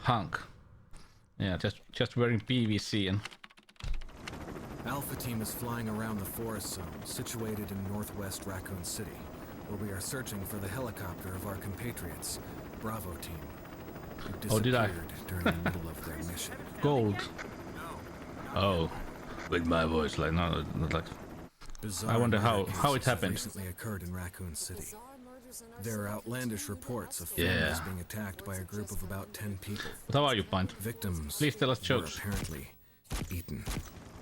hunk. Yeah, just wearing PVC and... Alpha Team is flying around the forest zone, situated in northwest Raccoon City, where we are searching for the helicopter of our compatriots, Bravo Team, who Oh, did I? disappeared during the middle of their mission. Gold. Oh, with my voice, like not like. Bizarre I wonder murder how it cases have happened. recently occurred in Raccoon City. There are outlandish reports of Yeah. families being attacked by a group of about 10 people. But how are you, Pint? Victims Please tell us were jokes. apparently eaten.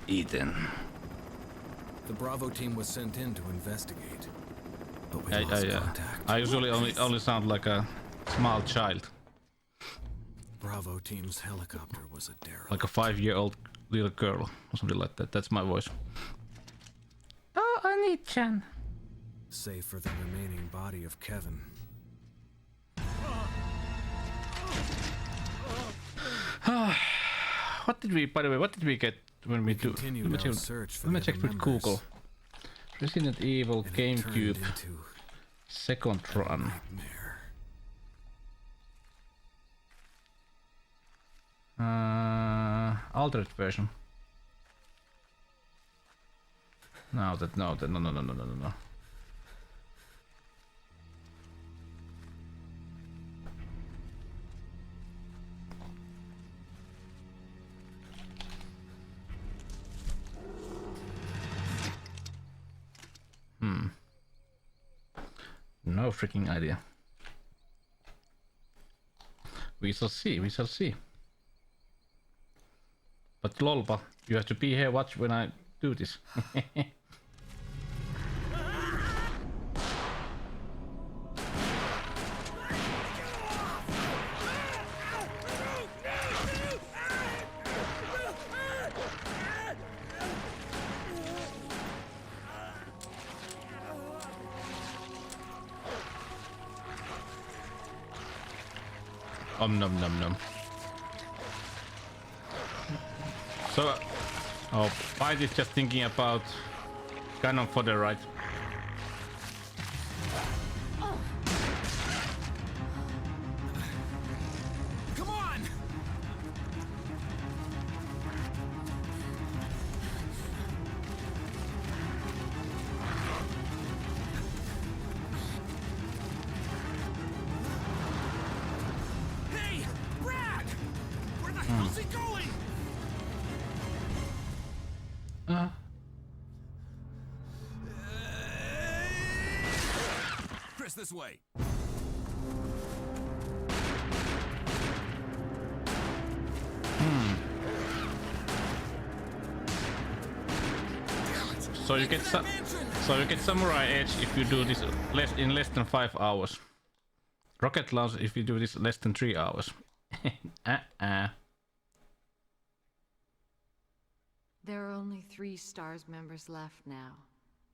Ethan. The Bravo Team was sent in to investigate, but we lost contact. I usually only sound like a small child, Bravo Team's helicopter was a derelict. like a 5-year-old little girl or something like that. That's my voice. Oh, Oni-chan. Save for the remaining body of Kevin. What did we, by the way, what did we get when we do? Continued Let our search for me the check other with members, Google. Resident Evil and it turned GameCube into second a run. nightmare. Altered version. No. No freaking idea. We shall see. But Lolpa, you have to be here, watch when I do this. Nom. So, oh, Pite is just thinking about cannon fodder, right? Come on! Hey, Brad! Where the hell's he going? Chris, this way. So you get Samurai Edge if you do this in less than 5 hours. Rocket Launch if you do this less than 3 hours. There are only 3 STARS members left now.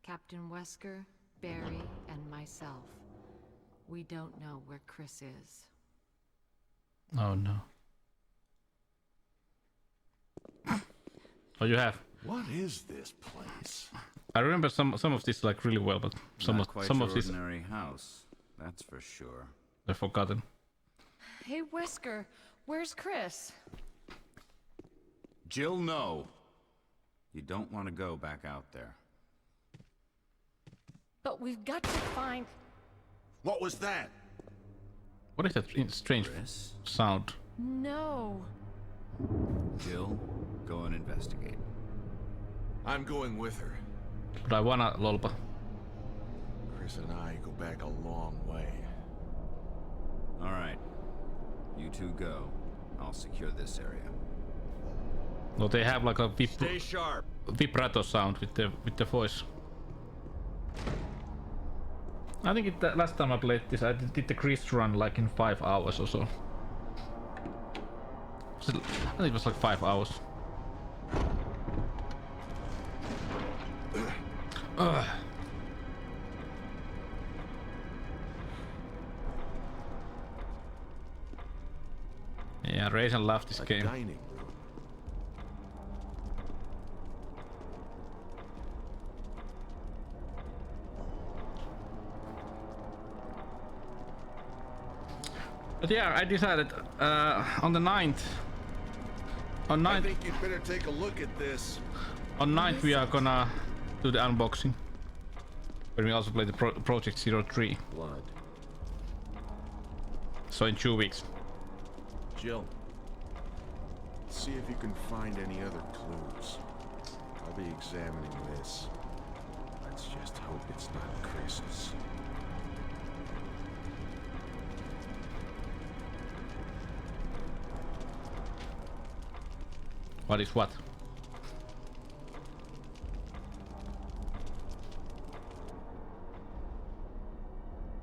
Captain Wesker, Barry, and myself. We don't know where Chris is. Oh no. Oh, you have. What is this place? I remember some of this like really well, but some of this ordinary house, that's for sure. I've forgotten. Hey, Wesker, where's Chris? Jill, no. You don't want to go back out there. But we've got to find... What was that? What is that strange Chris? sound? No. Jill, go and investigate. I'm going with her. But I wanna Lolpa. Chris and I go back a long way. All right. You two go. I'll secure this area. No, they have like a Stay sharp. vibrato sound with the voice. I think last time I played this, I did the Chris run like in 5 hours or so. I think it was like 5 hours. Yeah, Raisin loved this game. Dining room. But yeah, I decided on the 9th. On I 9th, think you'd better take a look at this. on 9th we are gonna do the unboxing. But we also play the Project 03. Blood. So in 2 weeks. Jill, see if you can find any other clues. I'll be examining this. Let's just hope it's not Chris's. What is what?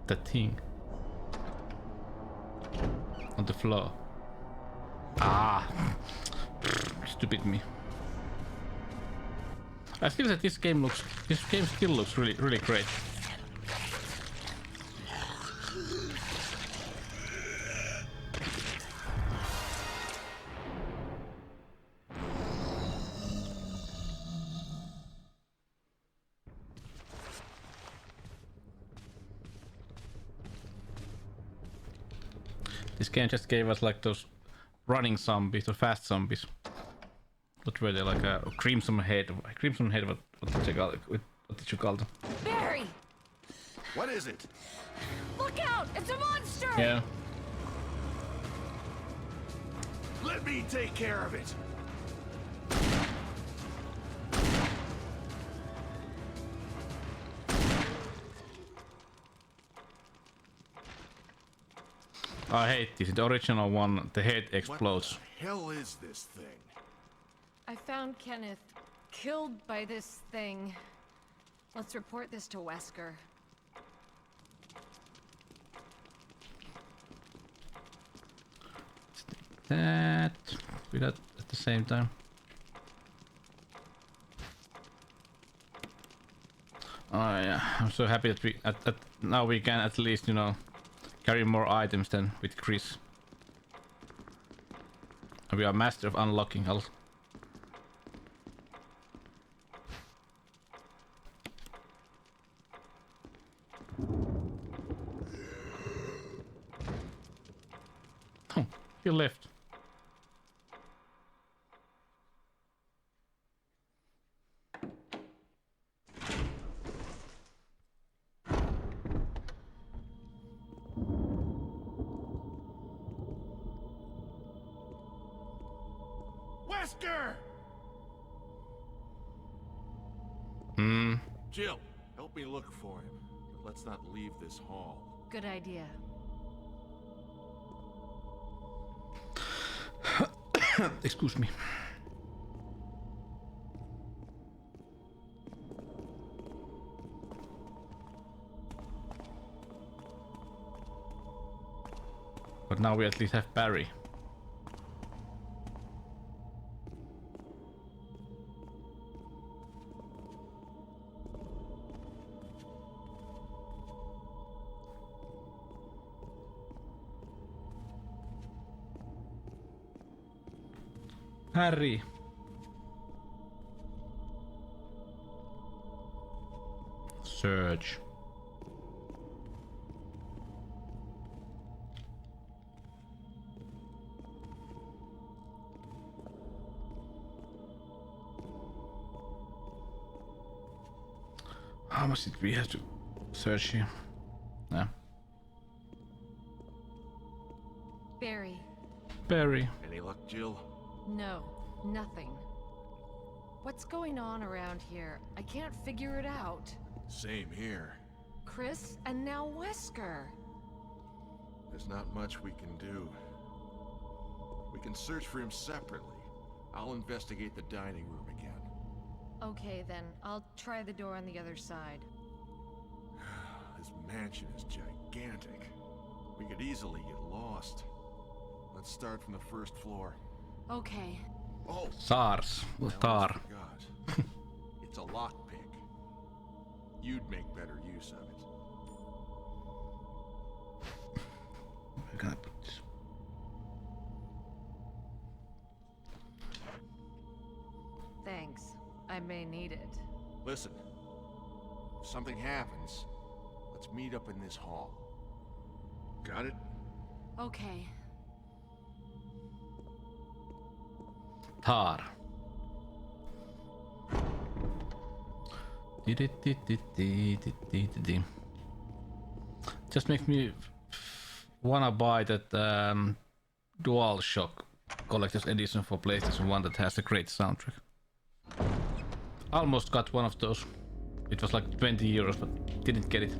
The thing. On the floor. Ah. Stupid me. I feel that this game still looks really great. This game just gave us like those running zombies or fast zombies. What were they, like a crimson head? What did you call it? What did you call them? Barry! What is it? Look out! It's a monster! Yeah. Let me take care of it. I hate this. The original one, the head explodes. What the hell is this thing? I found Kenneth killed by this thing. Let's report this to Wesker. That we got at the same time. Oh yeah, I'm so happy that we now we can at least, you know, carry more items than with Chris. And we are master of unlocking also. Oh, he left. Wesker! Jill, help me look for him. But let's not leave this hall. Good idea. Excuse me. But now we at least have Barry. Harry. Search. How much did we have to search here? Yeah. Barry. Barry. Any luck, Jill? No, nothing. What's going on around here? I can't figure it out. Same here. Chris and now Wesker. There's not much we can do. We can search for him separately. I'll investigate the dining room again. Okay then, I'll try the door on the other side. This mansion is gigantic. We could easily get lost. Let's start from the first floor. Okay. Oh, SARS. I Tar. almost forgot. It's a lockpick. You'd make better use of it. We're gonna put this. Thanks. I may need it. Listen, if something happens, let's meet up in this hall. Got it? Okay. Tar. Just makes me wanna buy that DualShock Collector's Edition for PlayStation 1 that has a great soundtrack. Almost got one of those. It was like 20 euros, but didn't get it.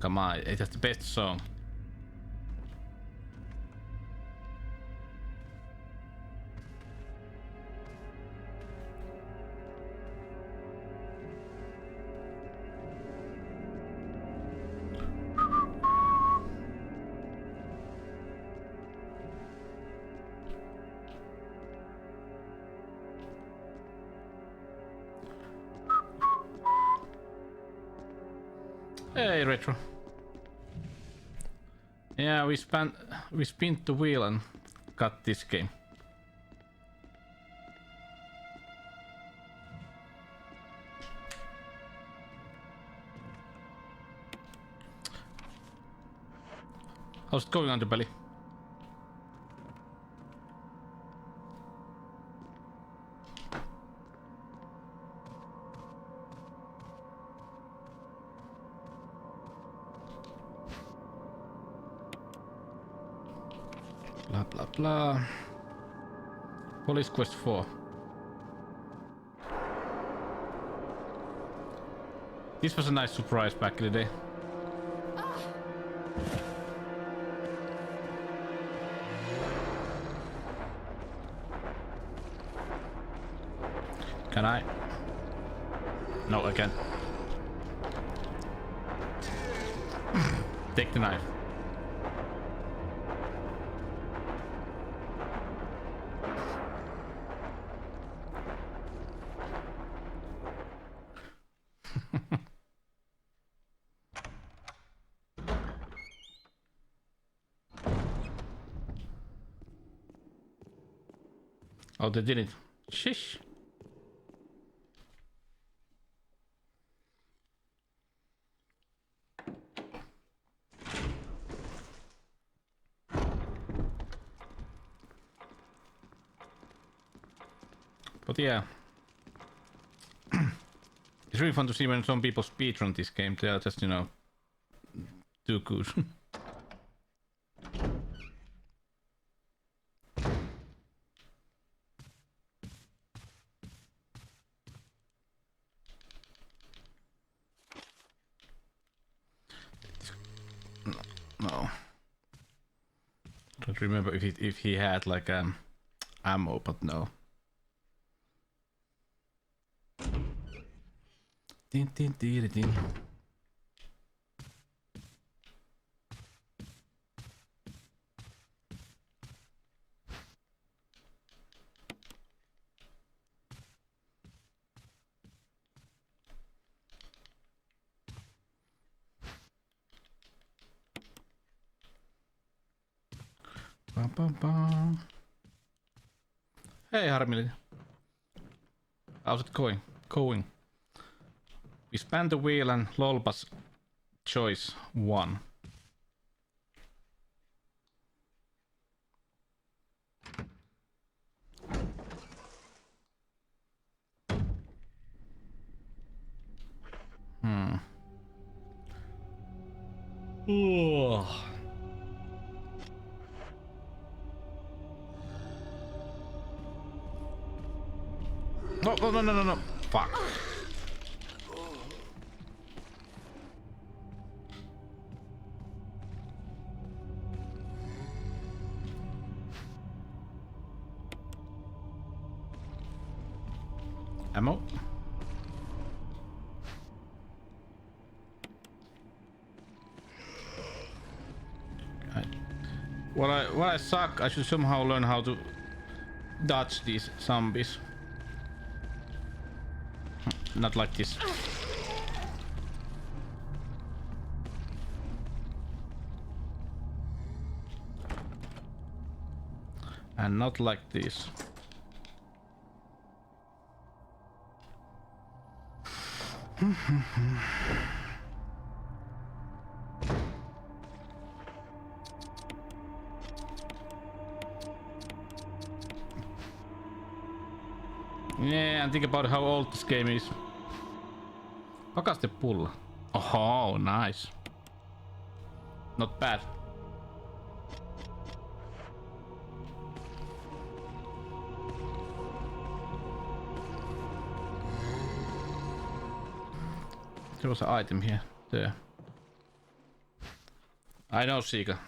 Come on, it has the best song. Hey, Retro. Yeah, we spinned the wheel and got this game. How's it going, Underbelly? Blah blah blah. Police Quest 4. This was a nice surprise back in the day. Can I? No, I can't. Take the knife. Oh, they did it. Shish. But yeah. It's really fun to see when some people speedrun this game. They are just, you know, too good. No. Don't remember if he had like ammo, but no. Din, din, din, din. Bum, bum, bum. Hey, Harmilin. How's it going? We span the wheel and Lolba's choice 1. Ugh. No. Fuck. Ammo. What I suck, I should somehow learn how to dodge these zombies. Not like this. And not like this. can't think about how old this game is. Pakastepulla. Oh, nice. Not bad. There was an item here. There. I know, Sika.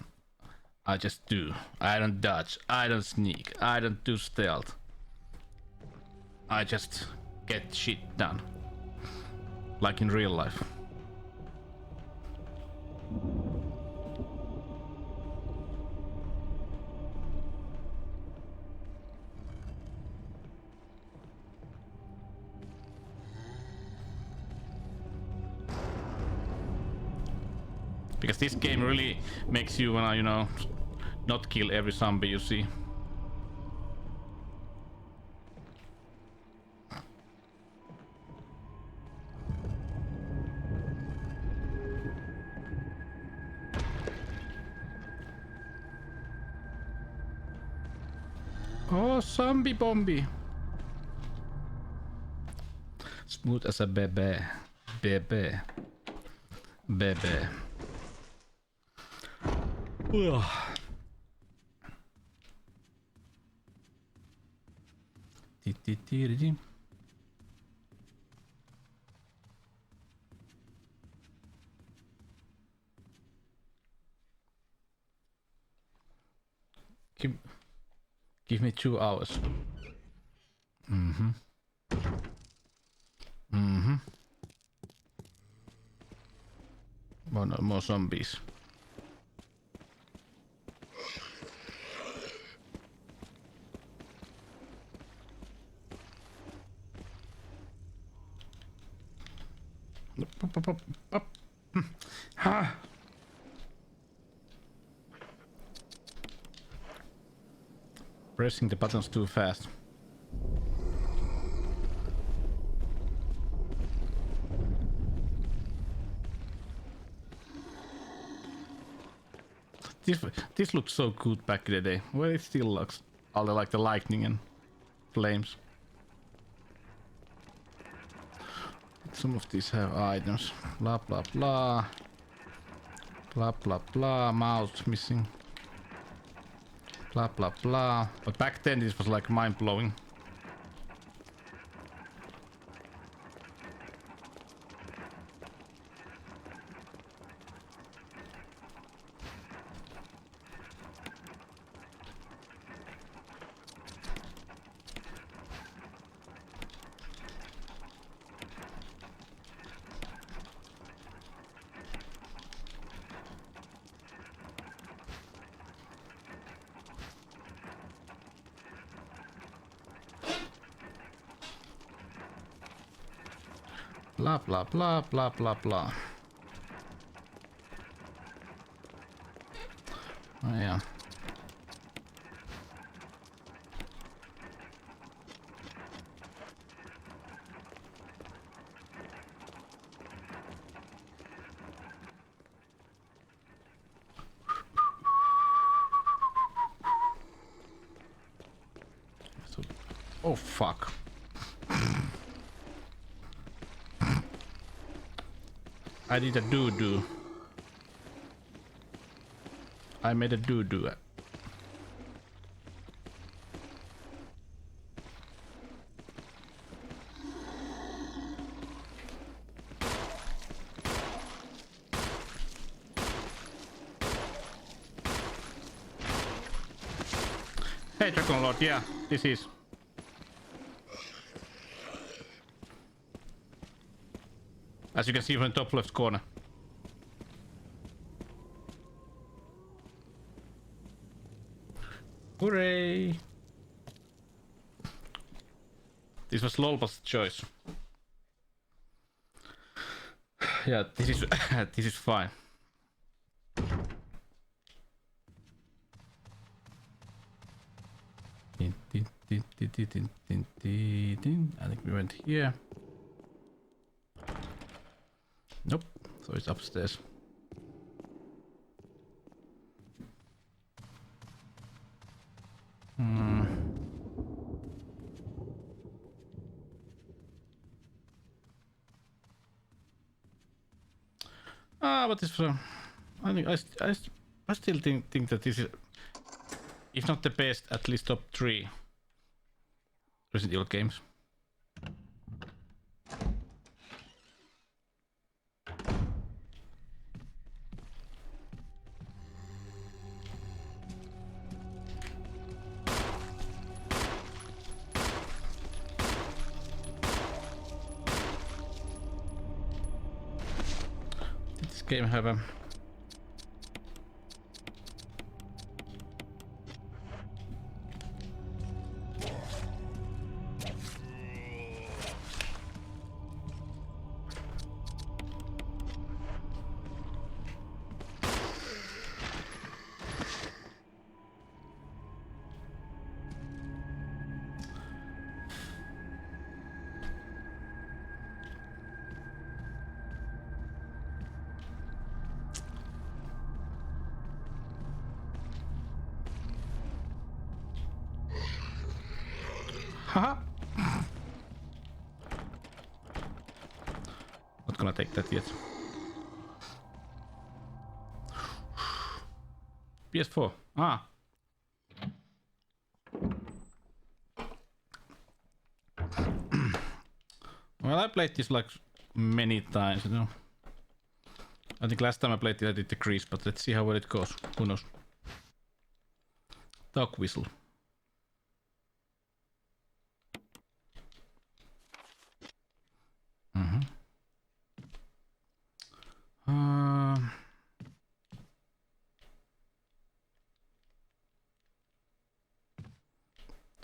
I just do. I don't dodge. I don't sneak. I don't do stealth. I just get shit done. Like in real life. Because this game really makes you wanna, you know, not kill every zombie you see. Oh, zombie bombi. Smooth as a bebe. Bebe. Bebe. Ugh. Give me 2 hours. Mm-hmm. Mm-hmm. More zombies. Ha! Pressing the buttons too fast. This looked so good back in the day. Well, it still looks. All the like the lightning and flames. Some of these have items. Blah blah blah. Blah blah blah. Mouse missing. Blah blah blah. But back then this was like mind blowing. Blah blah blah blah blah blah. Oh yeah. So, oh fuck. I did a doo-doo. I made a doo-doo. Hey, Dragon Lord, yeah, this is. As you can see from the top left corner. Hooray! This was Lolpa's choice. Yeah, this is this is fine. I think we went here. Nope, so it's upstairs. But this I think I still think that this is, if not the best, at least top 3 Resident Evil games. Did this game have a haha? Not gonna take that yet. PS4. Well, I played this like many times, you know. I think last time I played it I did the crease, but let's see how well it goes. Who knows? Dog whistle.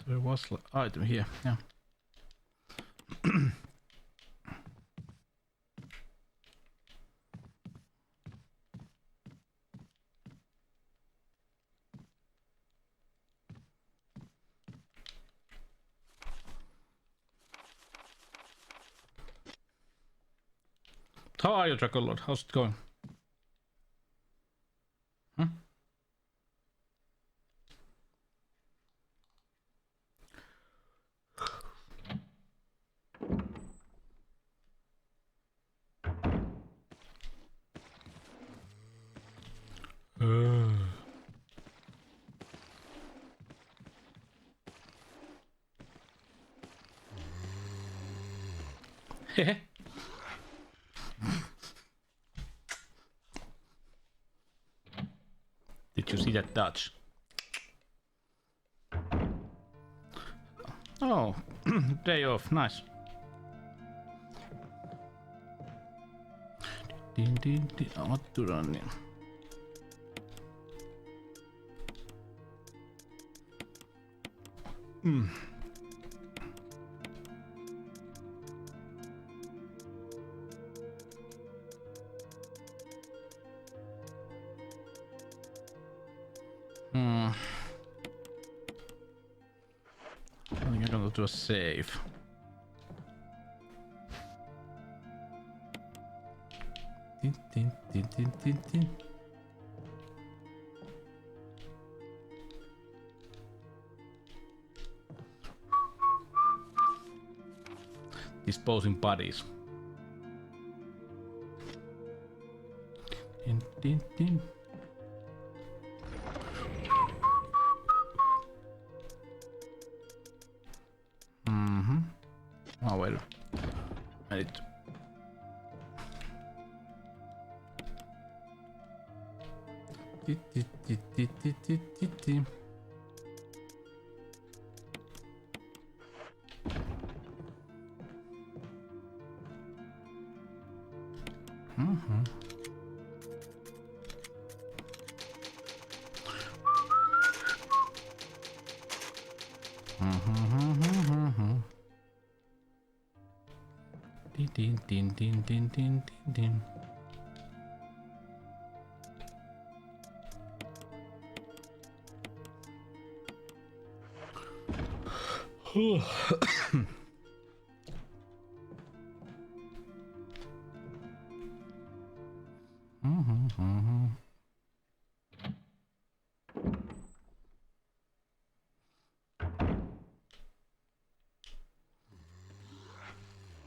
There was like item here, yeah. How are you, Dracolord? How's it going? Hmm? Hehe. Did you see that dodge? Oh, day off, nice. Din, din, din. What to run in? I think I'm gonna go to a save. Din, din, din, din, din, din. Disposing bodies. Din, din, din. Oh well, I need to... Din, din, din, din, din, din, din.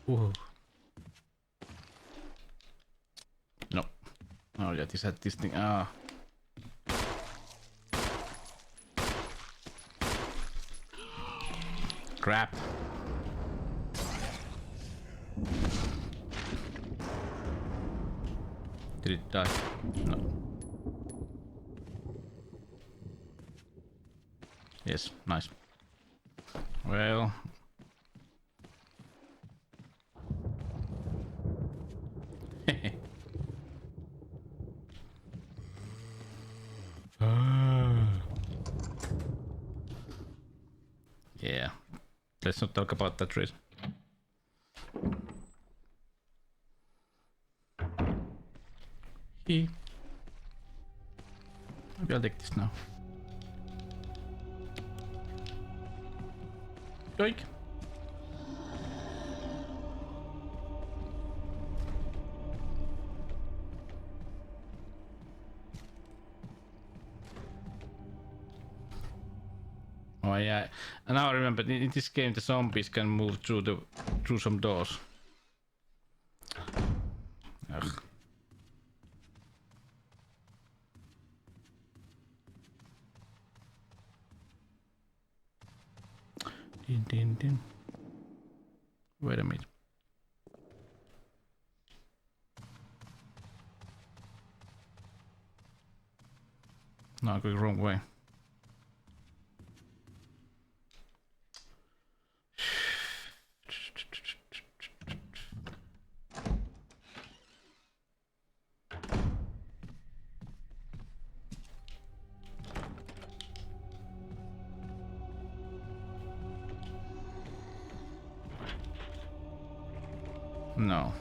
Whoa. No. yeah, this had this thing. Ah. Crap. Did it die? No. Yes, nice. Well. Yeah. Let's not talk about that reason. Maybe I'll take this now. Yoink! Oh yeah, and now I remember in this game the zombies can move through some doors. Ugh. Din din din. Wait a minute. No, I'm going the wrong way. No.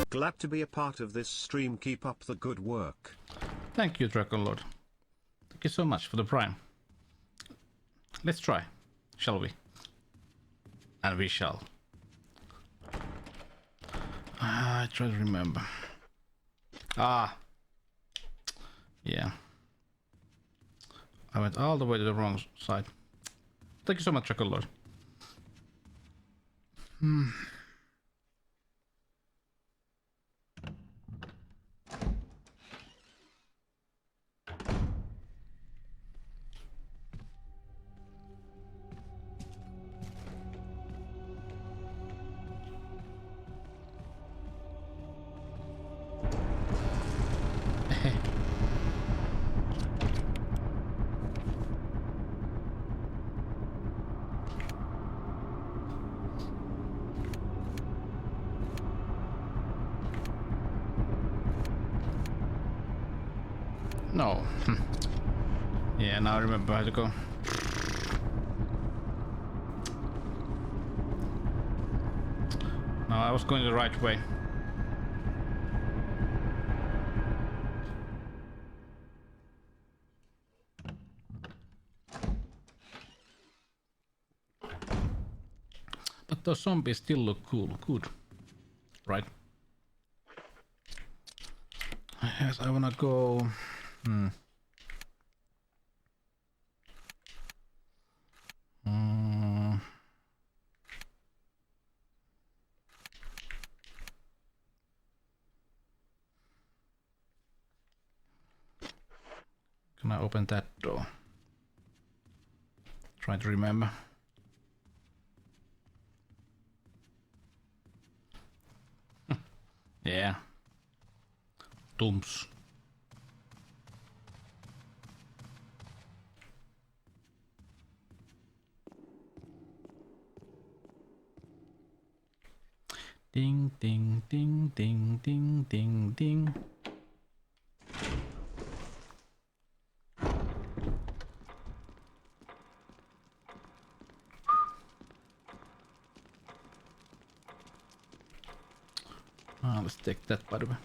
Glad to be a part of this stream. Keep up the good work. Thank you, Dragon Lord. Thank you so much for the prime. Let's try, shall we? And we shall. I try to remember. Ah. Yeah. I went all the way to the wrong side. Thank you so much, Dragon Lord. No. Yeah, now I remember how to go. No, I was going the right way. But those zombies still look cool, good, right? Yes, I wanna go. Can I open that door? Try to remember. Yeah. Dooms. Ding, ding, ding, ding, ding, ding, ding. Let's take that, by the way.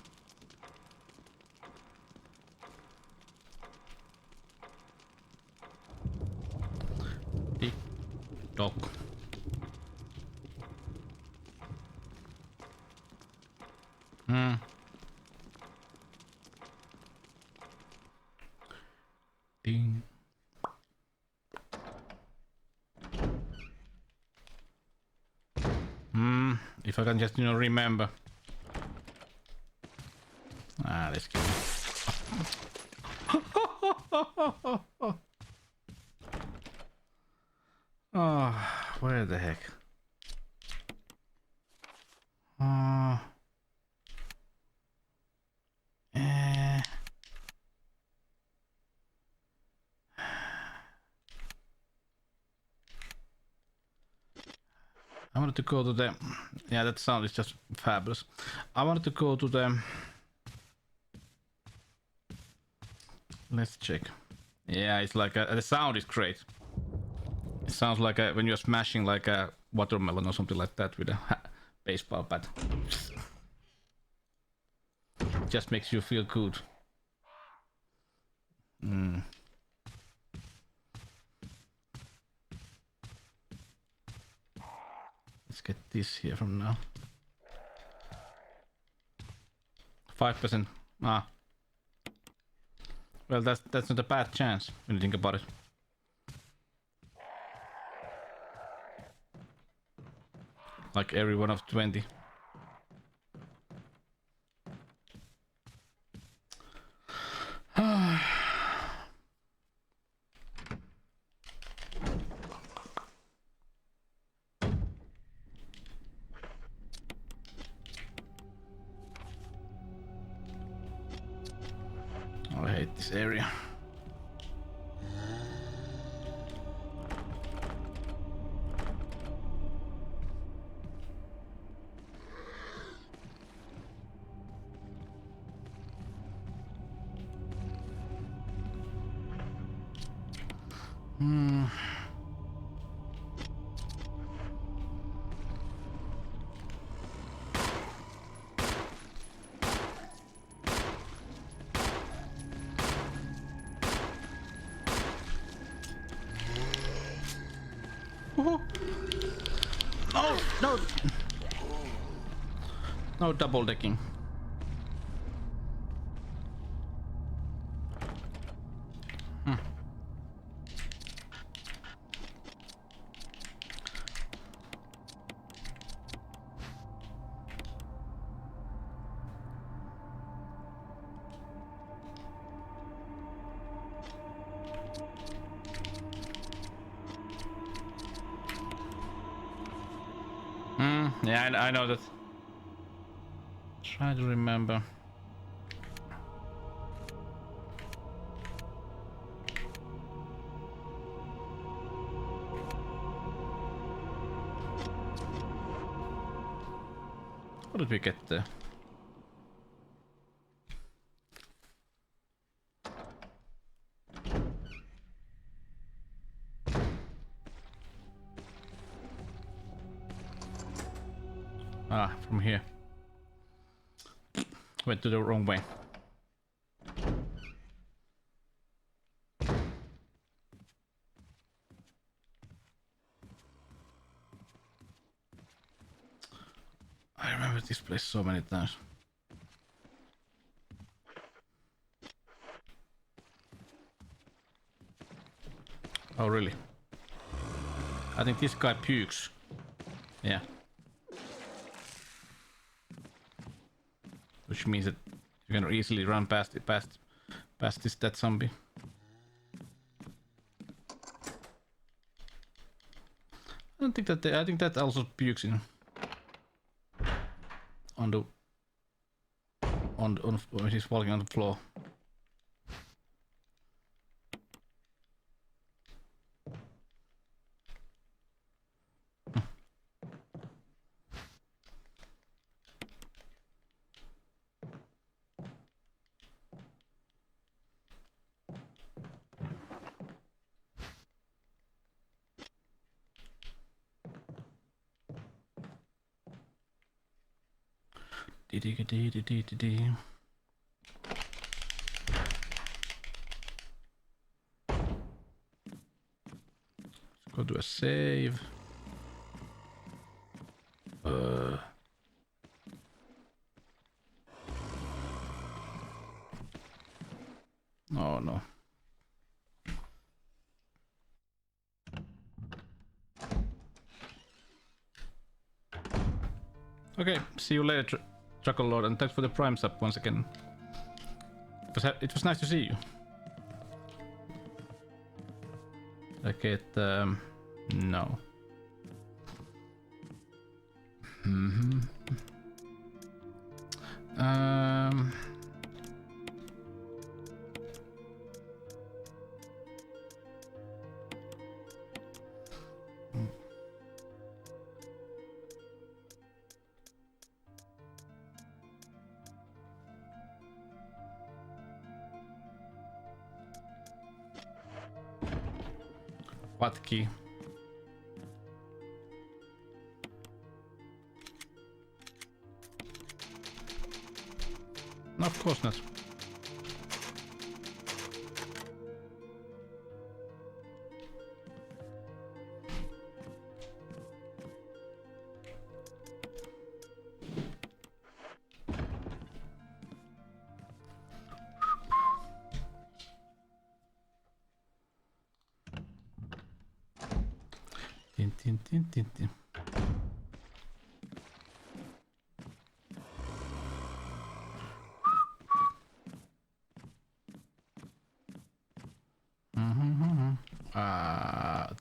Dog. Ding. If I can just, you know, remember. Let's go. Oh, where the heck? I wanted to go to the... Yeah, that sound is just fabulous. I wanted to go to the... Let's check. Yeah, it's like the sound is great. It sounds like when you're smashing like a watermelon or something like that with a baseball bat. Just makes you feel good. Let's get this here from now. 5%. Well, that's not a bad chance when you think about it. Like every one of 20. I hate this area. No! No double decking. Yeah, I know that. Try to remember. What did we get there? From here. Went to the wrong way. I remember this place so many times. Oh, really? I think this guy pukes. Yeah. Which means that you can easily run past that zombie. I don't think that I think that also pukes in on when he's walking on the floor. Go do a save. Oh no. Okay, see you later, Chuckle Lord, and thanks for the Prime sub once again. It was nice to see you. Okay, no. Um. What key? No, of course not. Tin, tin, tin, tin, tin.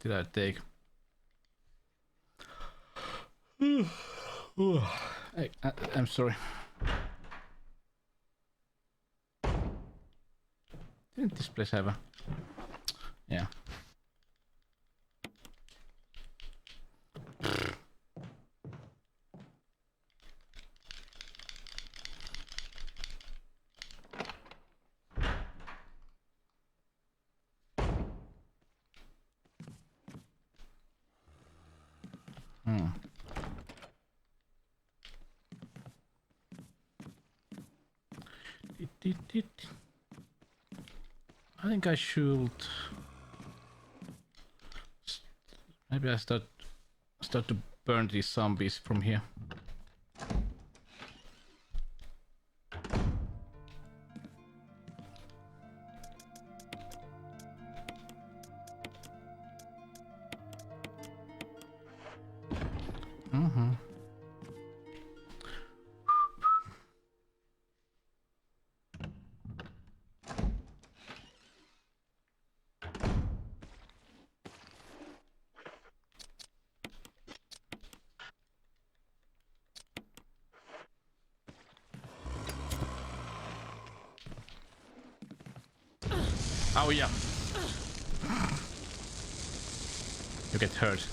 Did I take? I'm sorry. Didn't this place have a? Yeah. I think I should. Maybe I start to burn these zombies from here. Oh yeah. You get hurt.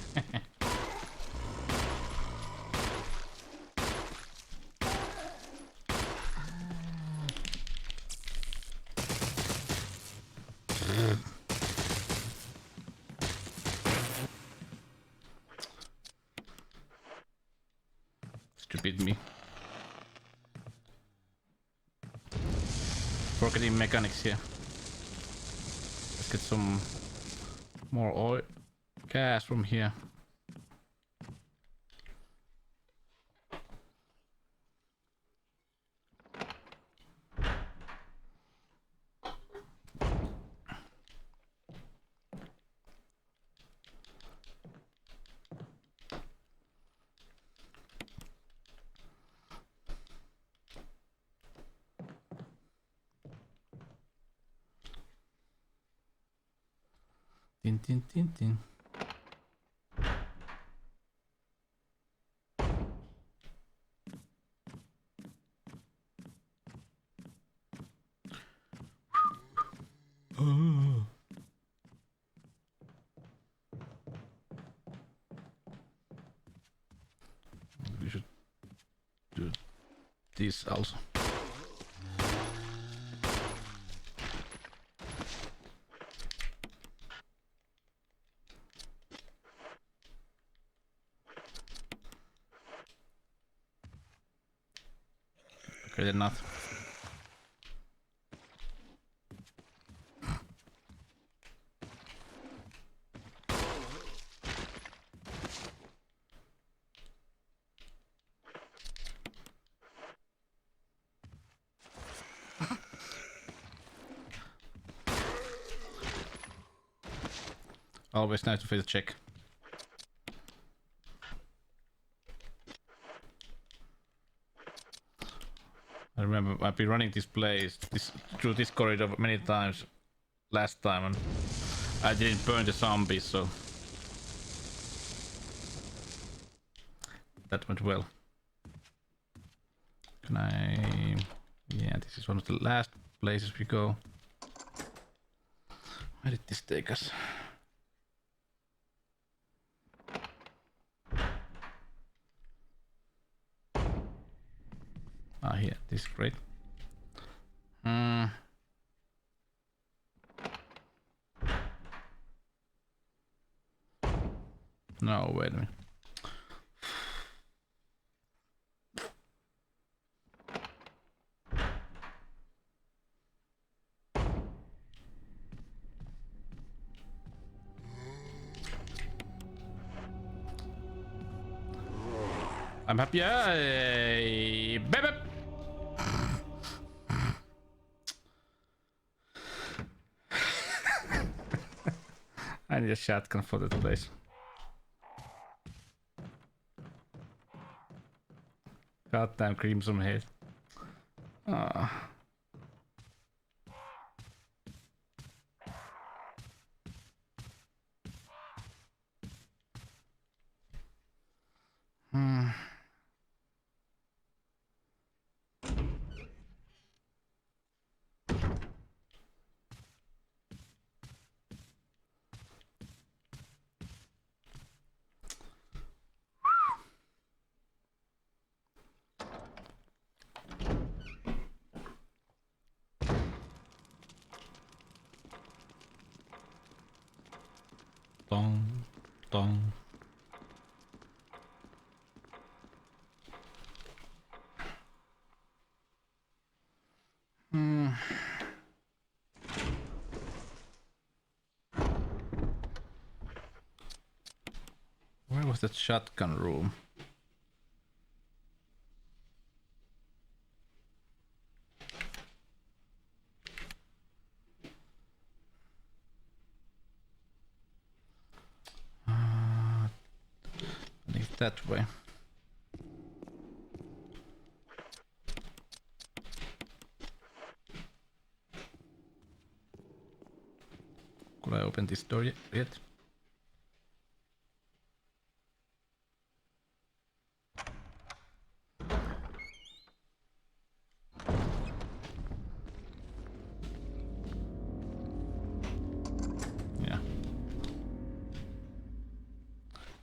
Stupid me. Forgetting mechanics here. Let's get some more oil, gas from here. Tin, tin, tin, tin. We should do this also. Okay, then not. Always nice to face check. I remember I've been running this place through this corridor many times last time and I didn't burn the zombies, so that went well. Can I... Yeah, this is one of the last places we go. Where did this take us? Ah, here, this is great. No, wait a minute. I'm happy. Baby. I need a shotgun for that place. Goddamn Crimson Head. Ah. Dong, dong. Where was that shotgun room? I think that way. Could I open this door yet? Yeah.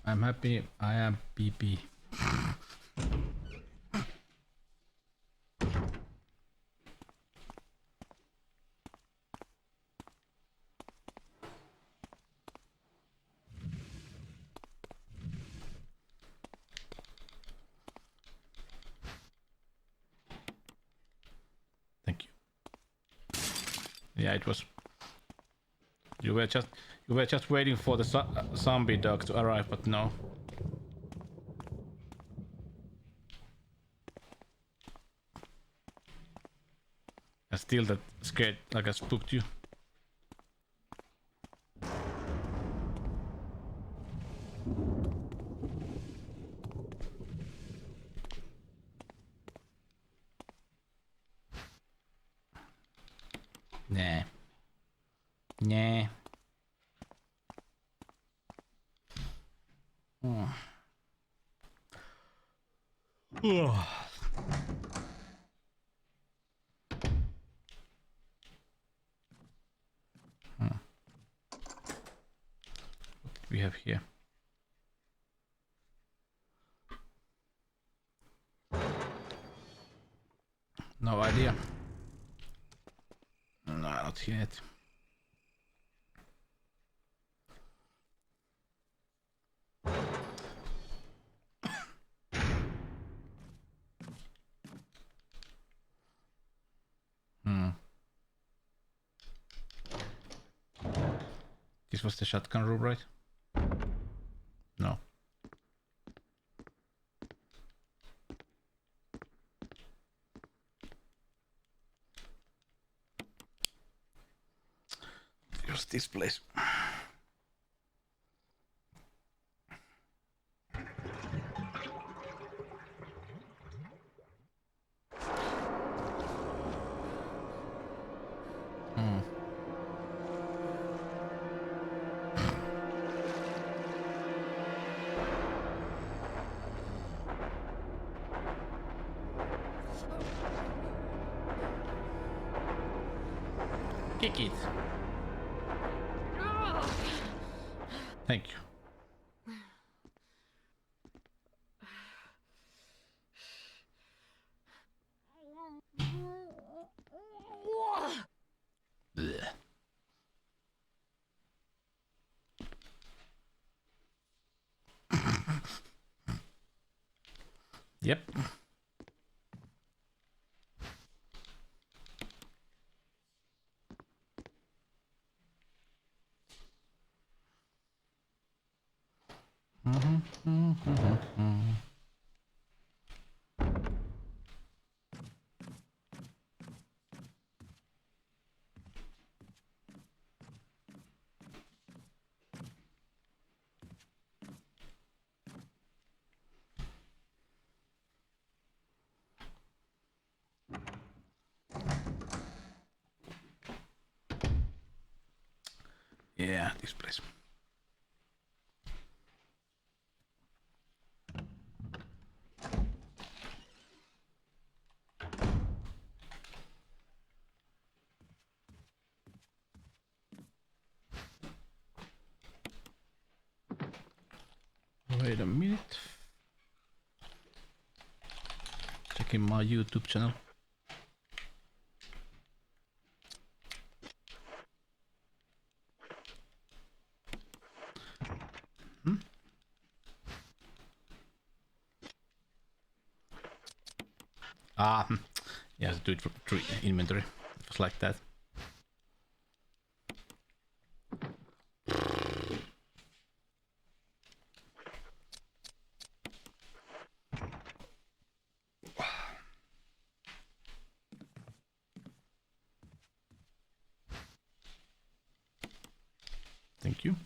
I'm happy I am PP. Thank you. Yeah, it was. You were just waiting for the zombie dog to arrive, but no. I still that scared, like I spooked you. Nah. Nah. Oh. Ugh. What do we have here? No idea. No, not yet. This was the shotgun room, right? No. Here's this place. Kick it. Thank you. Blech. Yep. Yeah, this place. Wait a minute. Checking my YouTube channel. Yeah, do it through inventory. It was like that. Thank you.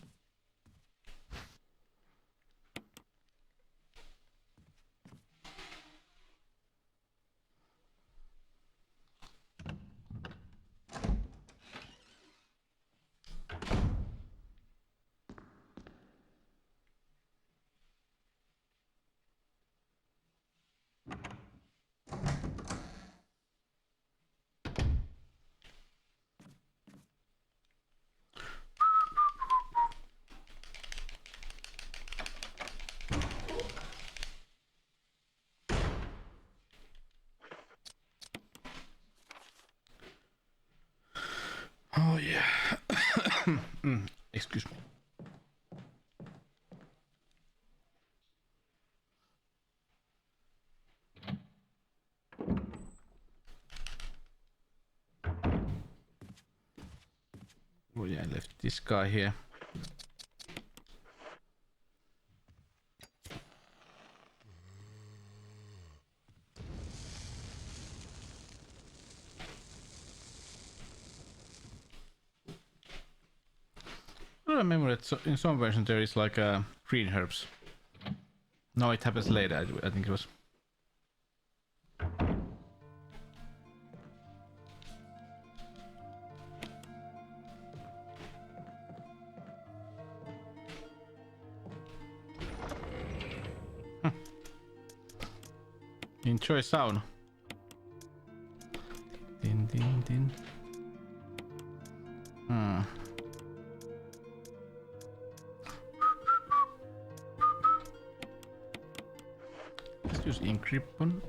Oh yeah. Excuse me. Oh yeah, I left this guy here. I remember that in some version there is like green herbs. No, it happens later. I think it was. Enjoy sauna. Din din din. Let's use encrypt on.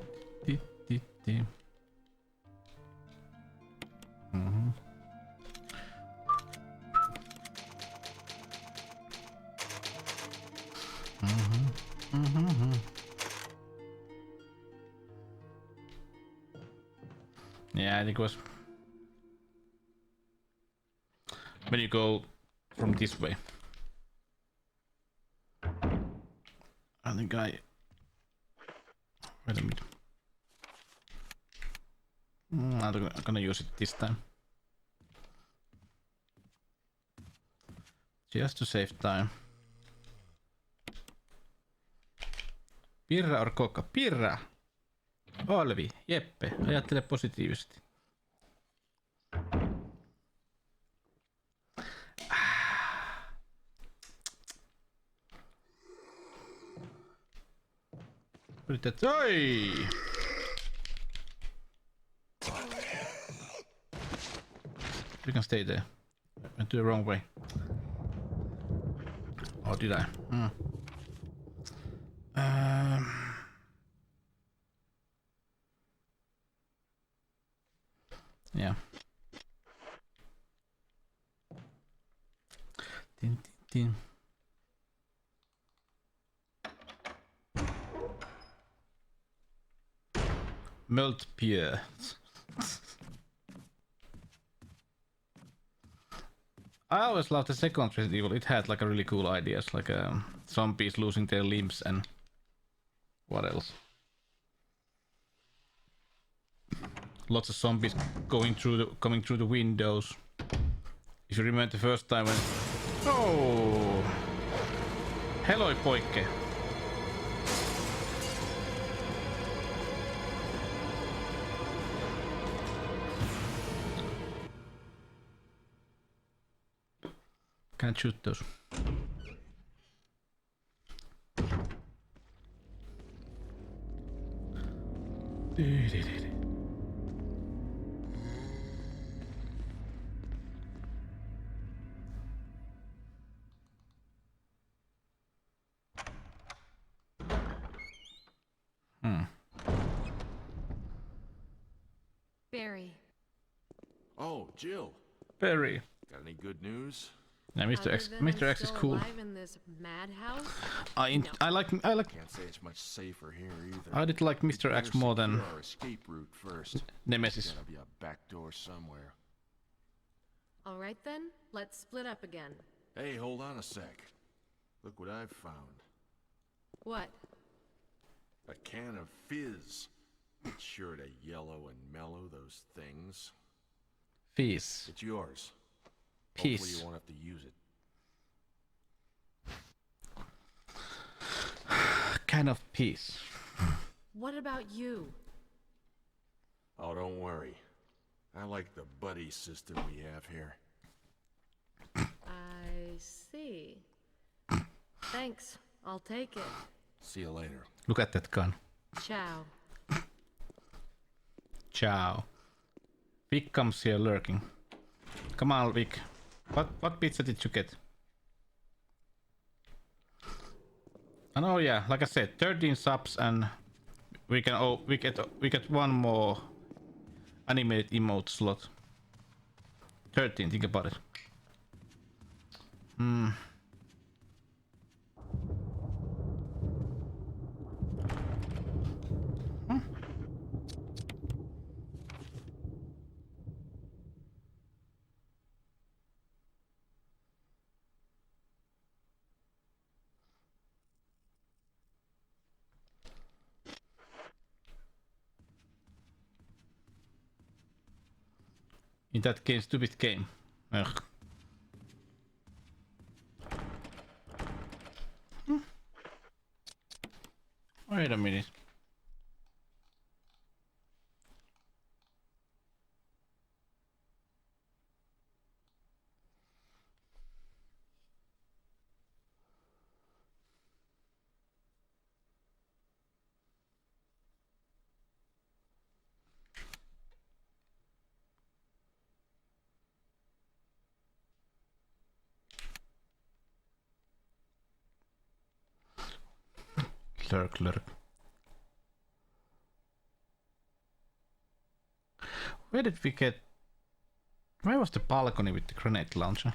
Yeah, I think it was when you go from this way. I think wait a minute. I'm gonna use it this time. Just to save time. Pirra or Coca? Pirra! Olvi, Jeppe, ajattele positiivisesti. Yrität... Oi! we can stay there. Went the wrong way. Or did I? Yeah. Tin, tin, tin. Melt beer. I always loved the second Resident Evil. It had like a really cool ideas, like zombies losing their limbs and what else? Lots of zombies coming through the windows. If you remember the first time when... Oh! Hello, poikke. Can't shoot those. Barry. Oh, Jill. Barry. Got any good news? Yeah, Mr. X is cool. In this madhouse? I like. Can't say it's much safer here either. I did like Mr. X more than Our escape route first. Nemesis. Gotta be a back door somewhere. All right then, let's split up again. Hey, hold on a sec. Look what I've found. What? A can of fizz. It's sure to yellow and mellow those things. Peace. It's yours. Peace. Hopefully you won't have to use it. Kind of peace. What about you? Oh, don't worry. I like the buddy system we have here. I see. Thanks. I'll take it. See you later. Look at that gun. Ciao. Ciao. Vic comes here lurking. Come on, Vic. What pizza did you get? And oh yeah, like I said, 13 subs and we get one more animated emote slot. 13, think about it. In that game, stupid game. Ugh. Wait a minute. Lurk. Where did we get... Where was the balcony with the grenade launcher?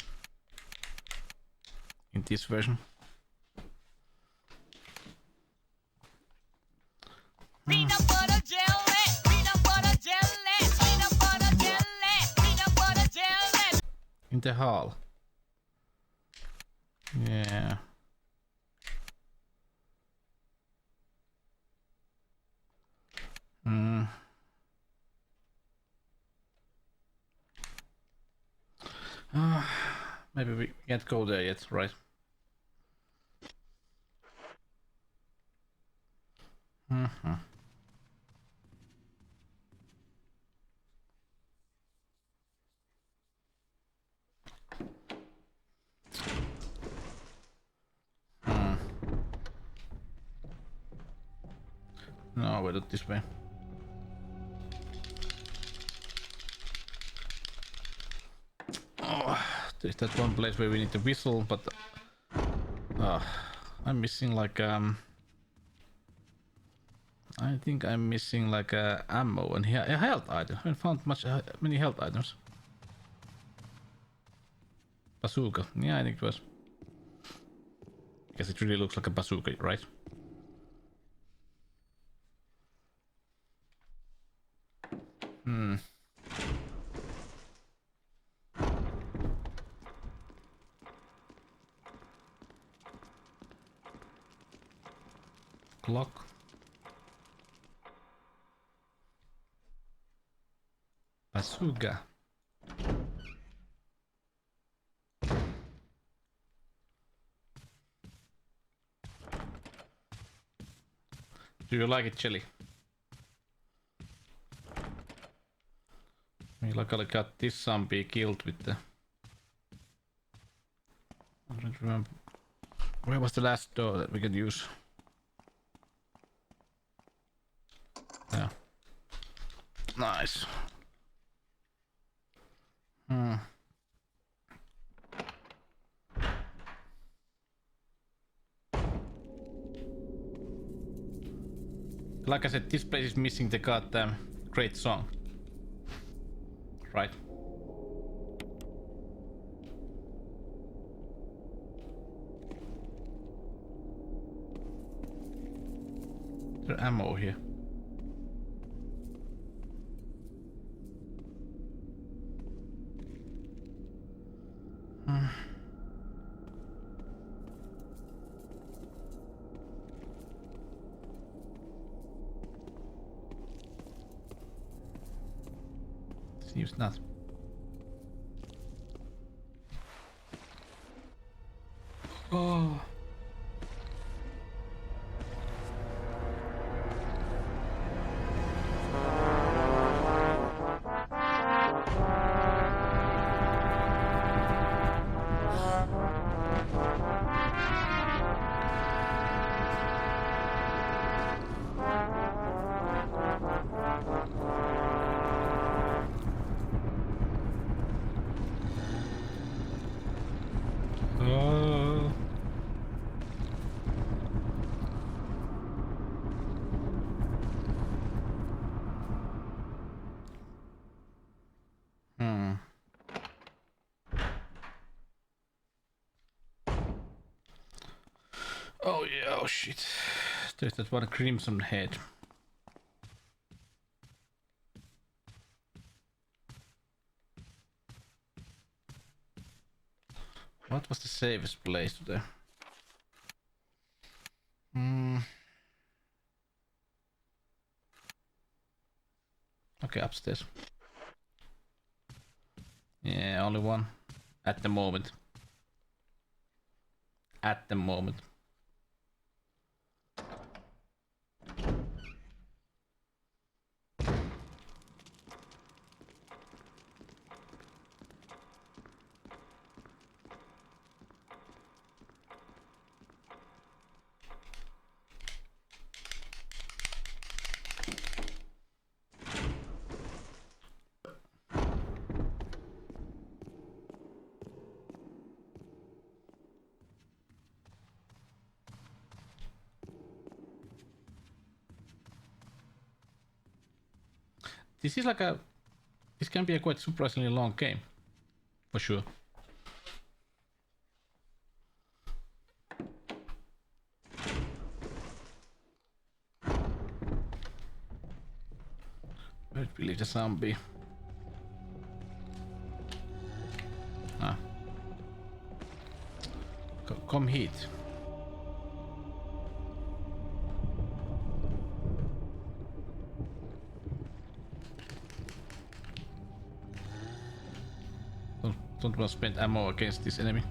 In this version? Peanut butter jelly, peanut butter jelly, peanut butter jelly, peanut butter jelly. In the hall. Yeah. Maybe we can't go there yet, right? No, we do it this way. There's that one place where we need to whistle, but I'm missing like I think I'm missing like ammo and a health item. I haven't found many health items. Bazooka. Yeah, I think it was. Because it really looks like a bazooka, right? Clock. Bazooka. Do you like it, Jelly? We luckily got this zombie killed with the... I don't remember. Where was the last door that we could use? Yeah. Nice. Like I said, this place is missing the goddamn great song. Right. There's ammo here. Seems not. Oh. Oh. Oh yeah, oh shit. There's that one crimson head. What was the safest place today? Okay, upstairs. Yeah, only one. At the moment. At the moment. This is like a... This can be a quite surprisingly long game. For sure. Where did we leave the zombie? Ah. Come heat. Don't want to spend ammo against this enemy.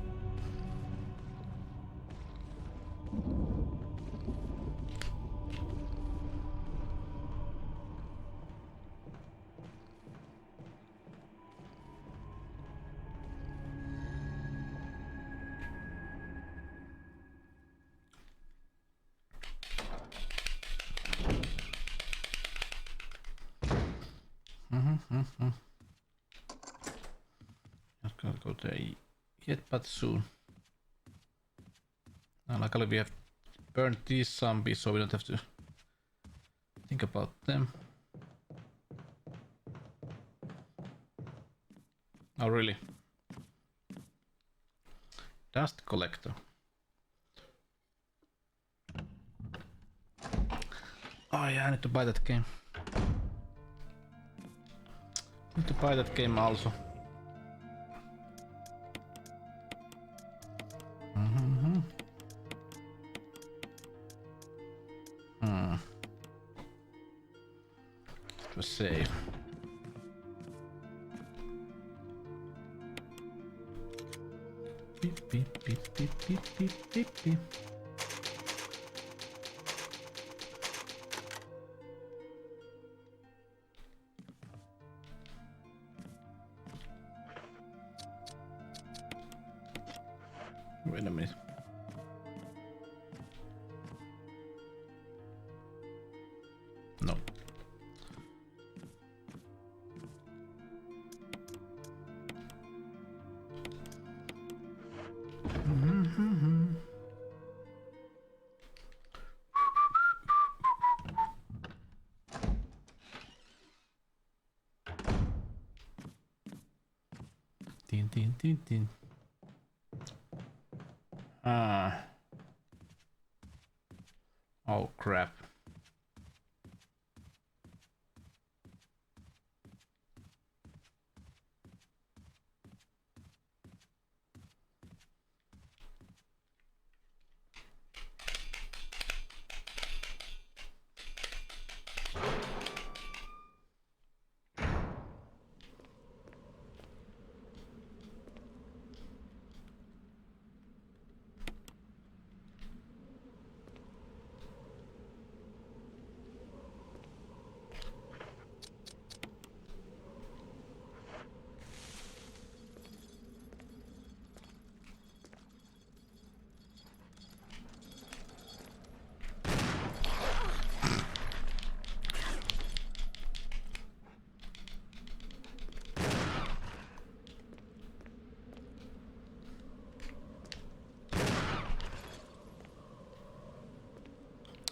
Just gonna go there. yet, but soon. Now, luckily we have burned these zombies, so we don't have to think about them. Oh, really? Dust collector. Oh yeah, I need to buy that game. Need to buy that game also. To save. Beep beep beep beep beep beep beep beep. Wait a minute. No. Tin tin tin tin. Ah. Oh crap.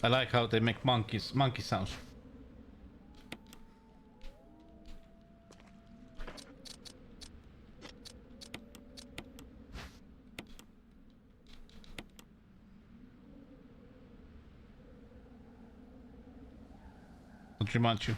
I like how they make monkey sounds. Don't remind you.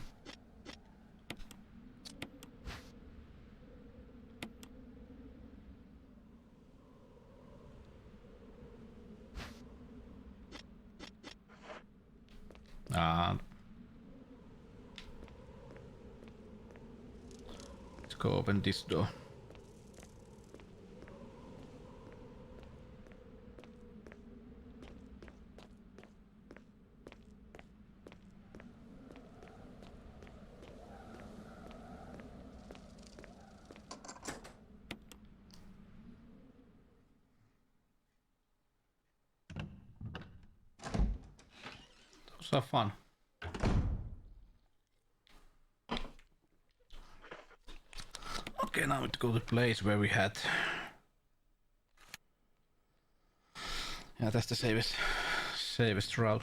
Let's go open this door. Those are fun. Okay, now we have to go to the place where we had. Yeah, that's the safest route.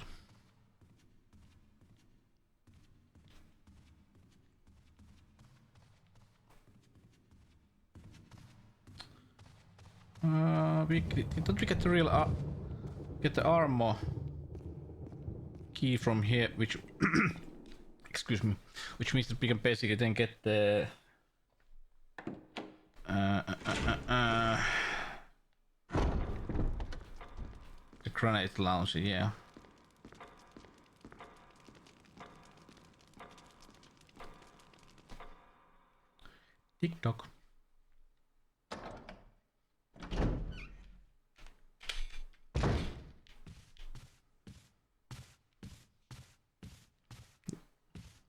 Don't we get the real get the armor key from here, which excuse me, which means that we can basically then get the the grenade launcher, yeah. TikTok.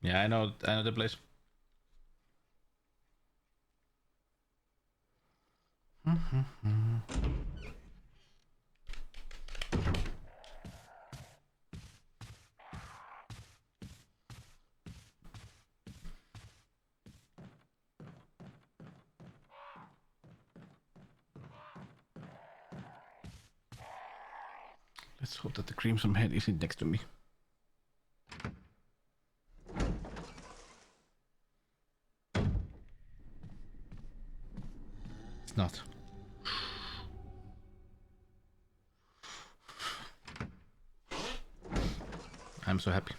Yeah, I know the place. Let's hope that the Crimson Head isn't next to me. It's not. I'm so happy.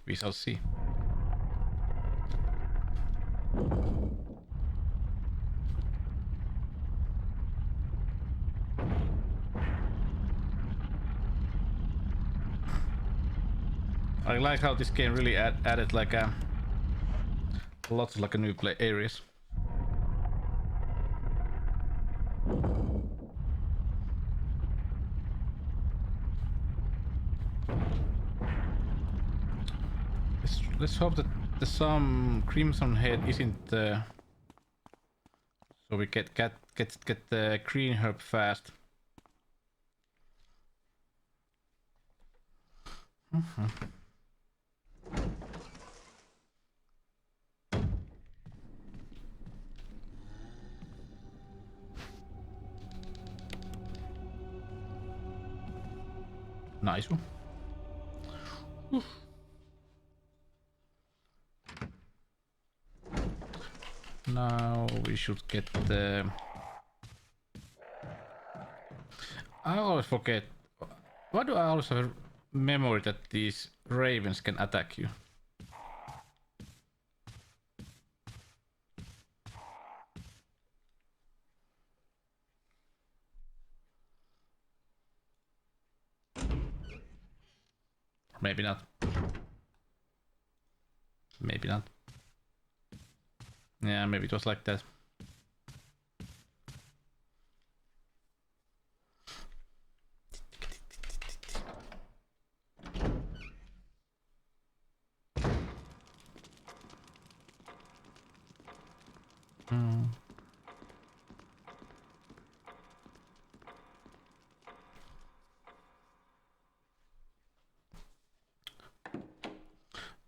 We shall see. I like how this game really added like lots of like a new play areas. Let's hope that some Crimson Head isn't so we get the green herb fast. Nice one. Now we should get the... I always forget. Why do I always have a memory that these ravens can attack you? Maybe not. Maybe not. Yeah, maybe it was like that.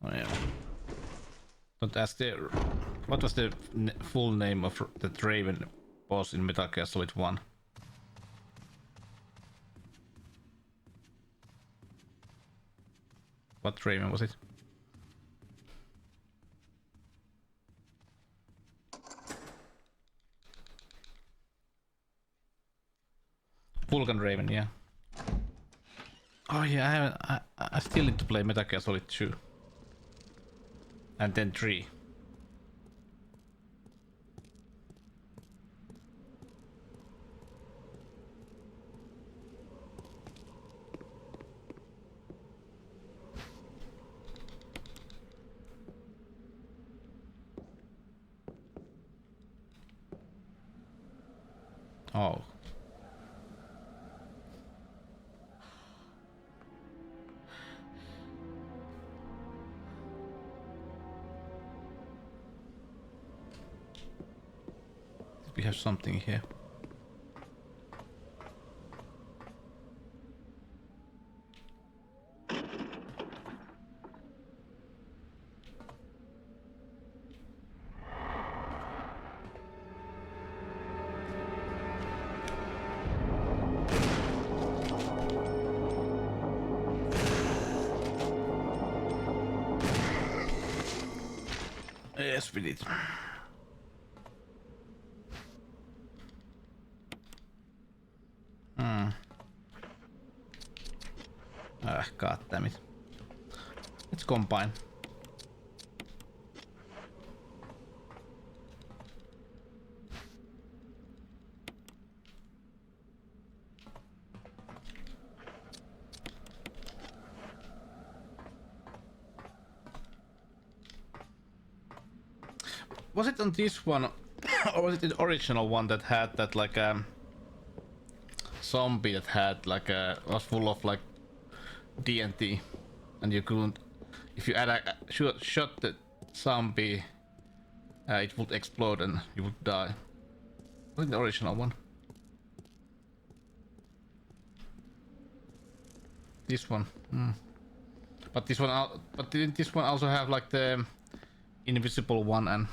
Oh yeah. Don't ask the... What was the full name of that Raven boss in Metal Gear Solid 1? What Raven was it? Vulcan Raven, yeah. Oh yeah, I still need to play Metal Gear Solid 2. And then 3. Oh. We have something here. Yes, we did. God damn it. Let's combine. Was it on this one, or was it the original one that had that like zombie that had like was full of like TNT, and you couldn't, if you shot the zombie, it would explode and you would die. Was it the original one? this one. But this one, but didn't this one also have like the invisible one and?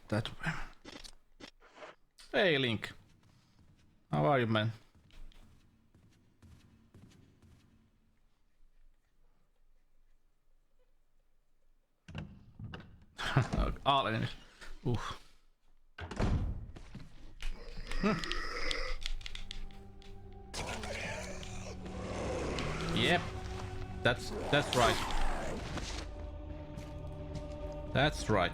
That way. Hey Link, how are you, man? All enemies. Oof. Yep, that's right. That's right.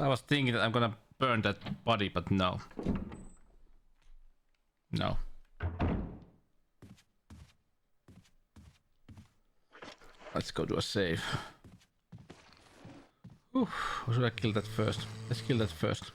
I was thinking that I'm gonna burn that body, but no. No. Let's go do a save. Or should I kill that first? Let's kill that first.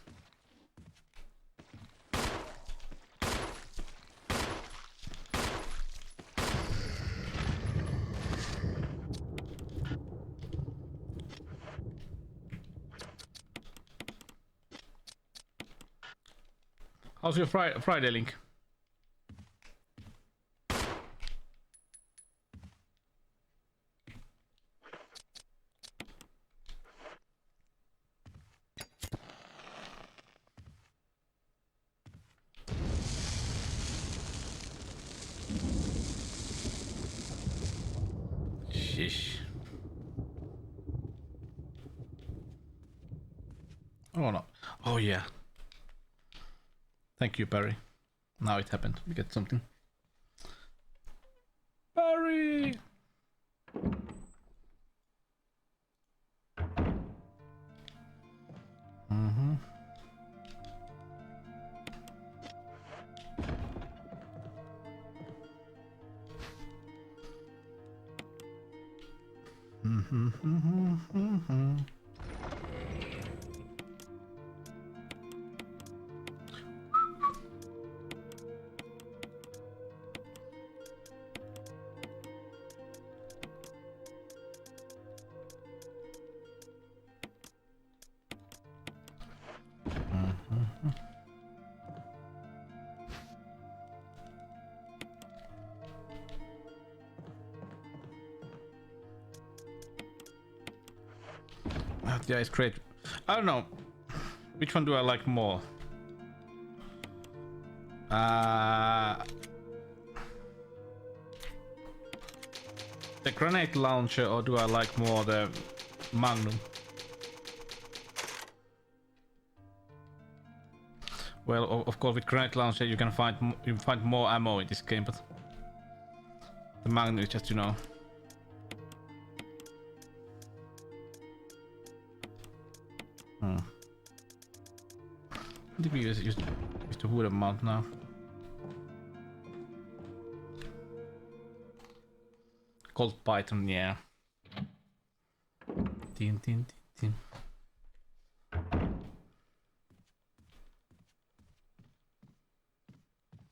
How's your Friday, Link? Sheesh. Oh no. Oh yeah. Thank you, Barry. Now it happened. We get something. Barry! Yeah, it's great. I don't know. Which one do I like more? The grenade launcher, or do I like more the Magnum? Well, of course, with grenade launcher you can find more ammo in this game, but the Magnum is just, you know. I think we use the wood amount now. Cold Python, yeah. Tin, tin, tin, tin.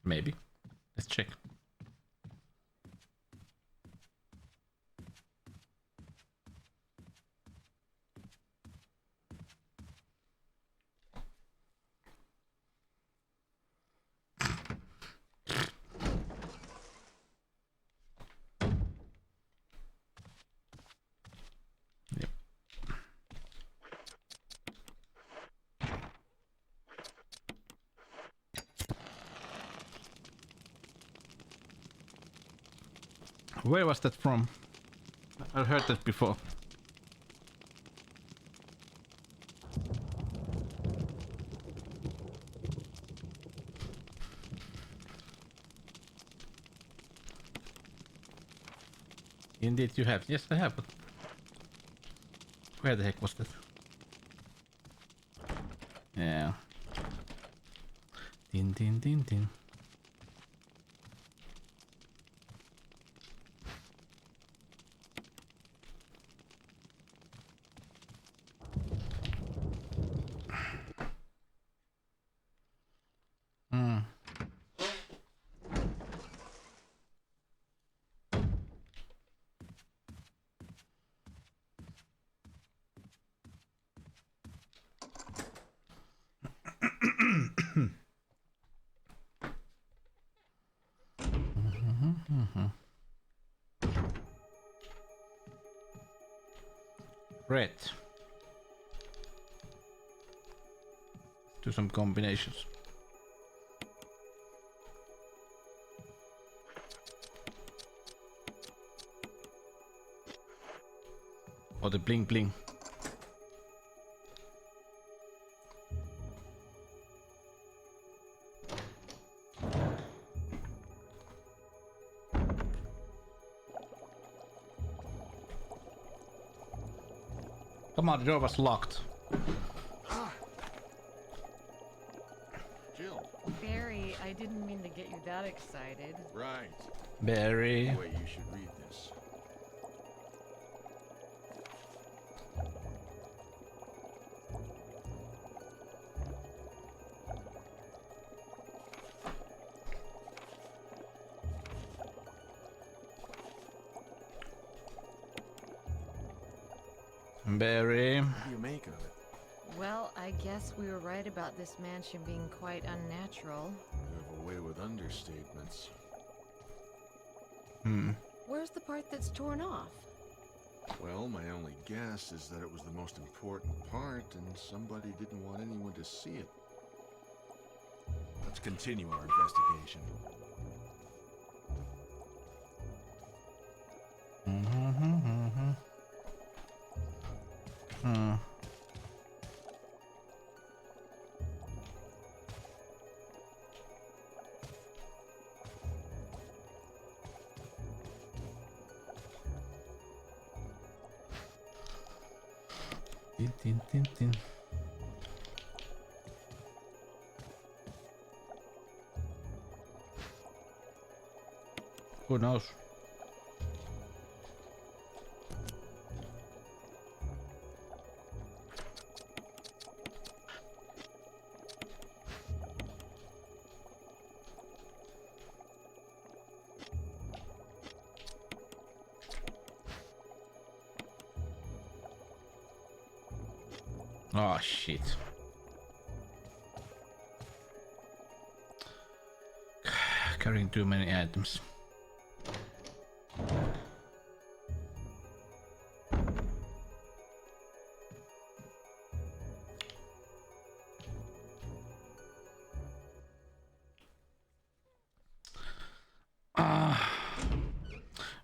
Maybe. Let's check. Where was that from? I've heard that before. Indeed you have. Yes, I have, but where the heck was that? Yeah. Tin tin tin tin. Hmm. Red. Do some combinations. Or the bling bling. Come on, the door was locked. Jill. Barry, I didn't mean to get you that excited. Right. Barry. Anyway, you should read this. Barry. What do you make of it? Well, I guess we were right about this mansion being quite unnatural. You have a way with understatements. Where's the part that's torn off? Well, my only guess is that it was the most important part and somebody didn't want anyone to see it. Let's continue our investigation. Tin tin tin tin. Who knows? Oh shit. Carrying too many items.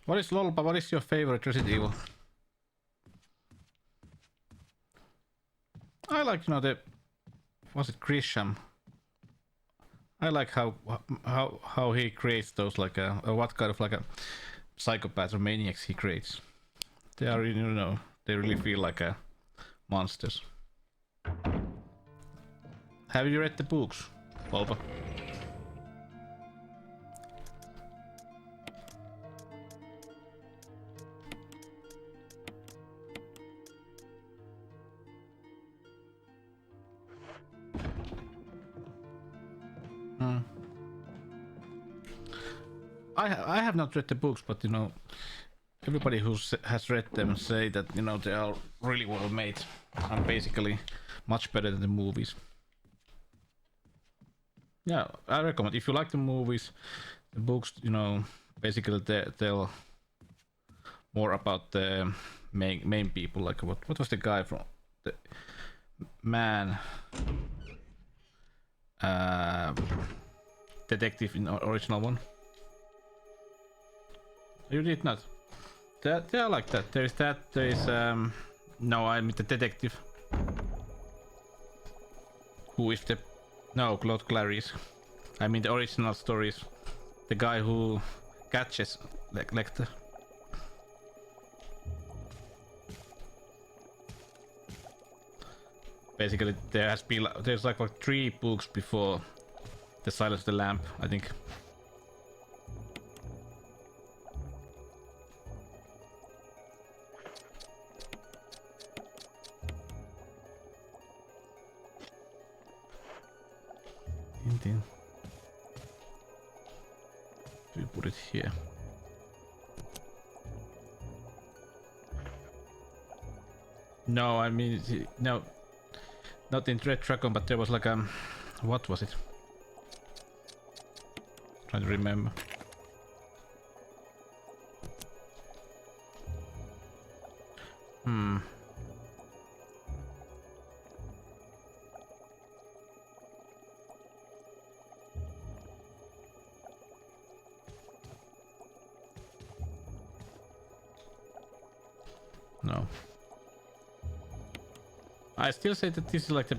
What is Lolpa? What is your favorite Resident Evil? I like, you know, the, was it Grisham? I like how he creates those, like what kind of like a psychopaths or maniacs he creates. They are, you know, they really feel like monsters. Have you read the books, Lolpa? I have not read the books, but you know, everybody who has read them say that, you know, they are really well made and basically much better than the movies. Yeah, I recommend, if you like the movies, the books, you know, basically they tell more about the main people. Like what was the guy from the man detective in the original one? You did not. They are like that. There is that. There is no, I mean the detective. Who is the? No, Claude Clarice. I mean the original stories. The guy who catches Lecter. Basically, there's like 3 books before The Silence of the Lamp, I think. Do we put it here? No, I mean no, not in Red Dragon, but there was like what was it? Trying to remember. No. I still say that this is like the...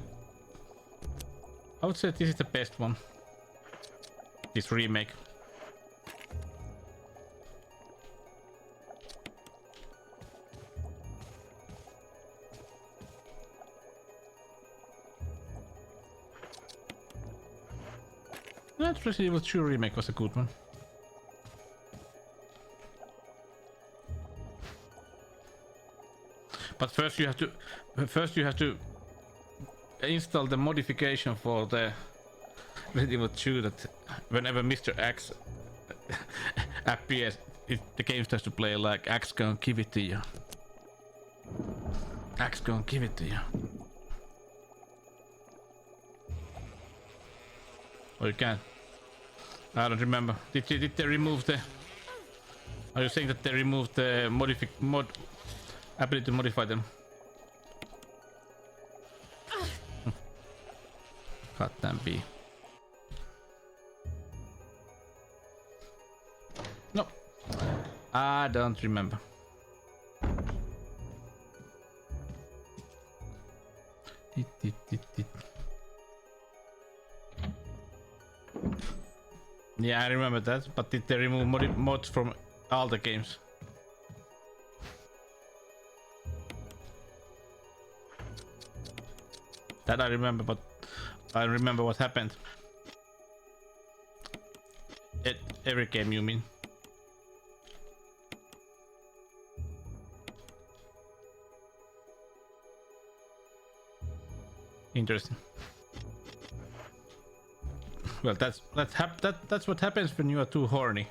I would say this is the best one. This remake. That Resident Evil 2 remake was a good one. But first you have to install the modification for the Resident Evil 2 that whenever Mr. X appears, the game starts to play like X gonna give it to you. X gonna give it to you. Or you can. I don't remember. Did they remove the... Are you saying that they removed the ability to modify them? Goddamn B. No. I don't remember. Yeah, I remember that, but did they remove mods from all the games? That I remember, but I remember what happened. Every game, you mean? Interesting. Well, that's what happens when you are too horny.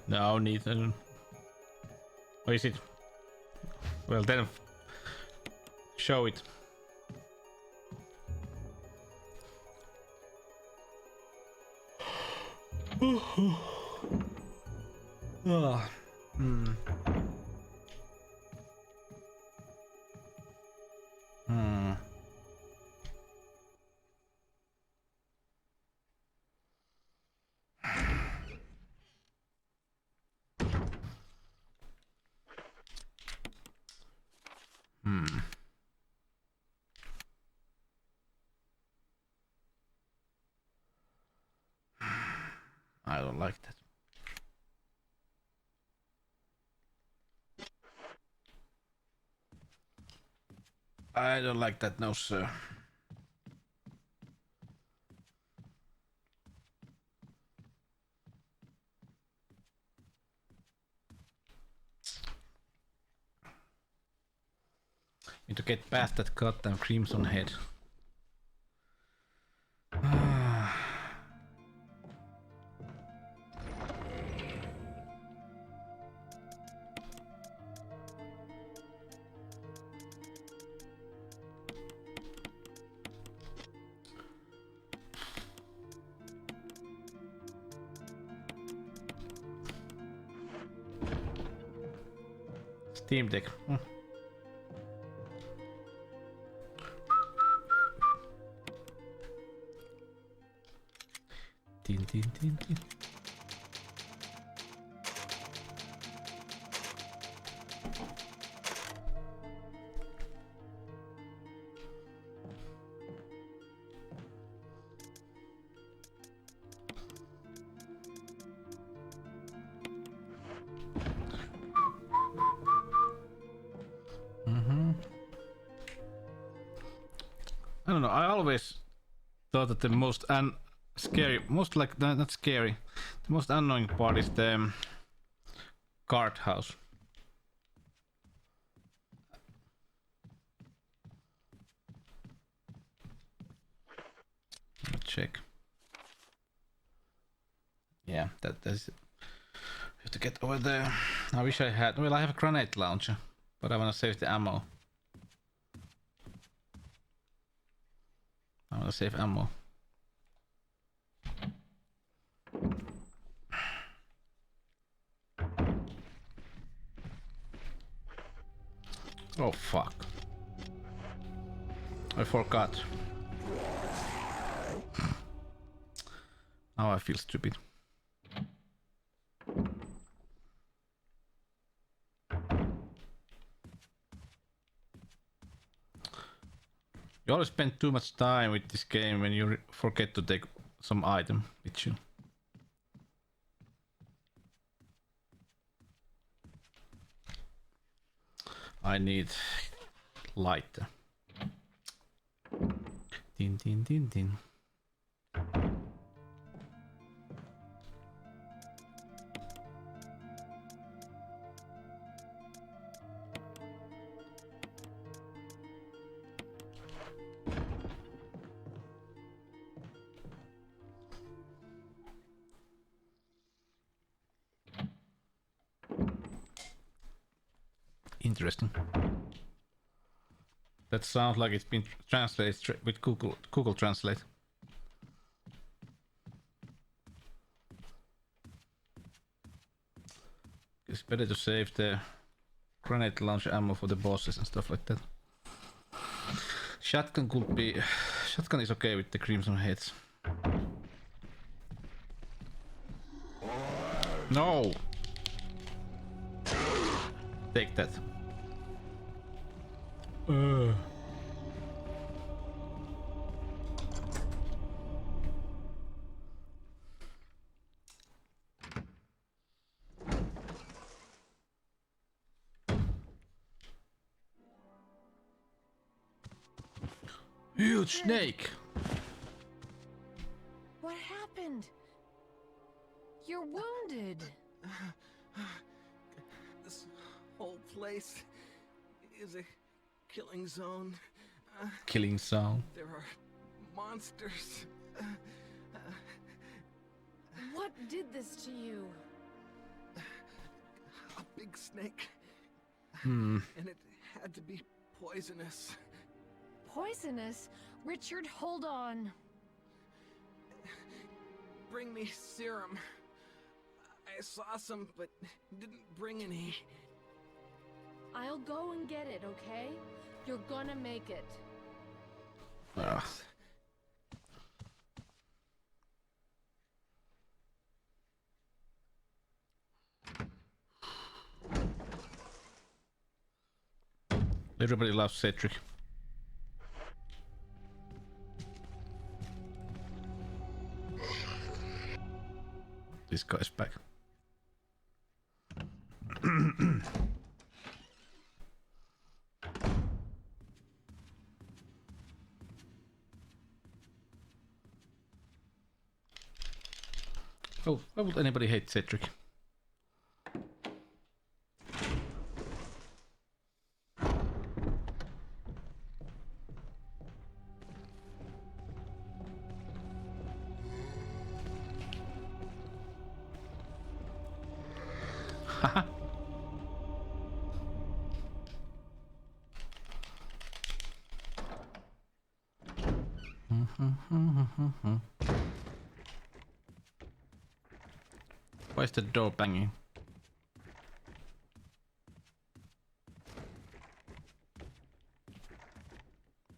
No, neither. Or is it? Well, then show it. I don't like that. I don't like that, no sir. Need to get past that goddamn crimson head. Steam Deck. Tin, tin, tin, tin. I don't know. I always thought that the most scary, most like not scary, the most annoying part is the guard house. Let's check. Yeah, that's it. Have to get over there. I wish I had. Well, I have a grenade launcher, but I want to save the ammo. I want to save ammo. Oh fuck. I forgot. Now I feel stupid. You always spend too much time with this game when you forget to take some item with you. I need lighter. Din din din din. Interesting. That sounds like it's been translated with Google Translate. It's better to save the grenade launcher ammo for the bosses and stuff like that. Shotgun could be. Shotgun is okay with the crimson heads. No! Take that. Huge snake! What happened? You're wounded. This whole place is a killing zone. Killing zone. There are monsters. What did this to you? A big snake. Hmm. And it had to be poisonous. Poisonous? Richard, hold on. Bring me serum. I saw some, but didn't bring any. I'll go and get it, okay? You're gonna make it. Ugh. Everybody loves Cedric. This guy's back. Oh, why would anybody hate Cedric? Haha. Why is the door banging?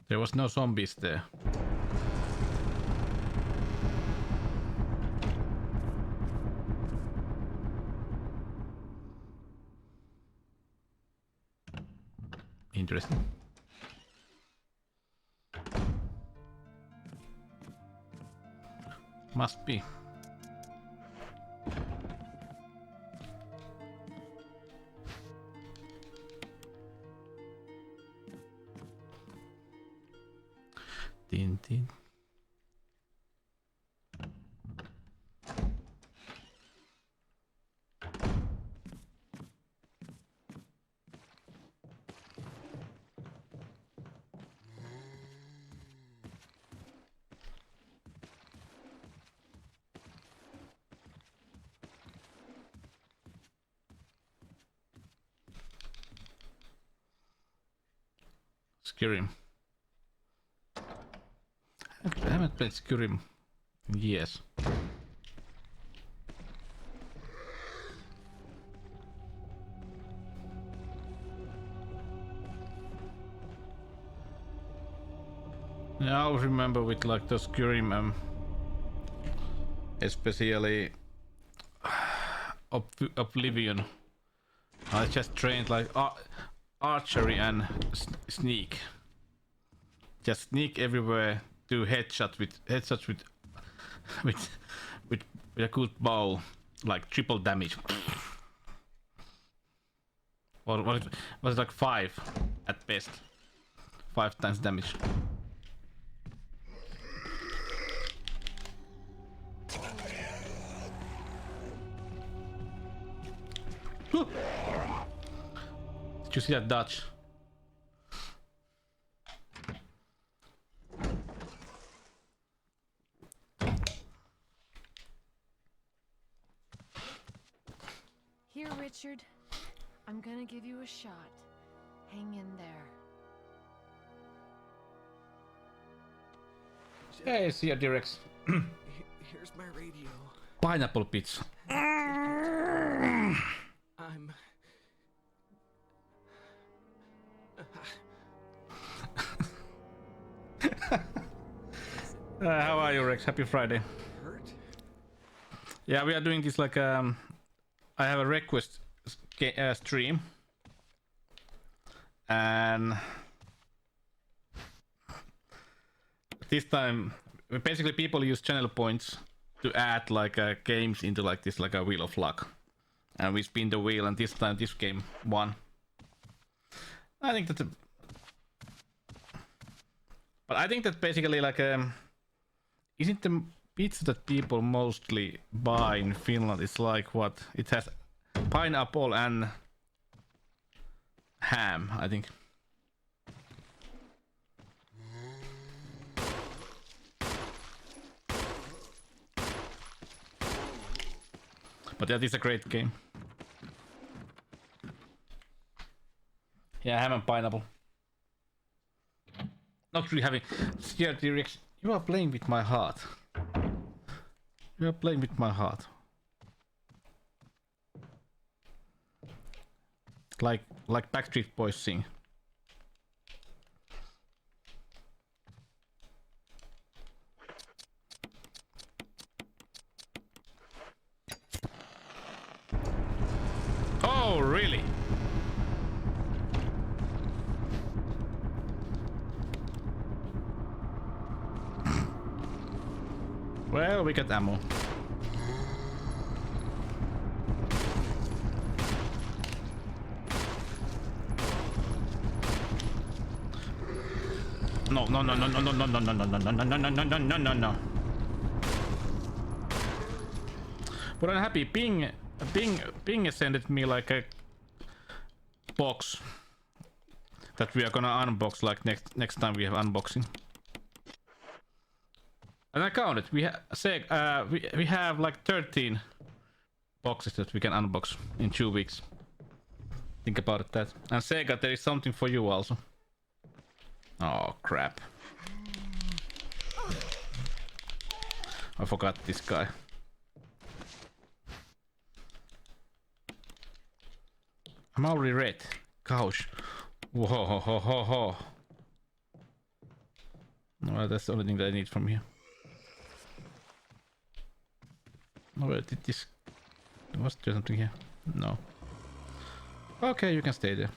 There was no zombies there. Interesting. Must be. Skyrim. I haven't played Skyrim in years. Yeah, I always remember with like the Skyrim, especially Oblivion. I just trained like archery and sneak. Just sneak everywhere, do headshots with with a good bow, like triple damage. Or was it like 5 at best? 5 times damage. Did you see that dodge? Here, Richard. I'm gonna give you a shot. Hang in there. Hey, see ya, Direx. Here's my radio. Pineapple pizza. I'm... How are you, Rex? Happy Friday. Hurt? Yeah, we are doing this like I have a request stream, and this time basically people use channel points to add like games into like this like a wheel of luck, and we spin the wheel, and this time this game won. I think that's but I think that basically like isn't the pizza that people mostly buy in Finland, it's like what it has pineapple and ham, I think. But yeah, this is a great game. Yeah, ham and pineapple. Not really having. Yeah, T-Rex, you are playing with my heart. You are playing with my heart. Like Backstreet Boys sing. Oh, really? Well, we got ammo. No. But I'm happy. Ping sent me like a box that we are gonna unbox like next time we have unboxing. And I counted. We have like 13 boxes that we can unbox in 2 weeks. Think about that. And Sega, there is something for you also. Oh crap! I forgot this guy. I'm already red. Gosh. Whoa ho ho ho ho. No, that's the only thing that I need from here. Where did this... Was there something here? No. Okay, you can stay there.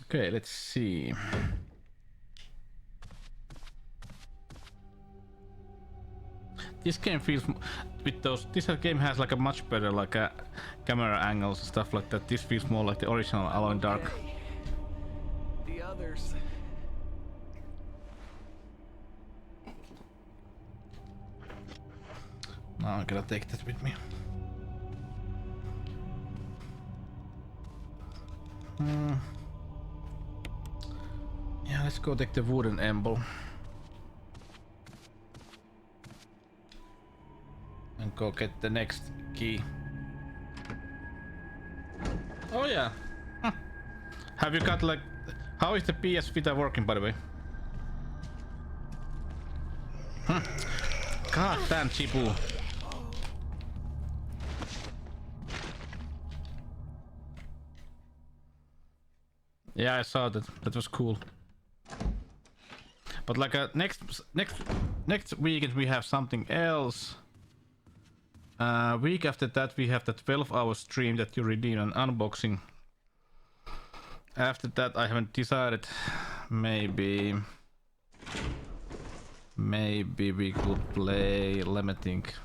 Okay, let's see. This game feels with those. This game has like a much better like a camera angles and stuff like that. This feels more like the original Alone Dark. The others. Now I'm gonna take that with me. Yeah, let's go take the wooden emblem. And go get the next key. Oh yeah. Have you got like... How is the PS Vita working, by the way? God damn, TZIBU. Yeah, I saw that. That was cool. But like next weekend we have something else. Week after that we have the 12-hour stream that you redeem an unboxing. After that I haven't decided. Maybe we could play. Let me think.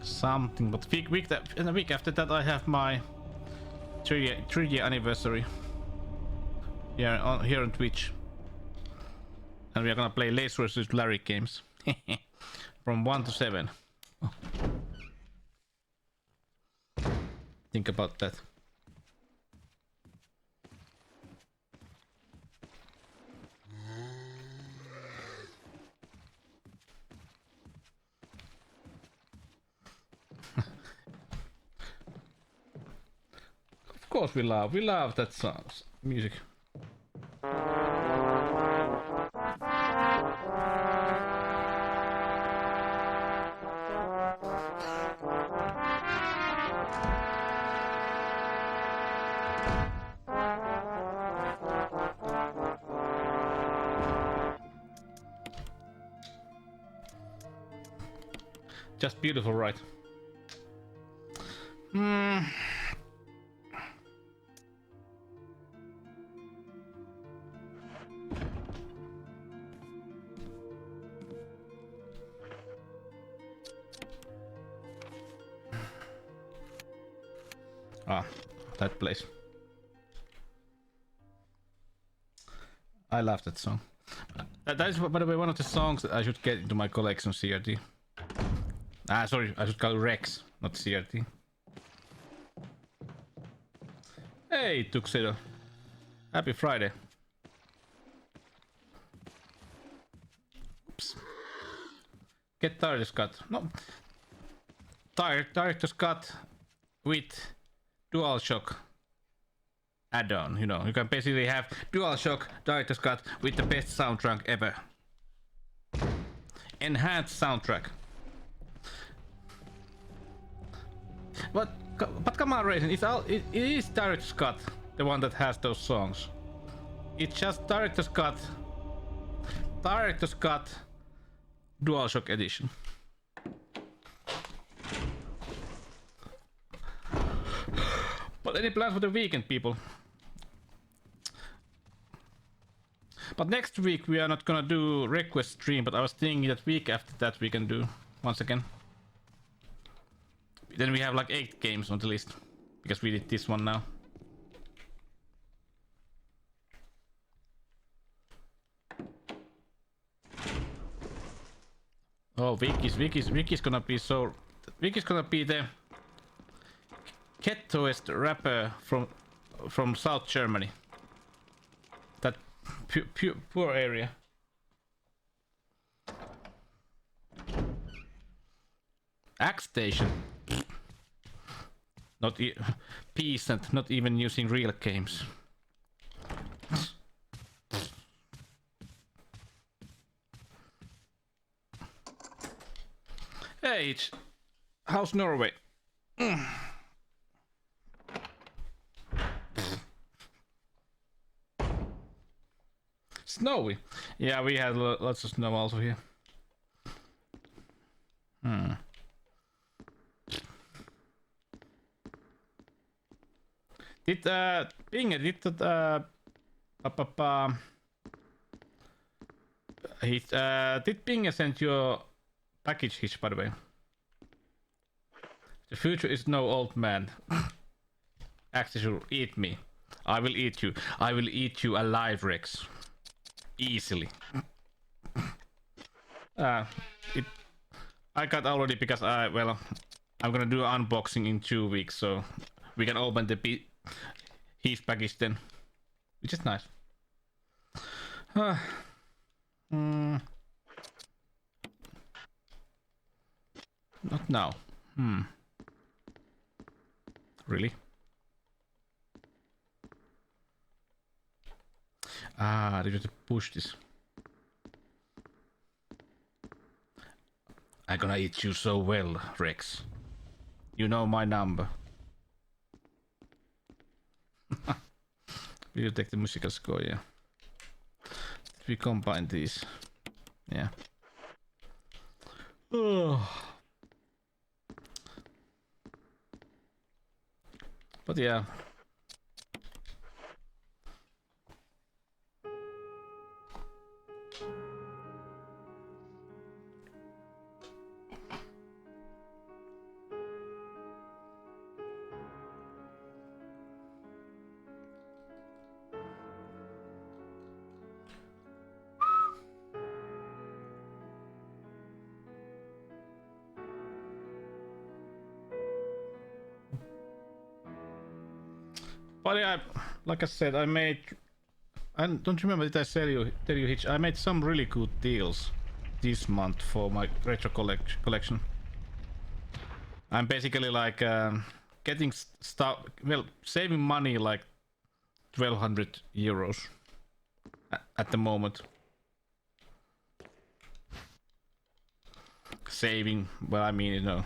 Something, but in the week after that I have my 3-year anniversary here on Twitch, and we are gonna play Laser vs. Larry games from 1 to 7. Think about that. Of course we love that songs, music. Just beautiful, right? Ah, that place. I love that song. That is, by the way, one of the songs that I should get into my collection CRT. Ah, sorry, I should call it Rex, not CRT. Hey, Tuxedo. Happy Friday. Oops. Get Director's Cut. No. Director's Cut with DualShock add-on, you know. You can basically have DualShock Director's Cut with the best soundtrack ever. Enhanced soundtrack. But come on, Raisin, it is Director's Cut, the one that has those songs. It's just Director's Cut DualShock edition. But any plans for the weekend, people? But next week we are not gonna do request stream, but I was thinking that week after that we can do once again. Then we have like 8 games on the list, because we did this one now. Oh, Vicky's gonna be so... Vicky's gonna be the ghettoest rapper from South Germany. That poor area. Axe Station. Not peasant, not even using real games. Hey, how's Norway? Snowy. Yeah, we had lots of snow also here. Did Pinge, did Pinge send you a package hitch, by the way? The future is no old man. Actually, eat me. I will eat you. I will eat you alive, Rex. Easily. I got already because I'm gonna do an unboxing in 2 weeks, so we can open his package then, which is nice. Not now. Really? Ah, did you have to push this? I'm gonna eat you so well, Rex. You know my number. Will you take the musical score? Yeah. We combine these. Yeah. Oh. But yeah. But yeah, like I said, I made. I don't remember did I tell you Hitch. I made some really good deals this month for my retro collection. I'm basically like getting stuff. Well, saving money like 1,200 euros at the moment. Saving. Well, I mean, you know,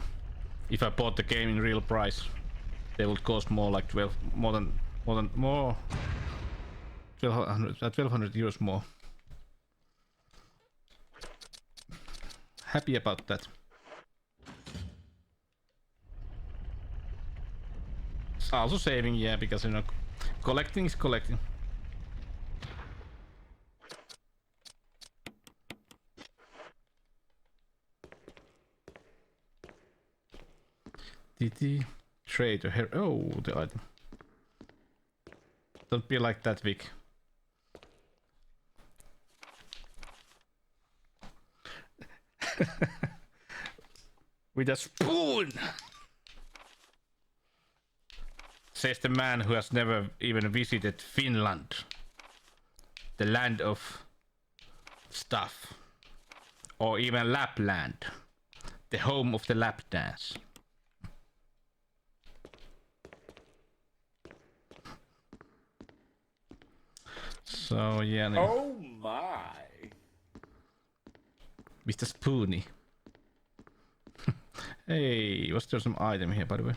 if I bought the game in real price, they would cost more like 1,200 euros more. Happy about that. Also saving, yeah, because you know, collecting is collecting. DD trade here. Oh, the item. Don't be like that, Vic. With a spoon, says the man who has never even visited Finland, the land of stuff, or even Lapland, the home of the lap dance. So yeah. Oh my! Mr. Spoony. Hey, was there some item here, by the way?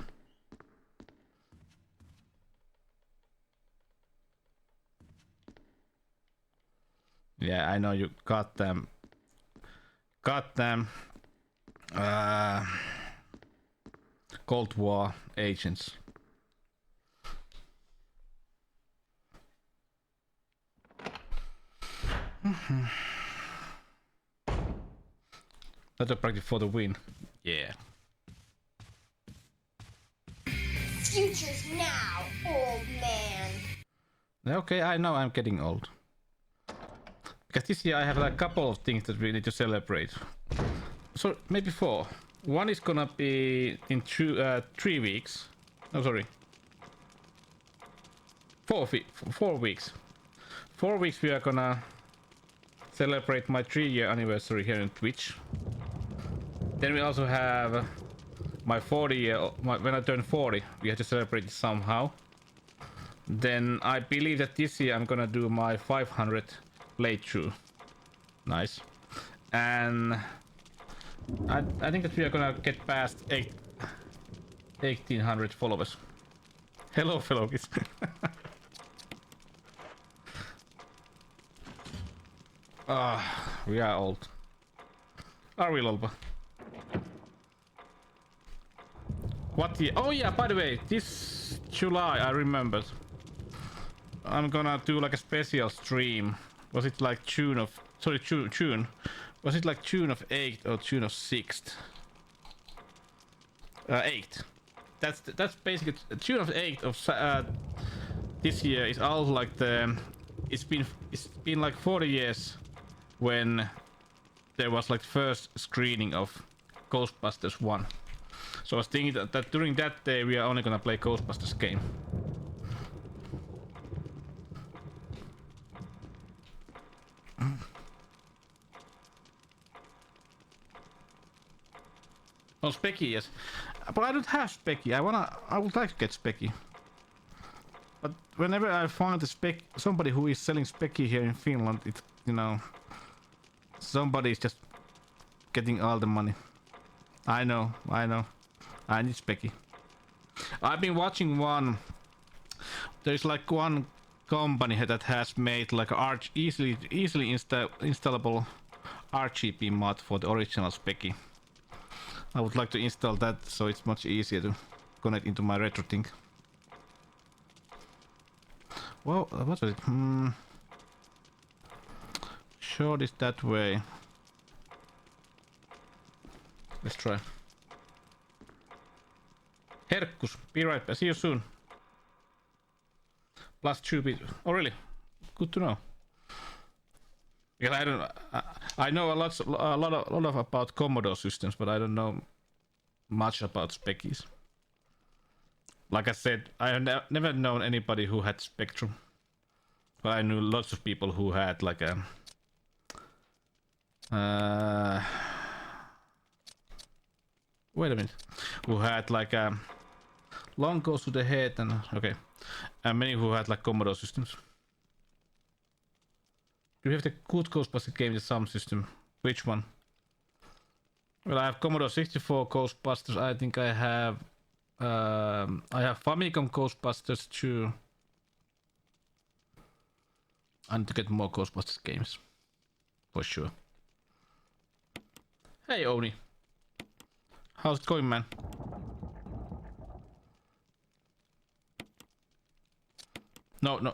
Yeah, I know you got them. Cold War agents. That's a practice for the win. Yeah. Future's now, old man. Okay, I know I'm getting old. Because this year I have like a couple of things that we need to celebrate. So maybe 4. One is gonna be in 3 weeks. No, sorry. 4 weeks. 4 weeks we are gonna celebrate my 3-year anniversary here in Twitch. Then we also have my 40-year. When I turn 40, we have to celebrate it somehow. Then I believe that this year I'm gonna do my 500 playthrough. Nice. And I think that we are gonna get past 1,800 followers. Hello, fellow kids. We are old. Are we, Lolpa? What the? Oh yeah, by the way, this July I remembered. I'm gonna do like a special stream. Was it like June? Was it like June of 8th or June of 6th? 8th. That's basically June of 8th of this year is also like the. It's been like 40 years when there was like first screening of Ghostbusters 1. So I was thinking that during that day we are only gonna play Ghostbusters game. Oh, Specky, yes. But I don't have Specky. I would like to get Specky. But whenever I find somebody who is selling Specky here in Finland, it, you know, somebody is just getting all the money. I know. I need Specky. I've been watching one. There's like one company that has made like easily installable RGB mod for the original Specky. I would like to install that so it's much easier to connect into my retro thing. Well, what was it? Short is that way. Let's try. Herkkus, be right back. See you soon. Plus 2 bit. Oh, really? Good to know. Because I know a lot of about Commodore systems, but I don't know much about Speckies. Like I said, I have never known anybody who had Spectrum, but I knew lots of people who had like a wait a minute, who had like a long goes to the head and okay, and many who had like Commodore systems. Do you have the good Ghostbusters game in the sound system? Which one? Well, I have Commodore 64 Ghostbusters. I think I have Famicom Ghostbusters too. I need to get more Ghostbusters games. For sure. Hey Oni. How's it going, man? No.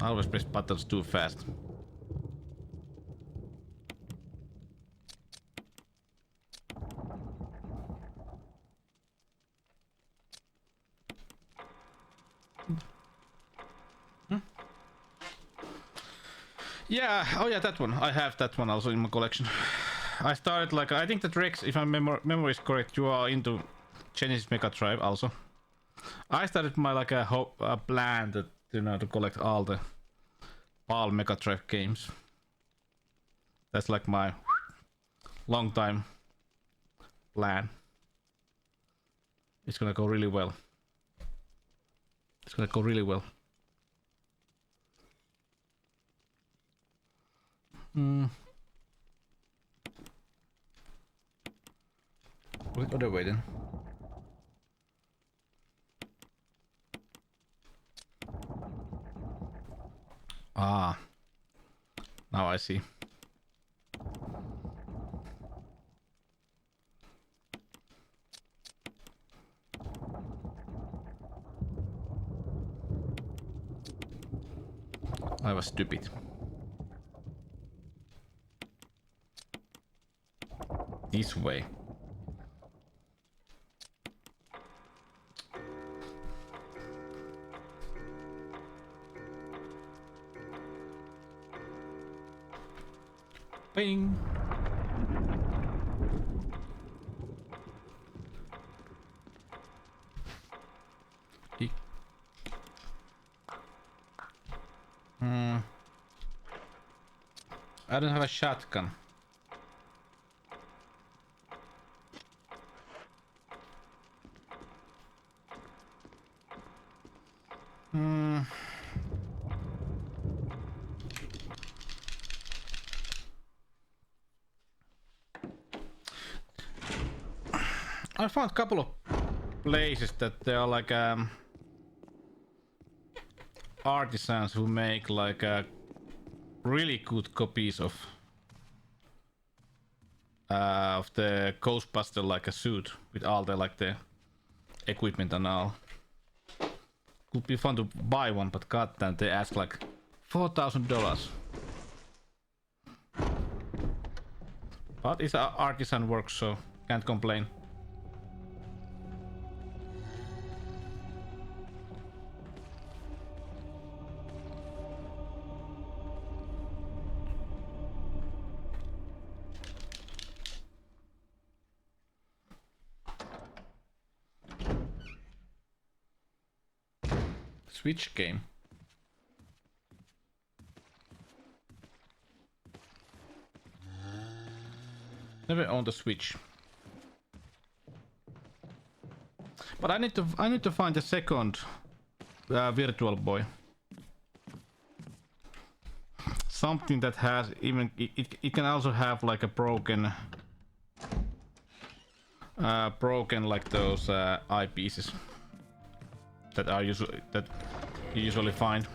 I always press buttons too fast. Yeah, oh yeah, that one. I have that one also in my collection. I started like, I think that Rex, if my memory is correct, you are into Genesis Mega Drive also. I started my like a plan that, you know, to collect all the PAL Mega Drive games. That's like my long time plan. It's gonna go really well. It's gonna go really well. What other way then? Ah, now I see. I was stupid. This way. Bing. I don't have a shotgun. I found a couple of places that there are like artisans who make like really good copies of the Ghostbuster like a suit with all the like the equipment and all. Could be fun to buy one, but goddamn, they ask like $4,000. But it's artisan work, so can't complain. Switch game. Never owned the Switch. But I need to find a second Virtual Boy. Something that has even it can also have like a broken like those eyepieces that are you usually find.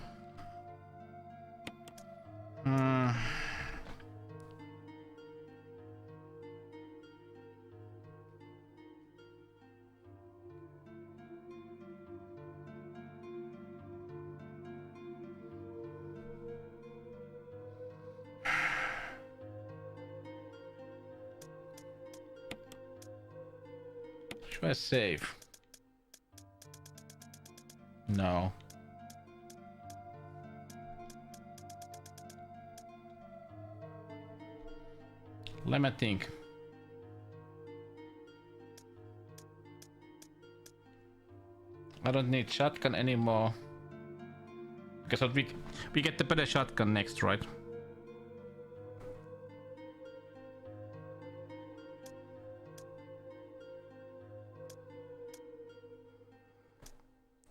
Should I save? No. Let me think. I don't need shotgun anymore. Because we get the better shotgun next, right?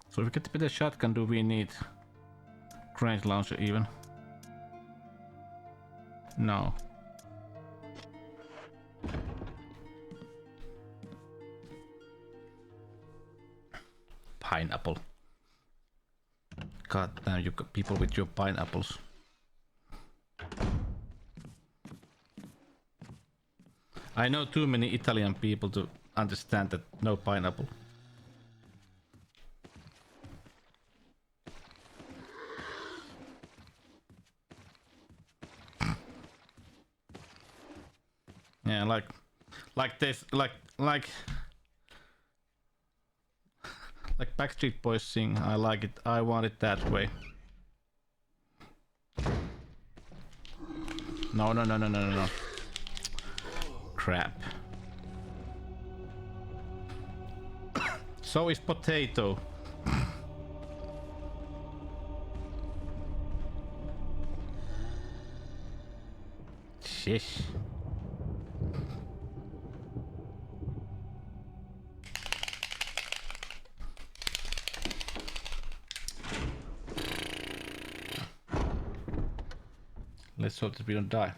So if we get the better shotgun, do we need grenade launcher even? No. Pineapple. God damn you people with your pineapples. I know too many Italian people to understand that no pineapple. Yeah, like this, like Backstreet Boys sing. I like it. I want it that way. No. Crap. So is potato. Shish. Let's hope that we don't die.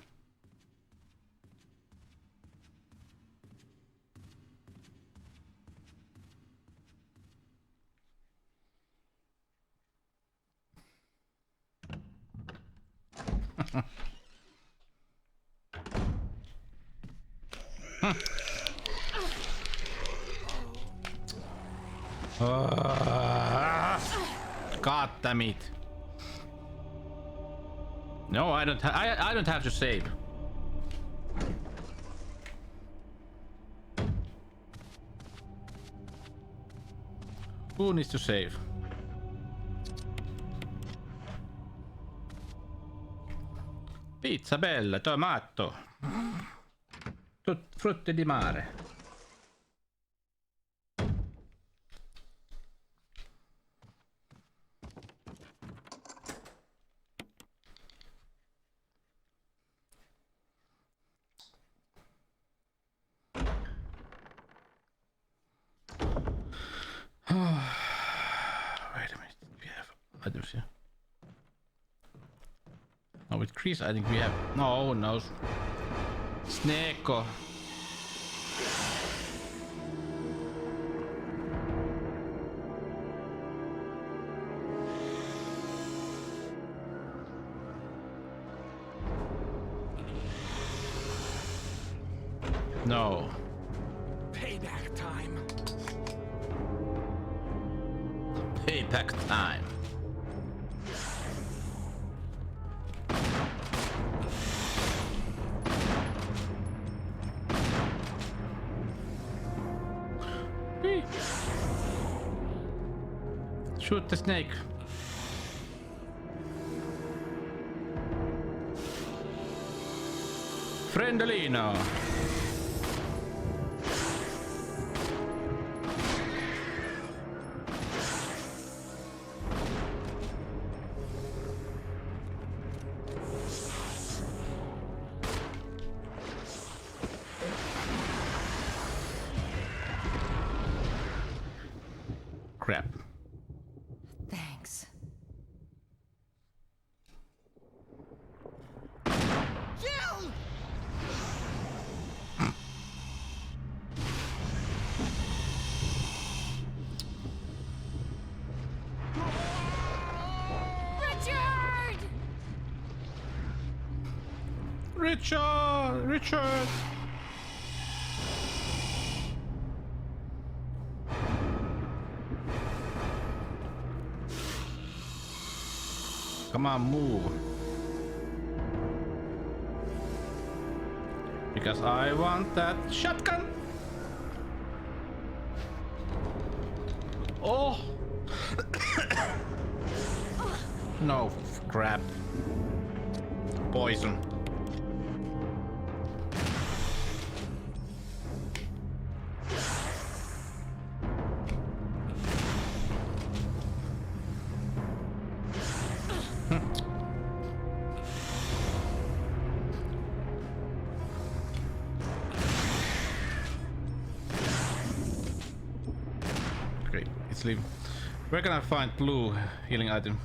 God damn it. No, I don't have to save. Who needs to save? Pizza bella, tomato. Frutti di mare. Wait a minute, we have items here. Oh, with Chris, I think we have. No. Sneko. No. Payback time. Payback time. Shoot the snake. Friendolino. crap. Thanks. Jill! Richard! Richard! Come on, move. Because I want that shotgun. Oh! No, crap. Poison. Great, it's leaving. Where can I find blue healing item?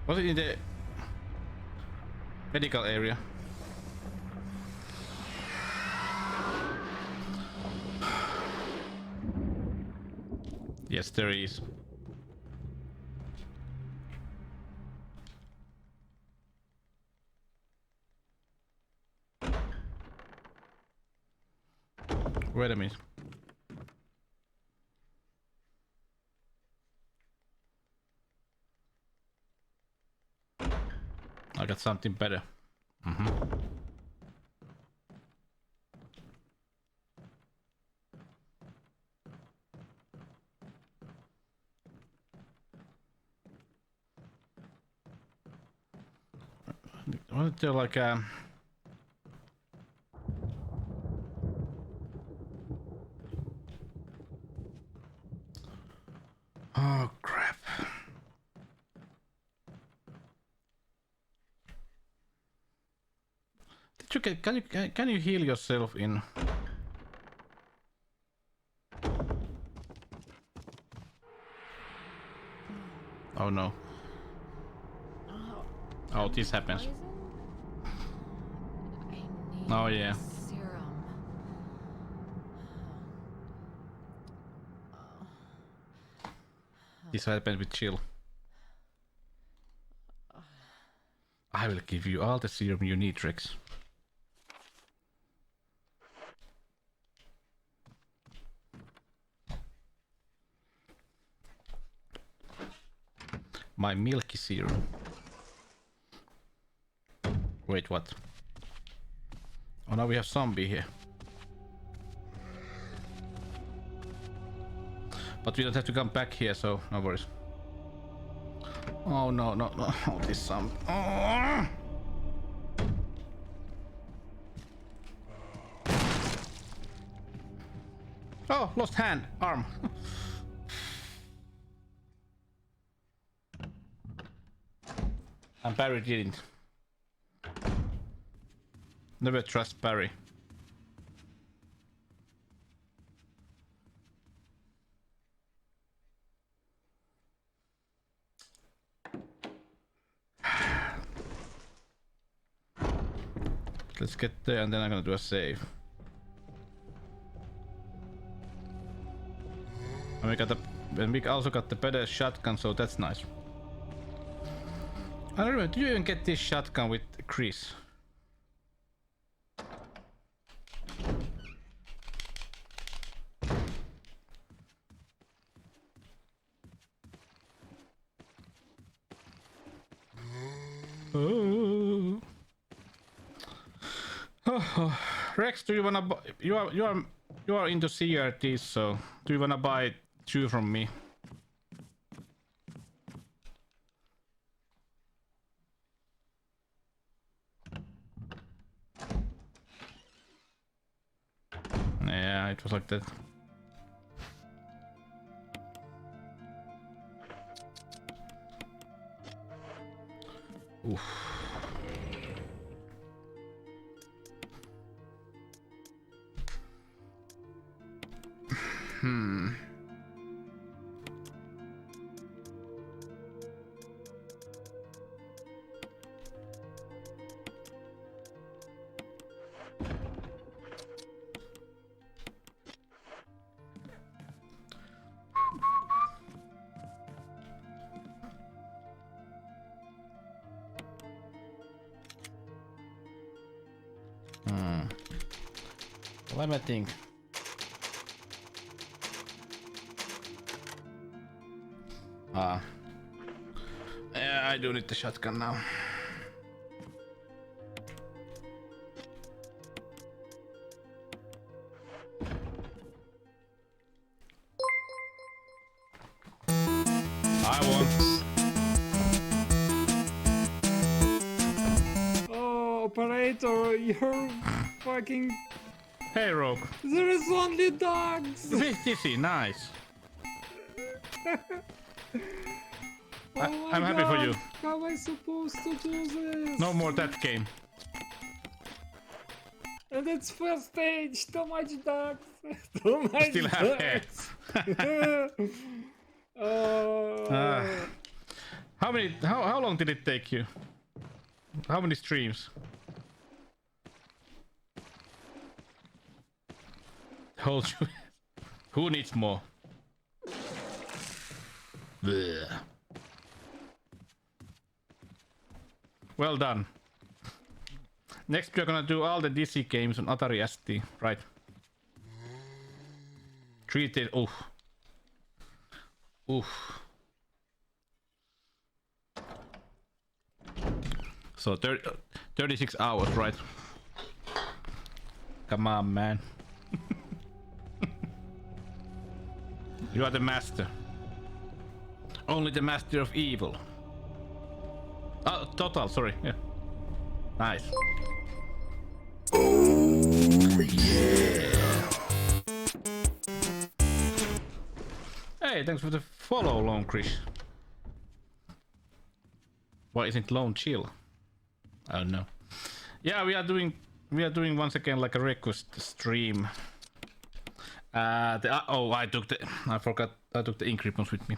Was it in the medical area? Yes, there is. Wait a minute. I got something better. Wasn't there like a... Oh crap. Did you get, can you heal yourself in? Oh no. Oh, this happens. Oh yeah. Serum. This happened with Chill. I will give you all the serum you need, Rex. My milky serum. Wait, what? Oh, now we have zombie here. But we don't have to come back here, so no worries. Oh no, no, no. Oh, this some. Oh! Oh, lost hand, arm. And Barry didn't. Never trust Barry. Let's get there and then I'm gonna do a save. And we also got the better shotgun, so that's nice. I don't remember, did you even get this shotgun with Chris? Oh. Oh. Rex, do you wanna buy? You are into CRTs, so do you wanna buy 2 from me? Yeah, it was like that. Oof. Let me think. Yeah, I do need the shotgun now. I won. Oh, operator, you're fucking. Hey, Rogue. There is only dogs. Dizzy, nice. Oh I'm my happy for God. you. How am I supposed to do this? No more that game. And it's first stage. Too much dogs. Too much Still have heads. Oh. How long did it take you? How many streams? Hold you. Who needs more? Blech. Well done. Next we're gonna do all the DC games on Atari ST, right? Treated. Oof. Oof. So 36 hours, right? Come on, man. You are the master. Only the master of evil. Oh, total, sorry. Yeah. Nice. Oh, yeah. Hey, thanks for the follow, Lone Chris. Why isn't Lone chill? I don't know. Yeah, we are doing once again like a request stream. I forgot I took the ink ribbons with me.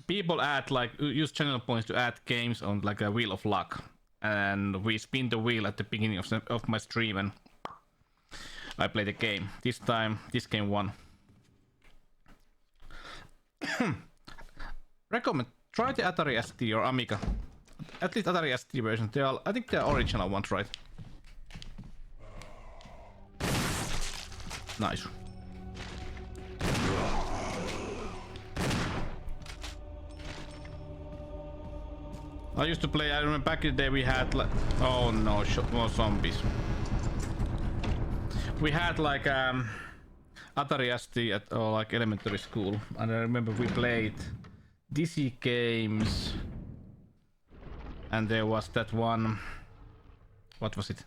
People add use channel points to add games on like a wheel of luck, and we spin the wheel at the beginning of my stream, and I play the game. This time, this game won. Recommend try the Atari ST or Amiga. At least Atari ST version. I think they are original ones, right? Nice. I used to play. I remember back in the day we had like. Oh no! More zombies. We had like Atari ST at like elementary school, and I remember we played DC games, and there was that one. What was it?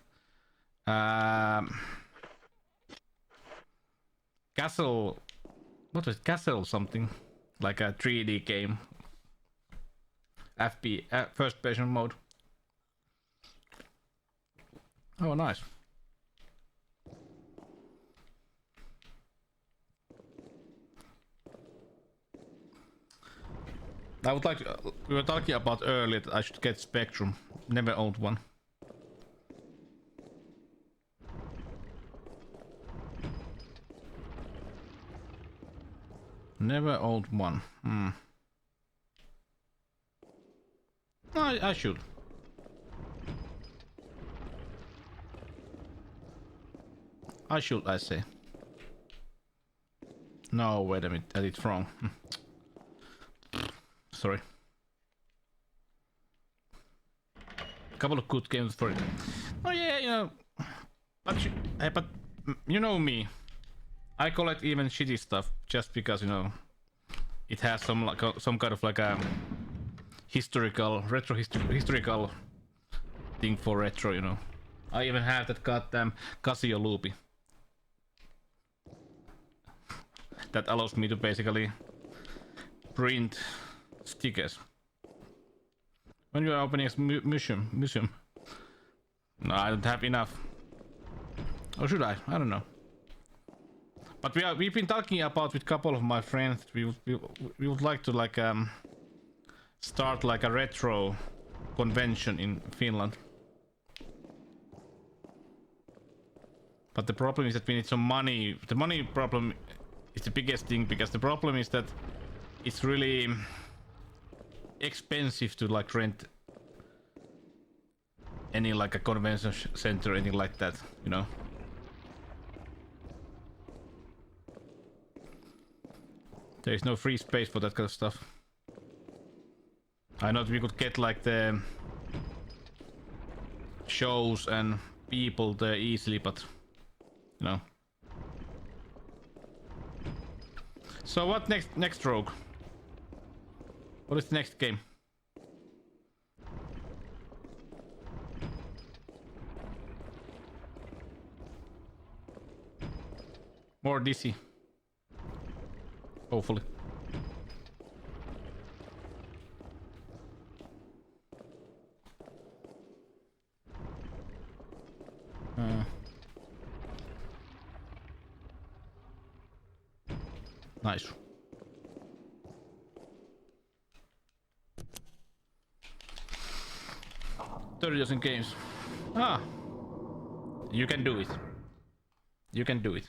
Castle. What was it? Castle something, like a 3D game. First person mode. Oh, nice. I would like to, we were talking about earlier that I should get Spectrum. Never owned one. Never owned one. I should. I should, I say. No, wait a minute, I did it wrong. Sorry. Couple of good games for it. Oh yeah, you know. But you know me. I collect even shitty stuff just because, you know, it has some kind of like a historical thing for retro, you know. I even have that goddamn Casio loopy that allows me to basically print stickers When you are opening a museum. No, I don't have enough. Or should I? I don't know. But we've been talking about with a couple of my friends. We would like to like start like a retro convention in Finland. But the problem is that we need some money. The money problem is the biggest thing because the problem is that it's really expensive to like rent any like a convention center or anything like that, you know. There is no free space for that kind of stuff. I know we could get like the shows and people there easily, but you know. So what next Rogue? What is the next game? More DC. Hopefully. Nice. $30 games. Ah. You can do it. You can do it.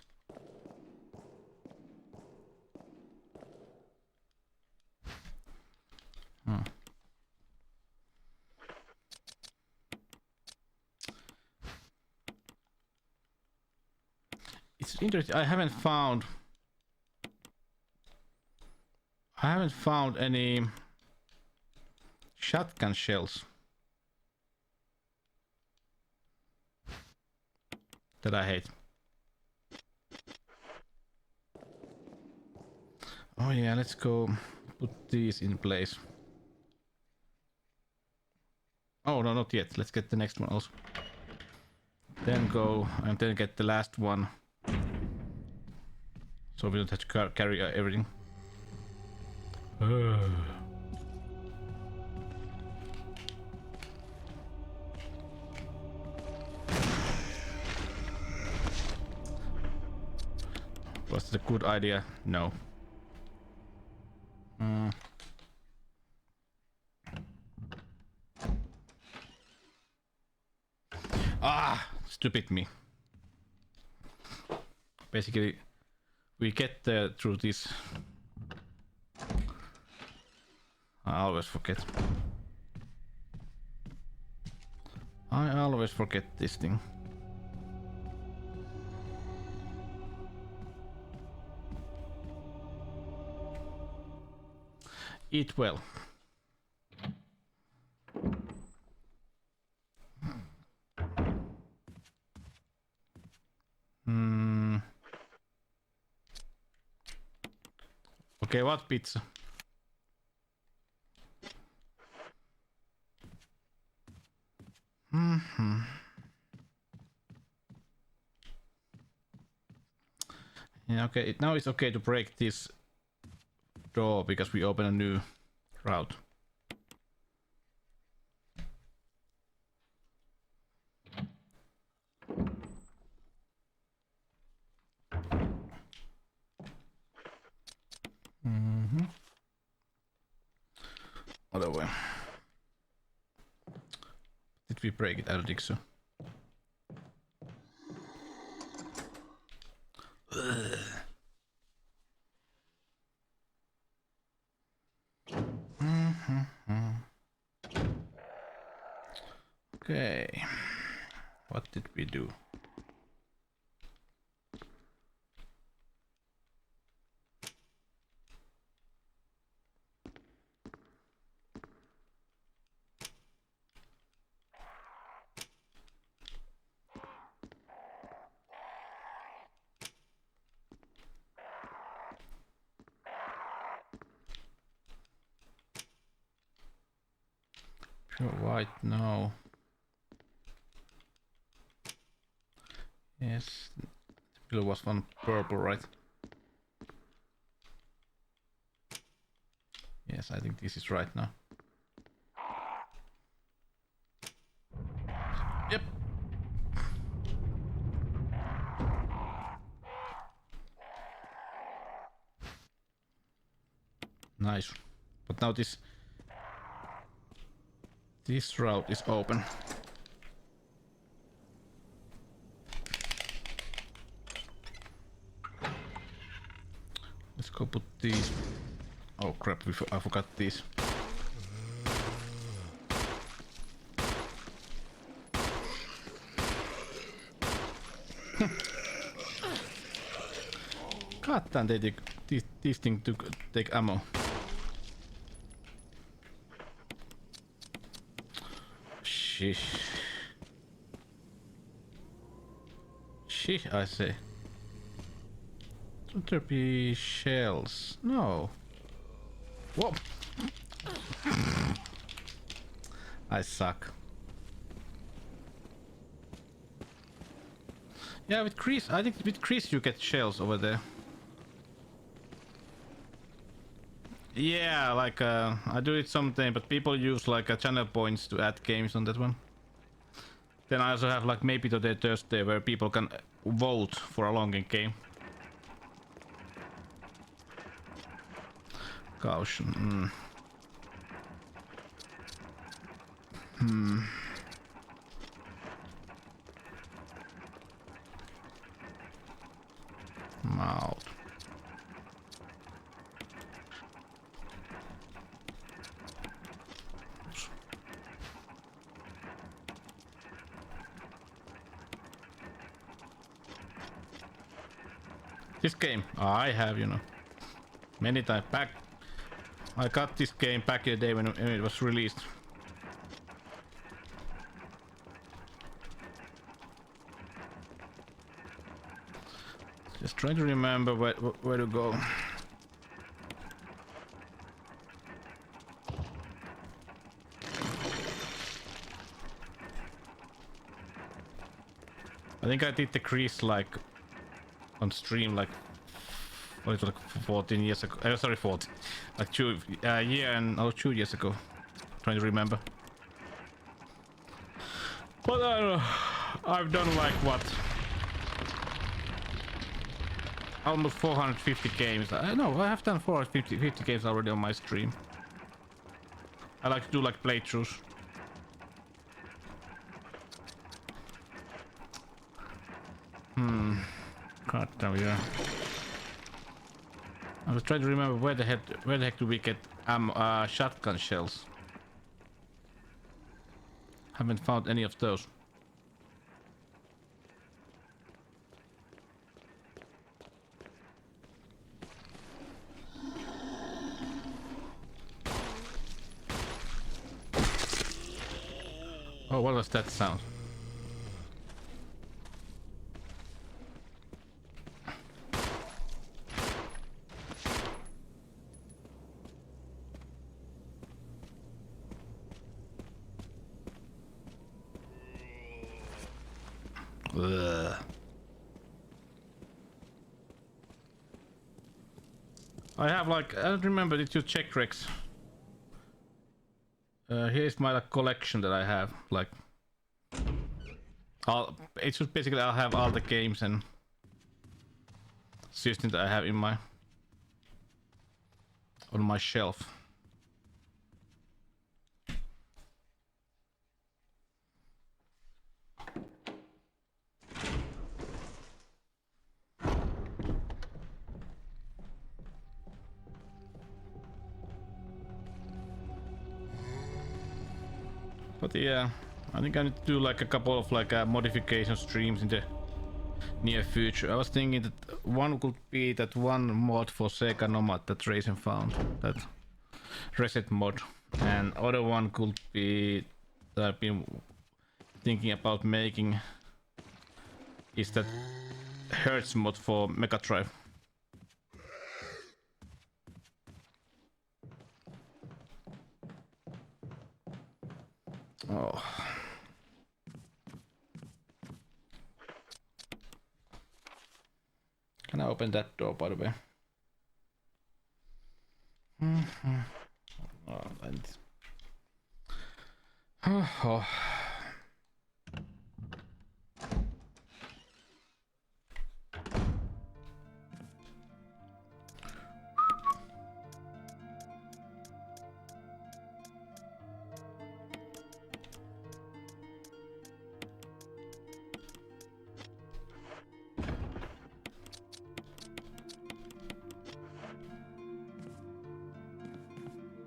It's interesting. I haven't found any shotgun shells that I hate. Oh yeah, let's go put these in place. Oh no, not yet. Let's get the next one also. Then go and then get the last one. So we don't have to carry everything. Was it a good idea? No. Ah, stupid me. Basically, we get there through this. I always forget. I always forget this thing. Eat well. Okay, what pizza? Yeah, okay. Now it's okay to break this door because we open a new route. Other way. Did we break it? I don't think so. Okay. What did we do? Pure white, no. Yes, there was one purple, right? Yes, I think this is right now. Nice. But now this route is open. Let's go put these. Oh crap, I forgot these. God damn, these things take ammo. Sheesh. Sheesh, I say. Should there be shells? No. Whoa. I suck. Yeah, with Chris, I think with Chris you get shells over there. Yeah, like I do it sometime, but people use like channel points to add games on that one. Then I also have like maybe today Thursday where people can vote for a longer game. Caution. Mouth. This game, I have, you know, many times back. I got this game back in the day when it was released. Just trying to remember where to go. I think I did the Grease like on stream like what is it, like 14 years ago. Sorry, 14. Like 2 years ago. Trying to remember. But I don't know. I've done like what? Almost 450 games. No, I have done 450 games already on my stream. I like to do like playthroughs. God damn, yeah. I was trying to remember where the heck do we get shotgun shells? Haven't found any of those. Oh, what was that sound? Ugh. I have like, I don't remember the 2 check recs. Here's my like, collection that I have. Like, it's just basically I'll have all the games and systems that I have in my on my shelf. But yeah, I think I need to do like a couple of like modification streams in the near future. I was thinking that one could be that one mod for Sega Nomad that Raisin found, that reset mod, and other one could be that I've been thinking about making is that Hertz mod for Mega Drive. Oh. Can I open that door, by the way? Oh, and... oh.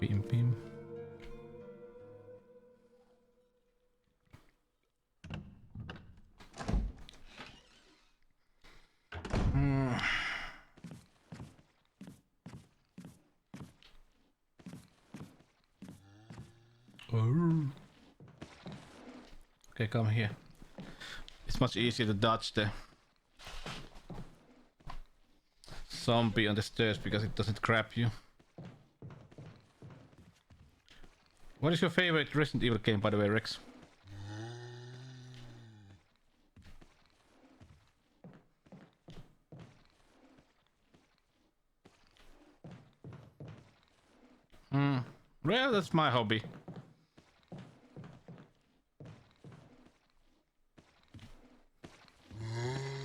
Bim bim. Oh. Okay, come here. It's much easier to dodge the zombie on the stairs because it doesn't grab you. What is your favorite Resident Evil game, by the way, Rex? Well, that's my hobby.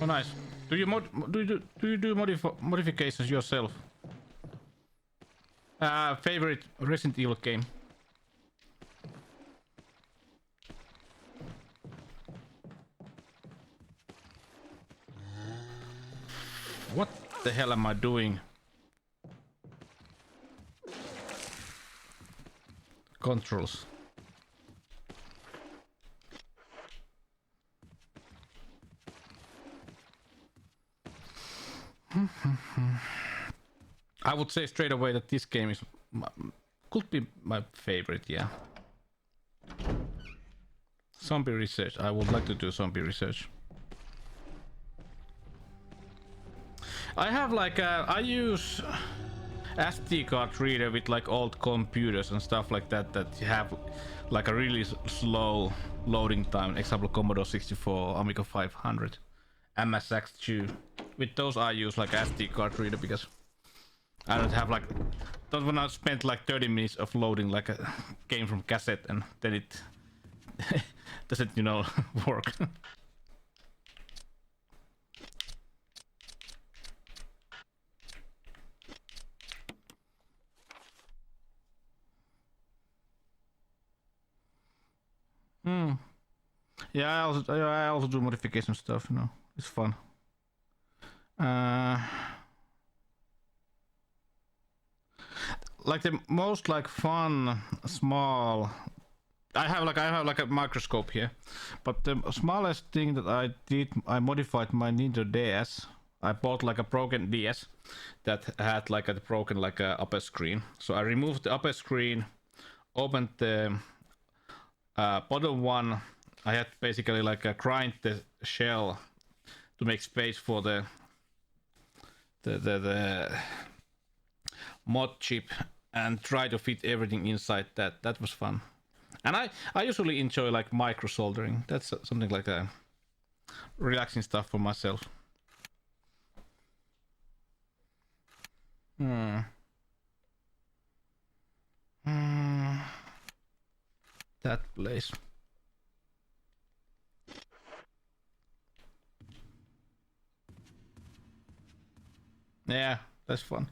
Oh, nice. Do you do modifications yourself? Favorite Resident Evil game? What the hell am I doing? Controls. I would say straight away that this game is could be my favorite, yeah. Zombie research. I would like to do zombie research. I have like I use SD card reader with like old computers and stuff like that that have like a really slow loading time. Example Commodore 64, Amiga 500, MSX2. With those I use like SD card reader because I don't wanna spend like 30 minutes of loading like a game from cassette and then it doesn't, you know, work. Yeah, I also do modification stuff, you know. It's fun. Like the most like fun small I have like a microscope here, but the smallest thing that I did, I modified my Nintendo DS. I bought like a broken DS that had like a broken like a upper screen. So I removed the upper screen, opened the bottom one. I had basically like a grind the shell to make space for the mod chip and try to fit everything inside that. That was fun. And I usually enjoy like micro soldering. That's something like a relaxing stuff for myself. That place. Yeah, that's fun.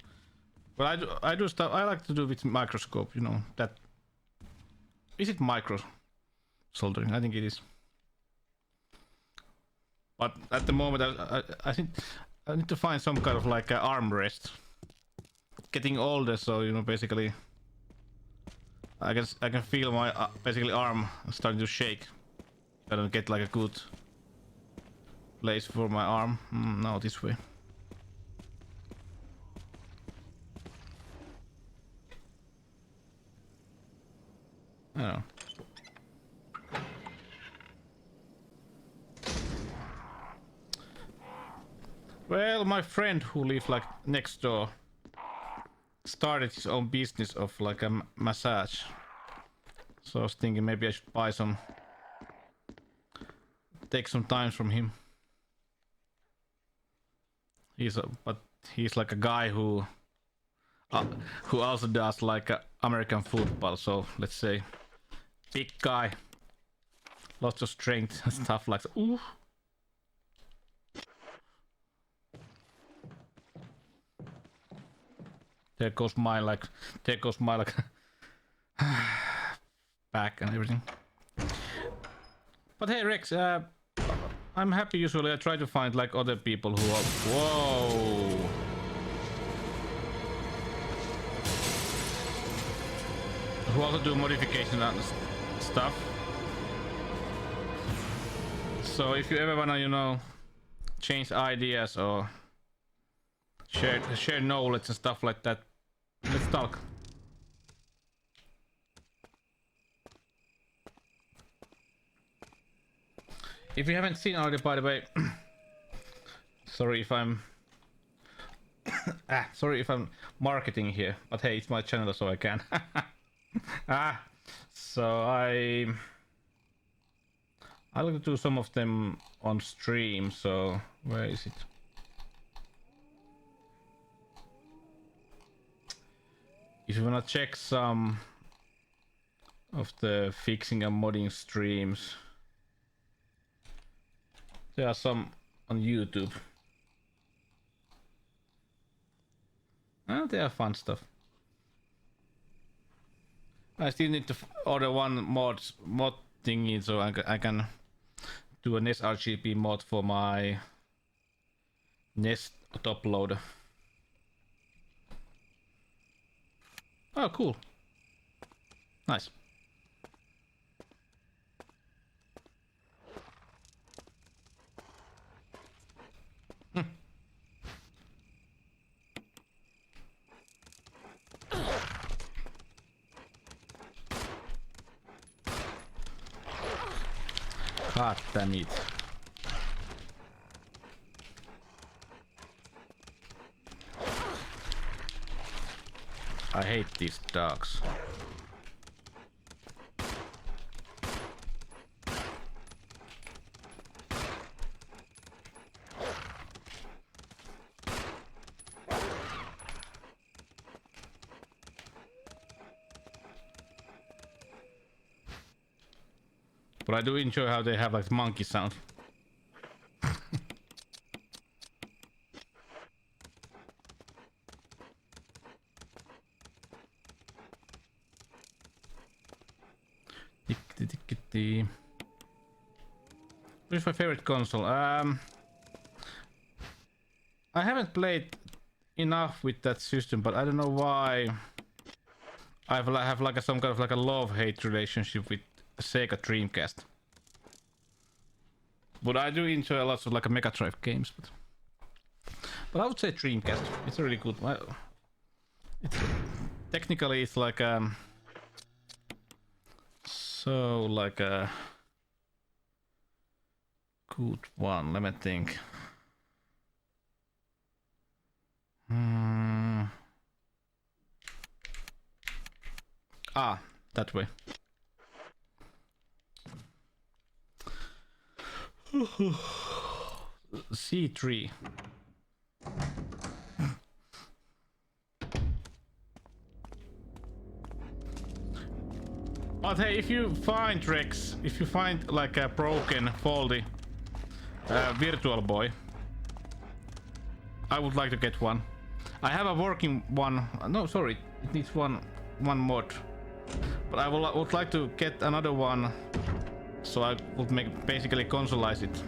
But I do stuff I like to do with microscope, you know. That is it micro soldering? I think it is. But at the moment I think I need to find some kind of like armrest. Getting older, so you know, basically I can feel my basically arm starting to shake. I don't get like a good place for my arm. No, this way. I don't know. Well, my friend who lives like next door started his own business of like a massage. So I was thinking maybe I should buy some, take some time from him. But he's like a guy who also does like American football. So let's say big guy, lots of strength and stuff like that. Ooh. There goes my like back and everything. But hey Rex, I'm happy. Usually I try to find like other people who are whoa. who also do modification and stuff. So if you ever wanna, you know, change ideas or share knowledge and stuff like that, let's talk. If you haven't seen already, by the way, sorry if I'm sorry if I'm marketing here, but hey, it's my channel, so I can. So I like to do some of them on stream. So where is it? If you wanna check some of the fixing and modding streams, there are some on YouTube. They are fun stuff. I still need to order one mod thingy so I can do a NES RGB mod for my NES top loader. Oh, cool. Nice. God damn it. I hate these dogs. But I do enjoy how they have like monkey sound. Which is my favorite console? I haven't played enough with that system, but I don't know why. I have like some kind of like a love-hate relationship with Sega Dreamcast. But I do enjoy a lot of like a Mega Drive games. But I would say Dreamcast. It's a really good one. It's technically it's like so like a good one. Let me think. That way. C3. But hey, if you find Rex, if you find like a broken, faulty Virtual Boy, I would like to get one. I have a working one. No, sorry, it needs one mod. But I would like to get another one, so I would make basically consoleize it.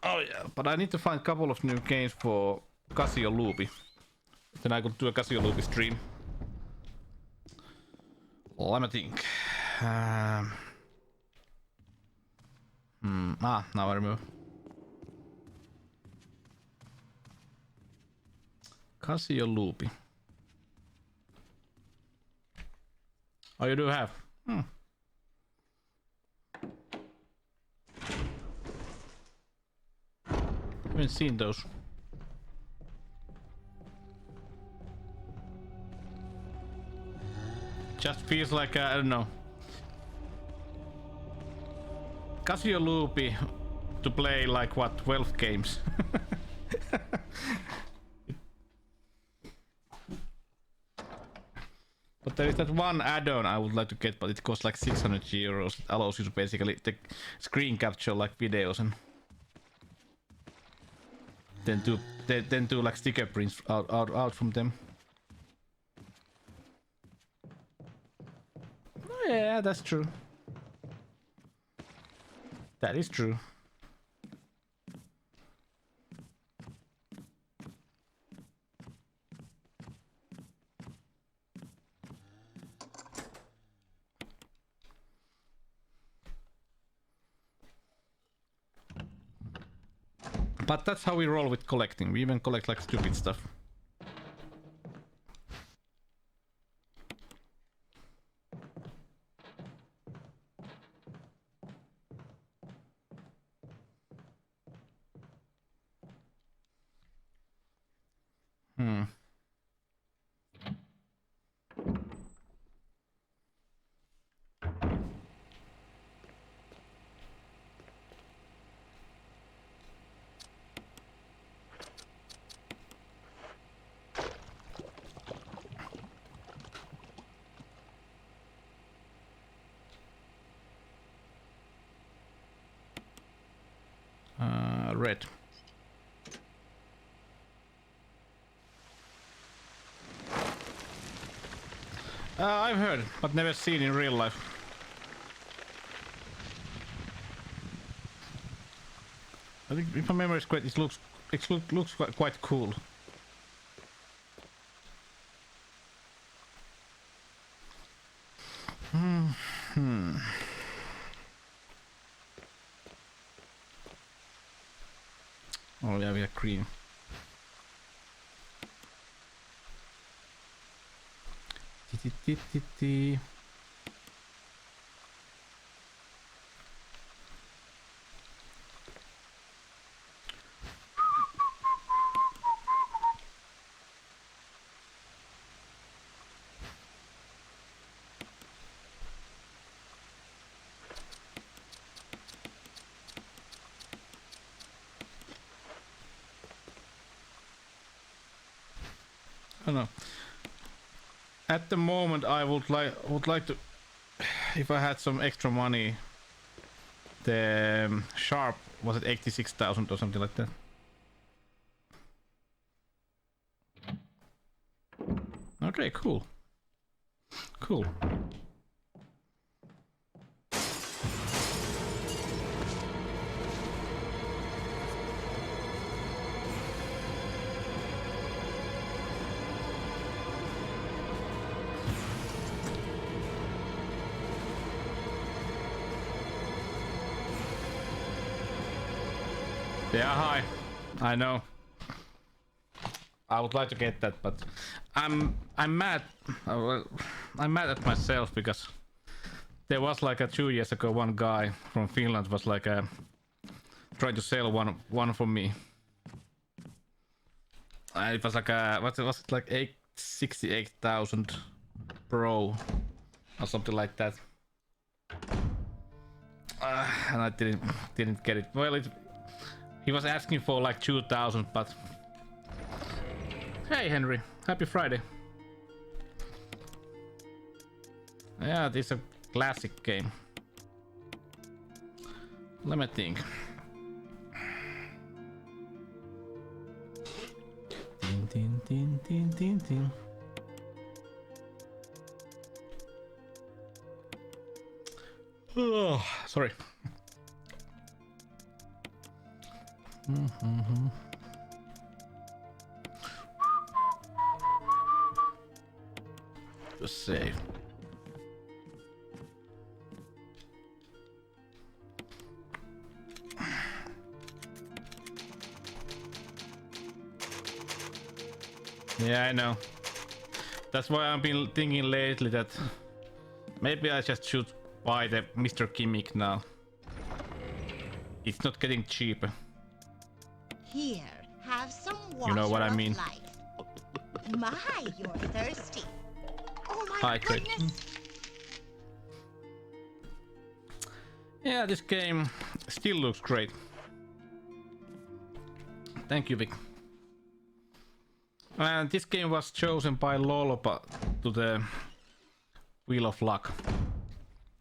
Oh yeah, but I need to find a couple of new games for Casio Loopy. Then I could do a Casio Loopy stream. Let me think. Now I remember. Casio Loopy. Oh, you do have? Haven't seen those. Just feels like I don't know. Casio Loopy to play like what, 12 games. But there is that one add-on I would like to get, but it costs like 600 euros. It allows you to basically take screen capture like videos and then do like sticker prints out from them. Oh, yeah, that's true. That is true. But that's how we roll with collecting. We even collect like stupid stuff. Red. I've heard, but never seen in real life. I think if my memory is correct, it looks quite cool. Oh yeah, we have green. I don't know. At the moment, I would like to, if I had some extra money. The Sharp was at 86,000 or something like that. Okay, cool. Cool. Yeah, hi. I know. I would like to get that, but I'm mad. I'm mad at myself because there was like 2 years ago one guy from Finland was like trying to sell one for me. It was like what was it, like 68,000 Pro or something like that. And I didn't get it. Well, he was asking for like 2,000, but hey Henry, happy Friday. Yeah, this is a classic game. Let me think. Tin, tin, tin, tin, tin. Oh, sorry. Just save. Yeah, I know. That's why I've been thinking lately that maybe I just should buy the Mr. Gimmick now. It's not getting cheaper. Here, have some water. You know what I of mean. Life. My, you're thirsty. Oh my Hydrate. goodness. Yeah, this game still looks great. Thank you, Vic. And this game was chosen by Lolopa to the Wheel of Luck.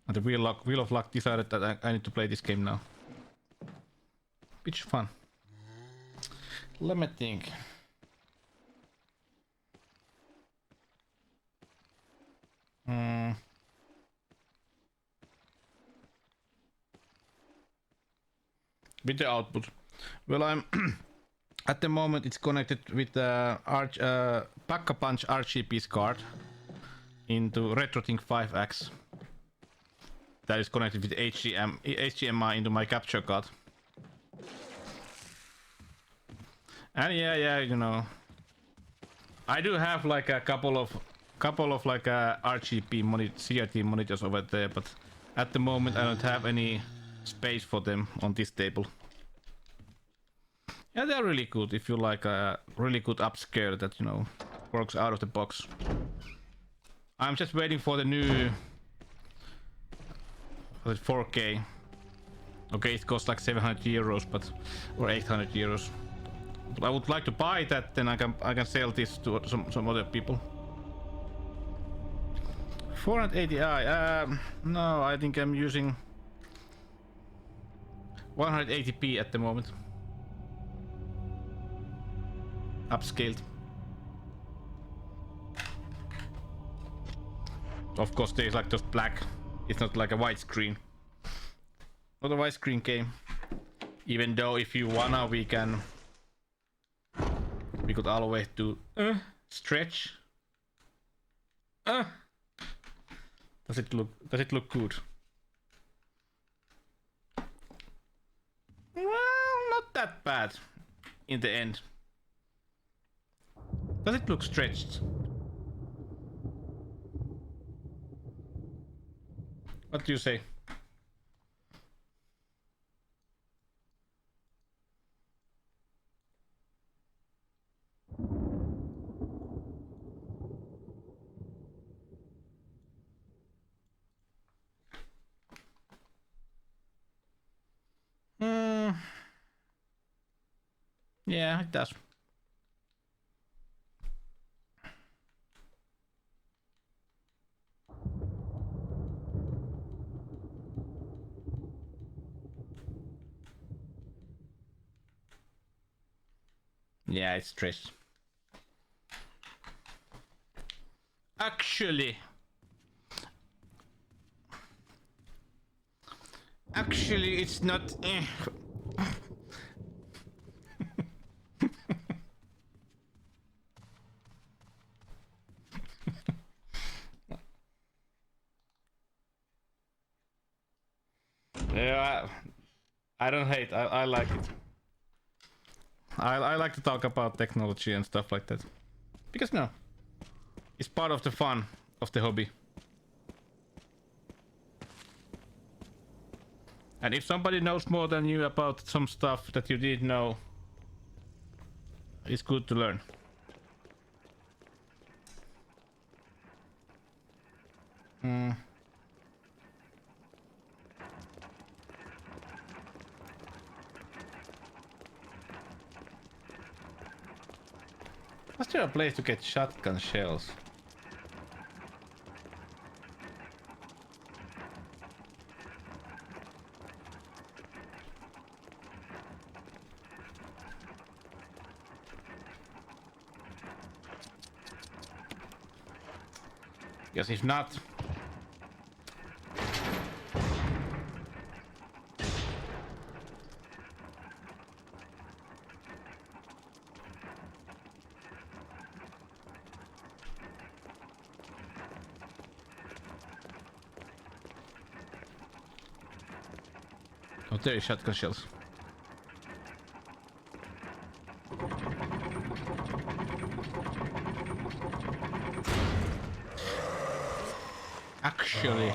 And the Wheel of Luck decided that I need to play this game now. Which is fun. Let me think. With the output. Well, I'm at the moment it's connected with the Pack-a-Punch RGB card into RetroTink 5X. That is connected with HDMI into my capture card. And yeah, you know, I do have like a couple of like RGB CRT monitors over there, but at the moment I don't have any space for them on this table. Yeah, they're really good if you like a really good upscale that, you know, works out of the box. I'm just waiting for the new 4K. Okay, it costs like 700 euros, but or 800 euros. But I would like to buy that, then I can sell this to some other people. 480i. No, I think I'm using 180p at the moment. Upscaled. Of course, there's like just black. It's not like a widescreen. Not a widescreen game. Even though if you wanna, we could always do stretch. Does it look good? Well, not that bad in the end. Does it look stretched? What do you say? Yeah, it does. Yeah, it's stress. Actually, it's not. Yeah, I don't hate. I like it. I like to talk about technology and stuff like that. Because no, it's part of the fun of the hobby. And if somebody knows more than you about some stuff that you didn't know, it's good to learn. Was there a place to get shotgun shells? Guess if not. Oh, there is shotgun shells. Actually,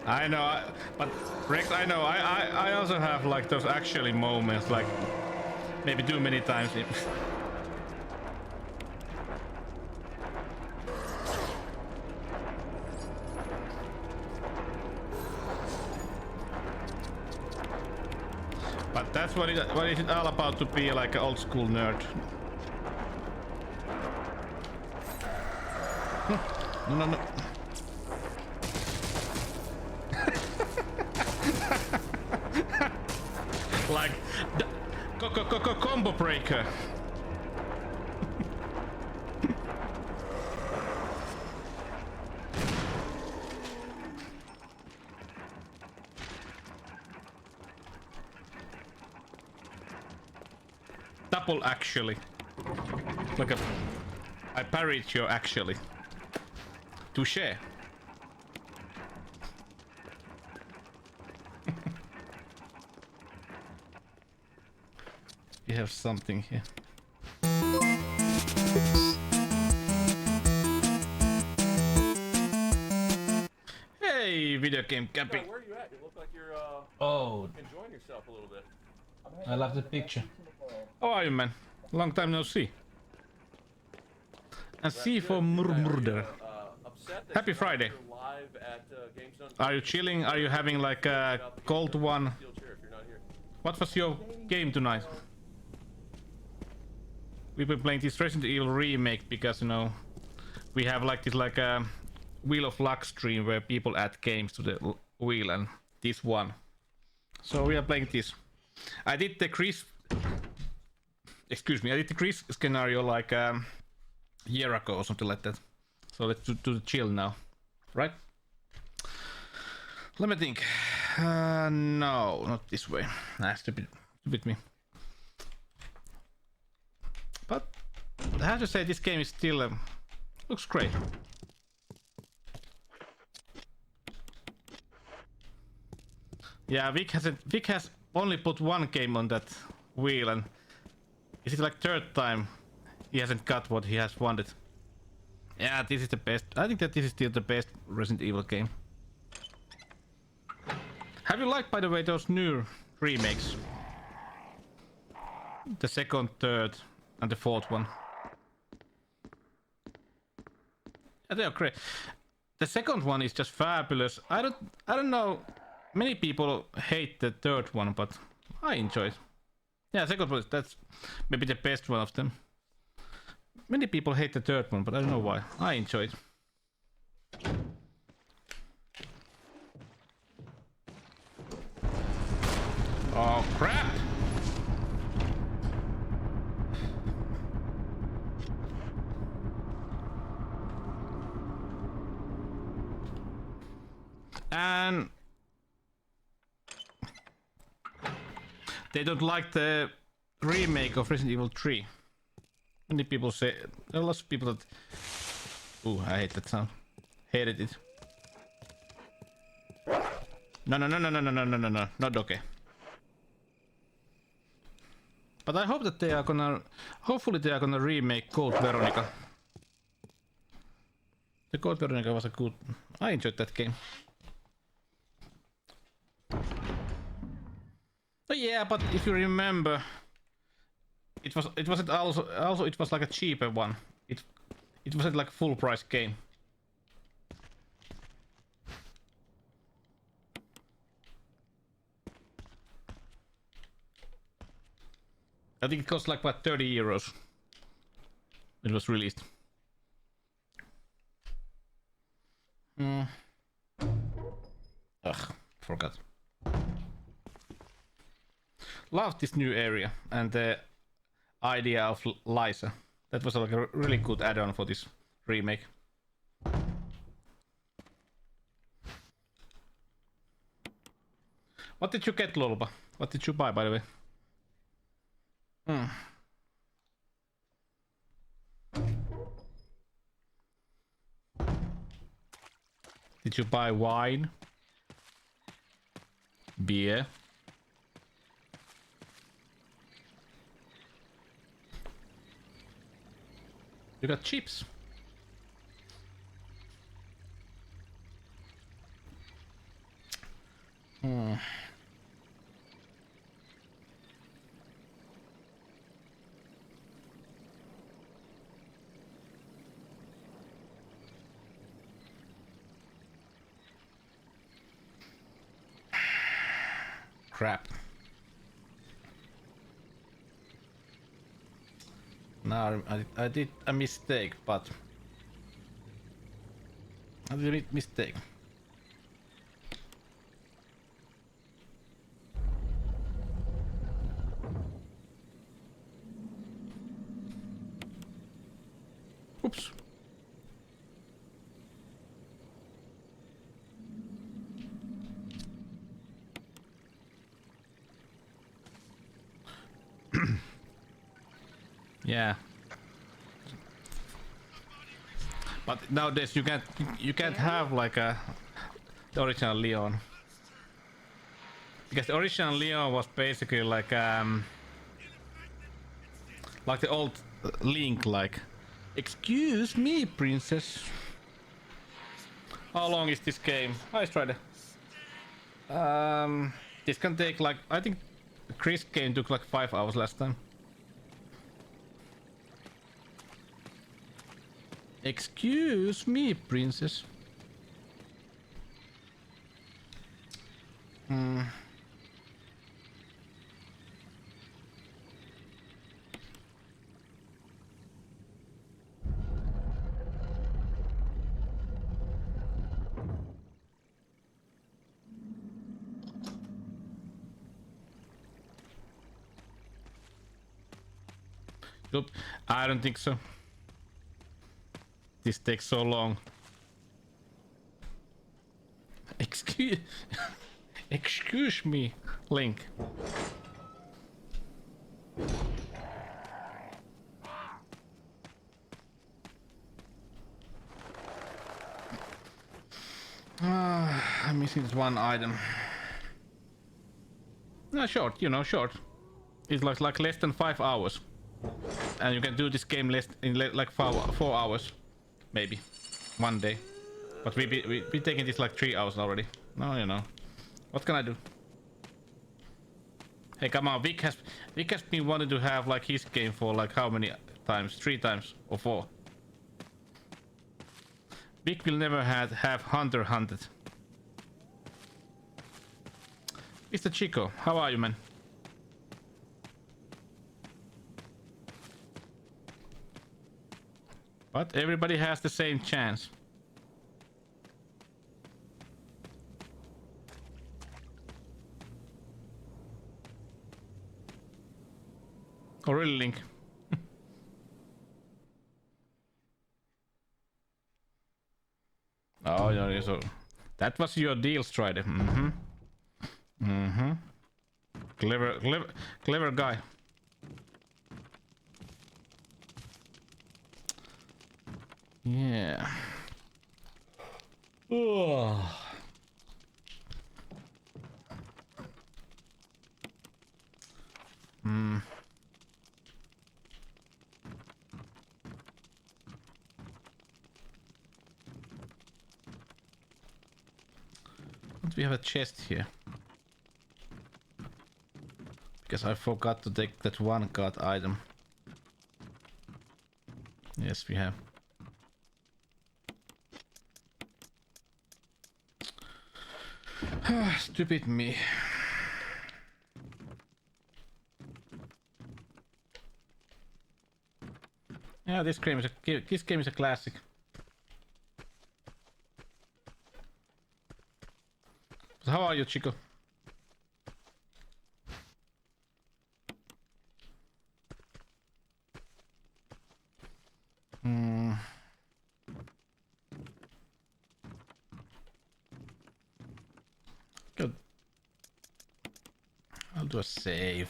I know, but Rex, I know, I also have like those actually moments, like maybe too many times. But that's what is it all about to be like an old school nerd. No. Like combo breaker. Double actually. Like I parried your actually. Touché. we have something here. Hey, video game camping. Where are you at? You look like you're enjoying yourself a little bit. I love the picture. How are you, man? Long time no see. And C for murder. Happy Friday. Are you chilling? Are you having like a cold one? What was your game tonight? We've been playing this Resident Evil remake because, you know, we have like this like a Wheel of Luck stream where people add games to the wheel, and this one. So we are playing this. I did the Chris scenario like a year ago or something like that. So let's do the chill now, right? Let me think. No, not this way. Nah, stupid me. But I have to say this game is still looks great. Yeah, Vic has only put one game on that wheel, and is it like third time he hasn't got what he has wanted? Yeah, this is the best. I think that this is still the best Resident Evil game. Have you liked, by the way, those new remakes? The second, third, and the fourth one. Yeah, they are great. The second one is just fabulous. I don't know. Many people hate the third one, but I enjoy it. Yeah, second one, that's maybe the best one of them. Many people hate the third one, but I don't know why. I enjoy it. Oh crap! And they don't like the remake of Resident Evil 3. Many people say, there are lots of people that... Ooh, I hate that sound. Hated it. No, not okay. But I hope that they are gonna... Hopefully they are gonna remake Code Veronica. The Code Veronica was a good... I enjoyed that game. Oh yeah, but if you remember... It wasn't also it was like a cheaper one. It wasn't like a full price game. I think it cost like what, 30 euros. It was released. Ugh, forgot. Love this new area and the idea of Liza. That was like a really good add-on for this remake. What did you get, Lolba? What did you buy, by the way? Did you buy wine? Beer? You got chips. Crap. Now I did a mistake, but I did a mistake. Oops. Yeah. But nowadays you can't have like the original Leon. Because the original Leon was basically like Like the old Link, like, excuse me, princess. How long is this game? I tried it. This can take like, I think Chris game took like 5 hours last time. Excuse me, princess. Nope, I don't think so. This takes so long. Excuse excuse me, Link. I'm missing this one item. No, short, you know, short. It's like less than 5 hours. And you can do this game less in like 4 hours. Maybe. One day. But we taking this like 3 hours already. No, you know. What can I do? Hey, come on, Vic has been wanting to have like his game for like how many times? 3 times or 4? Vic will never have Hunter hunted. Mr. Chico, how are you, man? But everybody has the same chance. Oh, really, Link? Oh, yeah, so that was your deal, Strider. Clever guy. Yeah. Ugh. Don't we have a chest here? Because I forgot to take that one card item. Yes, we have. Stupid me. Yeah, this game is a classic. So how are you, Chico? Good. I'll do a save.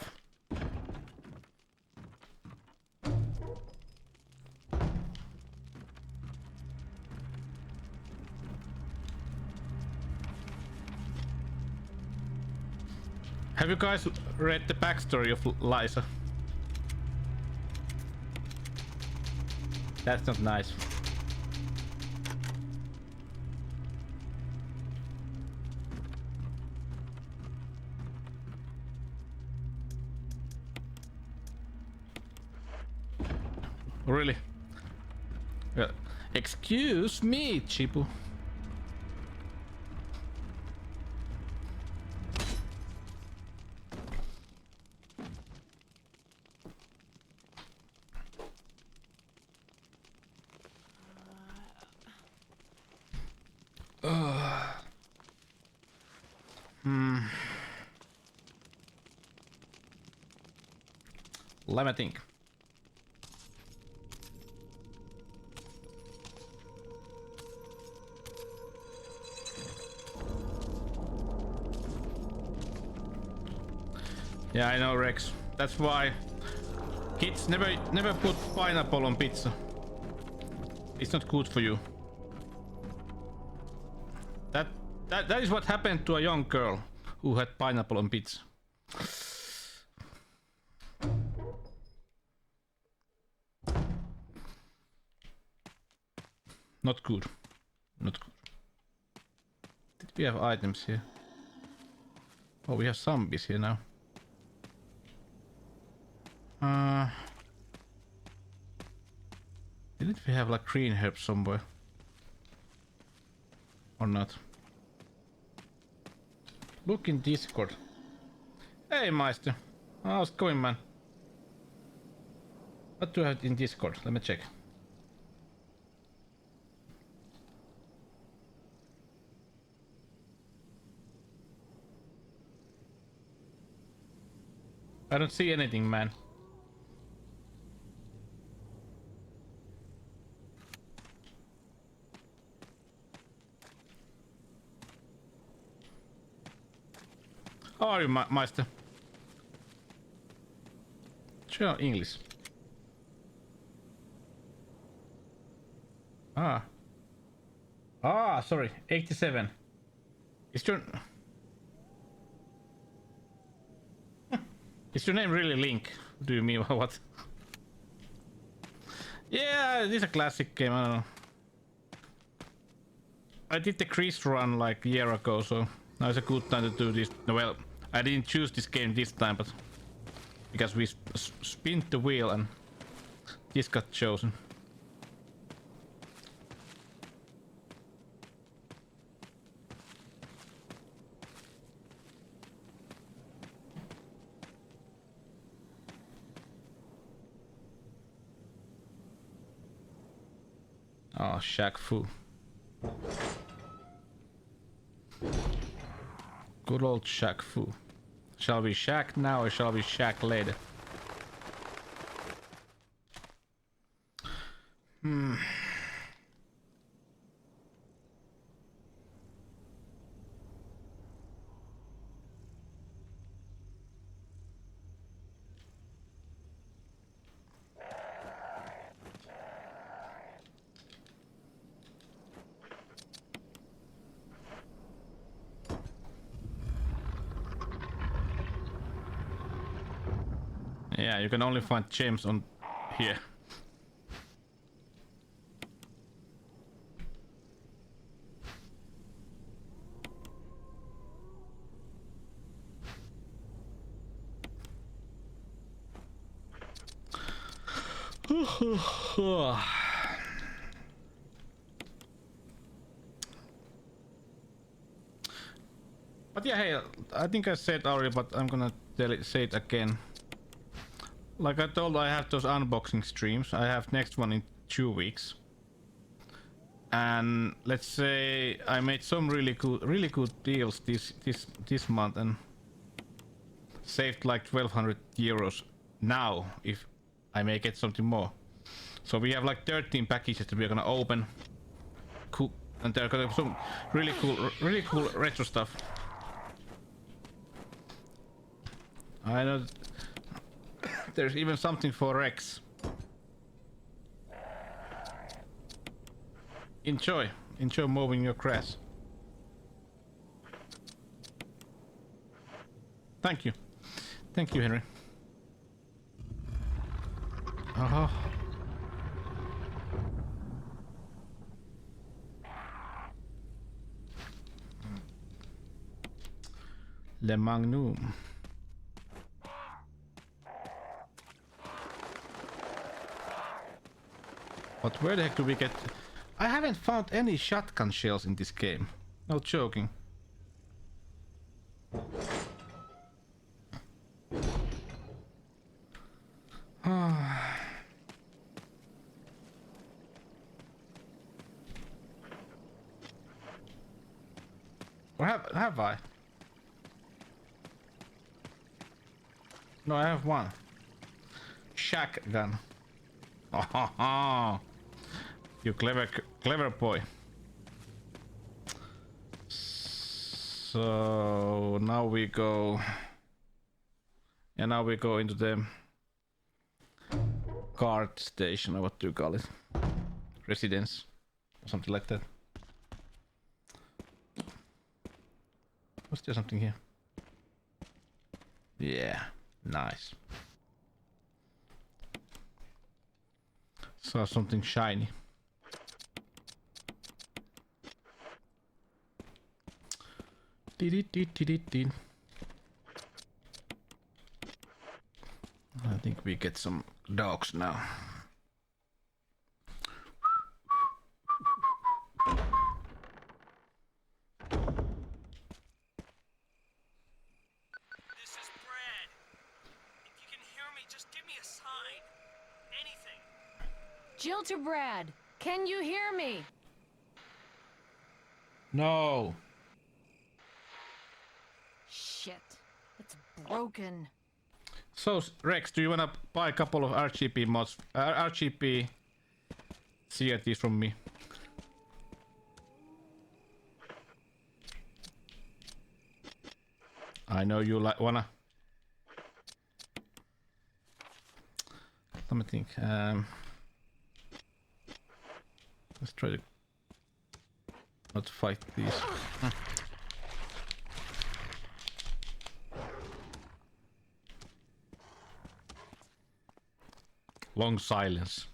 Have you guys read the backstory of Liza? That's not nice. Really? Yeah. Excuse me, Chipu. Let me think. Yeah, I know, Rex. That's why kids never put pineapple on pizza. It's not good for you. That is what happened to a young girl who had pineapple on pizza. Not good. Not good. Did we have items here? Oh, we have zombies here now. Didn't we have like green herbs somewhere? Or not? Look in Discord. Hey Meister. How's it going, man? What do I have in Discord? Let me check. I don't see anything, man. How are you, Meister? Sure, English. Sorry, 87. Is your... Is your name really Link? Do you mean what? Yeah, this is a classic game, I don't know. I did the Chris run like a year ago, so now it's a good time to do this. Well, I didn't choose this game this time, but because we spinned the wheel and this got chosen. Oh, Shaq Fu. Good old Shaq Fu. Shall we shack now or shall we shack later? Yeah, you can only find gems on here. But yeah, hey, I think I said already, but I'm gonna say it again. Like I told, I have those unboxing streams. I have next one in 2 weeks. And let's say I made some really good deals this month and saved like 1,200 euros now if I may get something more. So we have like 13 packages that we're gonna open. Cool, and there are gonna be some really cool retro stuff. I know there's even something for Rex. Enjoy mowing your grass. Thank you, Henry. Le Magnum. But where the heck do we get... I haven't found any shotgun shells in this game. No joking. Or have I? No, I have one. Shack gun. You clever boy. So now we go. Yeah, now we go into the guard station, or what do you call it? Residence, or something like that. Was there something here? Yeah, nice. Saw something shiny. I think we get some dogs now. This is Brad. If you can hear me, just give me a sign. Anything. Jill to Brad. Can you hear me? No. Shit. It's broken. So, Rex, do you wanna buy a couple of RGB mods, RGB CRTs from me? I know you wanna. Let me think. Let's try to not fight these. Long silence.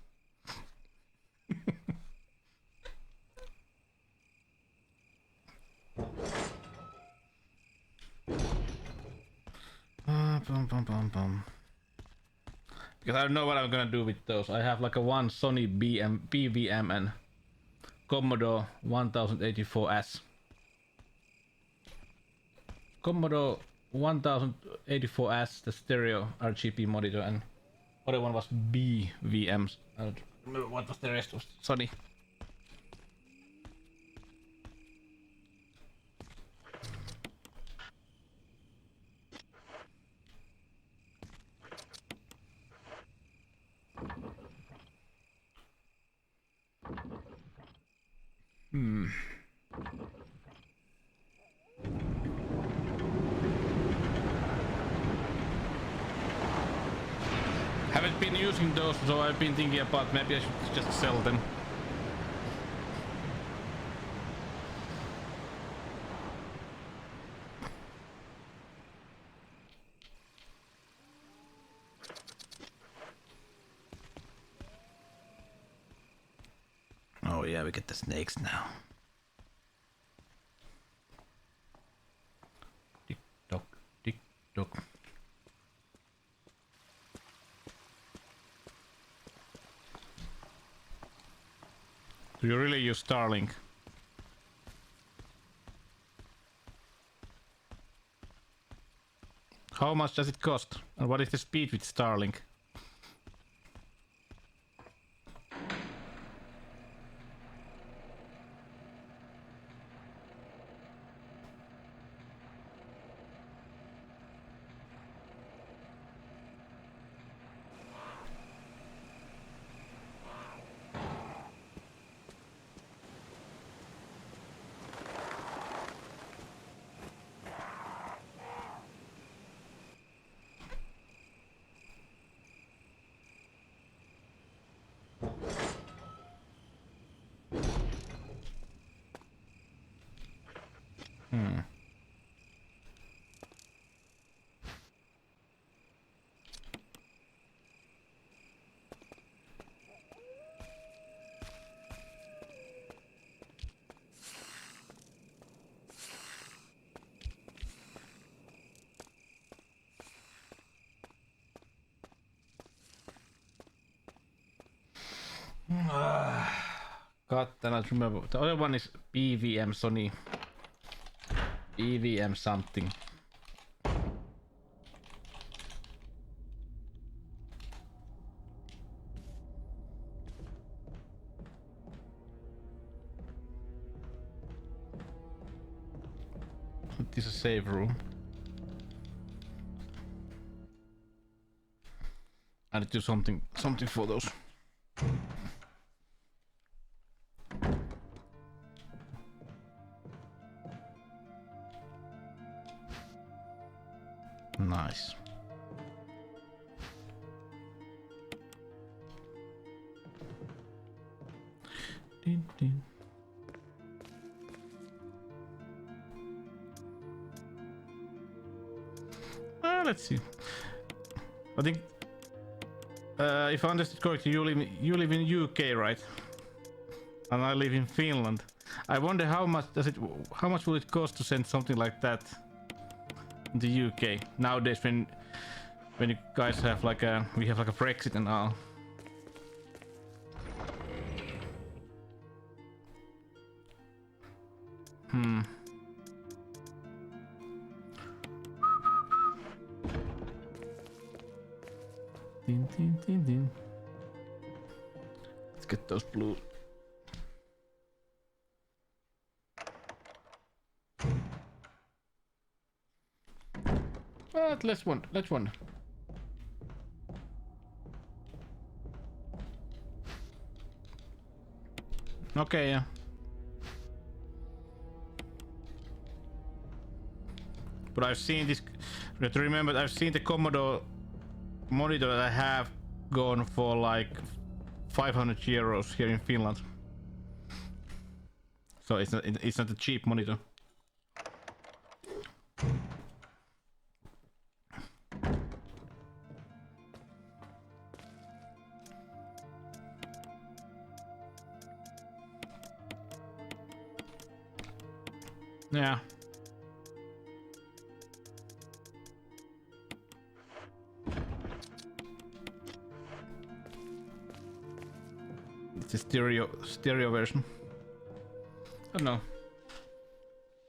Because I don't know what I'm gonna do with those. I have like a one Sony BVM and Commodore 1084S. Commodore 1084S, the stereo RGB monitor, and other one was BVMs. I don't remember what was the rest of Sony. Haven't been using those, so I've been thinking about maybe I should just sell them. Oh yeah, we get the snakes now. Tick tock, tick tock. Do you really use Starlink? How much does it cost? And what is the speed with Starlink? God, then I remember. The other one is BVM Sony. BVM something. This is a save room. I need to do something for those. Nice. Din, din. Let's see. I think if I understood correctly, you live in UK, right? And I live in Finland. I wonder how much will it cost to send something like that in the UK nowadays when you guys have like we have like a Brexit and all. Din, din, din, din. Let's get those blue. But let's one. Okay, yeah. But I've seen this. You have to remember, I've seen the Commodore monitor that I have gone for like 500 euros here in Finland. So it's not a cheap monitor. Yeah. It's a stereo version. I don't know.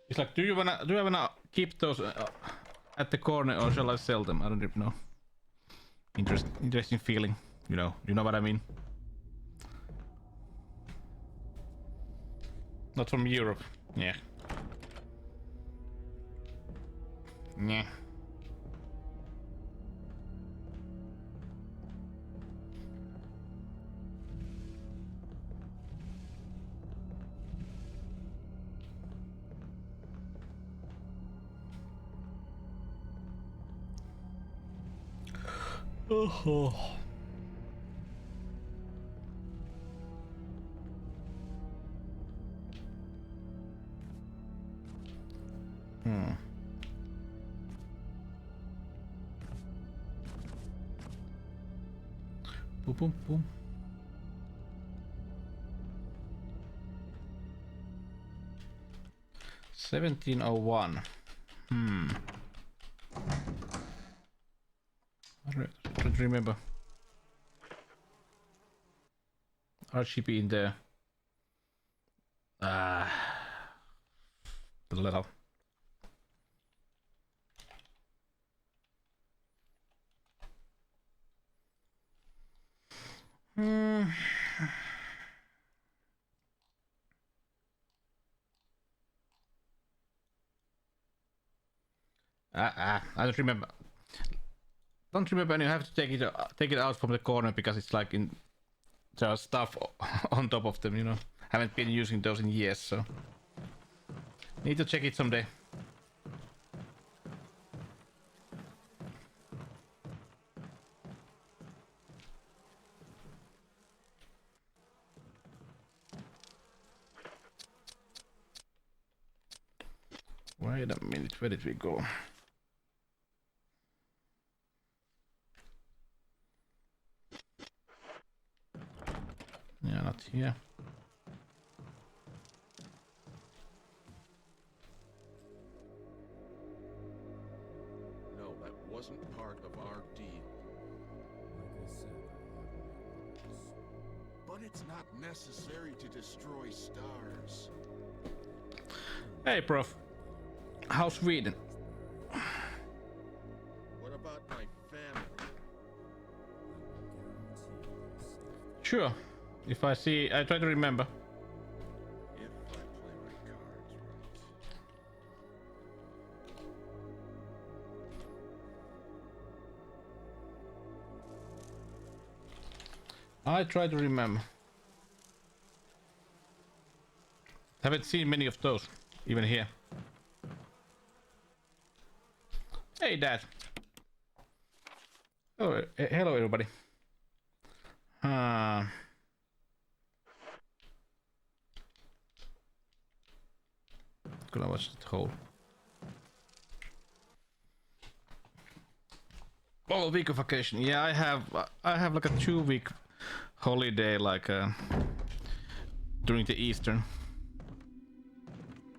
It's like, do you wanna keep those at the corner or shall I sell them? I don't even know. Interesting feeling. You know what I mean. Not from Europe. Yeah. Yeah. Oh. Boom, boom, boom. $17.01. I don't remember. RGB in there. The little. I don't remember. Don't remember, and you have to take it out from the corner because it's like there's stuff on top of them, you know. Haven't been using those in years, so need to check it someday. Wait a minute, where did we go? Yeah, not here. No, that wasn't part of our deal. But it's not necessary to destroy stars. Hey, prof. How's Sweden? What about my family? Sure. If I see, I try to remember. If I play my cards right. I try to remember. Haven't seen many of those, even here. Hey, Dad. Oh, hello, everybody. Gonna watch the whole week of vacation. Yeah, I have like a 2-week holiday, like during the Easter.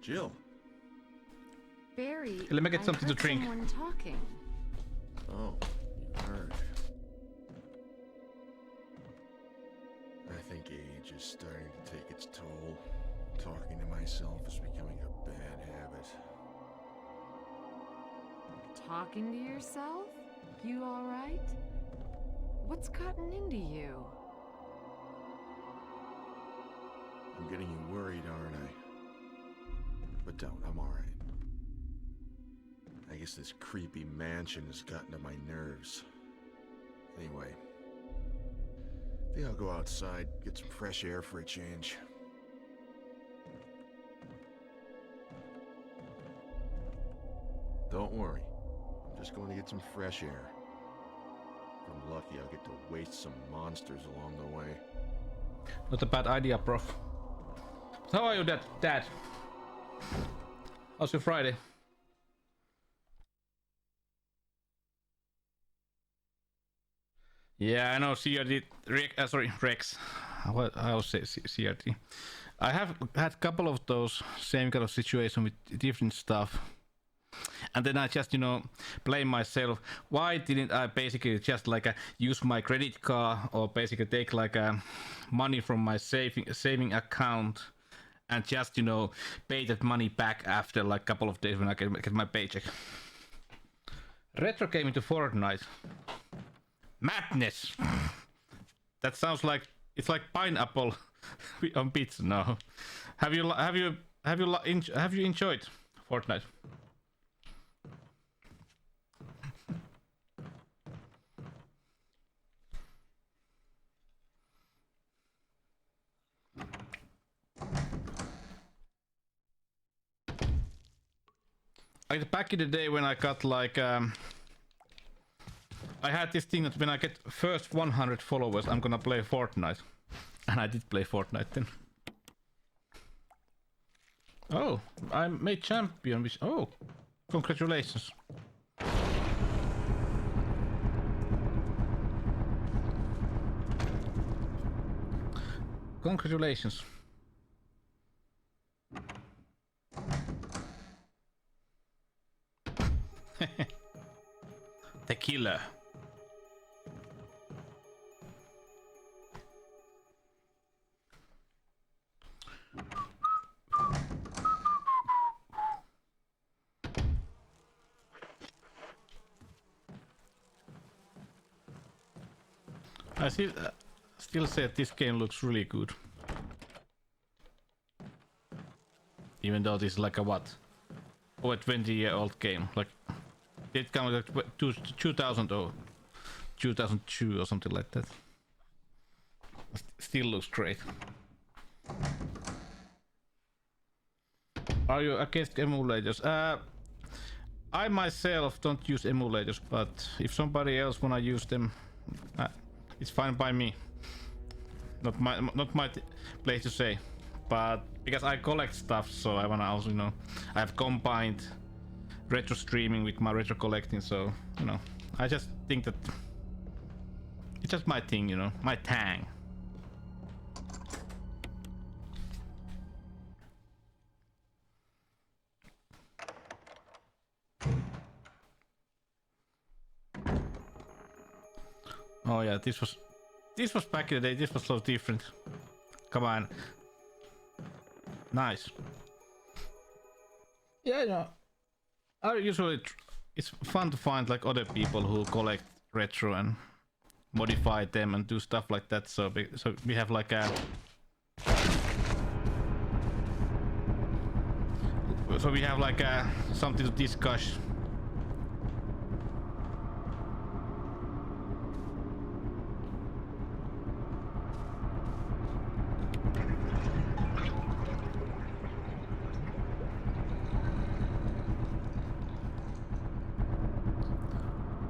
Jill. Barry, Let me get I something to heard drink. someone talking. Oh, you heard. I think age is starting to take its toll. Talking to myself is becoming a bad habit. Talking to yourself? You all right? What's gotten into you? I'm getting you worried, aren't I? But don't, I'm alright. I guess this creepy mansion has gotten to my nerves. Anyway, I think I'll go outside, get some fresh air for a change. Don't worry, I'm just going to get some fresh air. If I'm lucky, I'll get to waste some monsters along the way. Not a bad idea, prof. How are you, Dad? How's your Friday? Yeah, I know CRT. Rex. What I'll say CRT. I have had a couple of those same kind of situation with different stuff. And then I just, blame myself. Why didn't I basically just use my credit card or basically take money from my saving account and just, pay that money back after a couple of days when I get my paycheck. Retro came into Fortnite. Madness. That sounds like it's like pineapple on pizza now. Have you enjoyed Fortnite? Back in the day when I got I had this thing that when I get first 100 followers, I'm gonna play Fortnite. And I did play Fortnite then. Oh, I made champion, which, oh, congratulations. Congratulations. The killer. I still say this game looks really good. Even though this is like a what? Over 20-year-old game. Like it comes like 2000 or 2002 or something like that. Still looks great. Are you against emulators? I myself don't use emulators, but if somebody else wanna use them, it's fine by me. Not my place to say, but because I collect stuff, so I wanna also I have combined retro streaming with my retro collecting, so I just think that it's just my thing, my tang. Oh yeah, this was back in the day. This was so different. Come on. Nice. Yeah, I usually it's fun to find like other people who collect retro and modify them and do stuff like that. So we have like a something to discuss.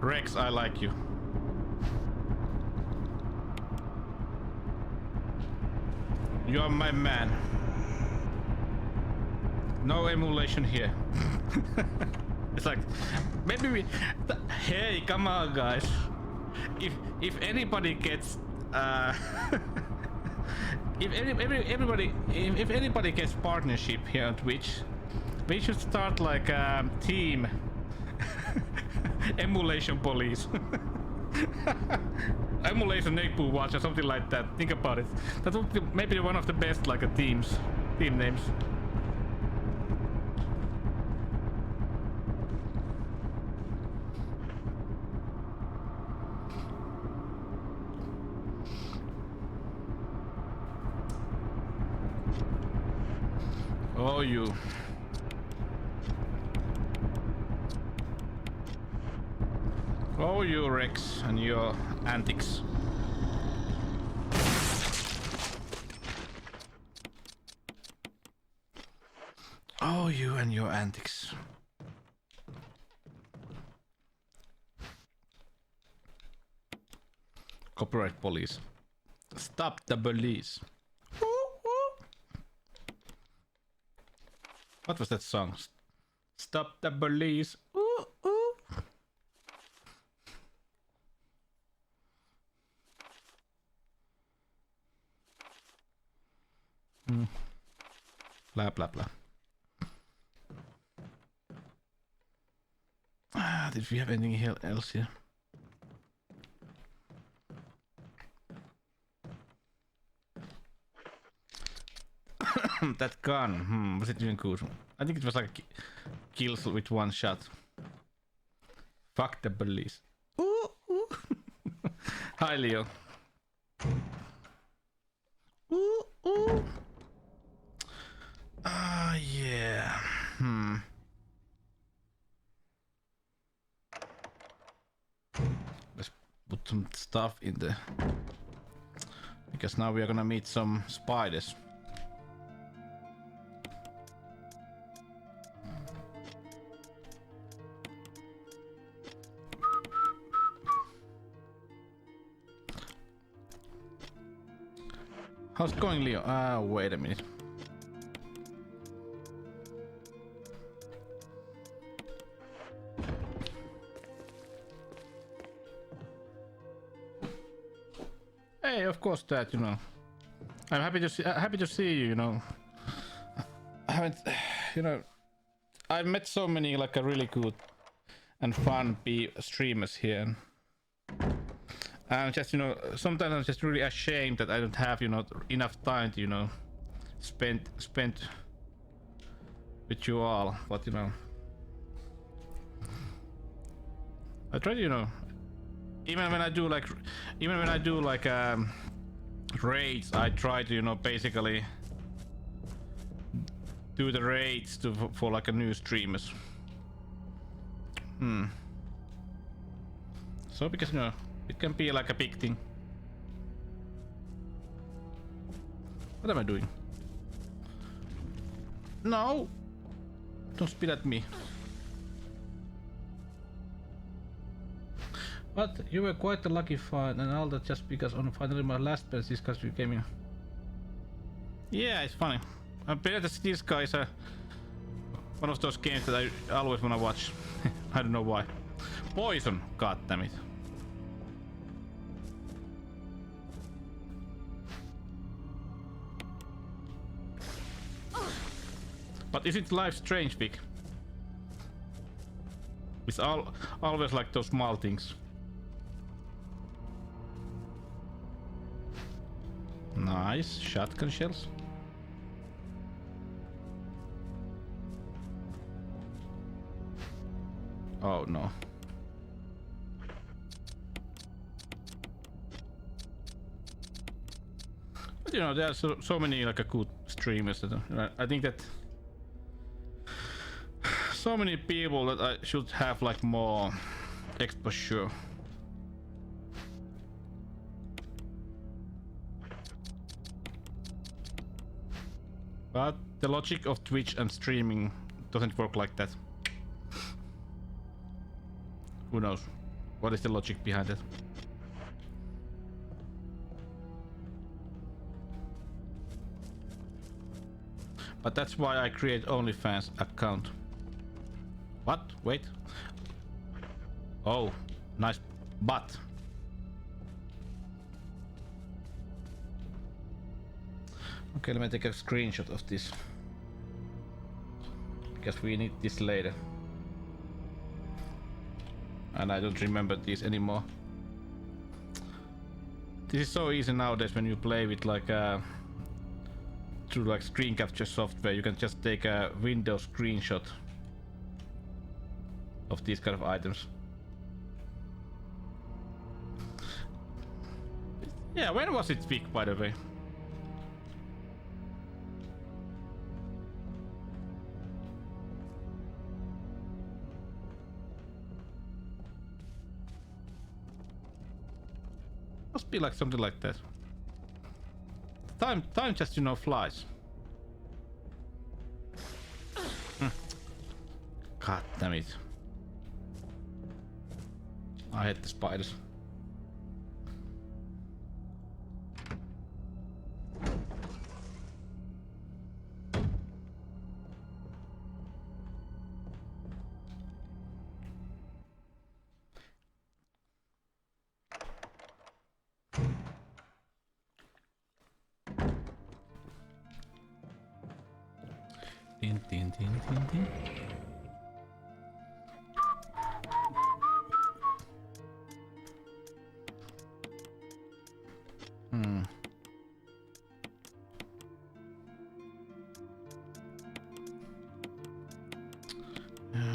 Rex, I like you. You are my man. No emulation here. It's like maybe we. Hey, come on, guys. If anybody gets if anybody gets partnership here on Twitch, We should start like a team emulation police. Emulation Neighbor Watch or something like that. Think about it. That would be maybe one of the best like a team names. Oh, you. Oh, you Rex and your antics. Oh, you and your antics. Copyright police. Stop the police. What was that song? Stop the police. Ooh, ooh. Blah blah blah. Did we have anything else here? That gun, was it even good? I think it was like kills with one shot. Fuck the police. Ooh, ooh. Hi, Leo. Ooh, ooh. Yeah. Let's put some stuff in there. Because now we are gonna meet some spiders. How's it going, Leo? Wait a minute. Hey, of course that, you know. I'm happy to see you, you know. I haven't, you know, I've met so many like a really good and fun streamers here. I'm just, you know, sometimes I'm just really ashamed that I don't have, you know, enough time to, you know, spend with you all. But you know, I try to, you know, even when I do like raids, I try to, you know, basically do the raids for like a new streamers. So because, you know, it can be like a big thing. What am I doing? No! Don't spit at me. But you were quite a lucky find, and all that just because on finally my last best is because you came in. Yeah, it's funny. I bet that this guy is one of those games that I always wanna watch. I don't know why. Poison, goddammit. But is it life strange, Vic? It's always like those small things. Nice shotgun shells. Oh no. But you know, there are so many like a good streamers that I think that so many people that I should have like more exposure. But the logic of Twitch and streaming doesn't work like that. Who knows? What is the logic behind it? But that's why I create OnlyFans account. What? Wait. Oh, nice butt. Okay, let me take a screenshot of this. Because we need this later. And I don't remember these anymore. This is so easy nowadays when you play with like through like screen capture software. You can just take a window screenshot of these kind of items. Yeah, when was it big, by the way? Must be like something like that. Time just, you know, flies. God damn it. I hate the spiders. Tin, tin, tin, tin, tin.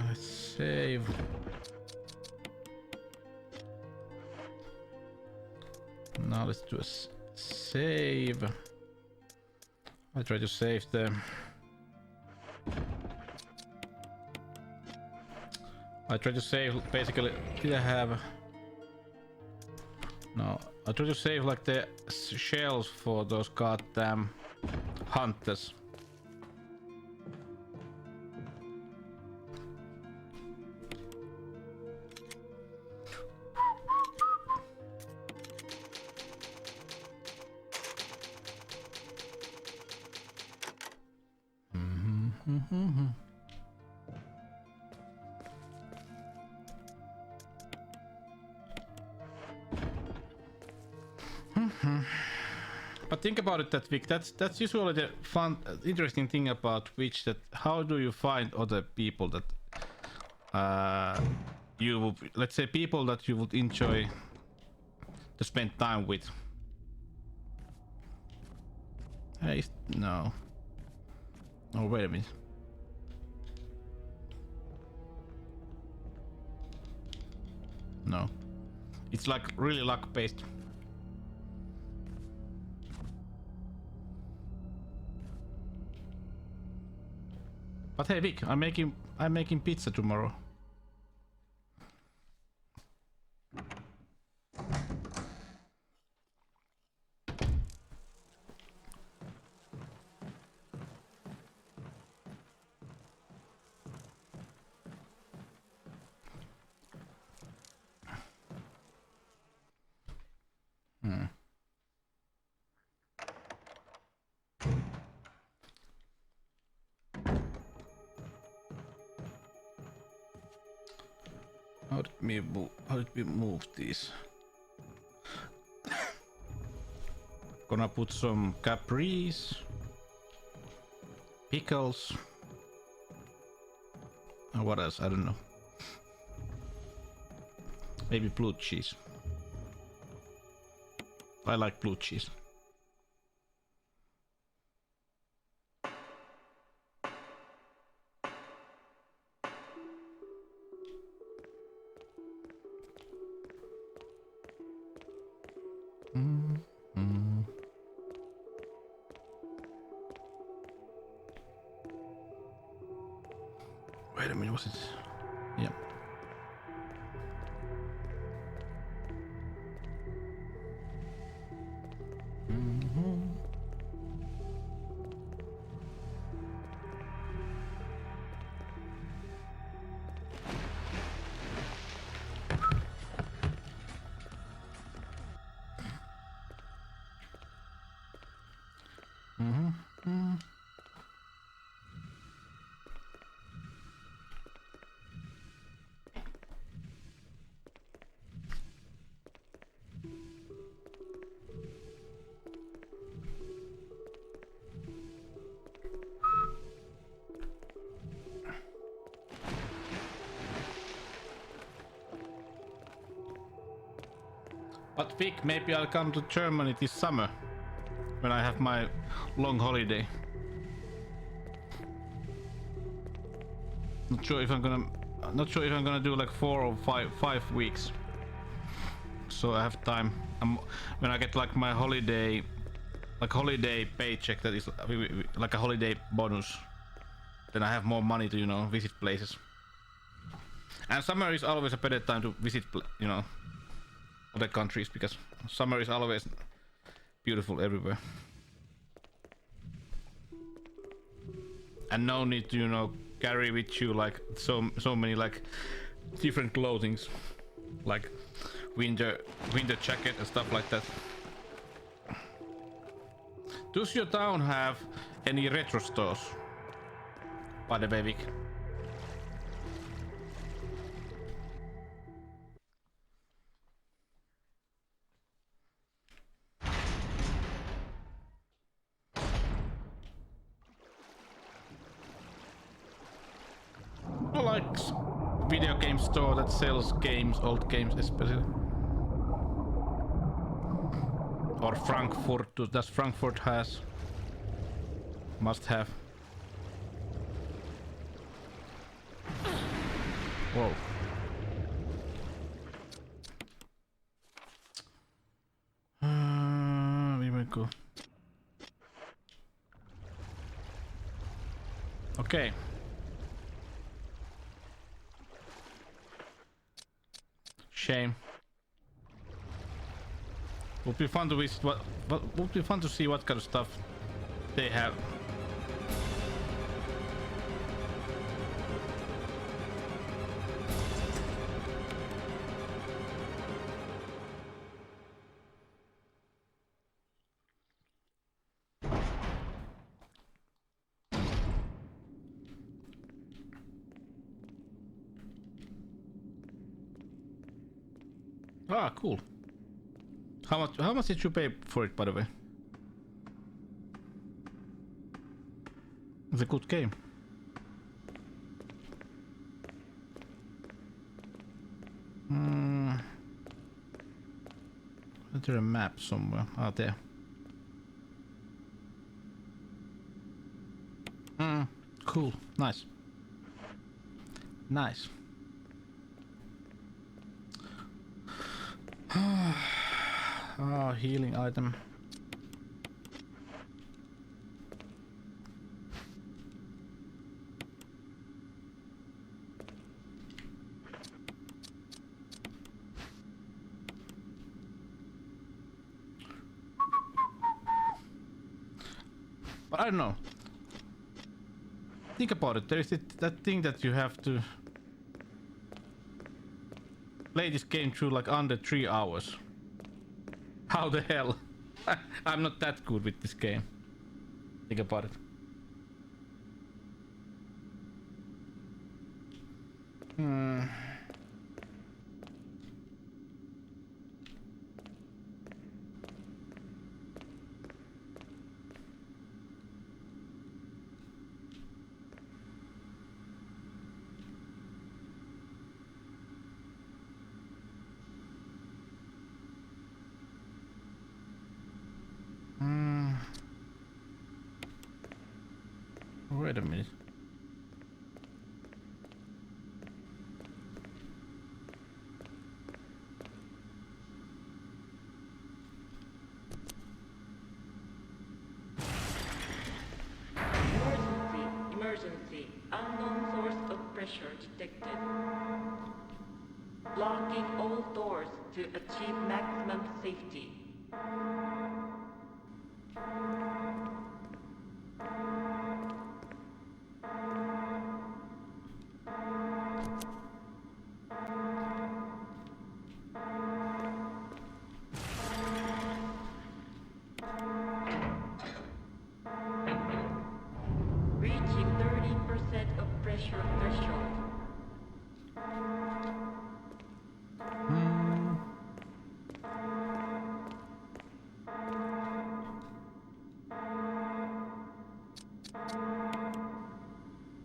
Let's save. Now let's do a save. I try to save them. I try to save basically. Did I have? No, I try to save like the shells for those goddamn hunters. But think about it that week. That's usually the fun, interesting thing about Twitch. That how do you find other people that you would, let's say, people that you would enjoy to spend time with. Hey, no. Oh, wait a minute. No, it's like really luck based. But hey Vic, I'm making pizza tomorrow. How did we move these? Gonna put some capris, pickles, and what else? I don't know. Maybe blue cheese. I like blue cheese. Wait a minute, was it? Yeah. But Vic, maybe I'll come to Germany this summer when I have my long holiday. Not sure if I'm gonna do like 4 or 5 weeks. So I have time. When I get like my holiday paycheck, that is like a holiday bonus, then I have more money to, you know, visit places. And summer is always a better time to visit, you know, other countries, because summer is always beautiful everywhere. And no need to, you know, carry with you like so many like different clothings, like winter jacket and stuff like that. Does your town have any retro stores, by the way, Vic? I like video game store that sells games, old games especially. Or Frankfurt, does Frankfurt has? Must have. Whoa. We will go. Okay. Shame. Would be fun to visit would be fun to see what kind of stuff they have. Ah, cool. How much did you pay for it, by the way? It's a good game. Is there a map somewhere? Ah, there. Cool. Nice. Nice. Ah, healing item. But I don't know. Think about it. There is that thing that you have to play this game through like under 3 hours. How the hell? I'm not that good with this game. Think about it. Wait a minute. Emergency. Unknown source of pressure detected. Locking all doors to achieve maximum safety. Reaching 30% of pressure threshold.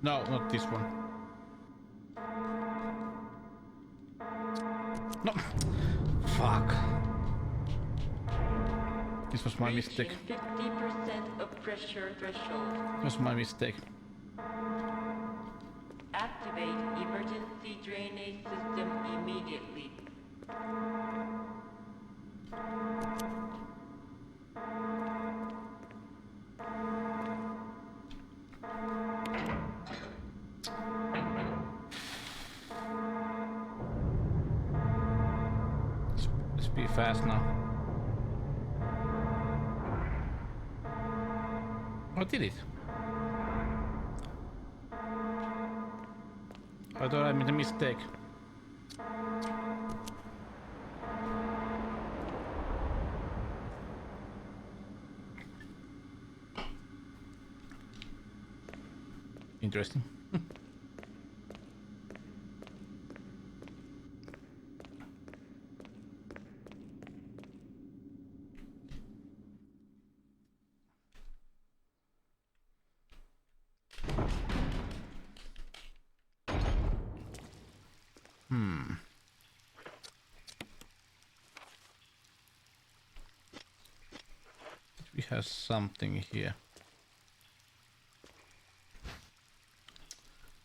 No, not this one. No. Fuck. This was my mistake. 50% of pressure threshold. This was my mistake. Activate emergency drainage system immediately. Let's be fast now. I did it. I thought I made a mistake. Interesting. We have something here.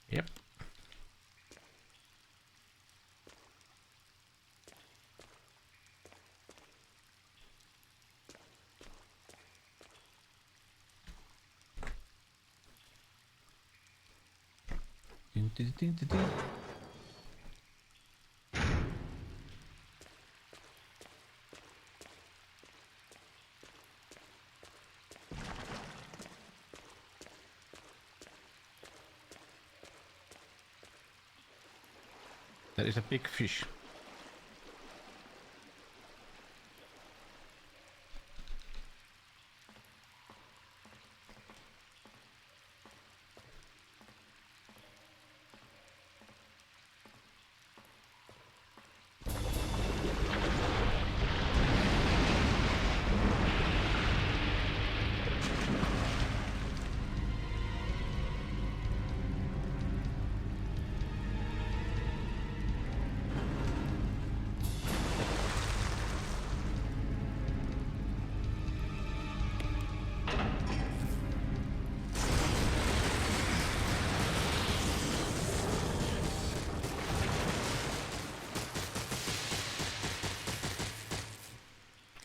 Yep. Ding, ding, ding, ding, ding. There is a big fish.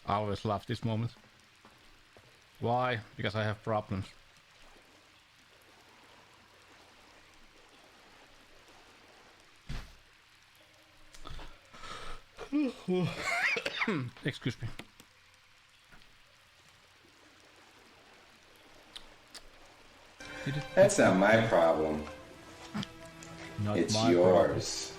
I always love this moment. Why? Because I have problems. Excuse me. That's not my problem. Not it's my yours. Problem.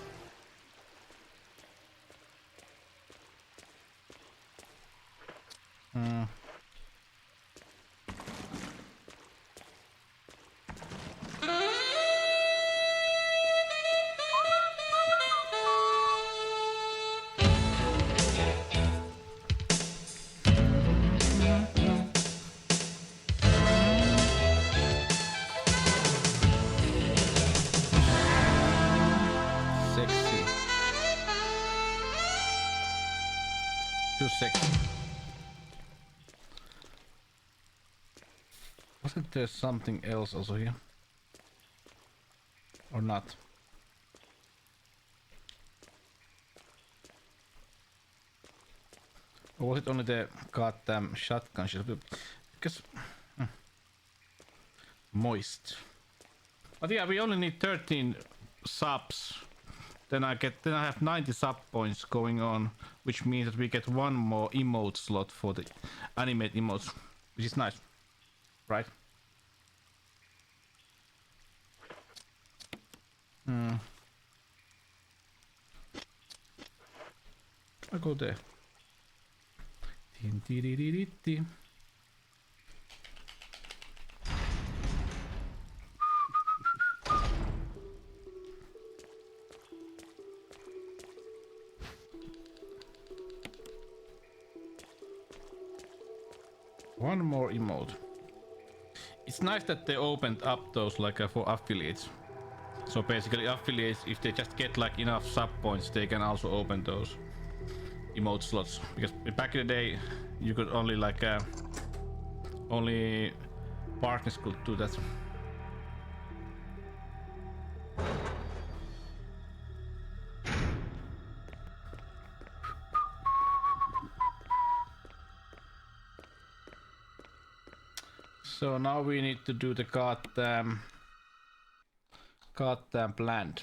6. Wasn't there something else also here? Or not? Or was it only the goddamn shotgun shell? Because... moist. But yeah, we only need 13 subs. Then I have 90 sub points going on, which means that we get one more emote slot for the animate emotes, which is nice, right? I go there. One more emote. It's nice that they opened up those like for affiliates. So basically affiliates, if they just get like enough sub points, they can also open those. emote slots, because back in the day you could only like only partners could do that. So now we need to do the goddamn plant.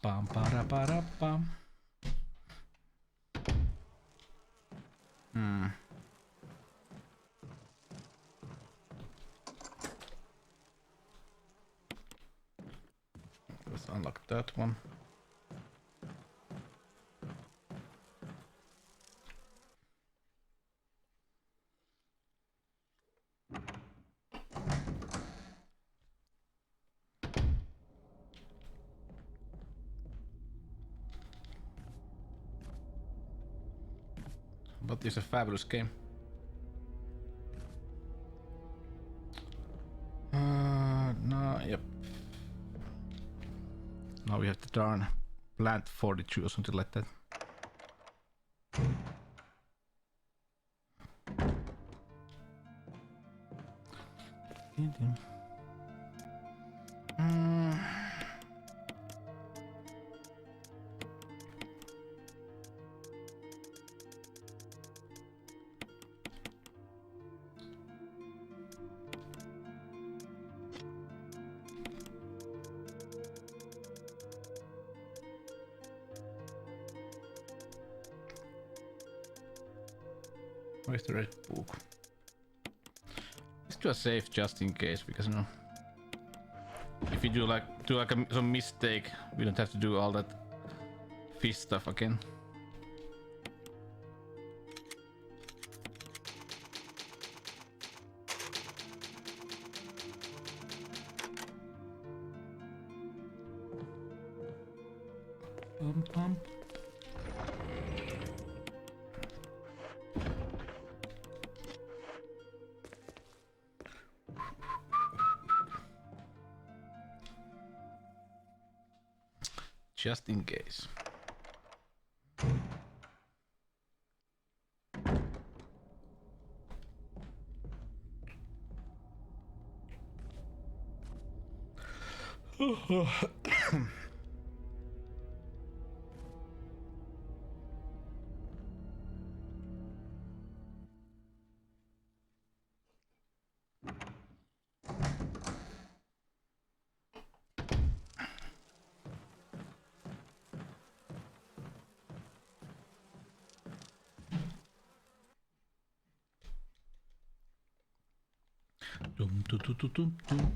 Pam para para pam. Let's unlock that one. But it's a fabulous game. No, yep. Now we have to darn plant 42 or something like that. Where's the red book? Let's do a save just in case, because you know, if you do like some mistake, we don't have to do all that fish stuff again. Bum, bum. Just in case. Dum, dum, dum, dum, dum, dum.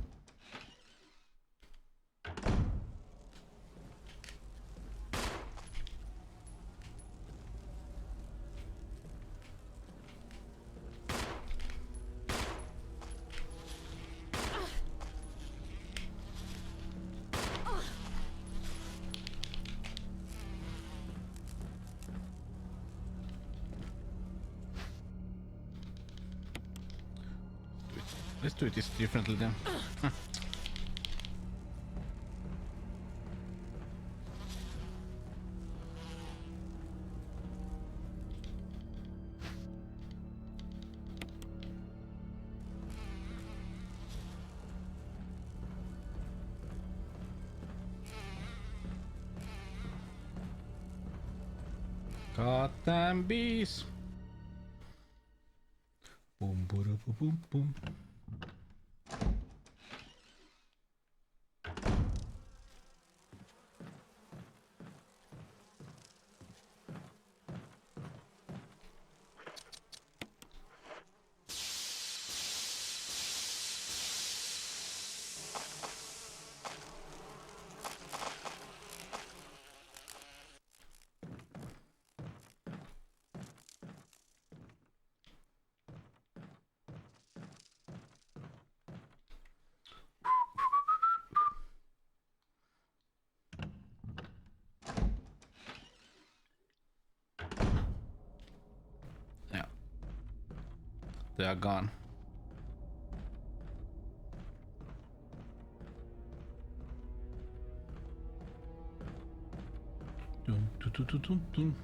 Let's do it this differently then. Goddamn bees. Boom, boom, boom, boom, boom. They are gone. Dun, dun, dun, dun, dun, dun.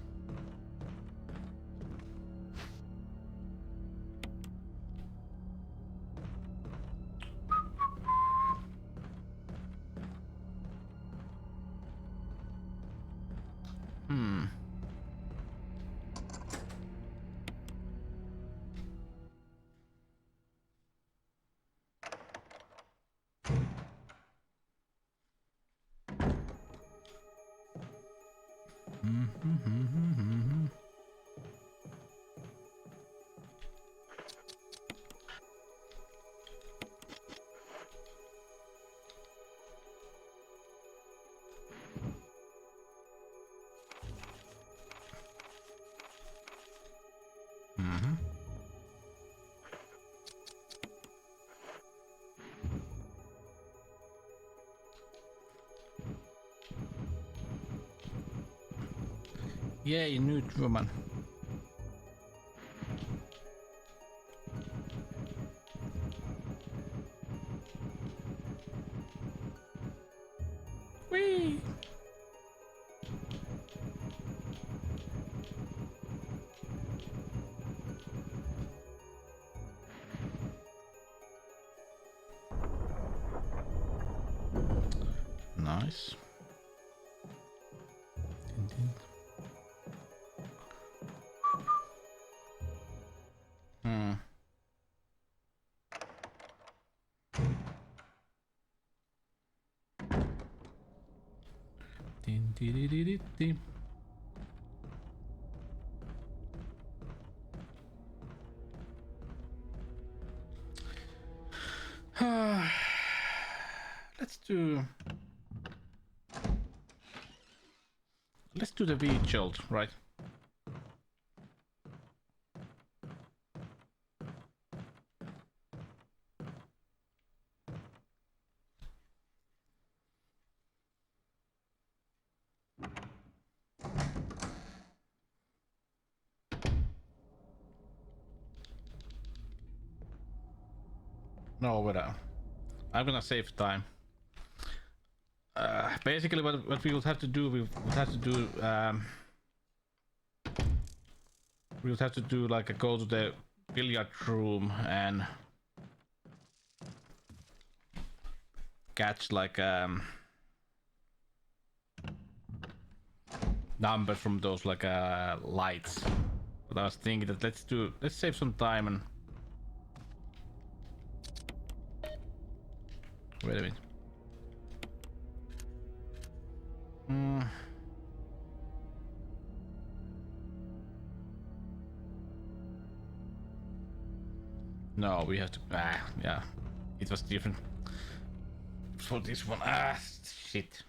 Yay, nude woman. Whee! Nice. Din, di, di, di, di, di. Let's do the V-Jolt, right? No, but I'm gonna save time. Basically, what we would have to do, we would have to do like go to the billiard room and catch like numbers from those like lights. But I was thinking that let's save some time and wait a minute. No, we have to. Yeah, it was different for this one. Shit.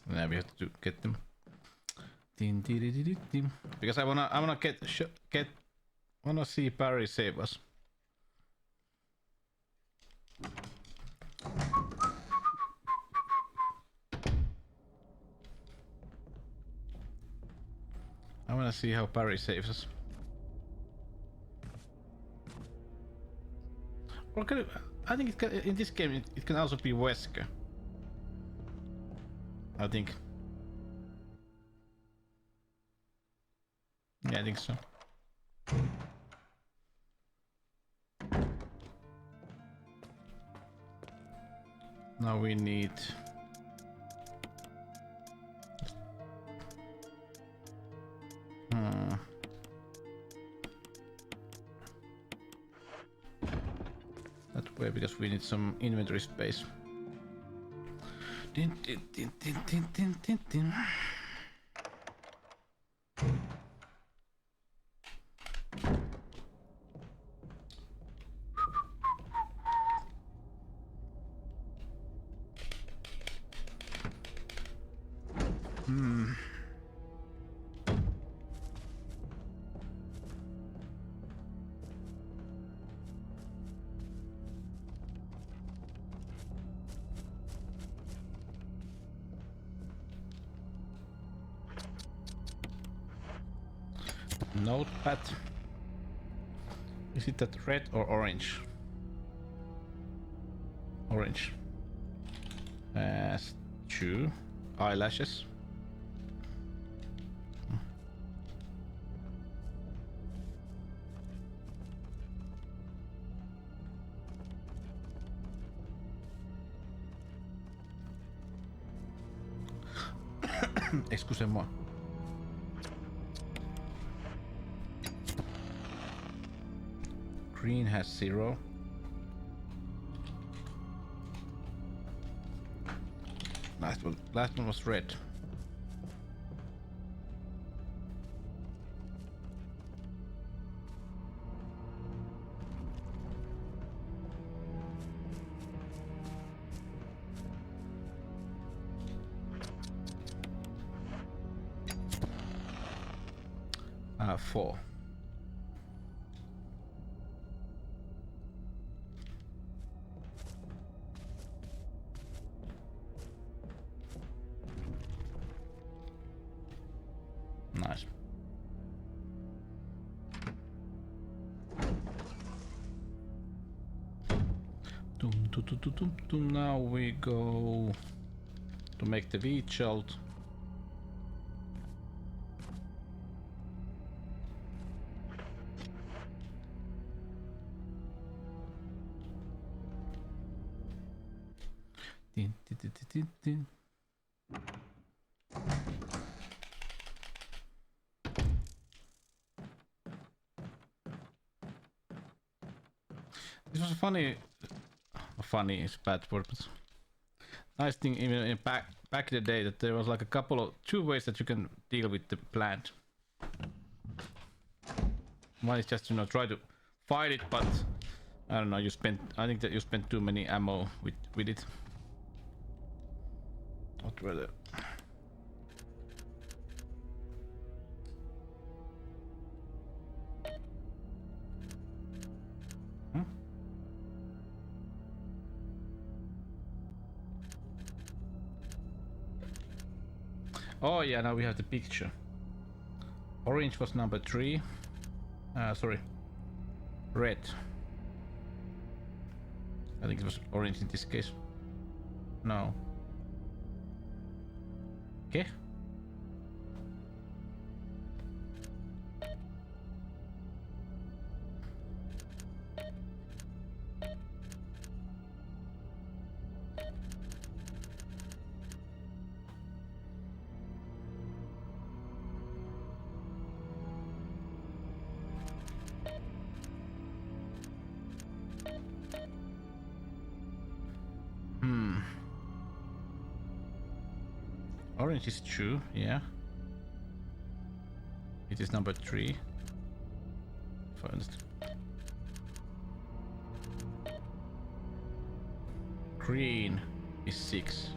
Now we have to get them. Din, din, din, din, din. Because I wanna wanna see Barry save us. I wanna see how Barry saves us. Or can it, I think it can, in this game it can also be Wesker. I think. Yeah, I think so. Now we need. That way, because we need some inventory space. Din, din, din, din, din, din, din, din. notepad. Is it that red or orange? Orange. Has 2 eyelashes. Excusez-moi. Green has 0. Last one was red. Four. Nice. Now we go to make the V-child. This was funny is bad word, but nice thing even in back in the day that there was like a couple of 2 ways that you can deal with the plant. One is just try to fight it, but I don't know, I think that you spent too many ammo with it. What were the Oh yeah, now we have the picture. Orange was number 3. Sorry. Red. I think it was orange in this case. No. Okay. Orange is true, yeah. It is number 3. If I understand. Green is 6.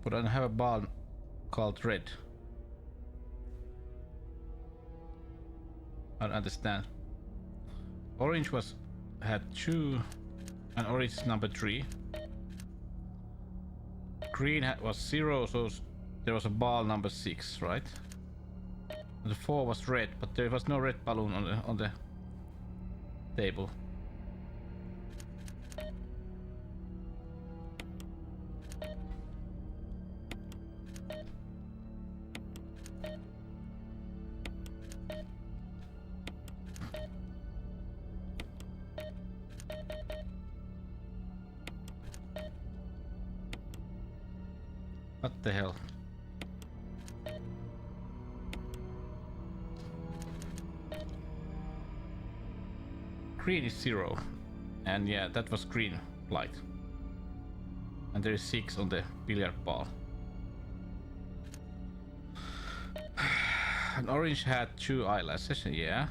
But I have a ball called red. I don't understand. Orange had 2, and orange is number 3. Green was 0, so there was a ball number 6, right? And the 4 was red, but there was no red balloon on the table. What the hell? Green is 0. And yeah, that was green light. And there is 6 on the billiard ball. And orange had 2 eyelashes, yeah.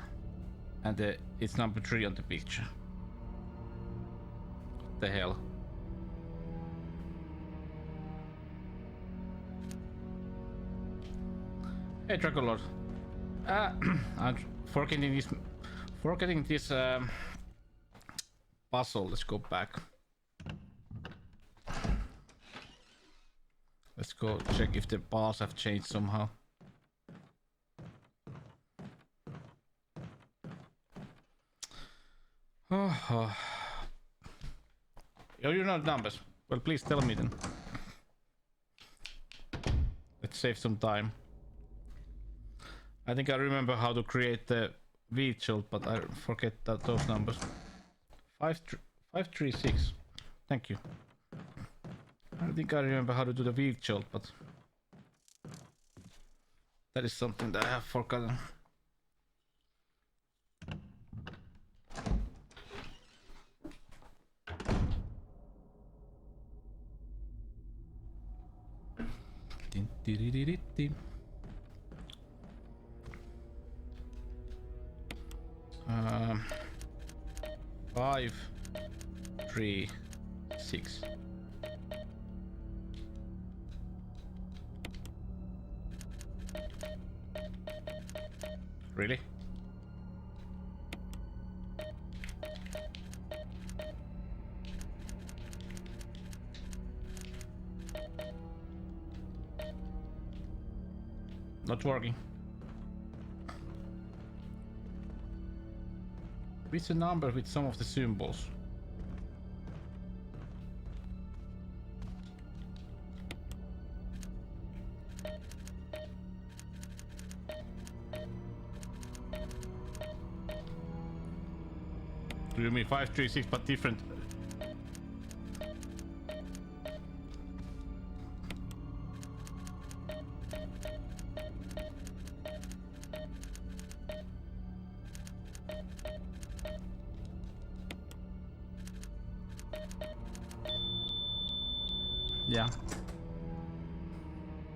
And it's number 3 on the picture. What the hell? Hey Dragon Lord. I'm forgetting this Forgetting this puzzle, let's go back. Let's go check if the bars have changed somehow. Oh. Oh, you know numbers. Well, please tell me then. Let's save some time. I think I remember how to create the weed shield, but I forget those numbers. 536. Thank you. I think I remember how to do the weed shield, but that is something that I have forgotten. Din. 5, 3, 6. Really? Not working. Which a number with some of the symbols? Do you mean 536 but different? Yeah.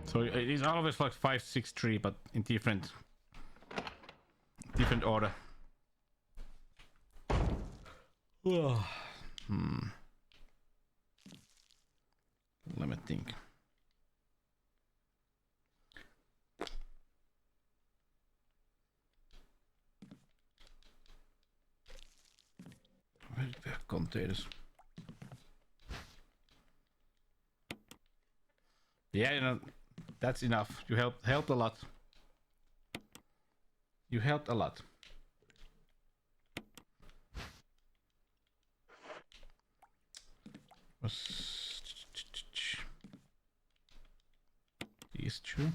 So it is always like 563 but in different order. Let me think. Where do we have containers? Yeah, you know, that's enough. You helped a lot. You helped a lot. These two.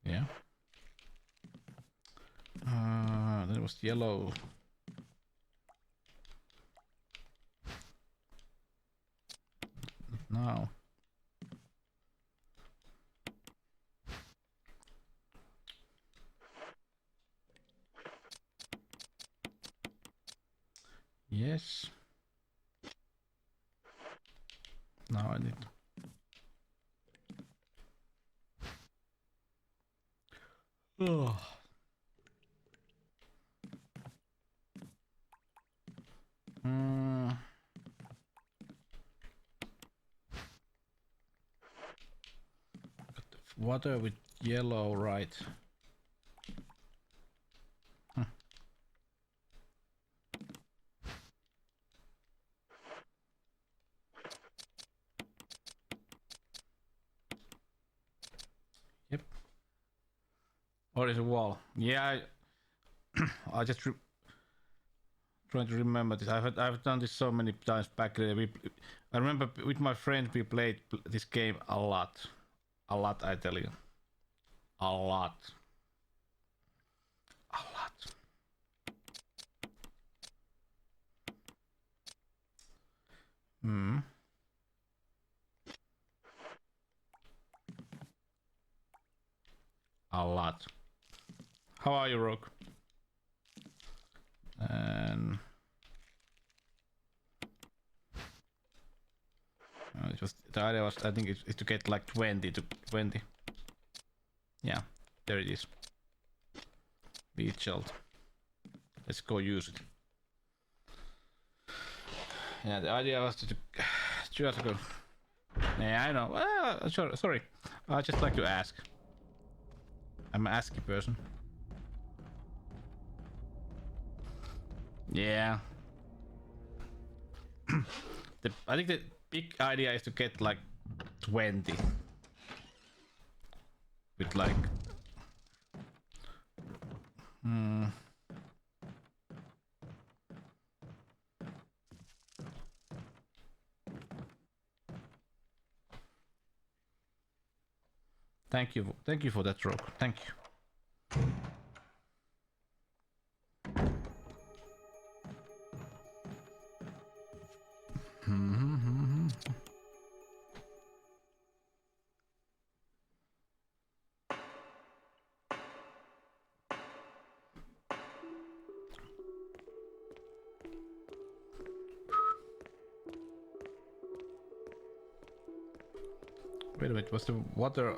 Yeah. Then it was yellow. Now. Yes. Now I need. Oh. Water with yellow, right? Yep. Or is a wall? Yeah, I just trying to remember this. I've done this so many times back there. I remember with my friend we played this game a lot. A lot, I tell you. A lot. A lot. A lot. How are you, Rogue? And it was, the idea was, I think it's to get like 20 to 20. Yeah, there it is. Beat shield. Let's go use it. Yeah, the idea was to just go. Yeah, I know. Well, sure, sorry. I just like to ask. I'm an asky person. Yeah. I think the big idea is to get like 20. With like... Thank you for that, Rogue. Thank you. Wait a minute, was the water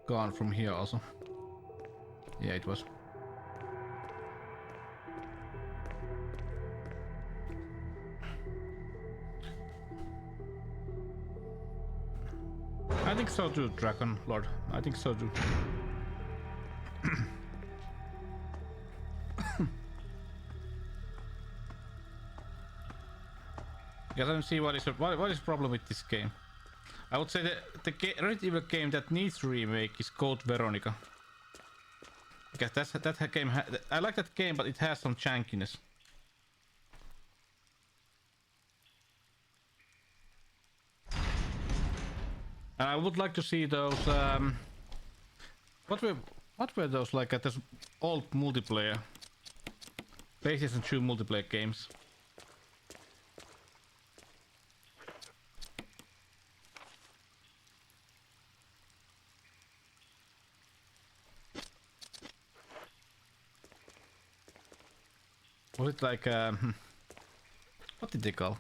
gone from here also? Yeah, it was. I think so too, Dragon Lord. I think so too. Because I don't see what is the problem with this game. I would say that the Resident Evil game that needs remake is Code Veronica. Because that game. I like that game, but it has some jankiness. And I would like to see those. What were those like at this old multiplayer? PlayStation 2 multiplayer games. Was it like what did they call?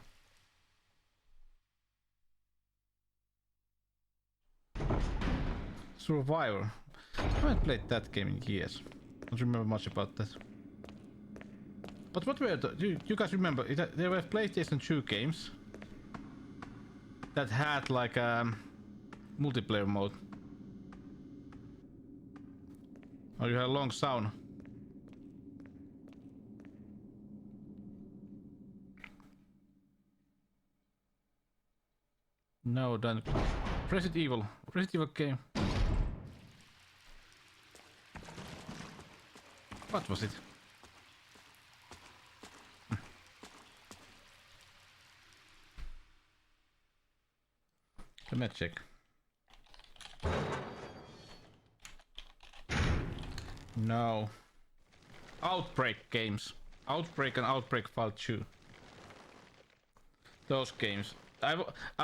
Survivor. I haven't played that game in years. Don't remember much about that. But what were you guys remember? There were PlayStation 2 games that had like a multiplayer mode. Or you had a long sound. No, done. Resident Evil game. What was it? Let me check. No. Outbreak games. Outbreak and Outbreak File 2. Those games. I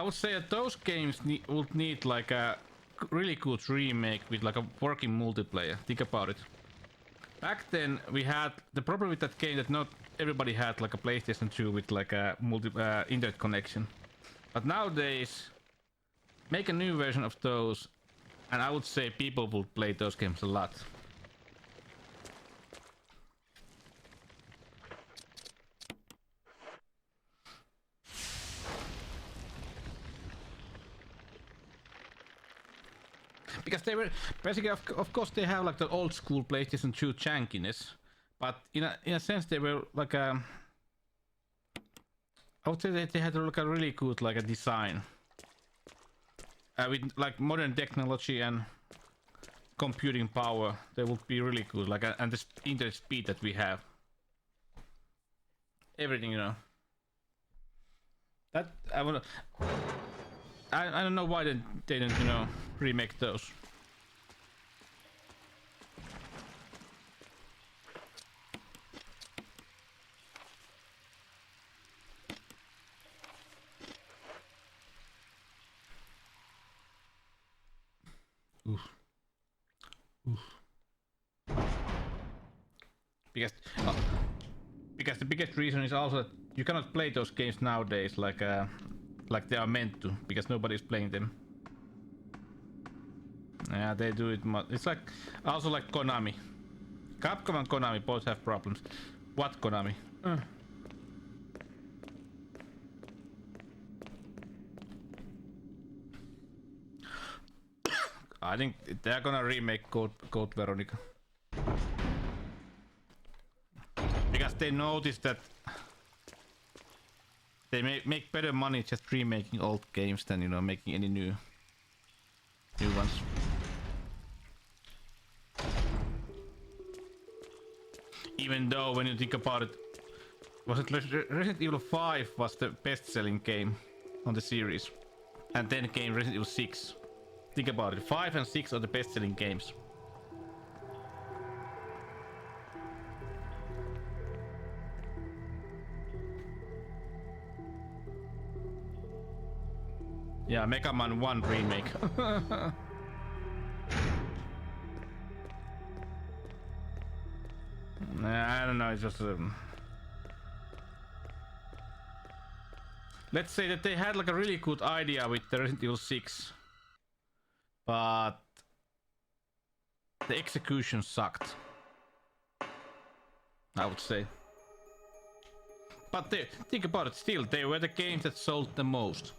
would say that those games would need like a really good remake with like a working multiplayer. Think about it. Back then we had the problem with that game that not everybody had like a PlayStation 2 with like a internet connection. But nowadays, make a new version of those, and I would say people will play those games a lot. Because they were basically, of course, they have like the old school PlayStation 2 jankiness, but in a sense they were like I would say that they had like a really good like a design with like modern technology and computing power. They would be really good, like and the internet speed that we have, everything, you know. That I don't know why they didn't, you know, remake those. Oof. Because the biggest reason is also that you cannot play those games nowadays like they are meant to, because nobody's playing them. Yeah, they do it much. It's like also like Konami. Capcom and Konami both have problems. What Konami? I think they're gonna remake Code Veronica. Because they noticed that they make better money just remaking old games than, you know, making any new ones. Even though when you think about it, was it Resident Evil 5 was the best-selling game on the series, and then came Resident Evil 6. Think about it, 5 and 6 are the best-selling games. Yeah, Mega Man 1 remake. Nah, I don't know, it's just let's say that they had like a really good idea with the Resident Evil 6, but the execution sucked, I would say. But think about it, still, they were the games that sold the most.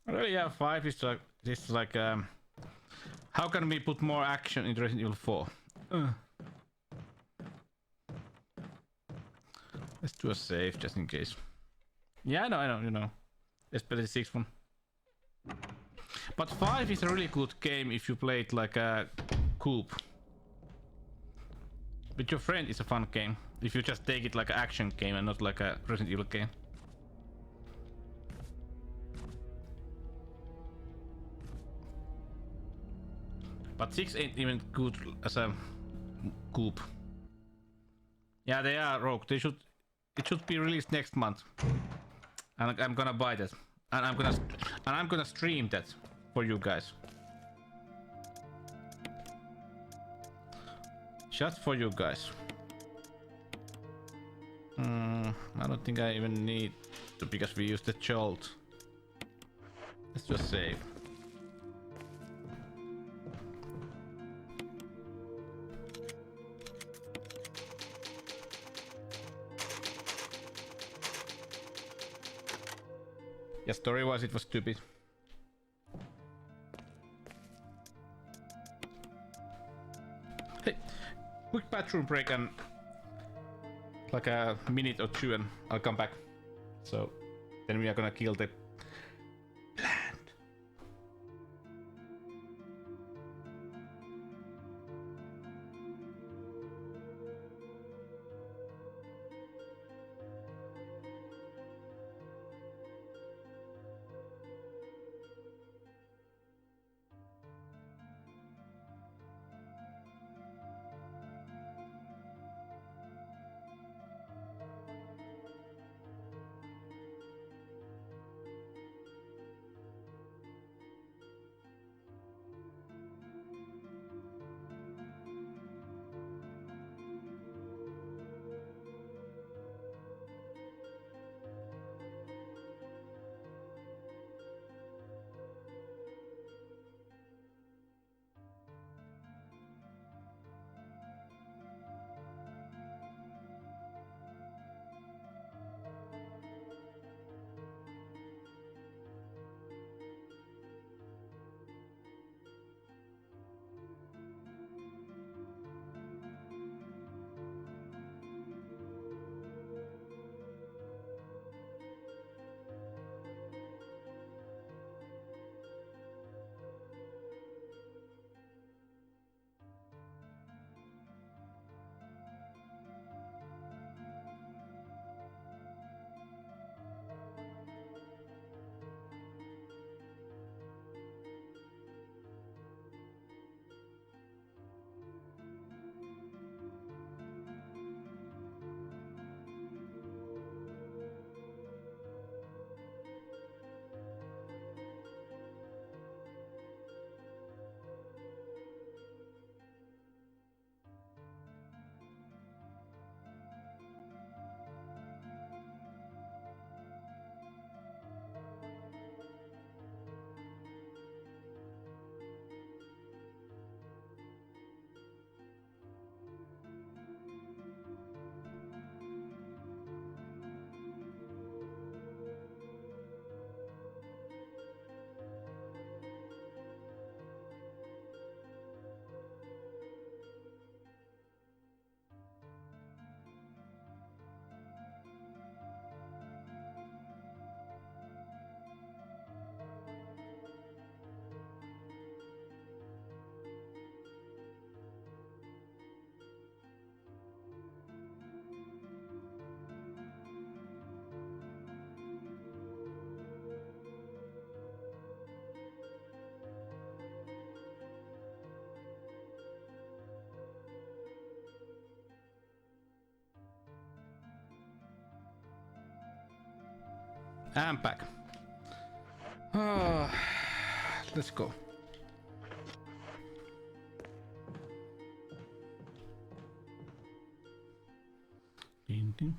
Really, yeah, 5 is like this, like how can we put more action in Resident Evil 4? Let's do a save just in case. Yeah, I know, you know. Especially the 6th one. But 5 is a really good game if you play it like a coop. With your friend, it's a fun game. If you just take it like an action game and not like a Resident Evil game. But 6 ain't even good as a coop. Yeah, they are Rogue. It should be released next month. And I'm gonna buy that. And I'm gonna stream that for you guys. Just for you guys. I don't think I even need to, because we use the Jolt. Let's just save. Yeah, story-wise it was stupid. Hey, quick bathroom break and like a minute or two and I'll come back. So then we are gonna kill the plant. I'm back. Let's go. Ding, ding.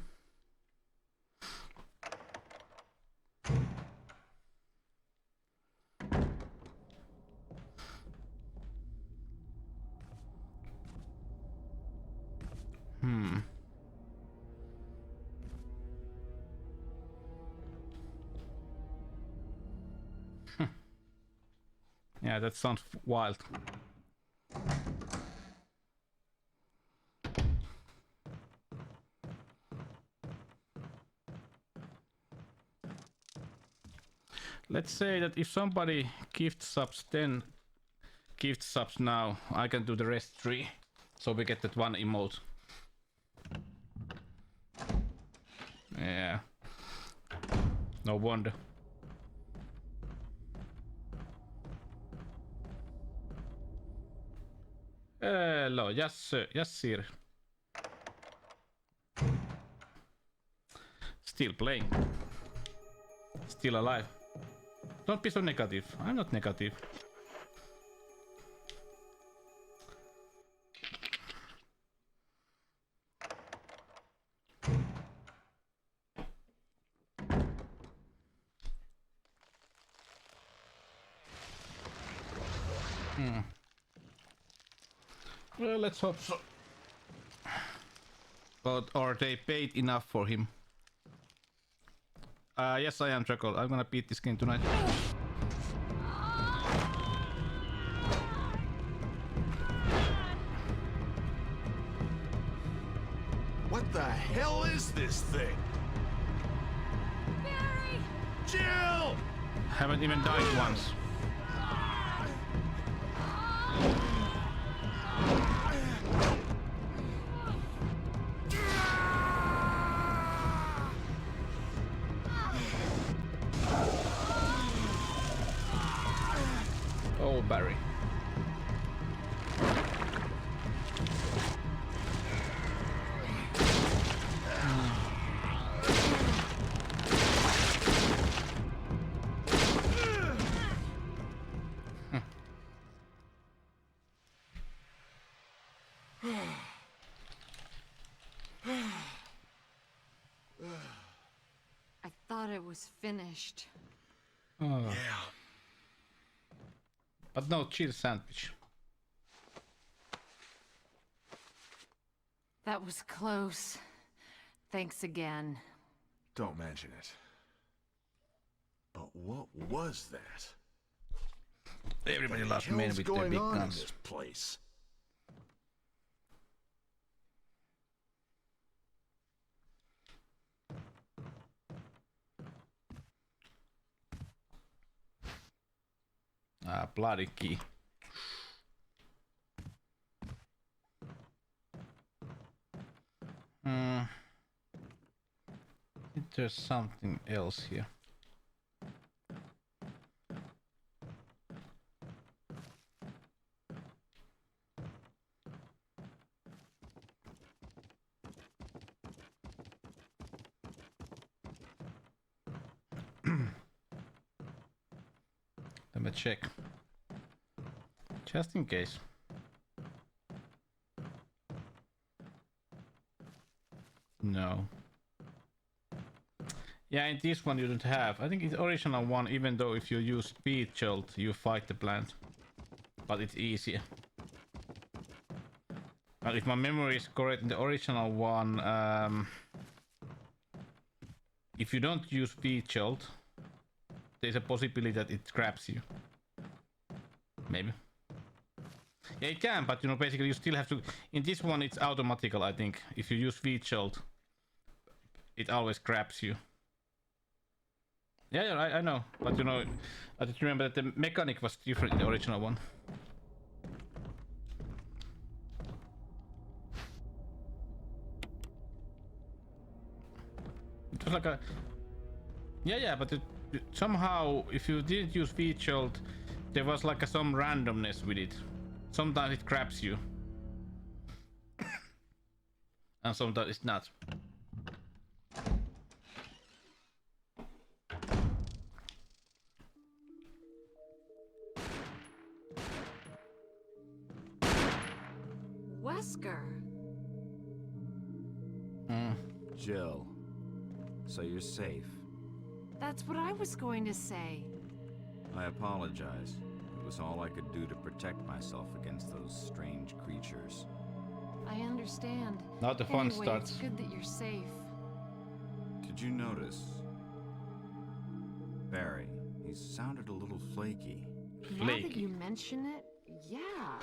Yeah, that sounds wild. Let's say that if somebody gift subs 10 gift subs now, I can do the rest 3. So we get that one emote. Yeah. No wonder. Hello, yes sir, yes sir. Still playing. Still alive. Don't be so negative. I'm not negative. Well, let's hope so. But are they paid enough for him? Yes, I am, Draco. I'm gonna beat this game tonight. What the hell is this thing? Barry! Jill! Haven't even died once. Oh, Barry. I thought it was finished. Oh. Yeah. But no cheese sandwich. That was close. Thanks again. Don't mention it. But what was that? Everybody loves men with their going big on in guns. this place? Ah, bloody key. I think there's something else here. Let me check. Just in case. No. Yeah, in this one you don't have. I think in the original one, even though if you use speed jolt, you fight the plant. But it's easier. But if my memory is correct, in the original one, if you don't use speed jolt, there's a possibility that it grabs you. Maybe. Yeah, it can, but you know, basically you still have to... In this one, it's automatical, I think. If you use speed jolt, it always grabs you. Yeah, I know, but you know, I just remember that the mechanic was different in the original one. It was like a... Yeah, but somehow, if you didn't use speed jolt, there was like some randomness with it. Sometimes it grabs you. And sometimes it's not. Wesker. Jill, so you're safe. That's what I was going to say. I apologize. It was all I could do to protect myself against those strange creatures. I understand. Now the fun Anyway, starts. It's good that you're safe. Did you notice? Barry, he sounded a little flaky. Now that you mention it, yeah.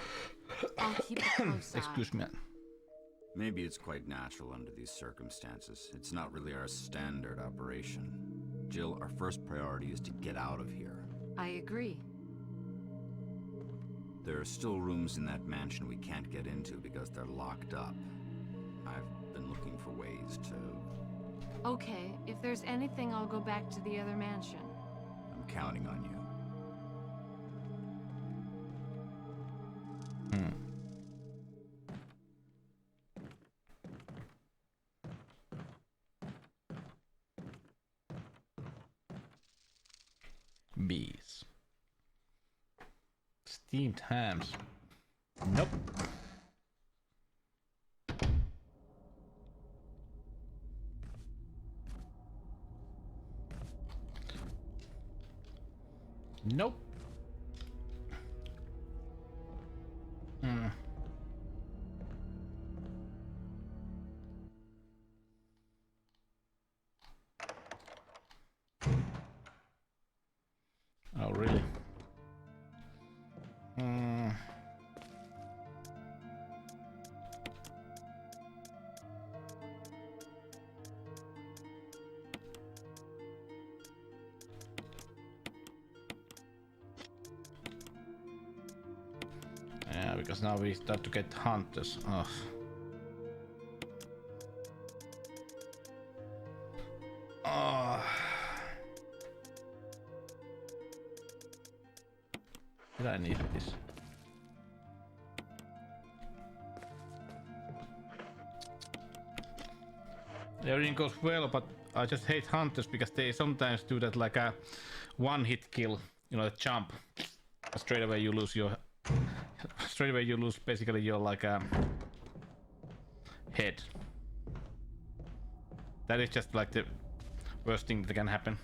I'll keep a close eye. Excuse me. Maybe it's quite natural under these circumstances. It's not really our standard operation. Jill, our first priority is to get out of here. I agree. There are still rooms in that mansion we can't get into because they're locked up. I've been looking for ways to... Okay, if there's anything, I'll go back to the other mansion. I'm counting on you. Bees. Steamed hams. Nope. Nope. Oh, really? Yeah, because now we start to get hunters. Ugh. Oh. Did I need this? Everything goes well, but I just hate hunters because they sometimes do that like a one-hit kill. You know, the jump. Straight away you lose your... Straight away you lose basically your like head. That is just like the worst thing that can happen.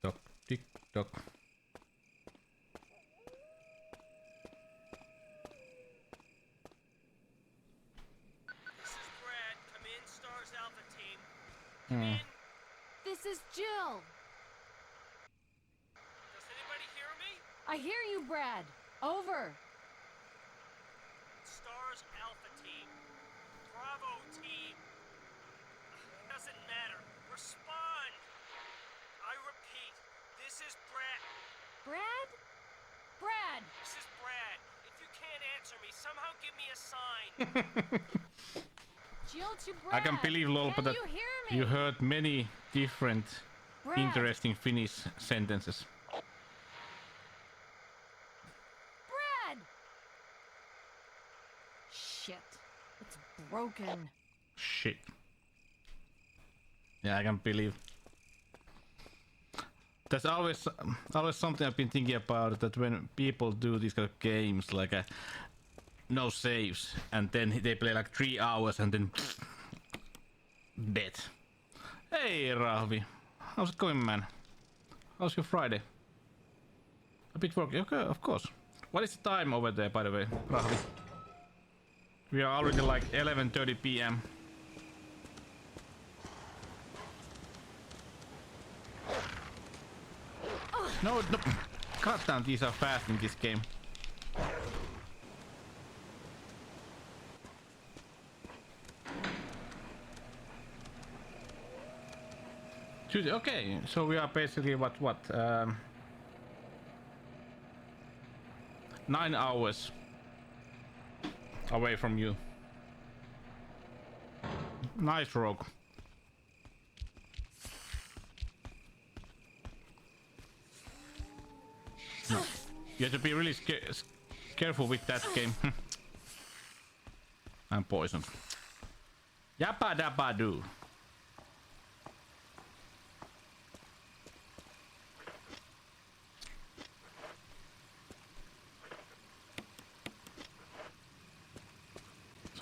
Tock, tick, tock. This is Jill. Does anybody hear me? I hear you, Brad. Over. Stars Alpha Team. Bravo Team. Doesn't matter. Respond. I repeat, this is Brad. Brad? Brad! This is Brad. If you can't answer me, somehow give me a sign. Jill to Brad. I can believe, Lolpa, that you hear me? you heard many different Brad. interesting Finnish sentences. Brad! Shit. It's broken. Shit. Yeah, I can believe. There's always something I've been thinking about, that when people do these kind of games like no saves and then they play like 3 hours and then dead. Hey Rahvi, how's it going, man? How's your Friday? A bit worky, okay, of course. What is the time over there, by the way, Rahvi? We are already like 11:30 p.m. No, no. God damn, these are fast in this game. Okay, so we are basically what 9 hours away from you. Nice, Rogue. No. You have to be really careful with that game. I'm poisoned. Yappa dabba doo.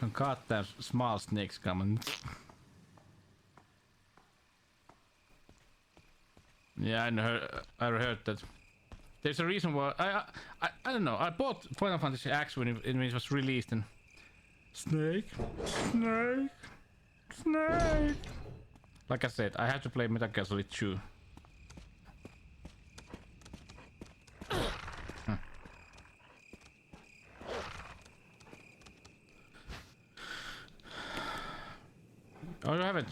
Some goddamn small snakes coming. Yeah, I heard that. There's a reason why I don't know. I bought Final Fantasy X when it was released and snake. Like I said, I have to play Metal Gear Solid 2. Oh, you haven't.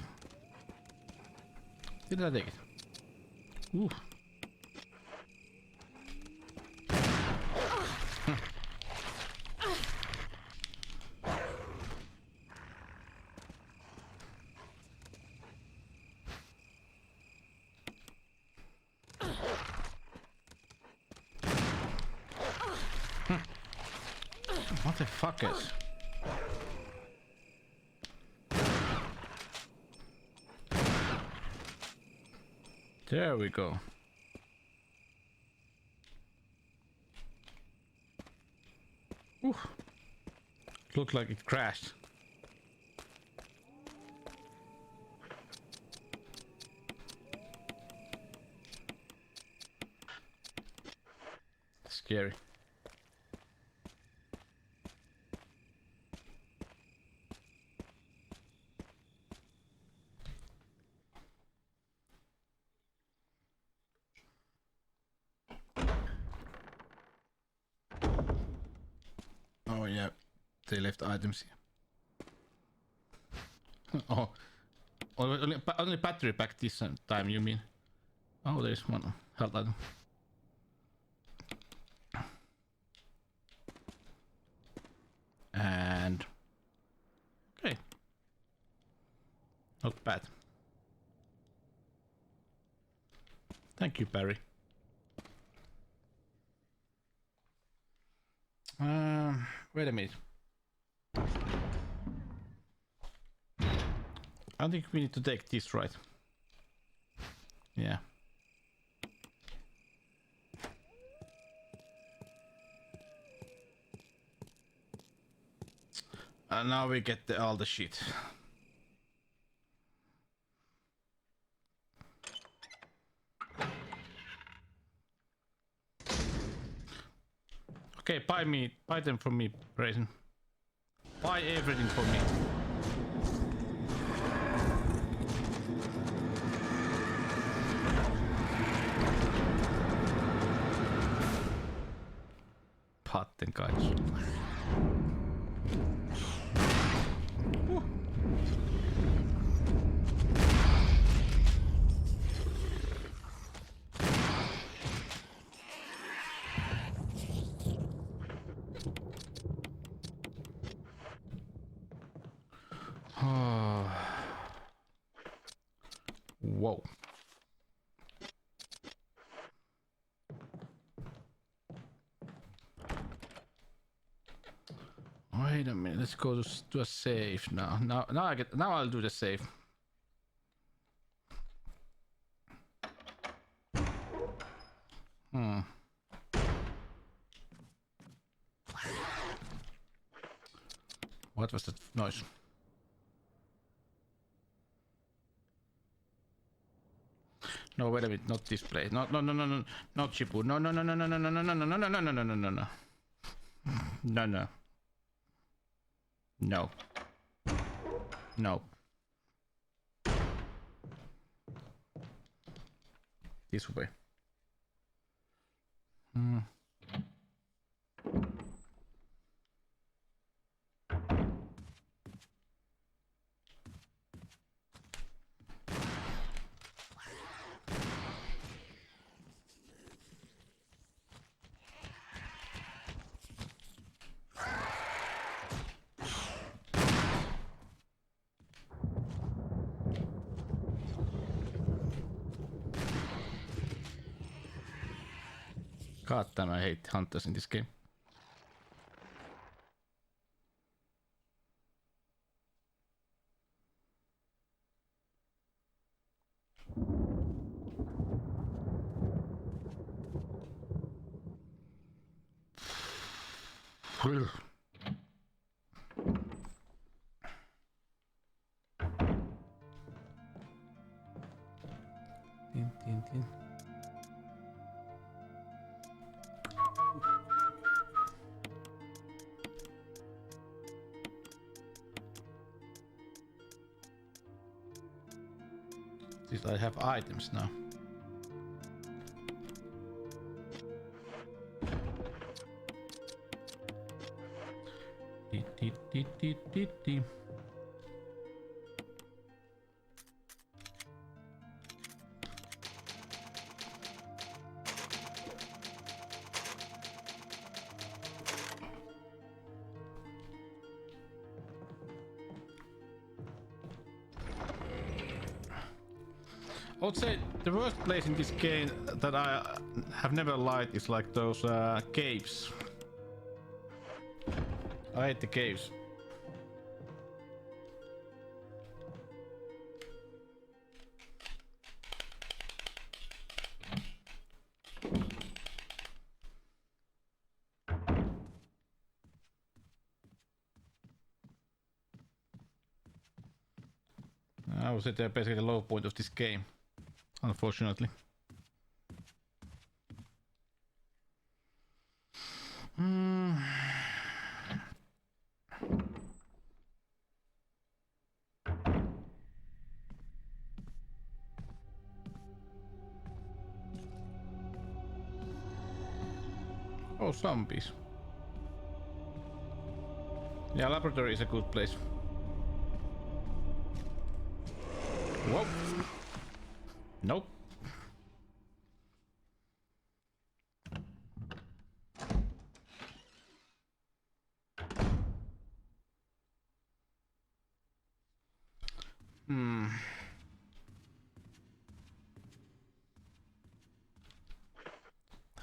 Did I take it? Ooh. What the fuck is? There we go. Ooh. Looked like it crashed. Scary. Oh yeah, they left items here. Oh, only battery pack this time, you mean? Oh, there's one health item. And okay, not bad. Thank you, Barry. Wait a minute. I think we need to take this, right? Yeah. And now we get all the shit. Okay, buy them from me, Grayson. Buy everything for me. Patten kanssa. Whoa. Wait a minute, let's go to a save now. Now I'll do the save. What was that noise? No, wait a minute, not this place. No, not Chipu. No. No. This way. God damn, I hate hunters in this game. 18. Since I have items now. Dee. I would say the worst place in this game that I have never liked is like those caves. I hate the caves. I would say they're basically the low point of this game, unfortunately. Oh, zombies. Yeah, laboratory is a good place. Whoa. Nope.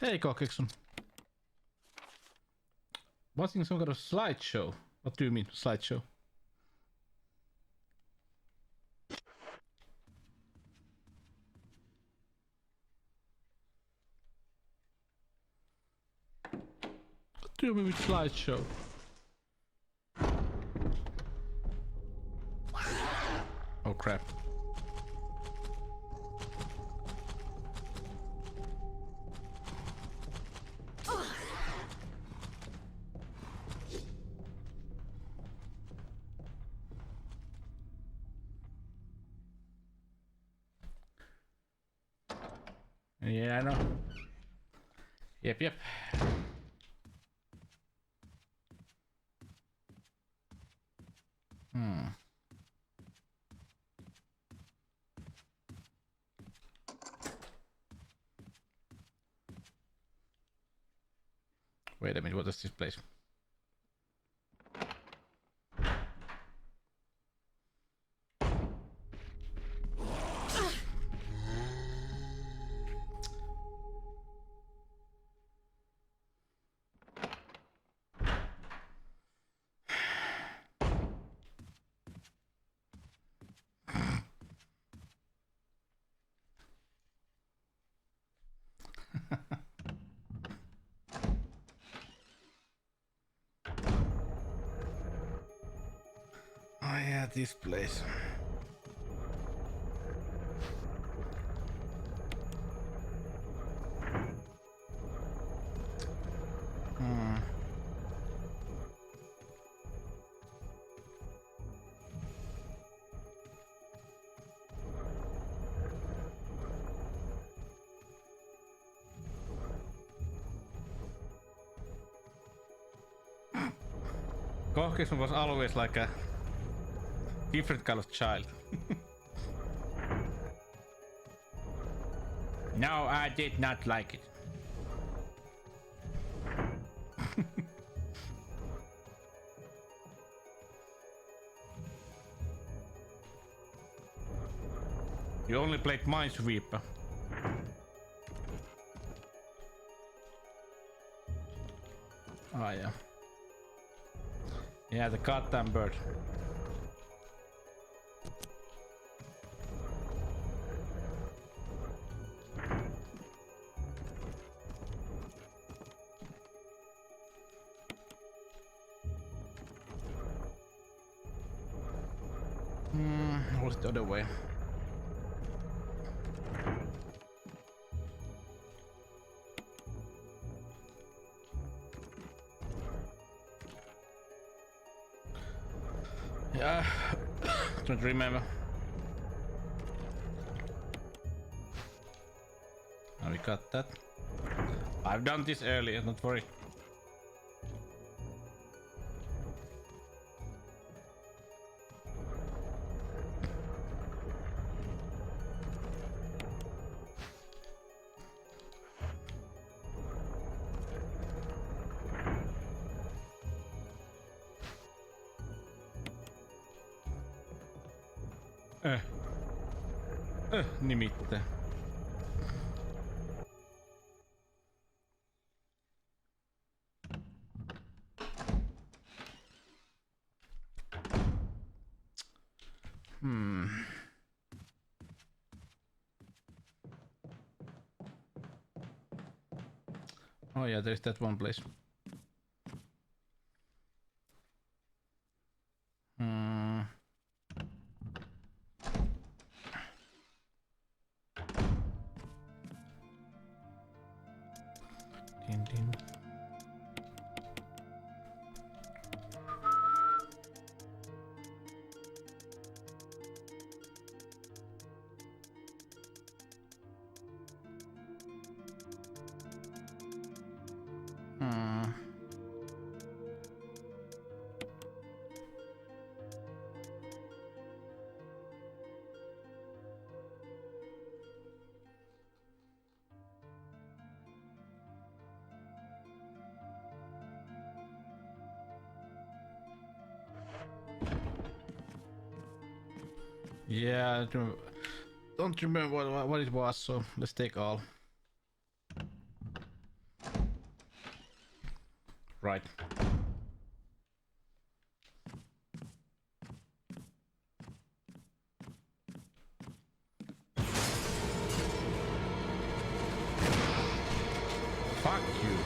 Hey, Cockixon. Watching some kind of slideshow. What do you mean, slideshow? What do you mean with slideshow? Oh crap. Yeah, I know. Yep. Wait a minute, what is this place? Oh yeah, this place. Kohkism was always like a different kind of child. No, I did not like it. You only played Minesweeper. Oh yeah. Yeah, the goddamn bird. What's the other way? Don't remember. Oh, we got that. I've done this earlier, don't worry. Nimittäin. Oh yeah, there's that one place. Din, din. Yeah, I don't remember what it was, so let's take all. Right. Fuck you.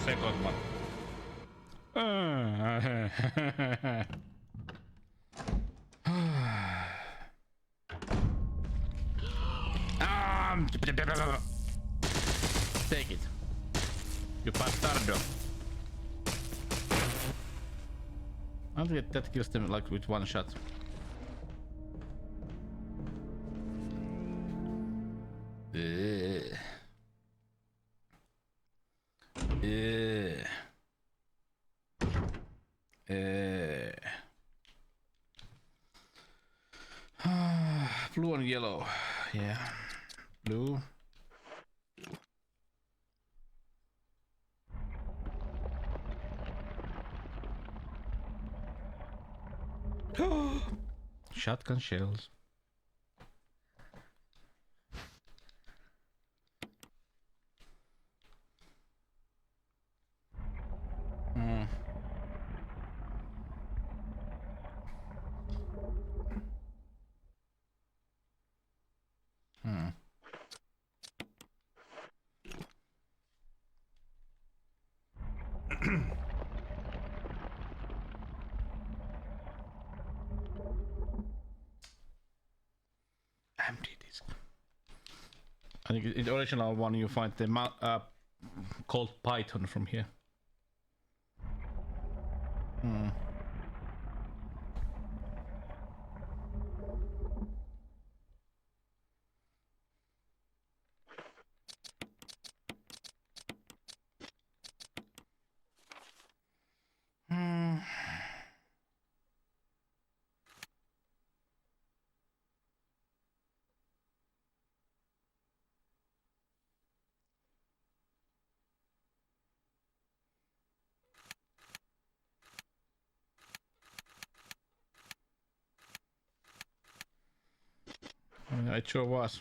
Second one. Take it. You bastardo. I think that kills them like with one shot. Blue and yellow. Yeah. Blue. Shotgun shells. Empty disk. I think in the original one you find the called Python from here. It sure was.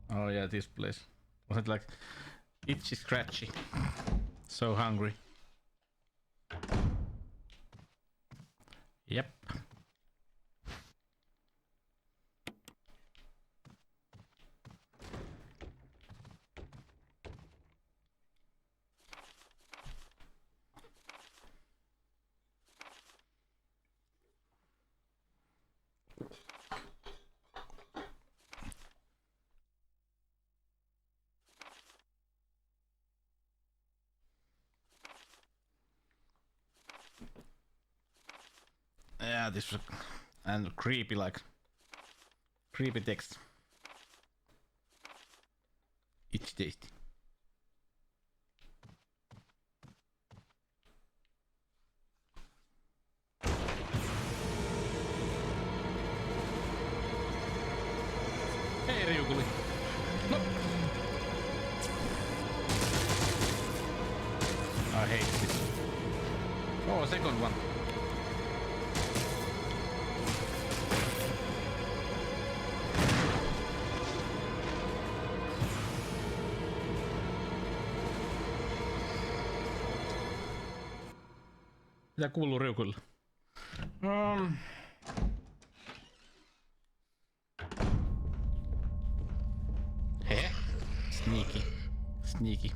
Oh yeah, this place. Was it like itchy scratchy? So hungry. Yep. Yeah, this was and creepy, like creepy text. It's tasty. Hey, Ryukuli. No. I hate this. Oh, second one. Mitä kuuluu Ryukulle? He? Sneaky. Sneaky.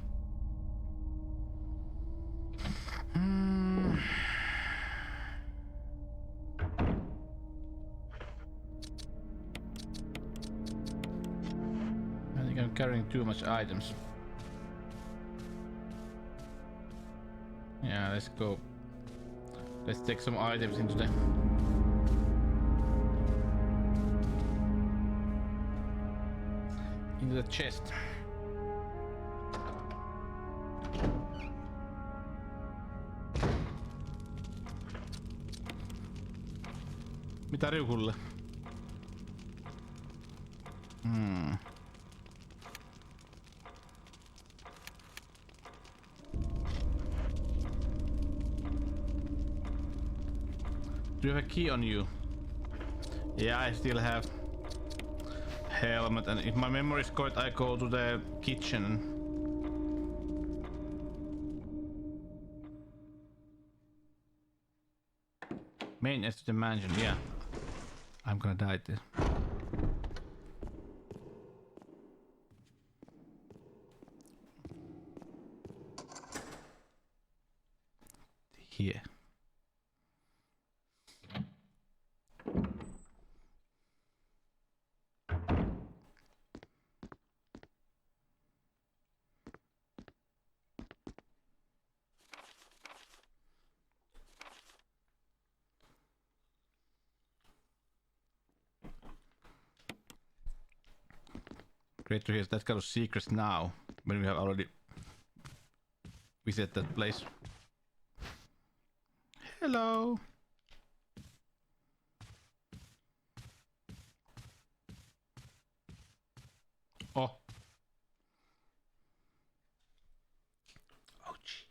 I think I'm carrying too much items. Yeah, let's go. Let's take some items into the chest. Mitä Ryukulle? Do you have a key on you? Yeah, I still have helmet, and if my memory is correct, I go to the kitchen. Main is to the mansion, yeah. I'm gonna die there. Here. Great to hear that kind of secrets now, when we have already visited that place. Hello! Oh! Ouch!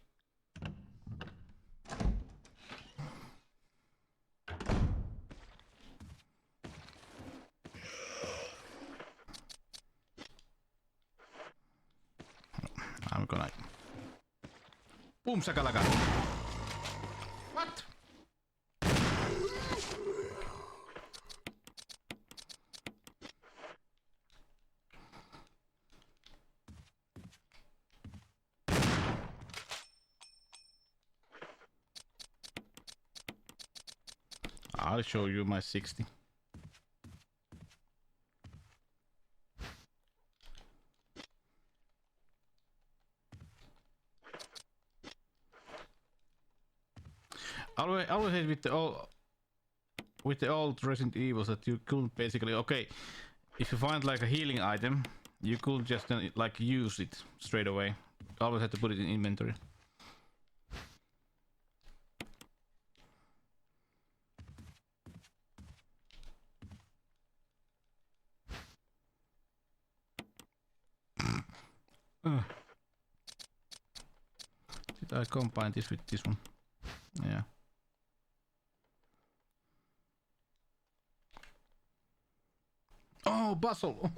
I'm gonna... Boom shakalaka! What? I'll show you my 60. I always hate with the old Resident Evils that you couldn't basically, okay, if you find like a healing item, you could just like use it straight away. You always had to put it in inventory. Did I combine this with this one? Yeah. Oh, bustle!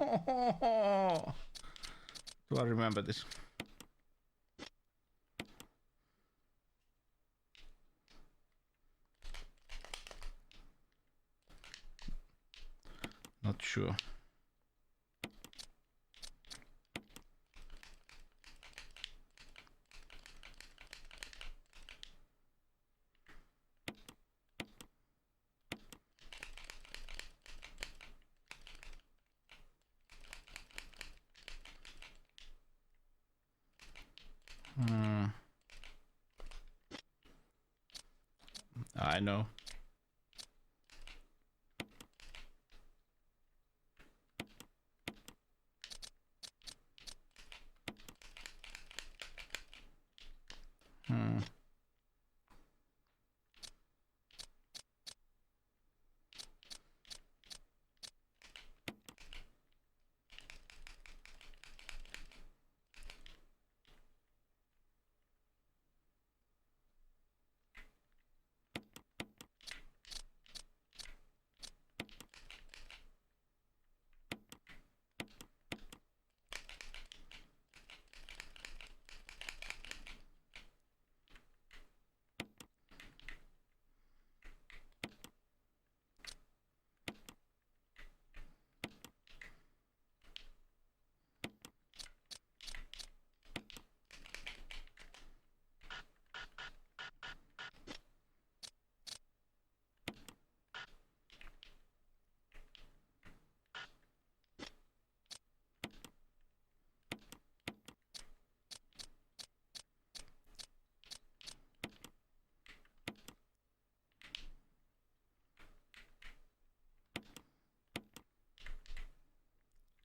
Do I remember this? Not sure. I know.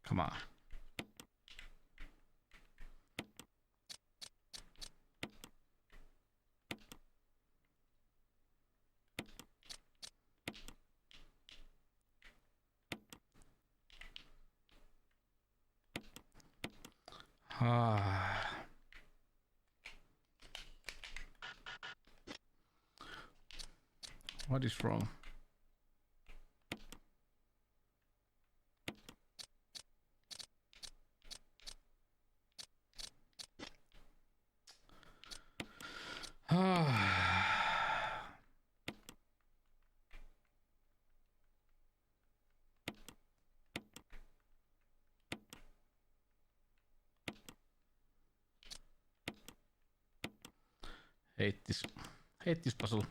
Come on. What is wrong? Hate this puzzle.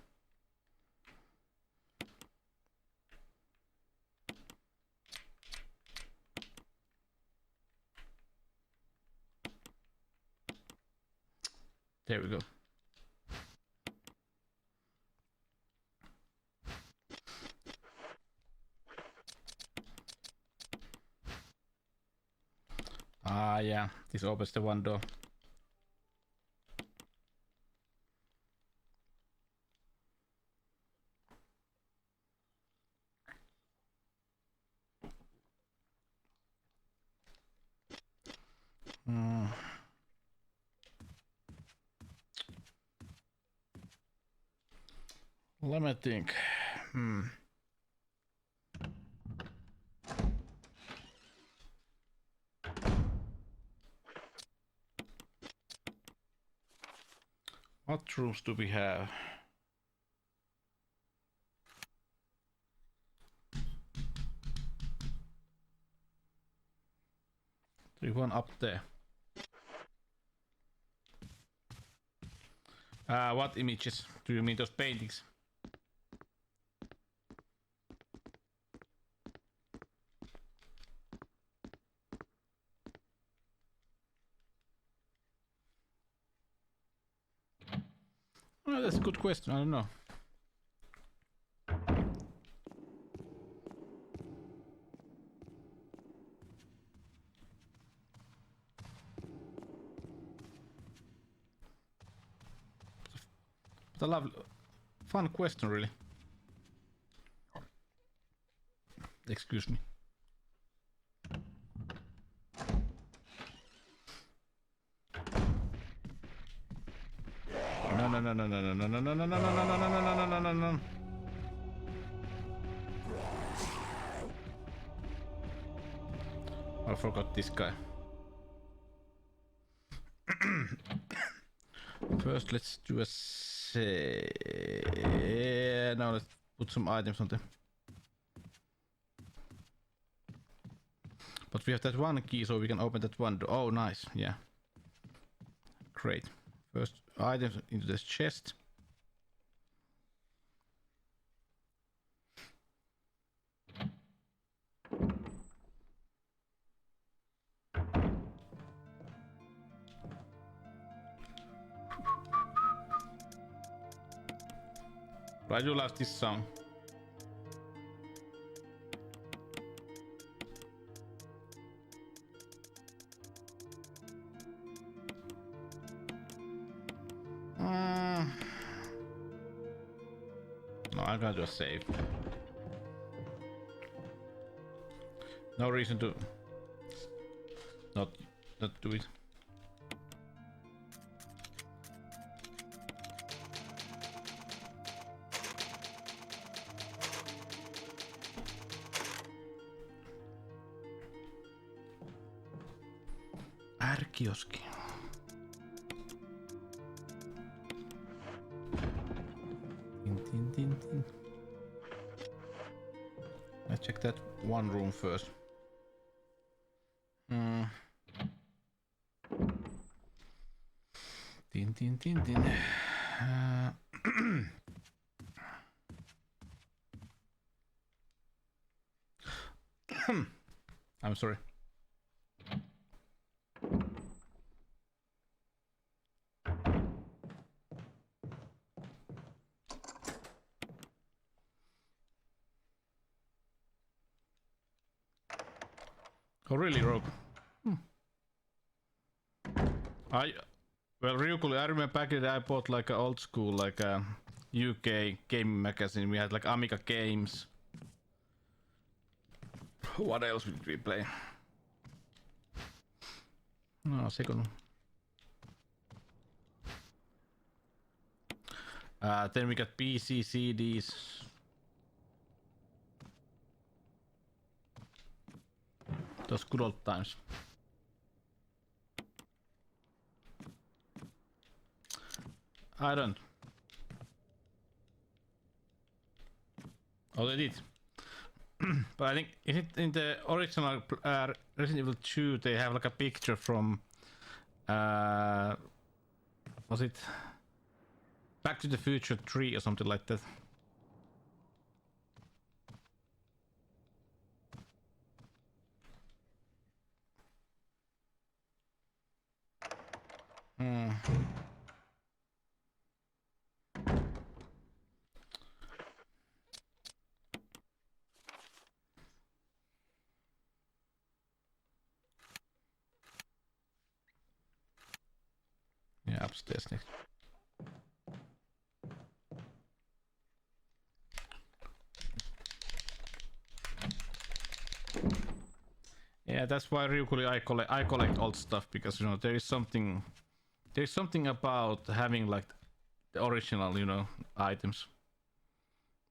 There we go. Yeah, this opens the one door. Let me think. What rooms do we have? There's one up there. What images? Do you mean those paintings? Oh, that's a good question. I don't know. It's a lovely, fun question, really. Excuse me. No. I forgot this guy. First, let's do a now let's put some items on there. But we have that one key, so we can open that one door. Oh, nice. Yeah. Great. First items into this chest. I do love this song. No, I'm gonna just save. No reason to not do it. Kioski. Tin. Let's check that one room first. Tin. I'm sorry. Oh really, Rogue? Well, real cool. I remember back in the day I bought like an old school, like a UK gaming magazine. We had like Amiga games. What else did we play? No, second. Then we got PC CDs. Those good old times. I don't. Oh, they did. But I think in the original Resident Evil 2 they have like a picture from was it Back to the Future 3 or something like that. Yeah, upstairs next. Yeah, that's why really I collect old stuff, because you know there is something about having like the original, you know, items.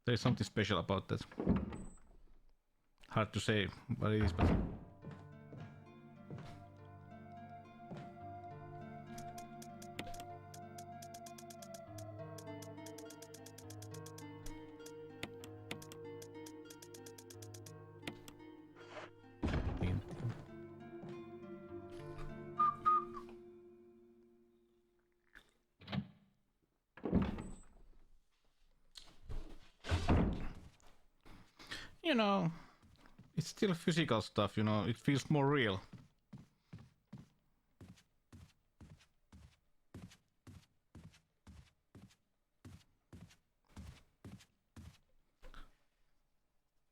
There's something special about that. Hard to say what it is, but you know, it's still physical stuff, you know, it feels more real.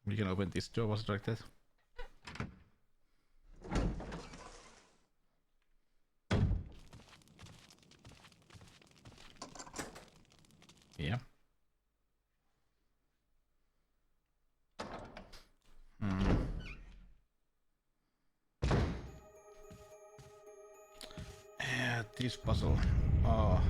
We can open this door, was it like that? Yeah. Yeah, this puzzle. Oh.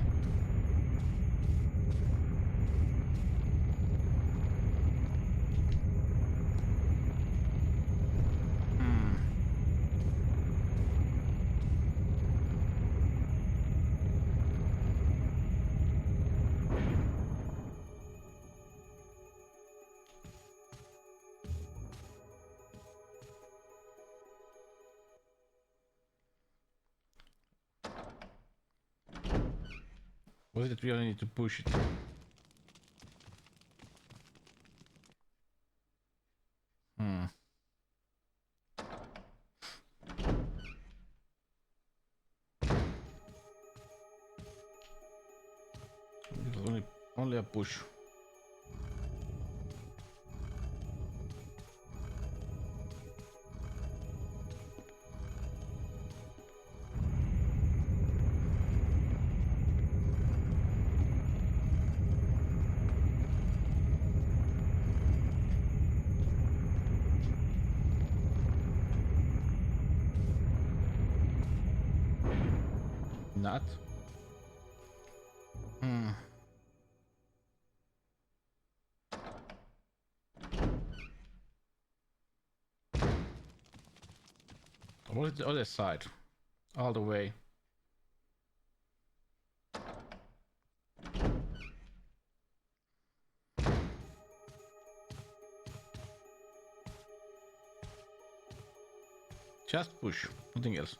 Was it that we only need to push it? It was only a push. Not. What is the other side? All the way. Just push, nothing else.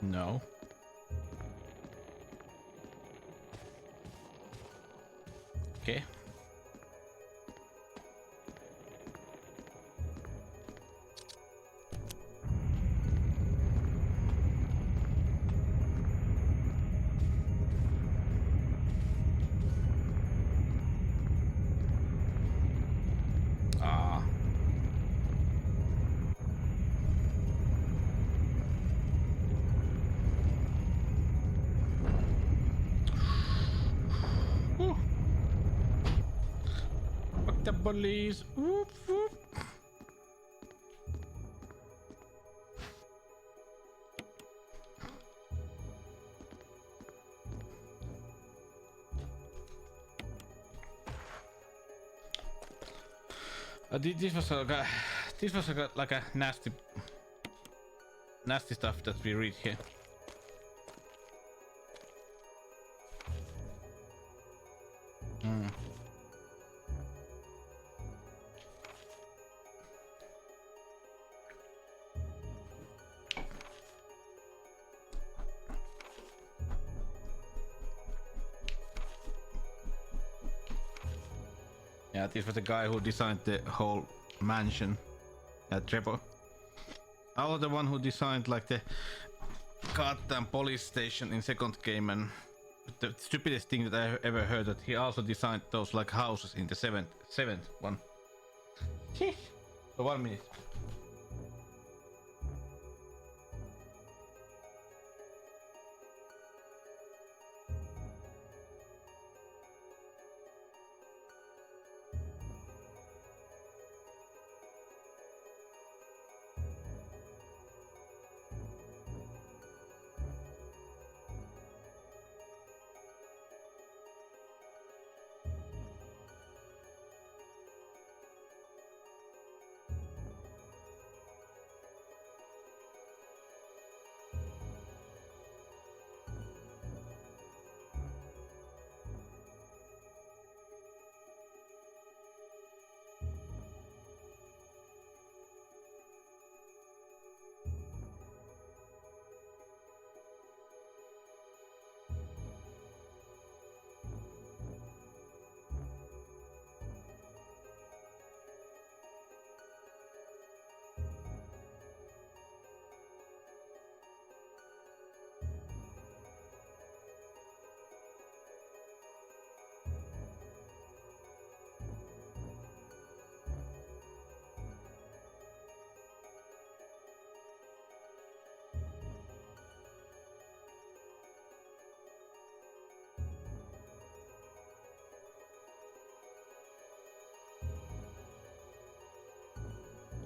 No. Okay. Ah. Whew. Fuck the police. Whoop, whoop. This was like a nasty stuff that we read here. Yeah, this was the guy who designed the whole mansion at Trevor. I was the one who designed like the goddamn police station in second game, and the stupidest thing that I ever heard that he also designed those like houses in the seventh one. So 1 minute.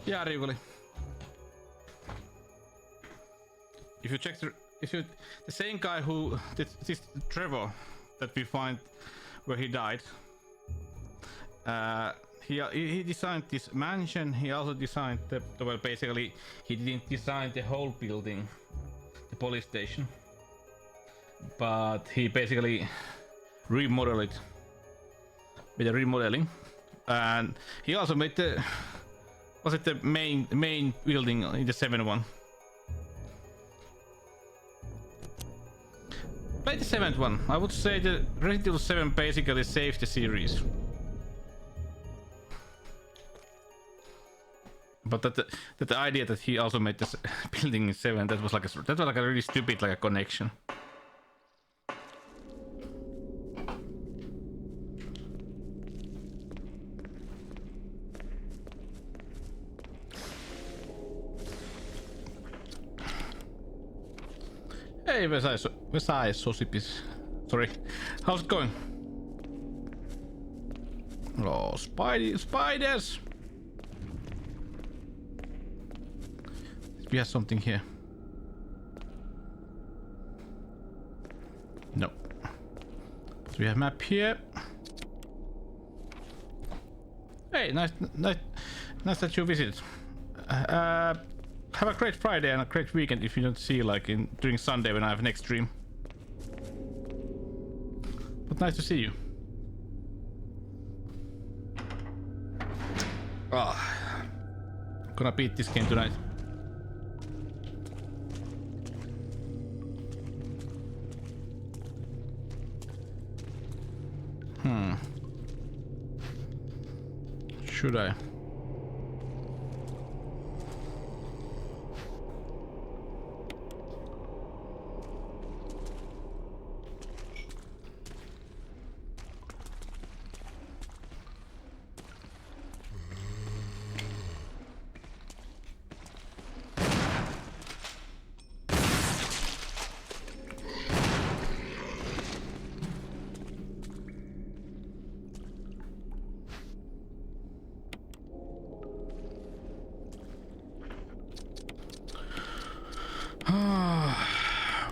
Yeah, Rivoli. If you check the the same guy who did this Trevor that we find where he died. He designed this mansion. He also designed the well, basically he didn't design the whole building, the police station, but he basically remodeled it with a remodeling, and he also made the main building in the 7th one. Play the 7th one. I would say the Resident Evil 7 basically saved the series. But that the idea that he also made this building in 7, that was like a really stupid like a connection. Hey, Vesai Sosipis. Sorry. How's it going? Oh, spiders! We have something here. No. So we have map here. Hey, nice that you visited. Have a great Friday and a great weekend if you don't see like during Sunday when I have next stream. But nice to see you. Gonna beat this game tonight. Should I?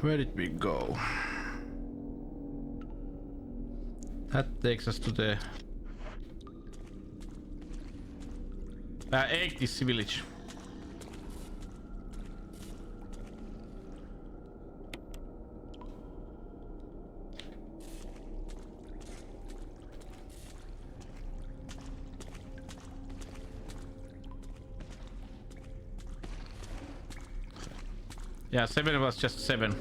Where did we go? That takes us to the 80s village. Yeah, 7 was just 7.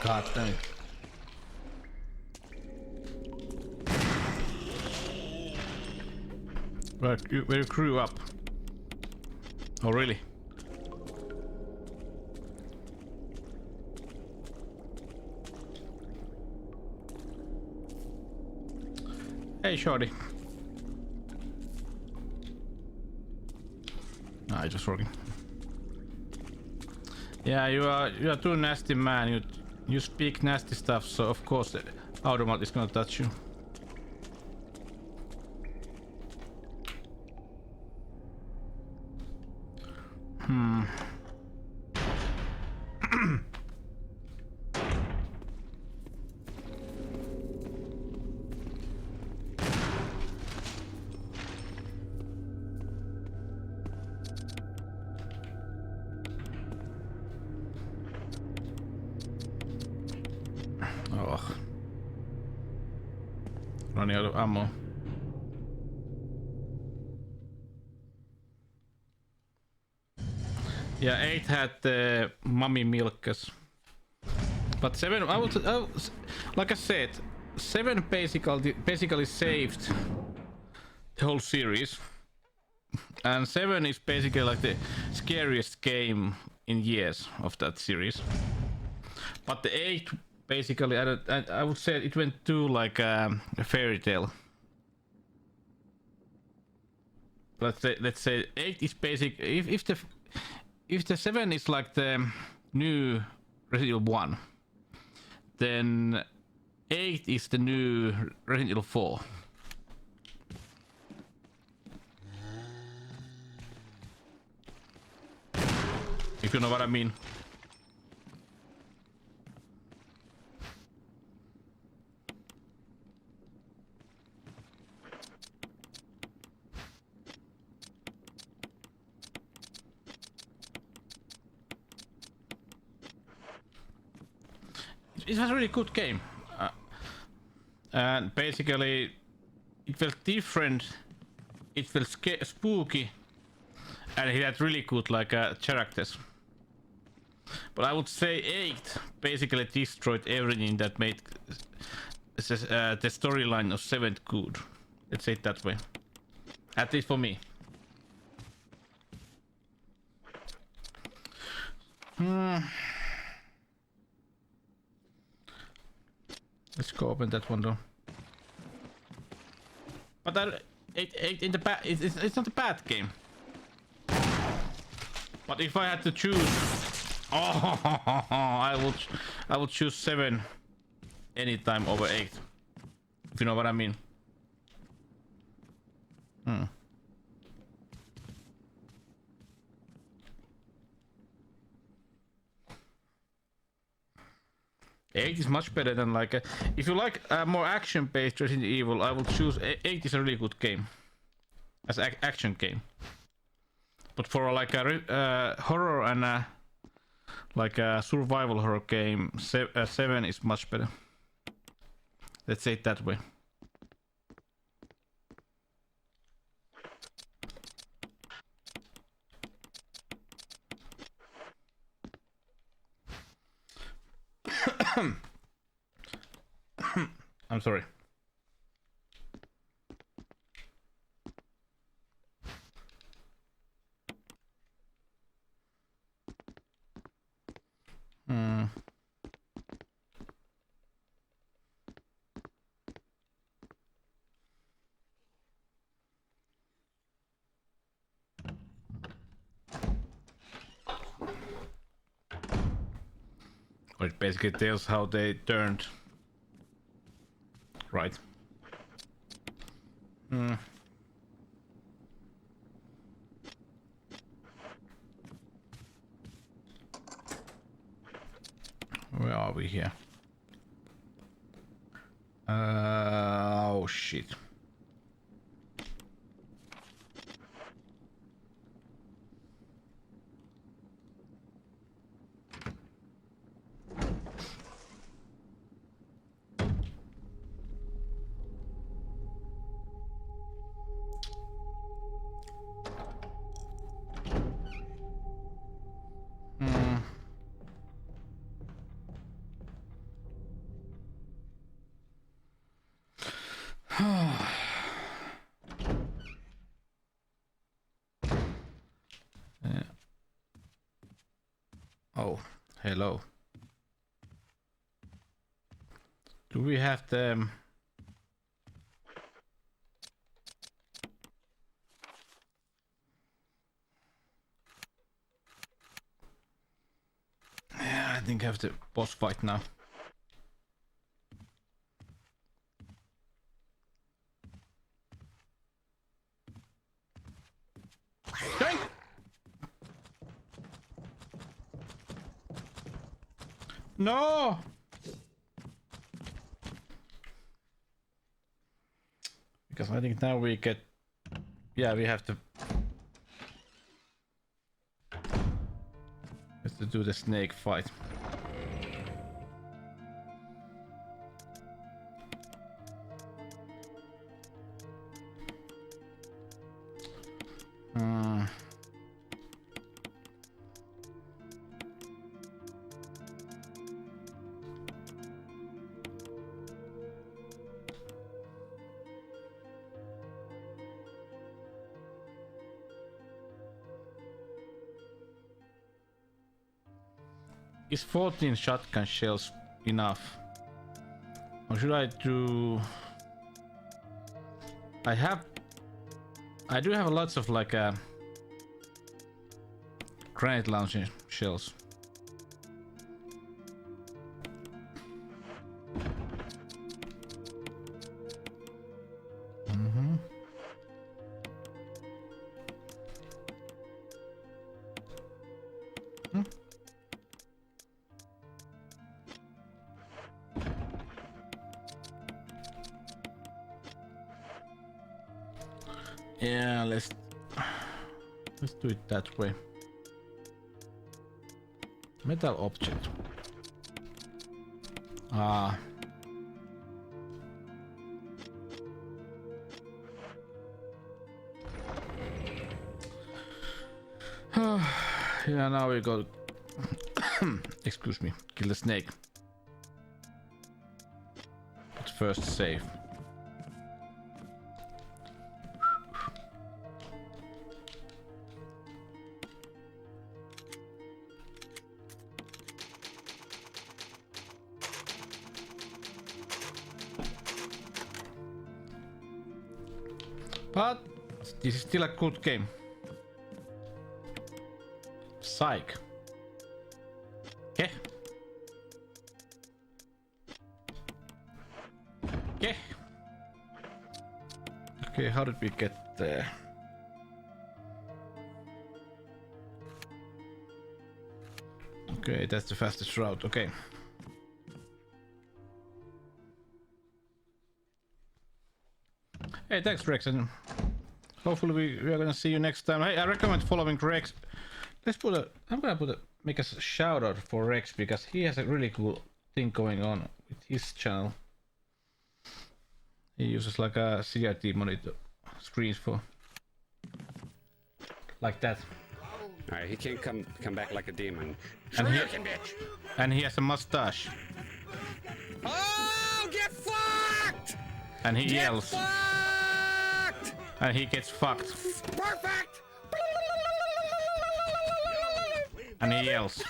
God damn it. Right, where you grew up. Oh, really? Hey, shorty. Nah, just working. Yeah, you are too nasty, man. You speak nasty stuff, so of course the automat is gonna touch you. Running out of ammo. Yeah, 8 had the mummy milkers. But 7, like I said, 7 basically saved the whole series, and 7 is basically like the scariest game in years of that series. But the 8 basically, I would say it went to like a fairy tale. Let's say 8 is basic. If the 7 is like the new Resident Evil 1, then 8 is the new Resident Evil 4. If you know what I mean. It was a really good game. And basically it felt different, it felt spooky, and it had really good like characters. But I would say 8 basically destroyed everything that made the storyline of 7 good. Let's say it that way. At least for me. Let's go open that one though. But 8 in the it's not a bad game. But if I had to choose, I would choose 7 anytime over 8. If you know what I mean. 8 is much better than like if you like a more action-based Resident Evil, I will choose 8 is a really good game as action game. But for like a horror and like a survival horror game, 7 is much better. Let's say it that way. I'm sorry. It basically tells how they turned. Right. Where are we here? Oh shit. Oh, hello. Do we have the... Yeah, I think I have the boss fight now. No! Because I think now we get... Yeah, we have to... Have to do the snake fight. Is 14 shotgun shells enough? Or should I do... I do have lots of like grenade launching shells. Yeah, let's do it that way. Metal object. Ah. Yeah, now we go. Excuse me. Kill the snake. But first save. But this is still a good game. Psych. Okay. Okay. Okay, how did we get there? Okay, that's the fastest route. Okay. Hey, thanks, Rex, and hopefully we are gonna see you next time. Hey, I recommend following Rex. Let's put a. I'm gonna make a shout out for Rex because he has a really cool thing going on with his channel. He uses like a CRT monitor screens for like that. Alright, he can't come back like a demon. And he has a mustache. Oh, get fucked! And he yells. Fucked! And he gets fucked. Perfect! And he yells.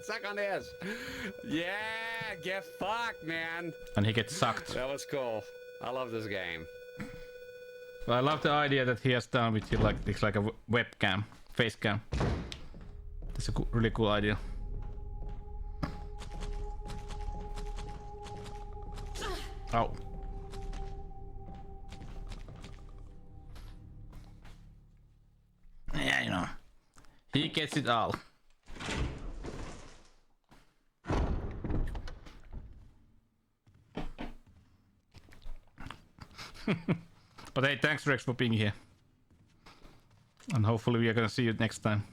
Suck on this. Yeah, get fucked, man. And he gets sucked. That was cool. I love this game. Well, I love the idea that he has done with it like it's like a webcam, face cam. That's a really cool idea. Oh. Yeah, you know. He gets it all. But hey, thanks Rex for being here. And hopefully we are gonna see you next time.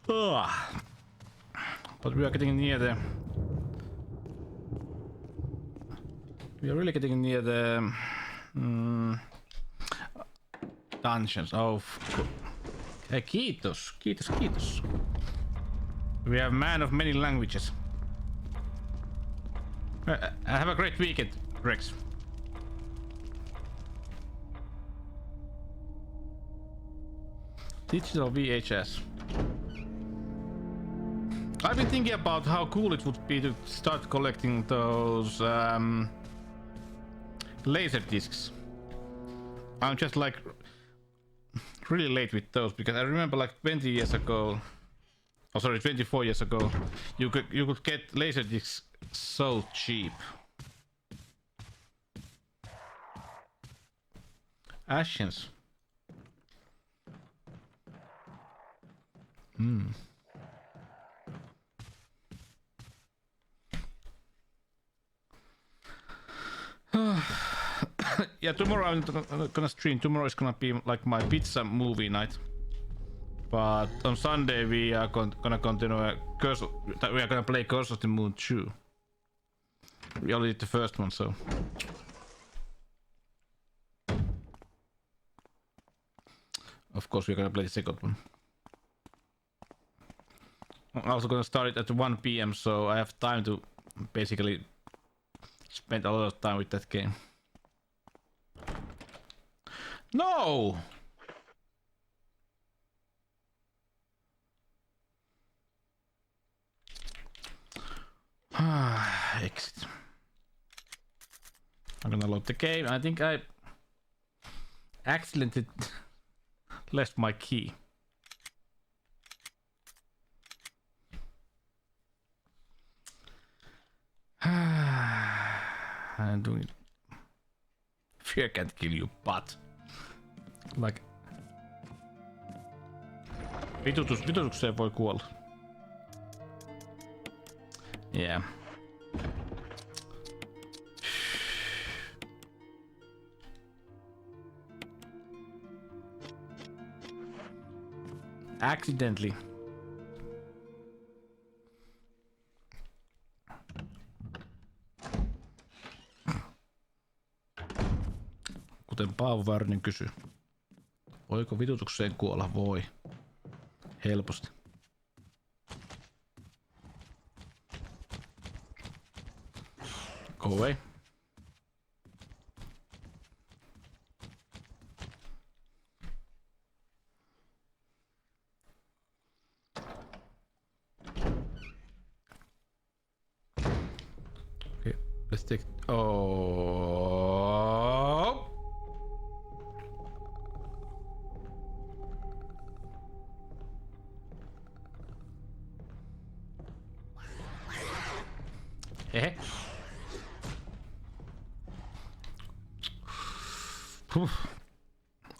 But we are getting near the... We are really getting near the... dungeons. Oh, hey, kiitos. Kiitos, kiitos. We have man of many languages. Have a great weekend, Rex. Digital VHS. I've been thinking about how cool it would be to start collecting those laser discs. I'm just like really late with those because I remember like 20 years ago, oh sorry, 24 years ago, you could get laser discs so cheap. Ashes. Yeah, tomorrow I'm gonna stream. Tomorrow is gonna be like my pizza movie night. But on Sunday we are gonna continue we are gonna play Curse of the Moon 2. We only did the first one, so. Of course we're gonna play the second one. I'm also gonna start it at 1 PM, so I have time to basically spend a lot of time with that game. No! exit. I'm gonna load the game. I think I accidentally left my key. I'm doing it. Fear can't kill you, but like vitutukseen voi kuolla. Yeah. Accidentally. Kuten Paavo Väyrynen kysyi. Voiko vitutukseen kuolla? Voi. Helposti. Go away. Okay, let's take... Oh! Eh?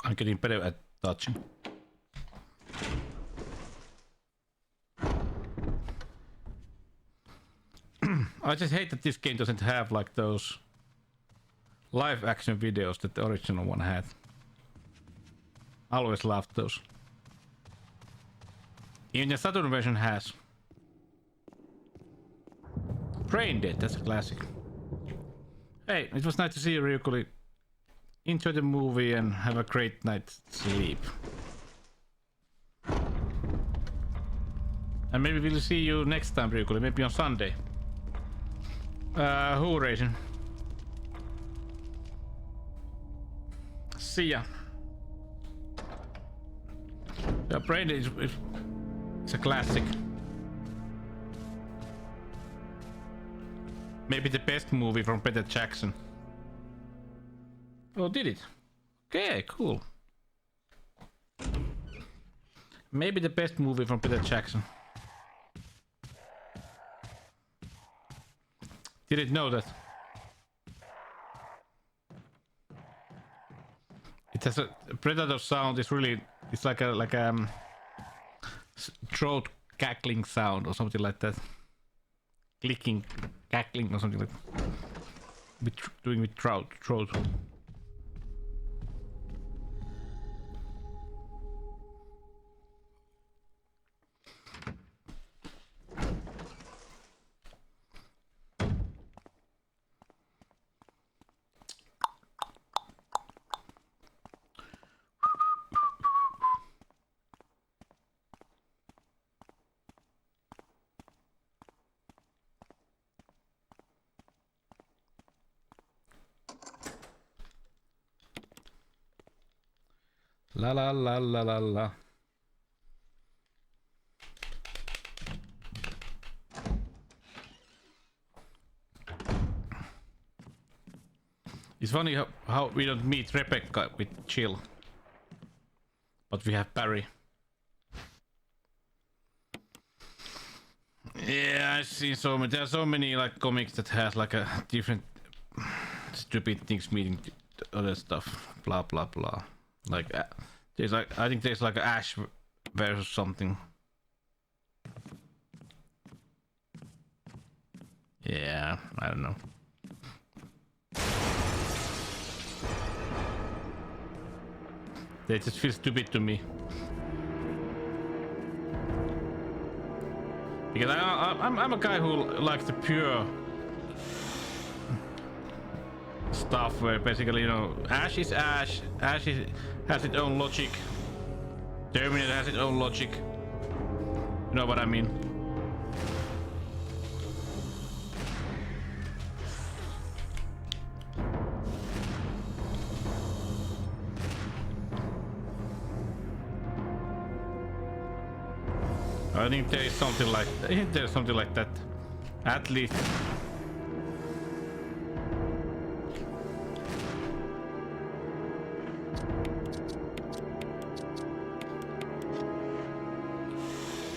I'm getting better at dodging. I just hate that this game doesn't have like those live action videos that the original one had. I always loved those. Even the Saturn version has. Brain Dead, that's a classic. Hey, it was nice to see you, Ryukuli. Enjoy the movie and have a great night's sleep. And maybe we'll see you next time, Ryukuli, maybe on Sunday. Who racing? See ya. The Brain Dead is a classic. Maybe the best movie from Peter Jackson. Oh, did it? Okay, cool. Maybe the best movie from Peter Jackson. Didn't know that. It has a Predator sound. Is really, it's like a throat cackling sound or something like that. Clicking, cackling or something like that. Doing with throat. La la la la la la. It's funny how we don't meet Rebecca with Jill, but we have Barry. Yeah, I see so many. There are so many like comics that has like a different stupid things meeting other stuff. Blah blah blah. Like there's like I think there's like a Ash versus something. Yeah, I don't know. They just feel stupid to me. Because I'm a guy who likes the pure stuff where basically, you know, Ash is Ash. Ash has its own logic. Terminator has its own logic. You know what I mean? I think there is something like that. At least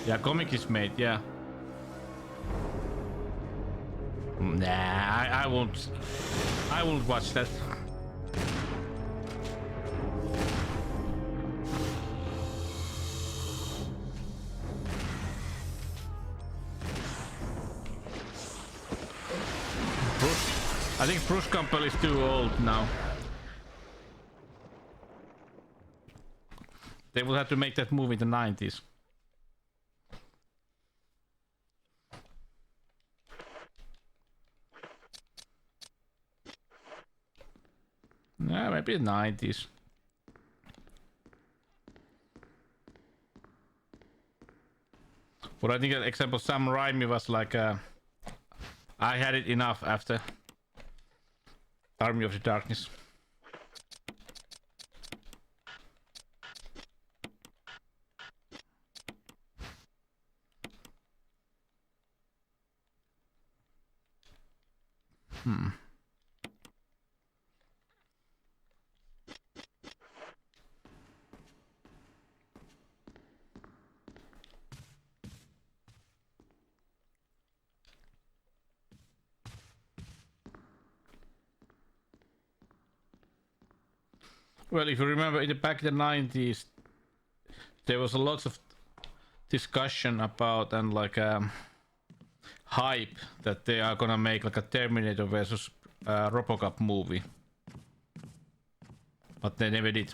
Yeah, comic is made, yeah. Nah, I won't. I won't watch that. I think Bruce Campbell is too old now. They would have to make that movie in the 90s. Yeah, maybe the 90s. But I think, for example, Sam Raimi was like, I had it enough after Army of the Darkness. Well, if you remember, in the back in the 90s, there was a lot of discussion about and like hype that they are gonna make like a Terminator versus RoboCop movie, but they never did.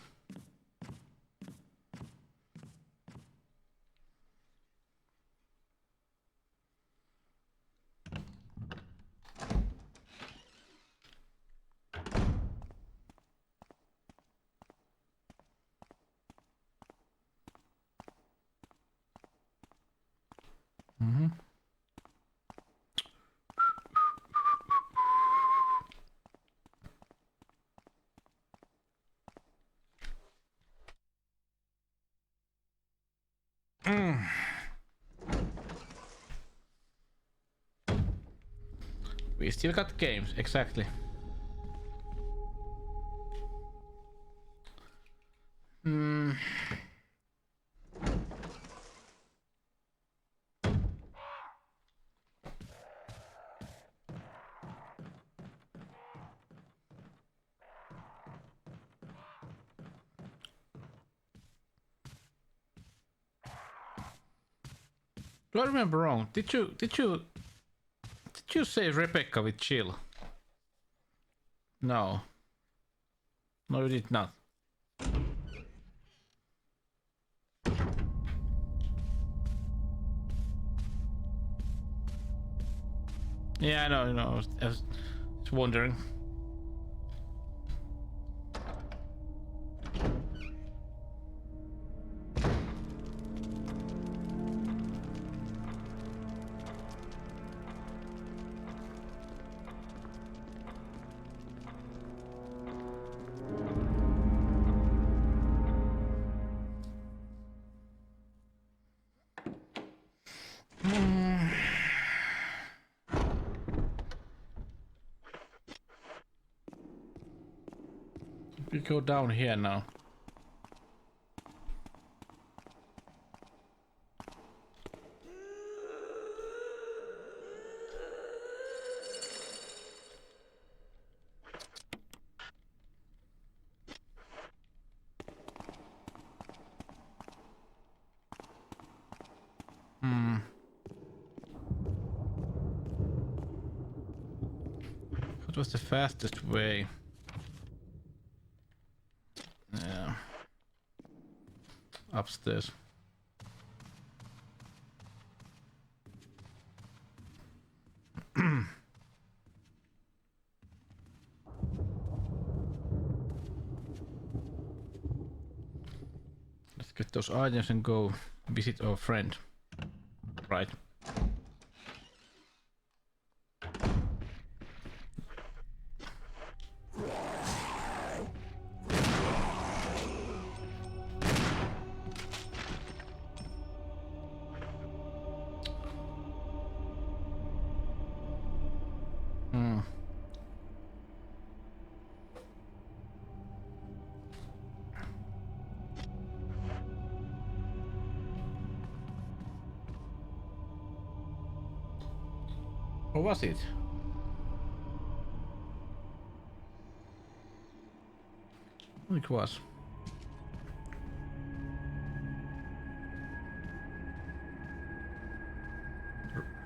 We still got games, exactly. Do I remember wrong? Did you say Rebecca with chill? No. No, you did not. Yeah, I know, I was just wondering. We go down here now. What was the fastest way? Yeah. Upstairs. Let's get those items and go visit our friend. Right. Or was it? It was.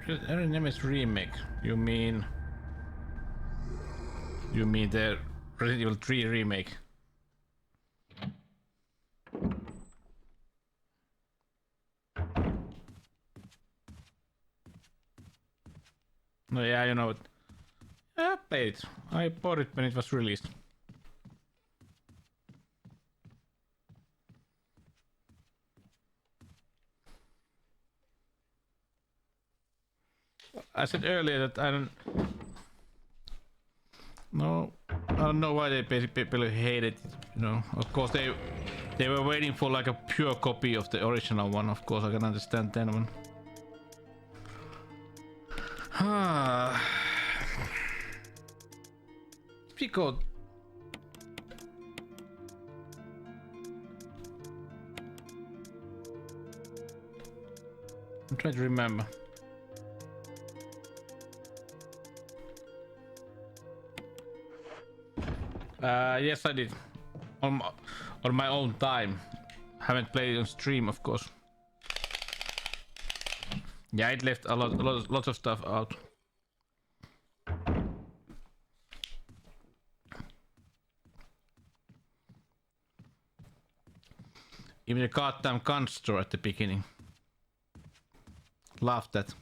Her name is remake. You mean the Resident Evil 3 remake? No, yeah, you know it. I played it. I bought it when it was released. I said earlier that I don't know why they people hated it. You know, of course they were waiting for like a pure copy of the original one. Of course, I can understand that one. Because I'm trying to remember. Yes, I did. On my own time. Haven't played it on stream, of course. Yeah, it left lots of stuff out. Even the goddamn gun store at the beginning. Loved that.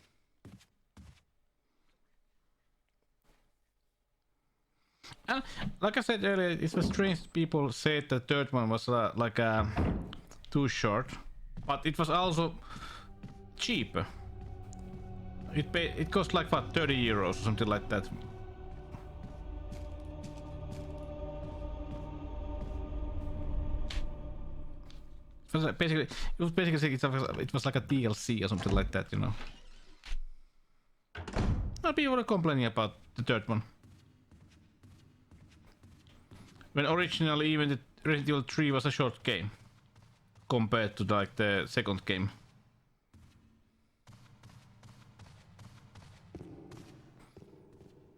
And like I said earlier, it was strange people said the third one was too short, but it was also cheaper. It cost like what, 30 euros or something like that. It was basically it was like a DLC or something like that, you know. People were complaining about the third one. When originally even the Resident Evil 3 was a short game compared to like the second game.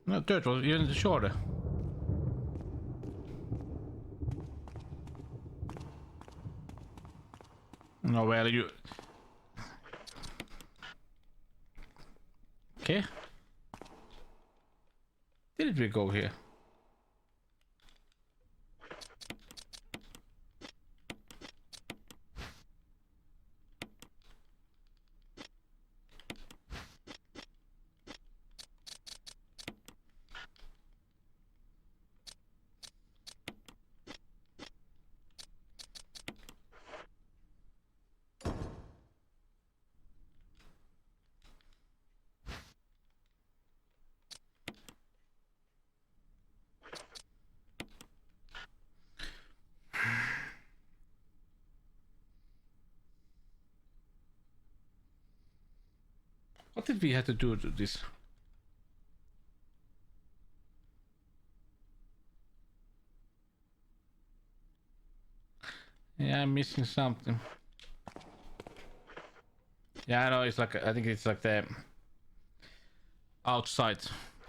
No, third was even shorter. No, well, you... Okay. Did we go here? What did we have to do to this? Yeah, I'm missing something. Yeah, I know, it's like, I think it's like the outside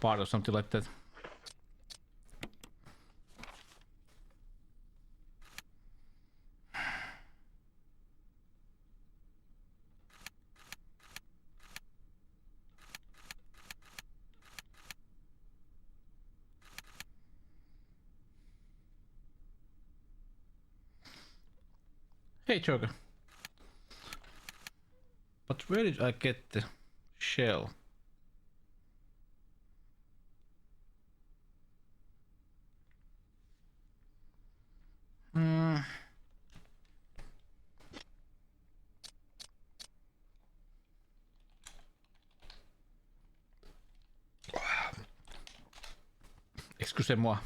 part or something like that. Hey, Joker. But where did I get the shell? Excusez-moi.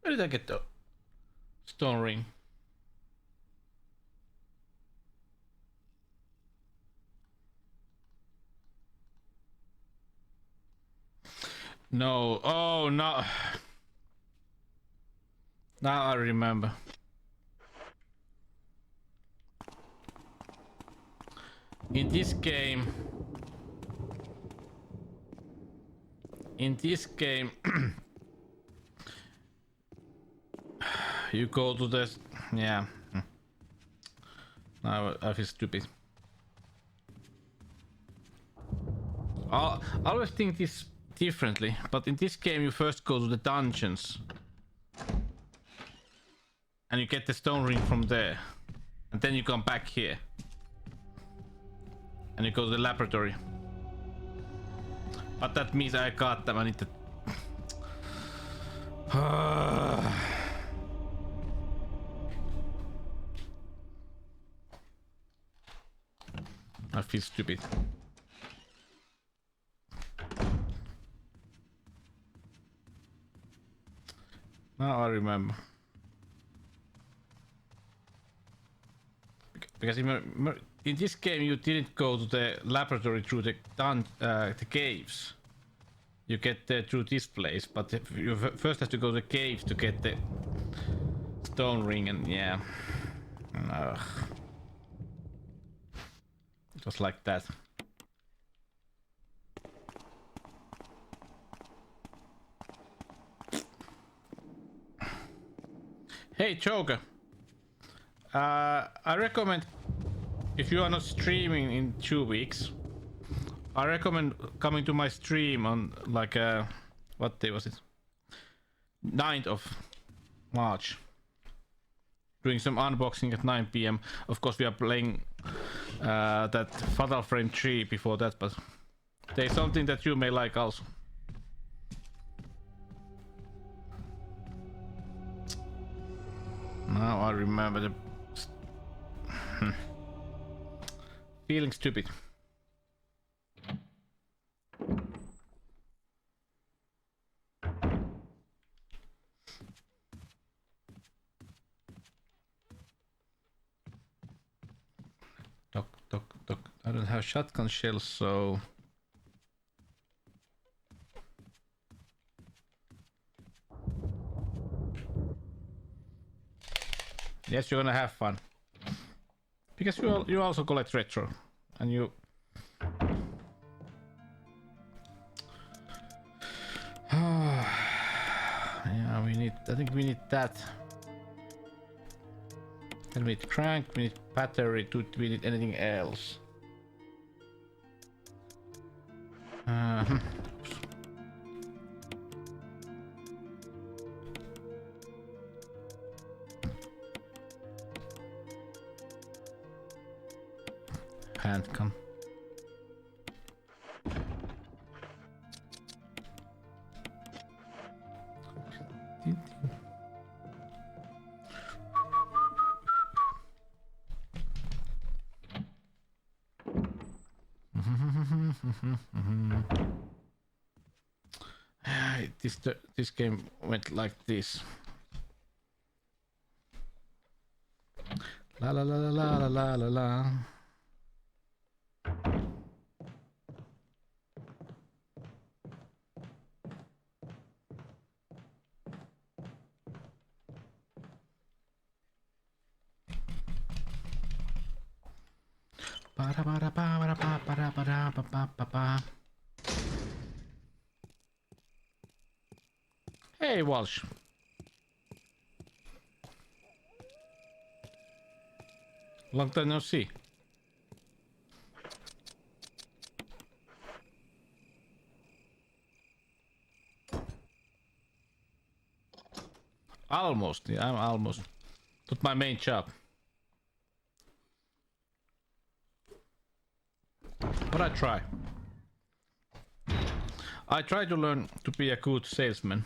Where did I get the stone ring? No, oh no. Now I remember. In this game, you go to the, yeah. Now I feel stupid. I always think this differently, but in this game you first go to the dungeons and you get the stone ring from there, and then you come back here and you go to the laboratory. But that means I got them. I need to. I feel stupid. Now I remember. Because in this game you didn't go to the laboratory through the caves. You get there through this place, but you first have to go to the caves to get the stone ring, and yeah. It was like that. Hey Joker, I recommend, if you are not streaming in 2 weeks, I recommend coming to my stream on like what day was it? 9th of March. Doing some unboxing at 9 PM. Of course we are playing that Fatal Frame 3 before that, but there's something that you may like also. Now I remember the feeling stupid. Doc. I don't have shotgun shells, so yes, you're gonna have fun. Because you also collect retro, and you. Yeah, we need. I think we need that. And we need crank. We need battery. Do we need anything else? Handgun. This game went like this. La la la la la la la la. Hey Walsh. Long time no see. Almost, yeah, I'm almost. Not my main job. But I try. I try to learn to be a good salesman.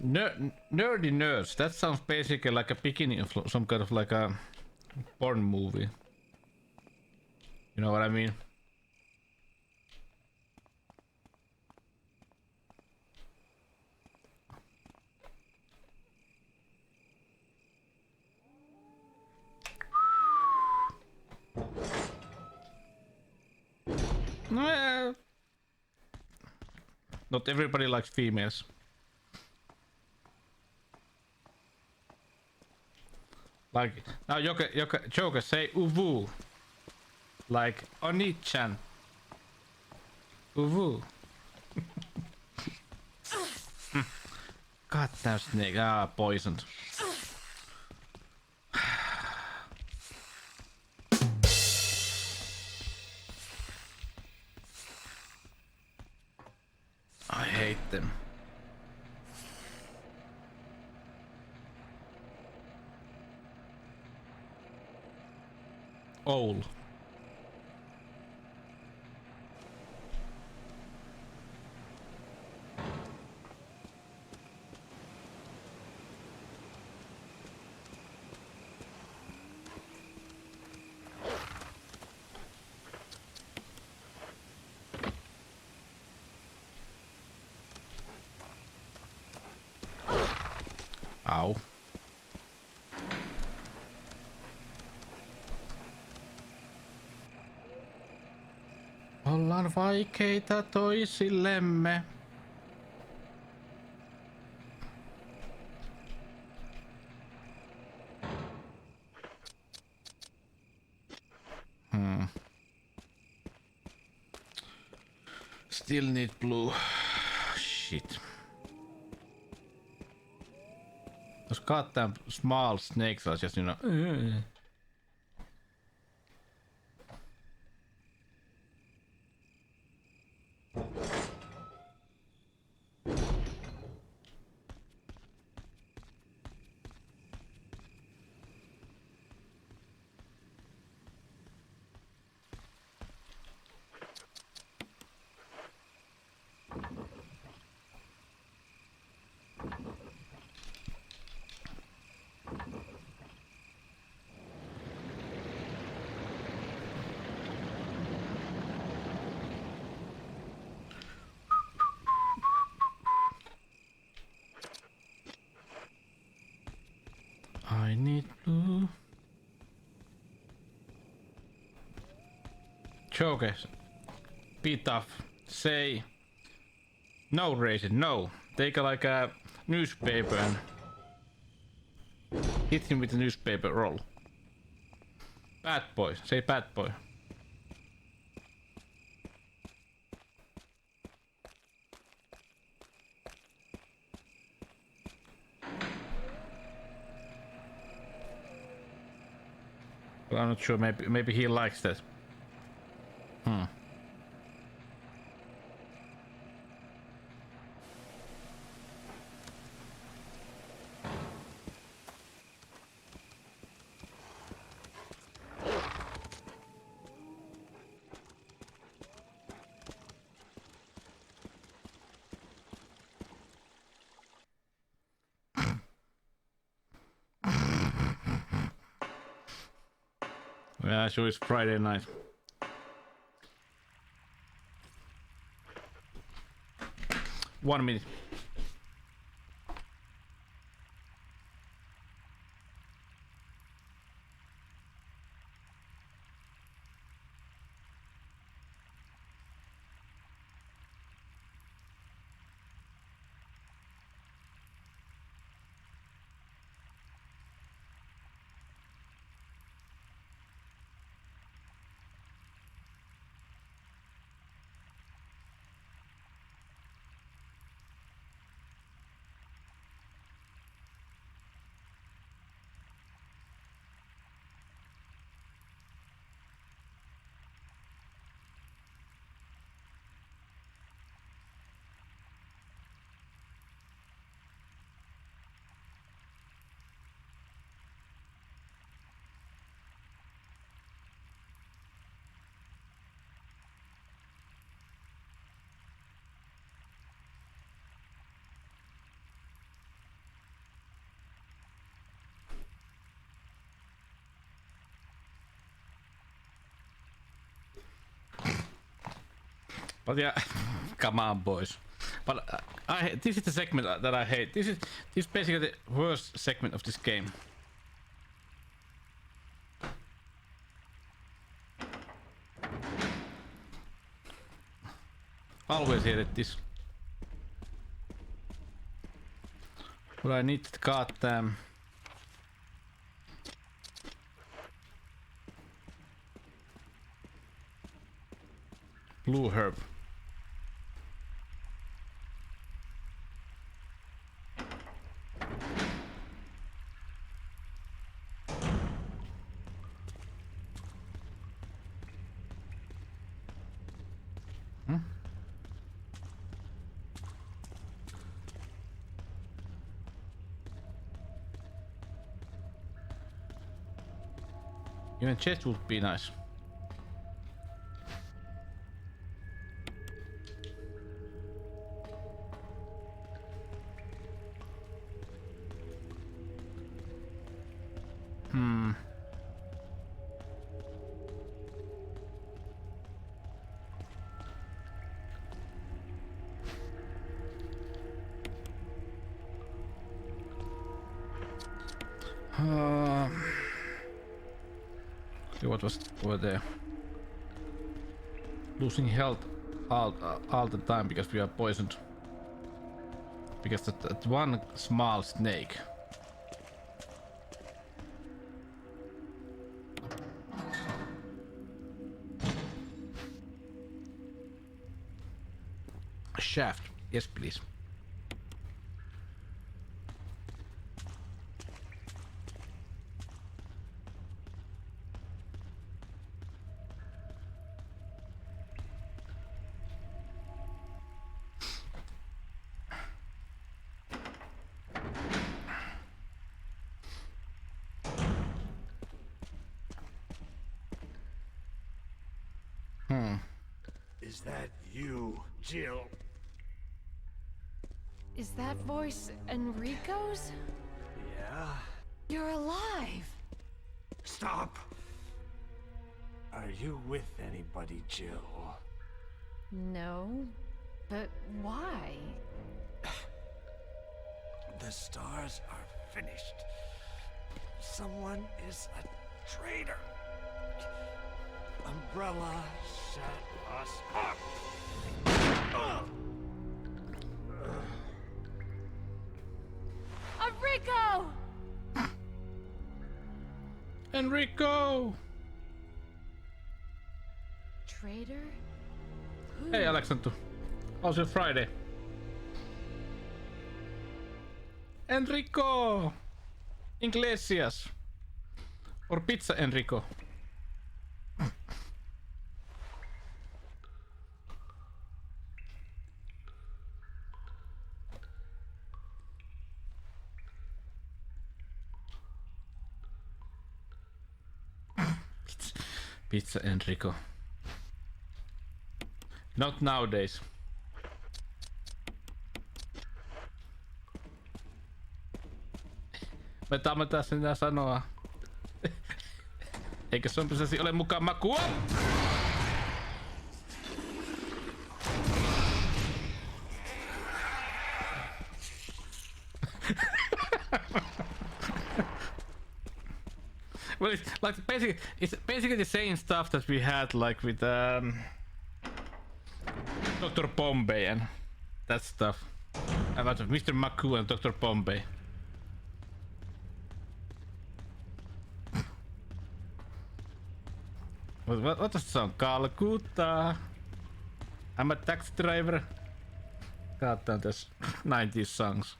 Nerdy nerds. That sounds basically like a beginning of some kind of like a porn movie. You know what I mean? Not everybody likes females. Like now, Joker, say uvu. Like Oni-chan. Uvu. Goddamn snake. Ah, poisoned. I hate them. Old. Ow. Ollaan vaikeita toisillemme. Still need blue. Shit. Those goddamn small snakes are just, you know. I need blue. Joker, be tough. Say no, Raisin, no. Take like a newspaper and hit him with the newspaper roll. Bad boy, say bad boy. But I'm not sure, maybe he likes that. Yeah, so it's Friday night. One minute. But yeah, come on, boys. But this is the segment that I hate. This is basically the worst segment of this game. Always hated this. But I need the goddamn blue herb. Even chest would be nice. What was over there? Losing health all the time because we are poisoned. Because that one small snake. A shaft, yes please. Is that you, Jill? Is that voice Enrico's? Yeah? You're alive! Stop! Are you with anybody, Jill? No, but why? The stars are finished. Someone is a traitor. Umbrella set us up. Enrico! Enrico! Traitor? Who? Hey Alexander, how's your Friday? Enrico! Iglesias! Or Pizza Enrico? Pizza Enrico. Not nowadays. Mitä mä tässä enää sanoa? Eikö zombiesasi ole mukaan makua? Well, it's like basically the same stuff that we had like with Dr. Bombay and that stuff. About Mr. Maku and Dr. Bombay. What does the song? Calcutta. I'm a taxi driver. God damn, there's 90s songs.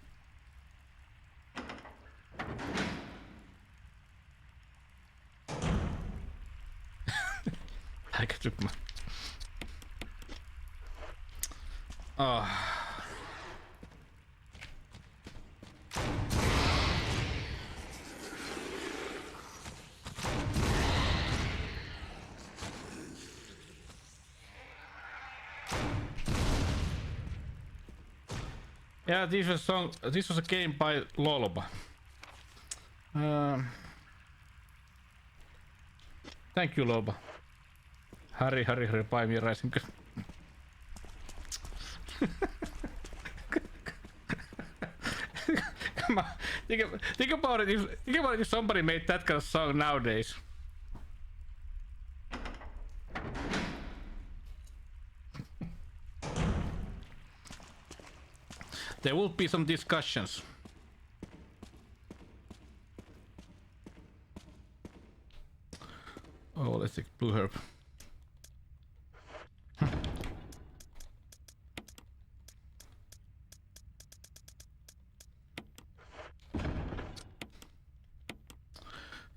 I took my... Oh. Yeah, this was a game by Loloba. Thank you, Loba. Hurry, buy me Rising. Come on, think about it. Think about it if somebody made that kind of song nowadays. There will be some discussions. Oh, let's take blue herb.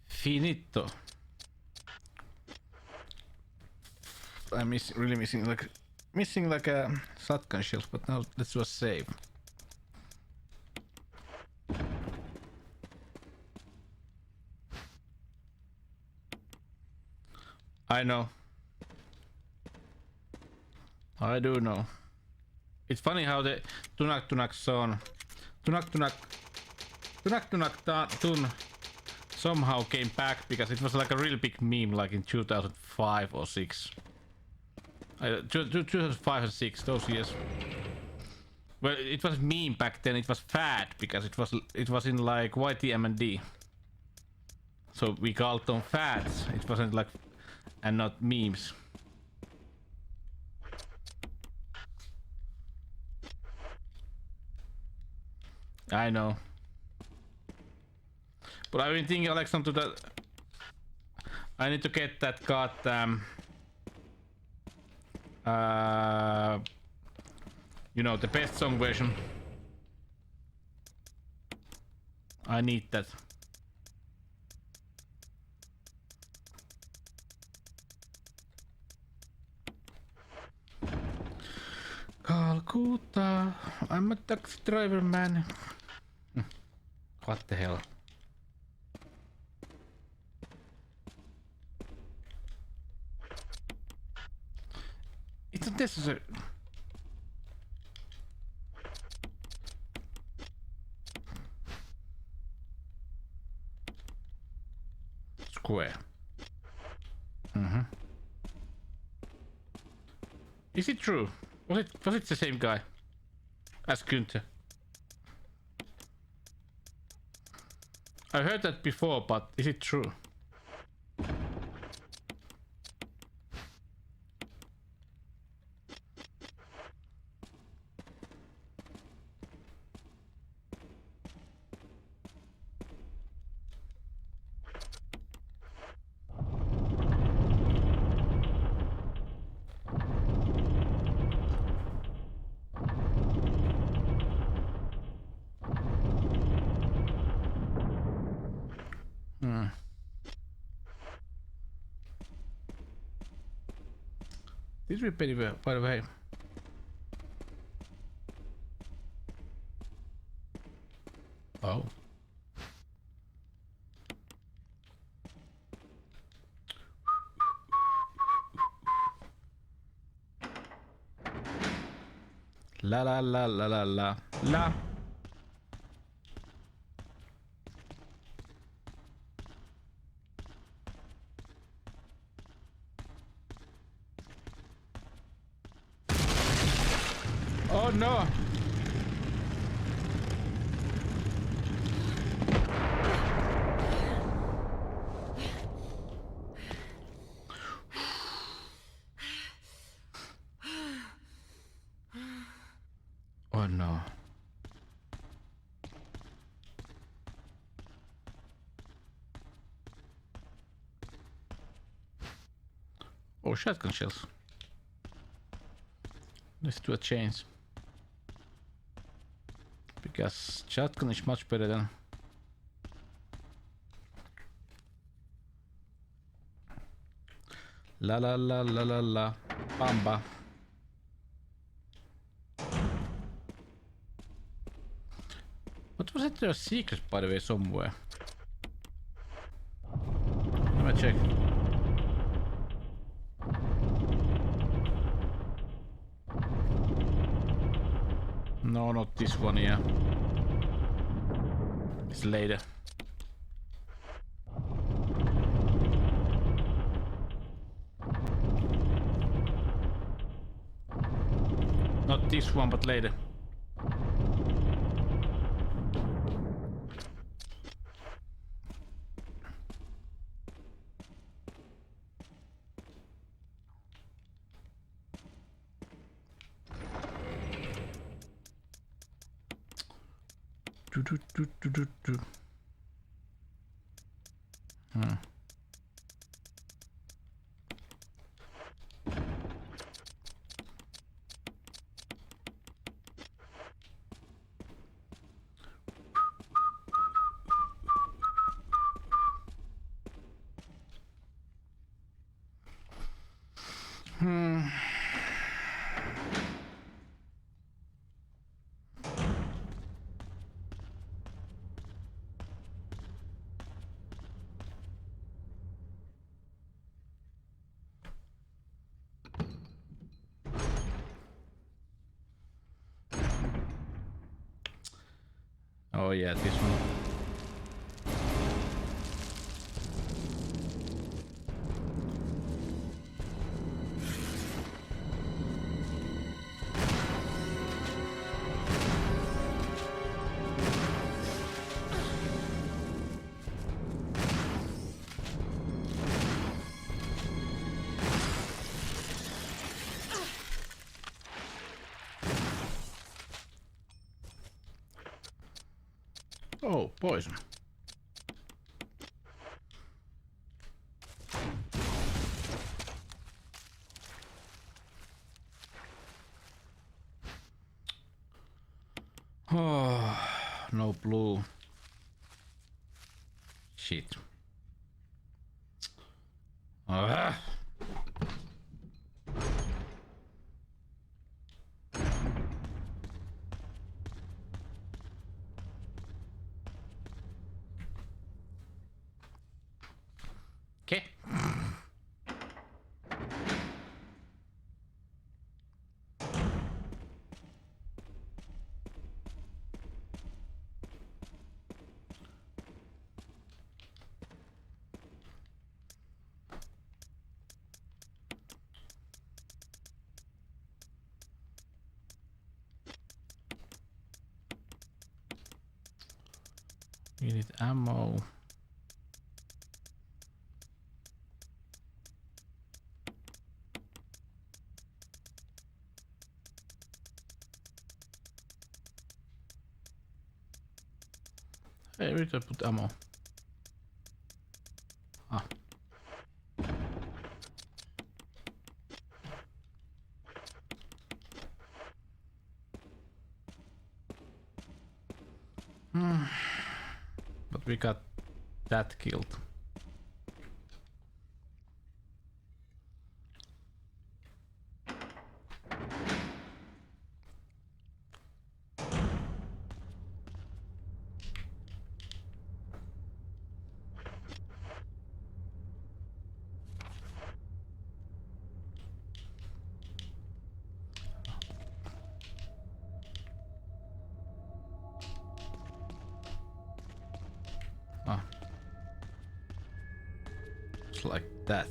Finito. I'm really missing like a shotgun shells, but now let's do a save. I know. I do know. It's funny how the Tunak song, Tunak Tun somehow came back because it was like a really big meme, like in 2005 or 6. 2005 and 6, those years. Well, it was meme back then. It was fad because it was in like YTM&D. So we called them fads. It wasn't like and not memes. I know. But I've been thinking like something that I need to get that goddamn you know, the best song version. I need that. Calcutta, I'm a taxi driver, man. What the hell? It's not necessary. Square. Is it true? Was it the same guy as Günther? I heard that before, but is it true? This will be pretty well, by the way. Oh. La la la la la la la. Oh no! Oh no. Oh, shotgun shells. Let's do a change. Because shotgun is much better than la la la la la la bamba. What was it? There a secret, by the way, somewhere. Let me check. No, not this one, yeah. It's later. Not this one, but later. Oh yeah, this one. Oh, poison. Oh, no blue. Shit. Ah. Okay. We need ammo. Hey, where did I put ammo? Ah. But we got that killed. Ah. Just like that.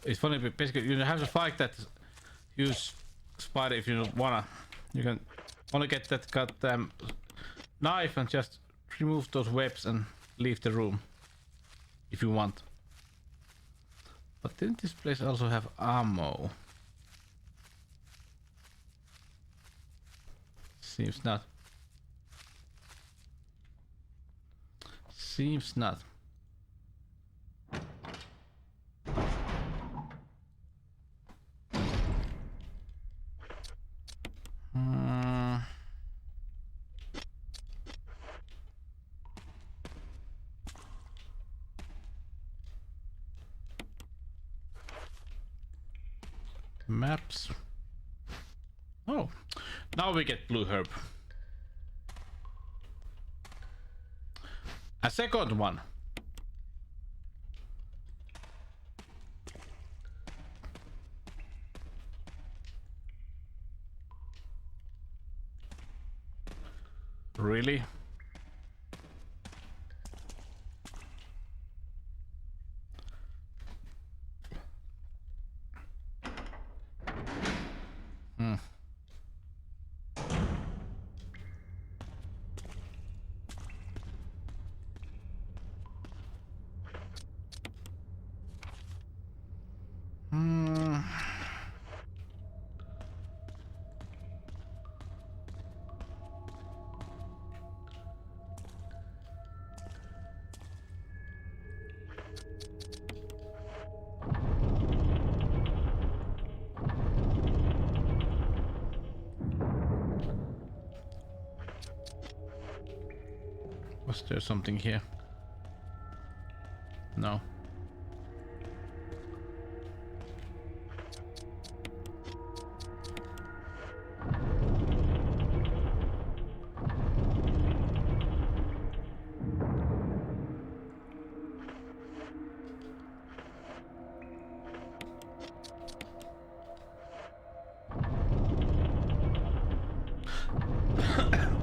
It's funny, but basically you have to fight that. Use spider if you don't wanna. You can only get that goddamn knife and just remove those webs and leave the room if you want. But didn't this place also have ammo? Seems not. Seems not. Maps. Oh, now we get blue herb. A second one. Really? Hmm. Hmm. Was there something here? No.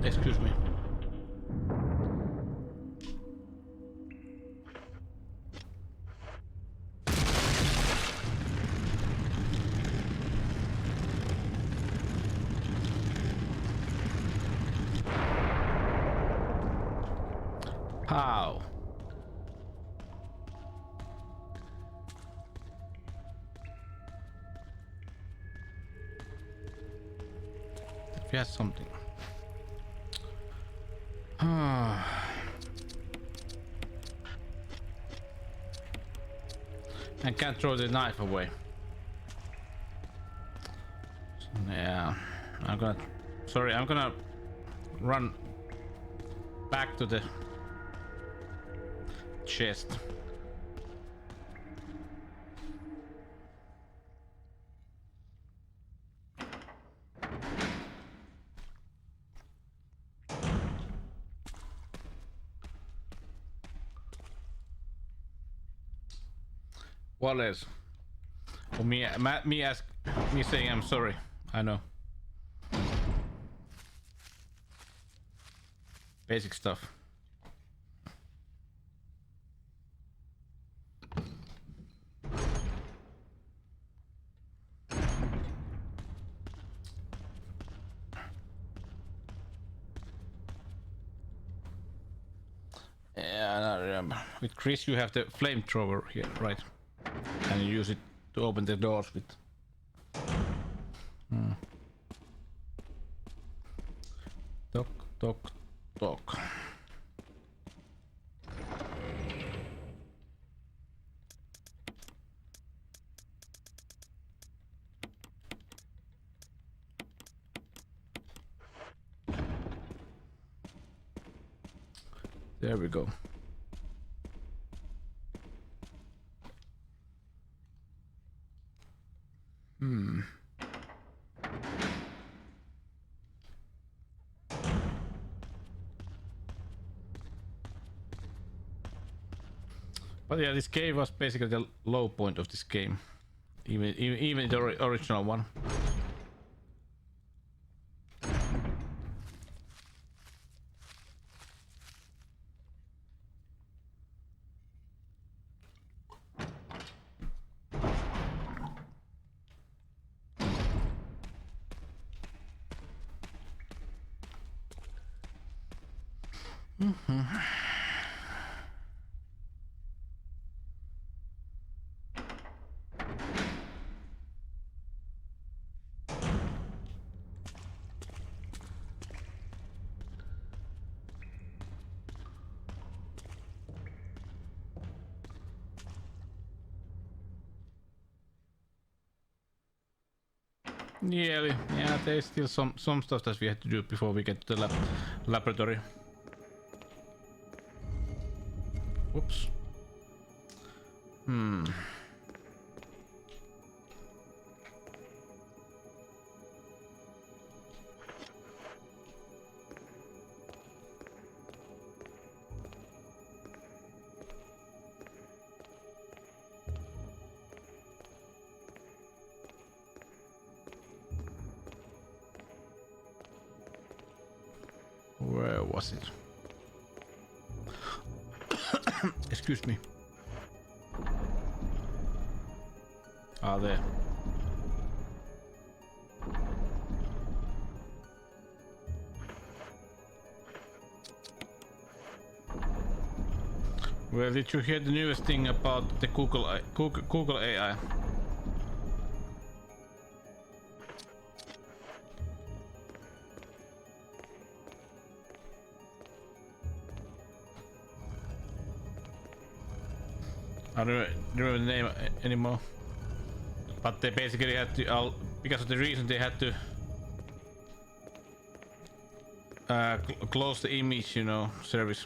Excuse me. How? If he has something. I can't throw the knife away. Yeah, I'm gonna run back to the chest. What else? Oh, me saying I'm sorry. I know. Basic stuff. Yeah, I remember. With Chris, you have the flamethrower here, right? And you use it to open the doors with. Toc, toc, toc. There we go. But yeah, this cave was basically the low point of this game, even the original one. Yeah, there's still some stuff that we have to do before we get to the laboratory. Whoops. Where was it? Excuse me. Ah, there. Well, did you hear the newest thing about the Google AI? I don't remember the name anymore. But they basically had to, because of the reason they had to close the image, you know, service.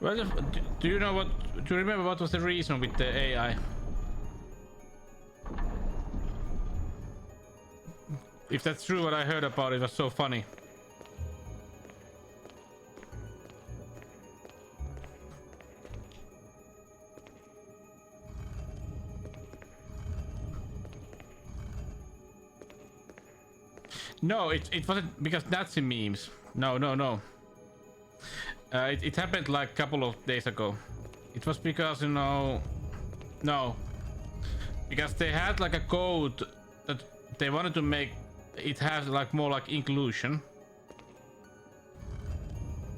Well, do you know what? Do you remember what was the reason with the AI? If that's true, what I heard about it was so funny. No, it wasn't because Nazi memes. No. It happened like a couple of days ago. It was because, you know, no, because they had like a code that they wanted to make it have like more like inclusion,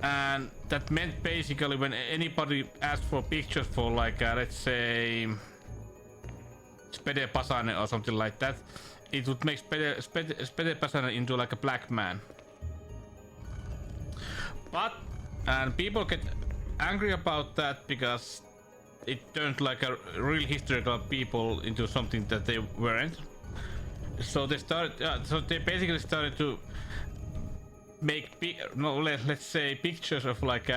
and that meant basically when anybody asked for pictures for like let's say Spede Pasanen or something like that, it would make Spede Pasanen into like a black man. And people get angry about that because it turned like a real historical people into something that they weren't. So they started. So they basically started to make let's say pictures of like.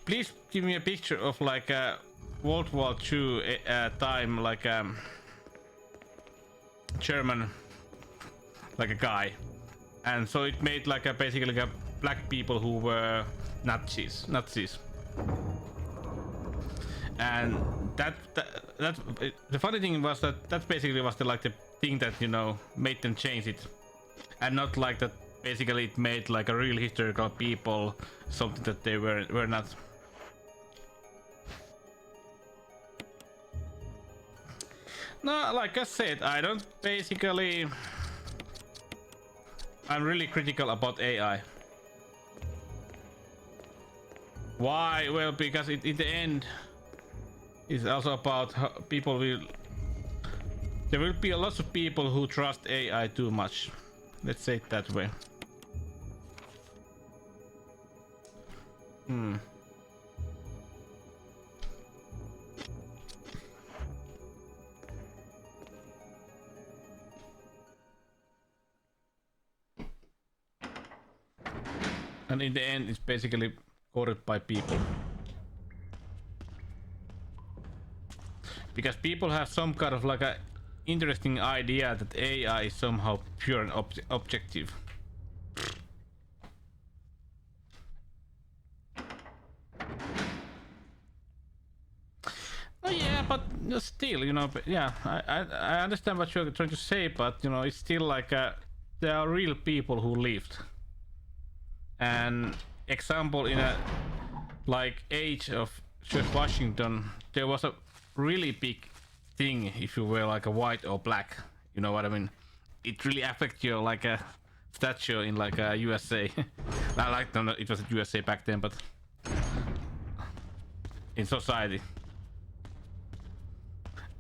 Please give me a picture of like a World War II time, like German, like a guy, and so it made like a basically like a black people who were Nazis, and that the funny thing was that basically was the thing that, you know, made them change it, and not like that. Basically, it made like a real historical people something that they were not. No, like I said, I don't basically. I'm really critical about AI. Why? Well, because in the end, it's also about how people will. There will be a lot of people who trust AI too much. Let's say it that way. And in the end, it's basically coded by people. Because people have some kind of like a interesting idea that AI is somehow pure and objective. Oh yeah, but still, you know, yeah, I understand what you're trying to say, but you know, it's still like there are real people who lived. And example, in a like age of George Washington, there was a really big thing if you were like a white or black, you know what I mean? It really affects your like a statue in like a USA. I like them, it was USA back then, but in society.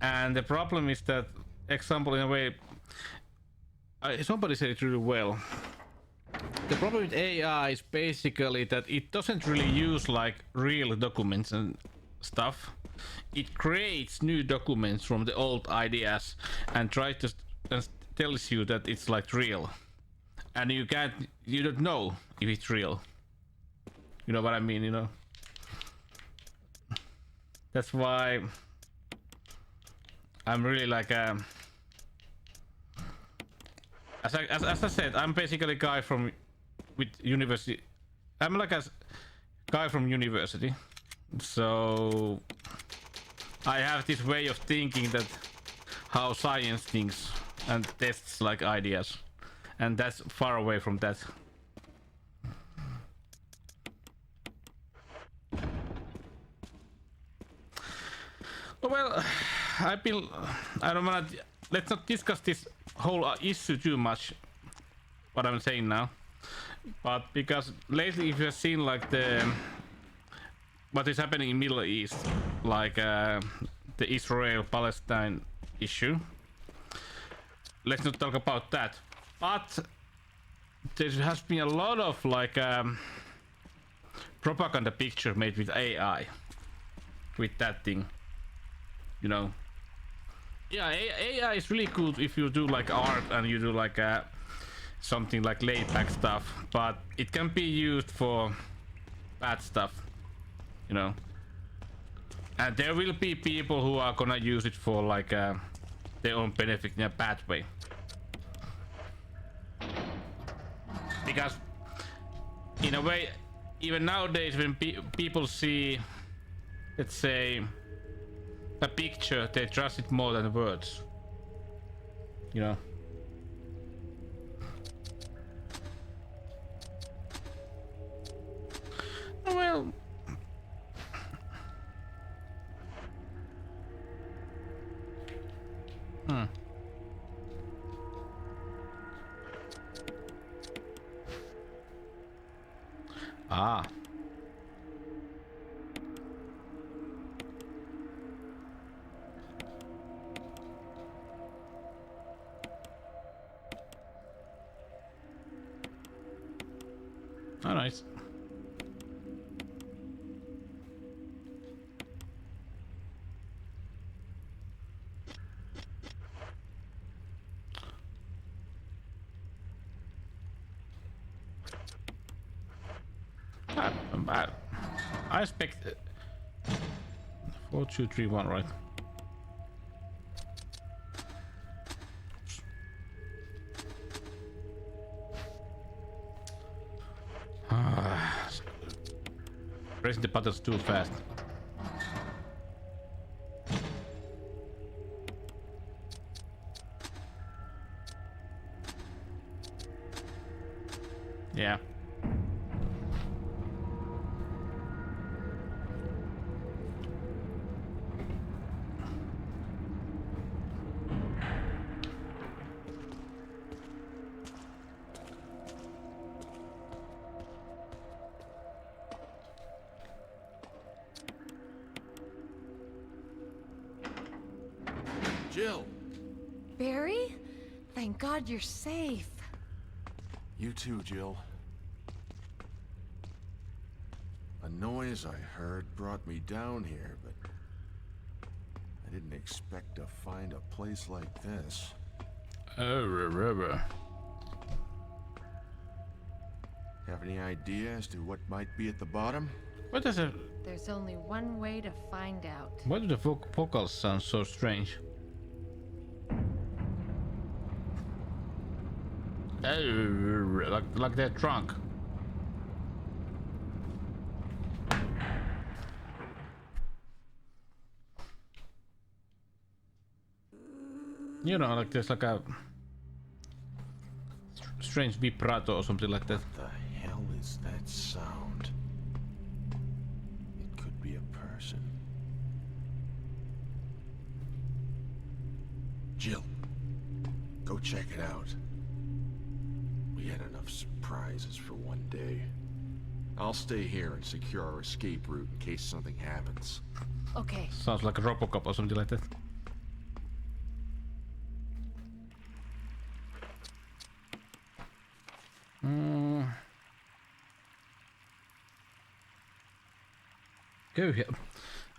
And the problem is that, example, in a way, somebody said it really well. The problem with AI is basically that it doesn't really use like real documents and stuff. It creates new documents from the old ideas and tries to tells you that it's like real. and you don't know if it's real. You know what I mean, you know? That's why I'm really like as I said, I'm basically a guy from with university. I'm like a guy from university, so I have this way of thinking that how science thinks and tests like ideas, and that's far away from that. Well, I don't wanna. Let's not discuss this whole issue too much. What I'm saying now, but because lately, if you've seen like what is happening in Middle East, like the Israel-Palestine issue. Let's not talk about that. But there has been a lot of like propaganda picture made with AI, with that thing. You know, yeah, AI is really good if you do like art and you do like something like laid back stuff, but it can be used for bad stuff, you know. And there will be people who are gonna use it for like their own benefit in a bad way. Because in a way, even nowadays when people see, let's say, a picture, they trust it more than words, you know. Well, ah. Oh, nice. I expect 4, 2, 3, 1, right? Pressing the buttons too fast. Yeah. Jill! Barry? Thank God you're safe. You too, Jill. A noise I heard brought me down here, but I didn't expect to find a place like this. Oh, river. Have any idea as to what might be at the bottom? What is it? There's only one way to find out. Why do the vocals sound so strange? Oh, like they're drunk. You know, like there's like a strange vibrato or something like that. What the hell is that sound? It could be a person. Jill, go check it out. We had enough surprises for one day. I'll stay here and secure our escape route in case something happens. Okay. Sounds like a Robocop or something like that. Köyhiä.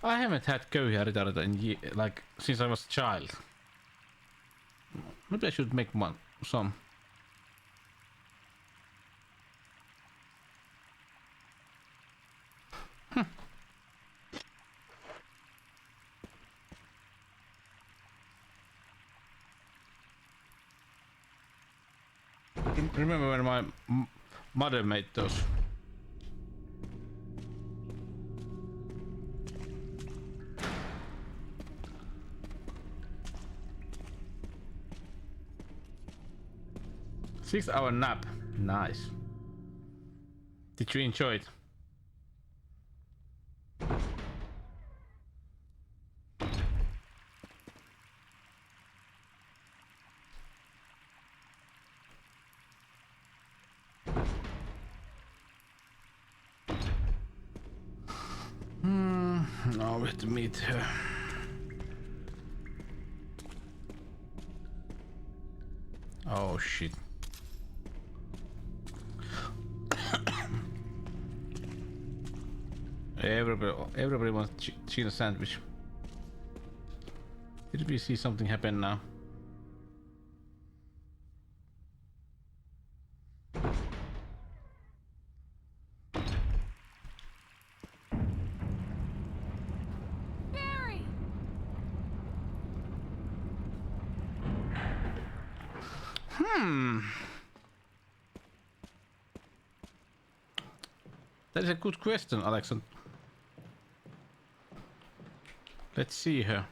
I haven't had köyhiä in like since I was a child. Maybe I should make some. remember when my mother made those. Six-hour nap. Nice. Did you enjoy it? Now we have to meet her. Oh shit. Everybody wants China sandwich. Did we see something happen now? Barry! That is a good question, Alexander. Let's see her.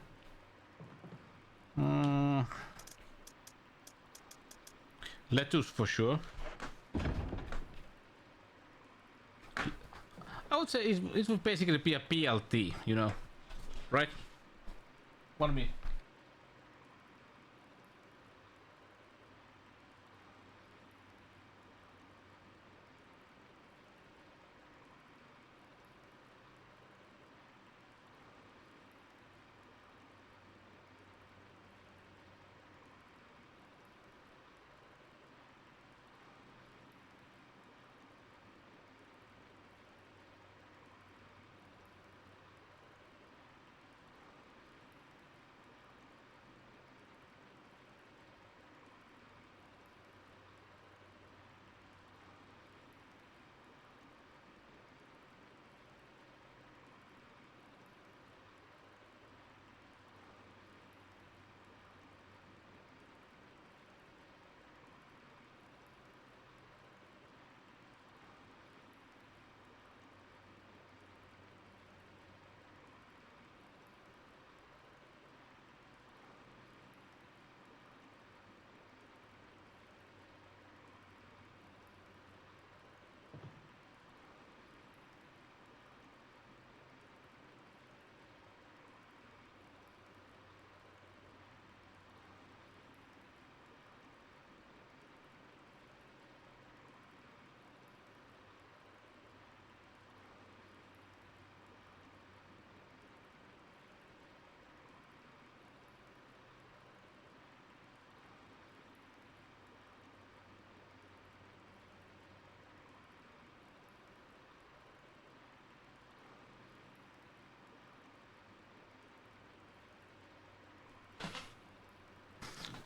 Lettuce for sure. I would say it would basically be a PLT, you know, right? 1 minute.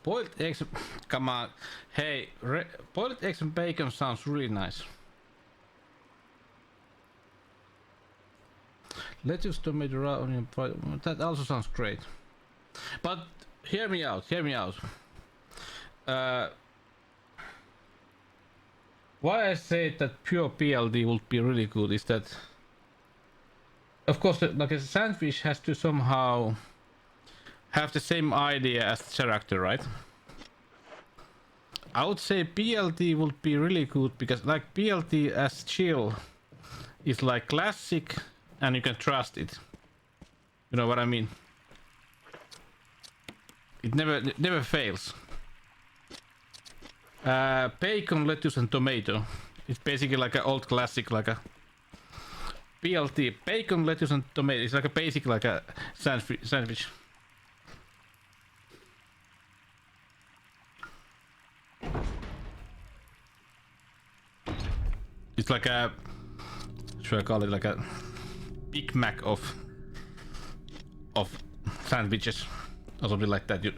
Boiled eggs, come on. Hey, boiled eggs and bacon sounds really nice. Lettuce, tomato, raw onion, that also sounds great. But hear me out, hear me out. Why I say that pure PLD would be really good is that, of course, like a sandwich has to somehow have the same idea as the character, right? I would say PLT would be really good because like PLT as chill is like classic and you can trust it. You know what I mean? It never fails. Bacon, lettuce and tomato. It's basically like an old classic, like a PLT. Bacon, lettuce and tomato. It's like a basic, like a sandwich. It's like a, should I call it like a Big Mac of sandwiches or something like that.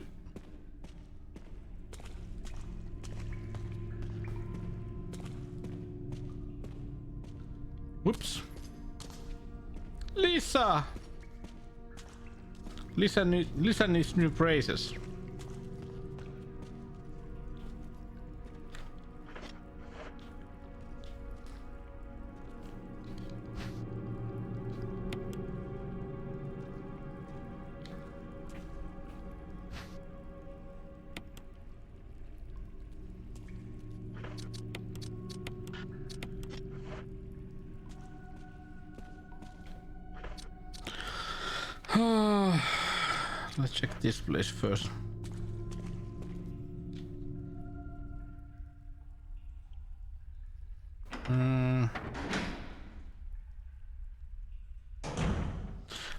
Whoops. Lisa needs new braces. check this place first.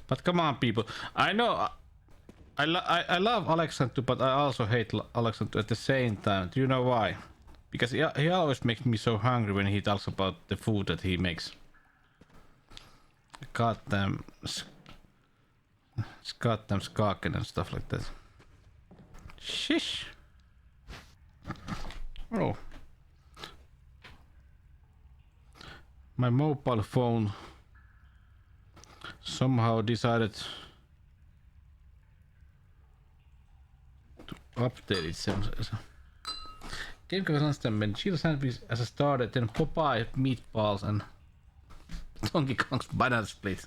But come on, people. I know I love Alexander, but I also hate Alexander at the same time. Do you know why? Because he always makes me so hungry when he talks about the food that he makes. Goddamn skaken and stuff like that. Shish. Oh. My mobile phone somehow decided to update itself. Game covers understand cheetah sandwich as a starter, then Popeye meatballs and Donkey Kong's banana split.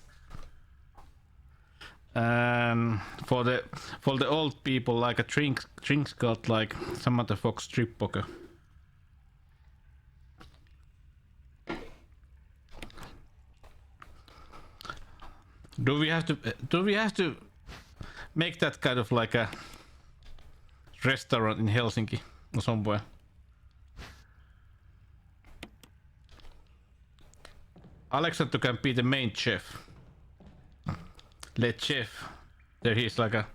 And for the old people, like a drinks got like Samantha Fox strip poker. Do we have to make that kind of like a restaurant in Helsinki or somewhere? Alexander can be the main chef. Let chef. There he's like a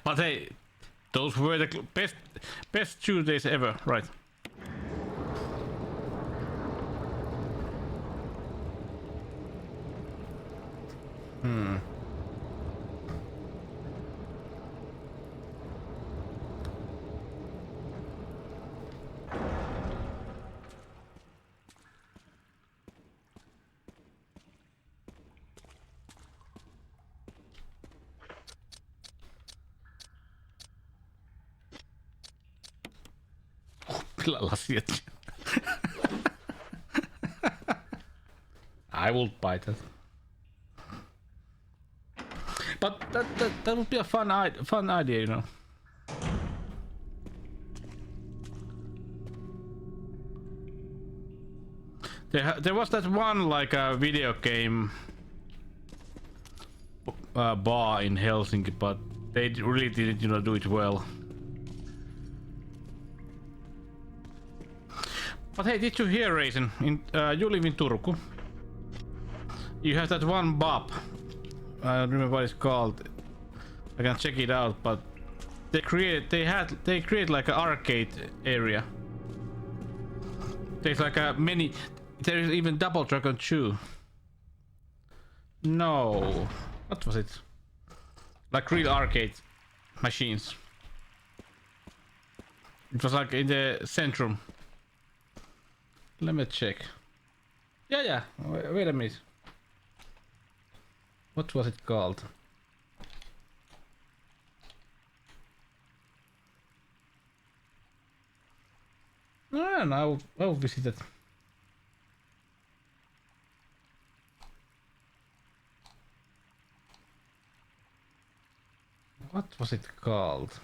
But hey, those were the best 2 days ever, right? I will buy that. But that would be a fun idea, you know. There was that one like a video game bar in Helsinki, but they really didn't, you know, do it well. But hey, did you hear, Raisin? You live in Turku. You have that one pub. I don't remember what it's called. I can check it out, but they create like an arcade area. There's like a many. There is even Double Dragon 2. No, what was it? Like real arcade machines. It was like in the centrum. Let me check. Yeah. Wait a minute. What was it called? No, I'll visit it. What was it called?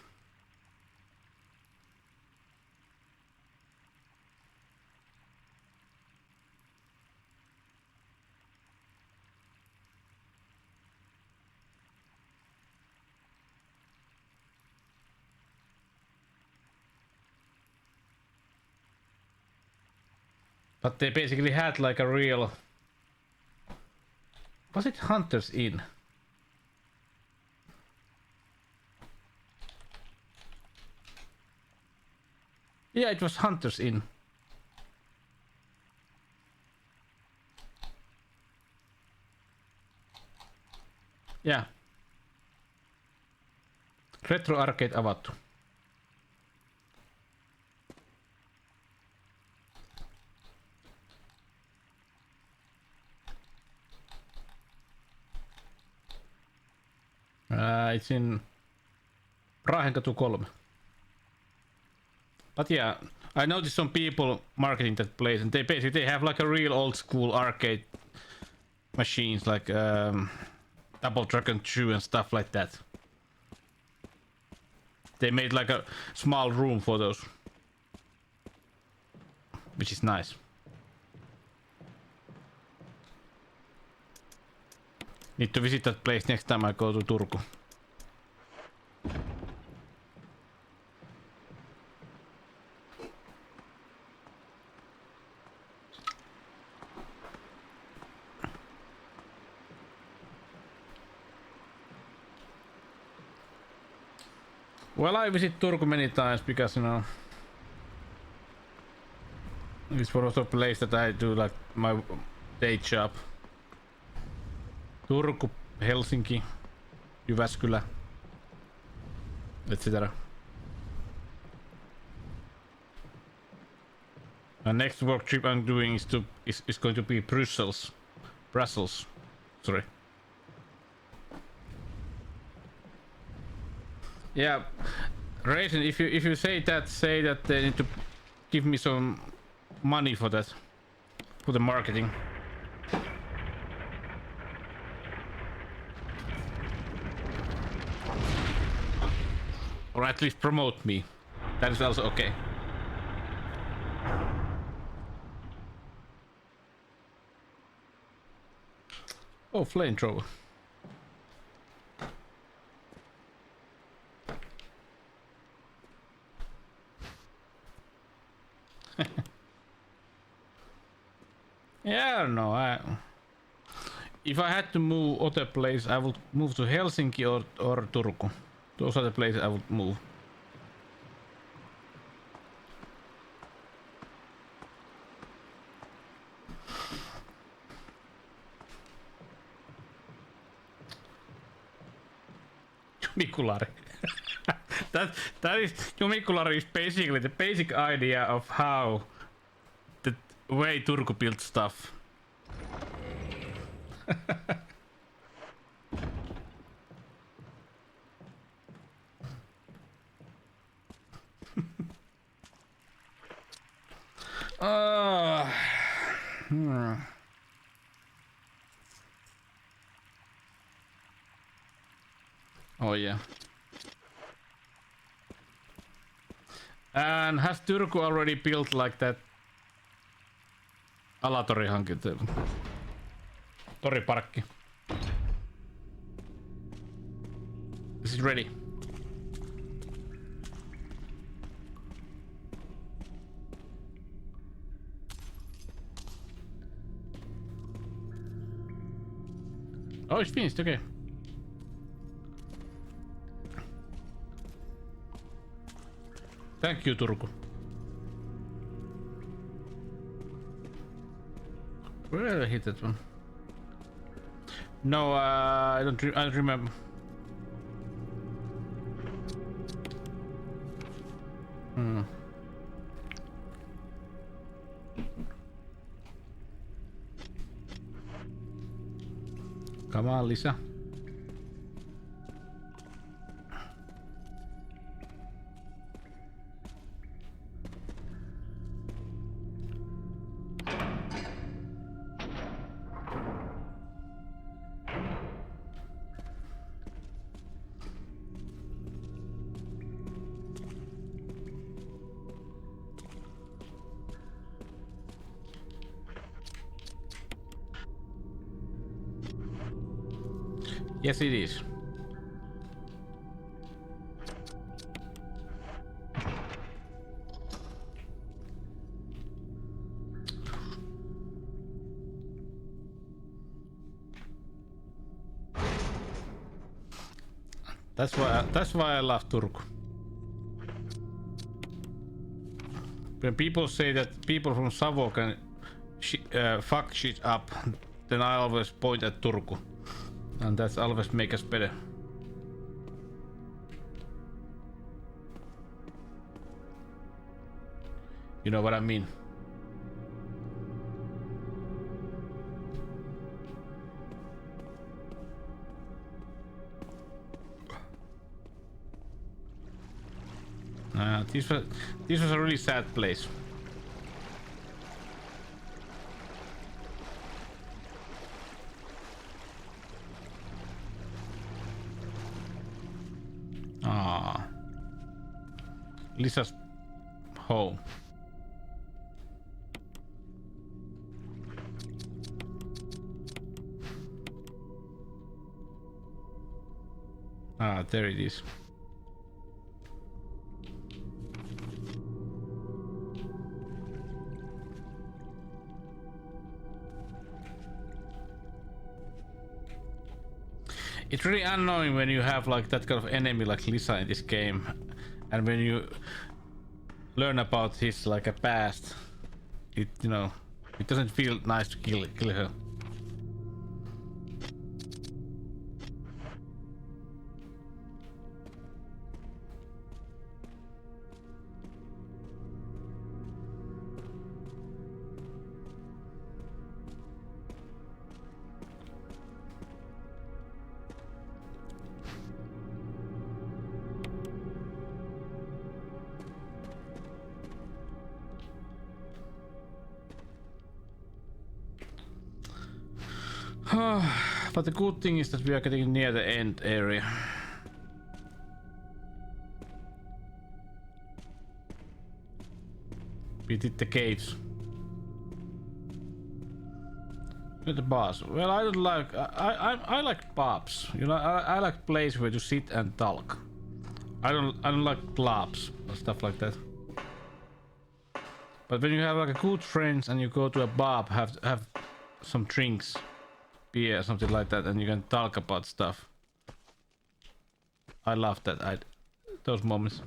But they basically had like a real... Was it Hunter's Inn? Yeah, it was Hunter's Inn. Yeah. Retro Arcade avattu. It's in Raahenkatu 3. But yeah, I noticed some people marketing that place, and they have like a real old school arcade machines, like Double Dragon 2 and stuff like that. They made like a small room for those, which is nice. Need to visit that place next time I go to Turku. Well, I visit Turku many times because, you know, it's one of the places that I do like my day job. Turku, Helsinki, Jyväskylä, etc. The next work trip I'm doing is going to be Brussels. Sorry. Yeah, Raisin, if you say that they need to give me some money for that, for the marketing. Or at least promote me. That is also okay. Oh, flamethrower. Yeah, I don't know. If I had to move other place, I would move to Helsinki or Turku. Those are the places I would move. Jumikulari. that is Jumikulari is basically the basic idea of how the way Turku builds stuff. Oh yeah. And has Turku already built like that Alatori-hanke? Toriparkki. Is it ready? Oh, it's finished, okay. Thank you, Turku. Where did I hit that one? No, I don't remember. Come on, Lisa. Yes, it is. That's why I love Turku. When people say that people from Savo can fuck shit up, then I always point at Turku. And that's always make us better. You know what I mean? This was a really sad place. Ah, Lisa's home. Ah, there it is. It's really annoying when you have like that kind of enemy like Lisa in this game, and when you learn about his like a past, it it doesn't feel nice to kill her. But the good thing is that we are getting near the end area. We did the caves. With the boss. Well, I don't like. I like pubs. I like place where to sit and talk. I don't like clubs or stuff like that. But when you have like a good friends and you go to a pub, have some drinks, beer, something like that, and you can talk about stuff. I love that. Those moments.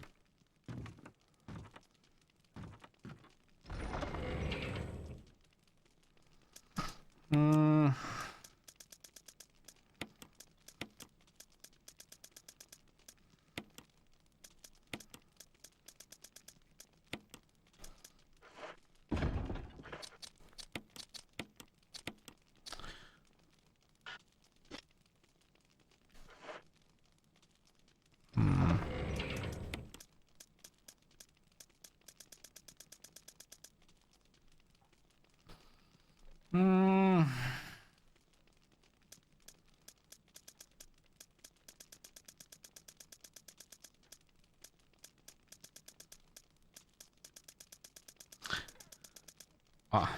Ah.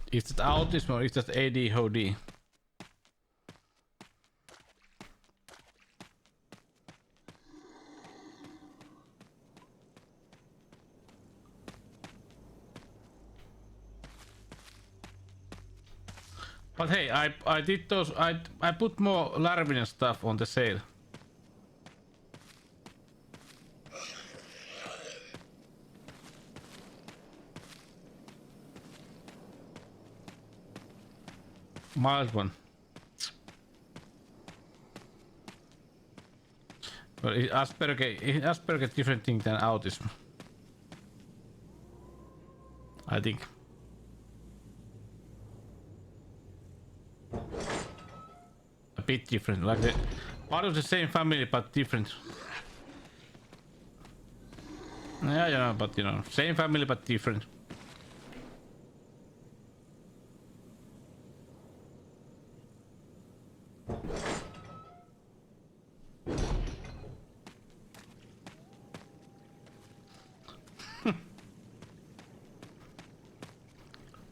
Is that autism or is that ADHD? But hey, I did those. I put more Larvinian stuff on the sale. Mild one. But Asperger different thing than autism. I think. A bit different, like the part of the same family but different. Yeah, but same family but different.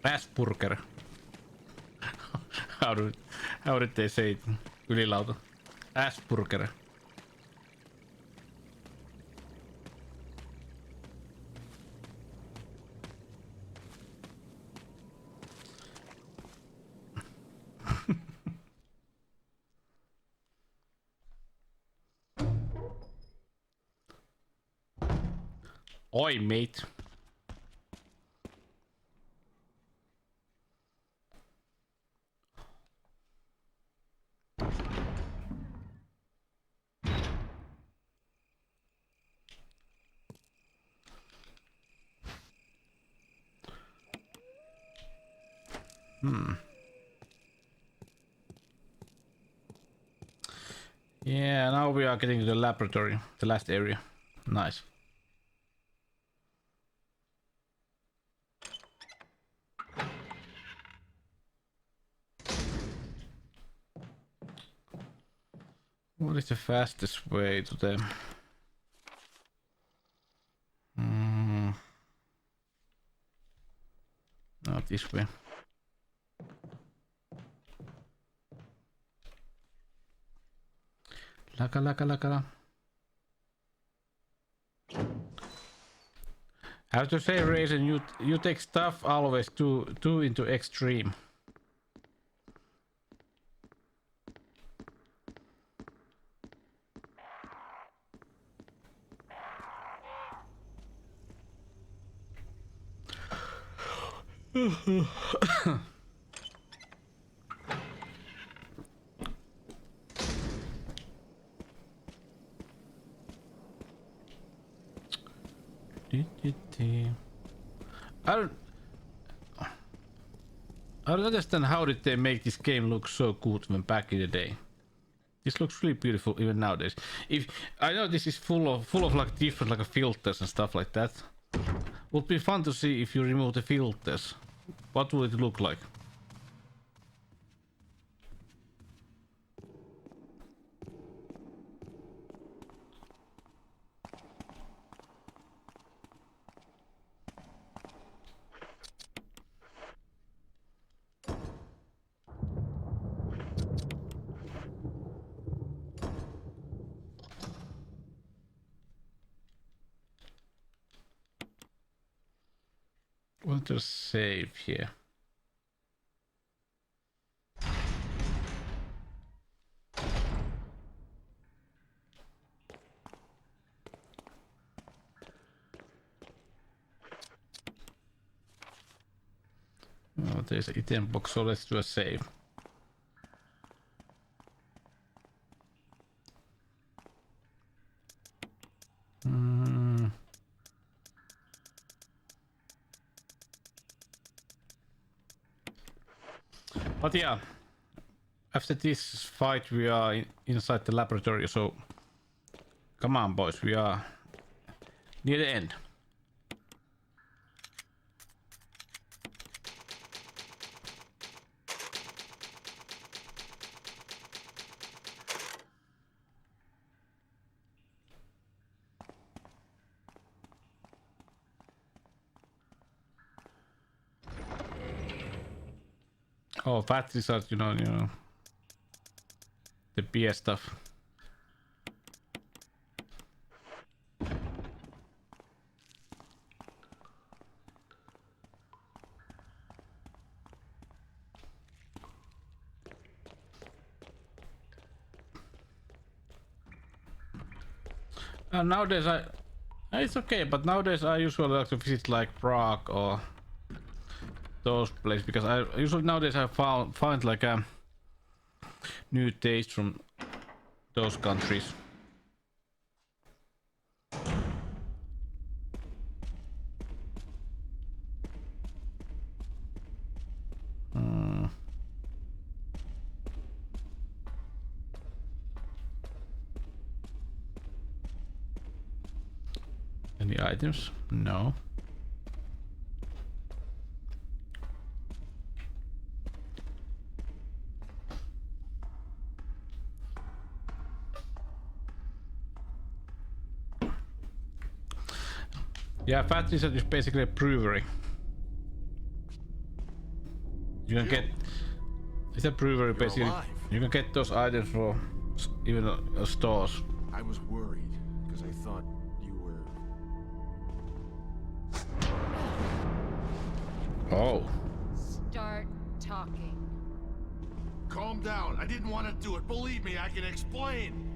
Asperger. How did they say it? Ylilauta. Asperger. Oi, mate. Yeah, now we are getting to the laboratory, the last area. Nice. What is the fastest way to them? Not this way. Laka. I have to say, Raisin, you take stuff always too into extreme. I don't understand how did they make this game look so good when back in the day. This looks really beautiful even nowadays. If I know this is full of like different like filters and stuff like that. Would be fun to see if you remove the filters. What would it look like? Want to save here. Oh, there's an item box, so let's do a save. But yeah, after this fight we are inside the laboratory, so come on boys, we are near the end. Oh, batteries are, you know, the BS stuff. Nowadays it's okay, but nowadays I usually like to visit like Prague or those places because I usually nowadays I find like a new taste from those countries. Any items? No. Yeah, Fat Lizard is basically a brewery. You can get... It's a brewery basically. You can get those items for even stores. I was worried because I thought you were... Oh. Start talking. Calm down. I didn't want to do it. Believe me, I can explain.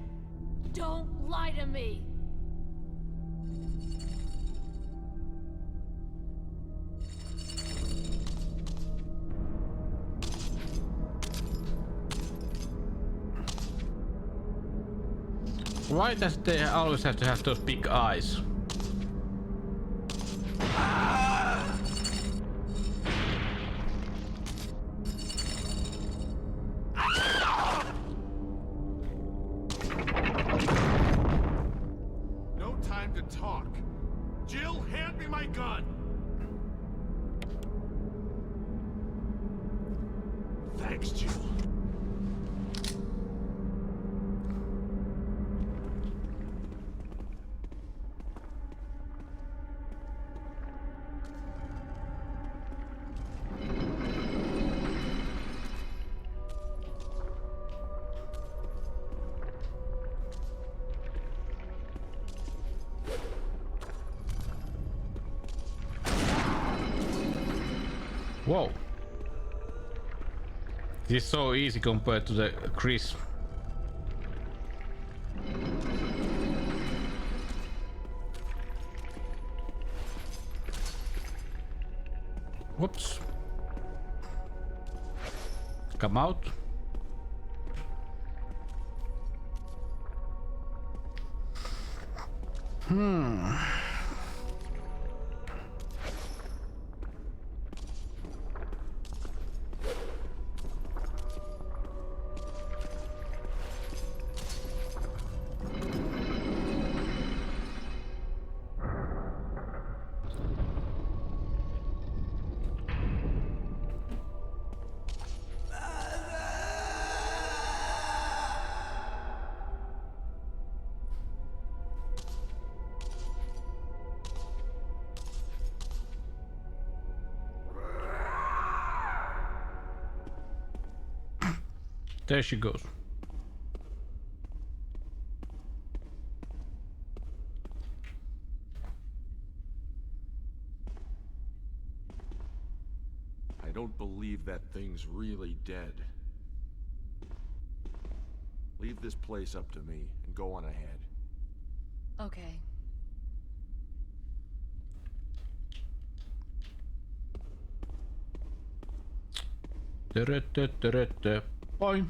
Don't lie to me. Why does they always have to have those big eyes? talk. Jill, hand me my gun! Thanks, Jill. Whoa. This is so easy compared to the Chris. Whoops. Come out. There she goes. I don't believe that thing's really dead. Leave this place up to me and go on ahead. Okay. Boing.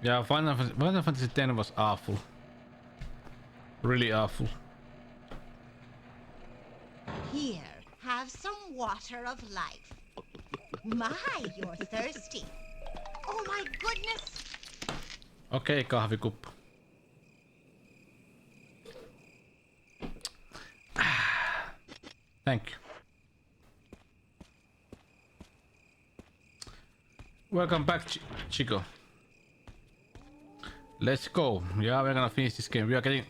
Yeah, Final Fantasy X was awful. Really awful. Here, have some water of life. My, you're thirsty. Oh my goodness. Okay, kahvikuppi. Thank you. Welcome back, Chico. Let's go. Yeah, we're gonna finish this game. We are getting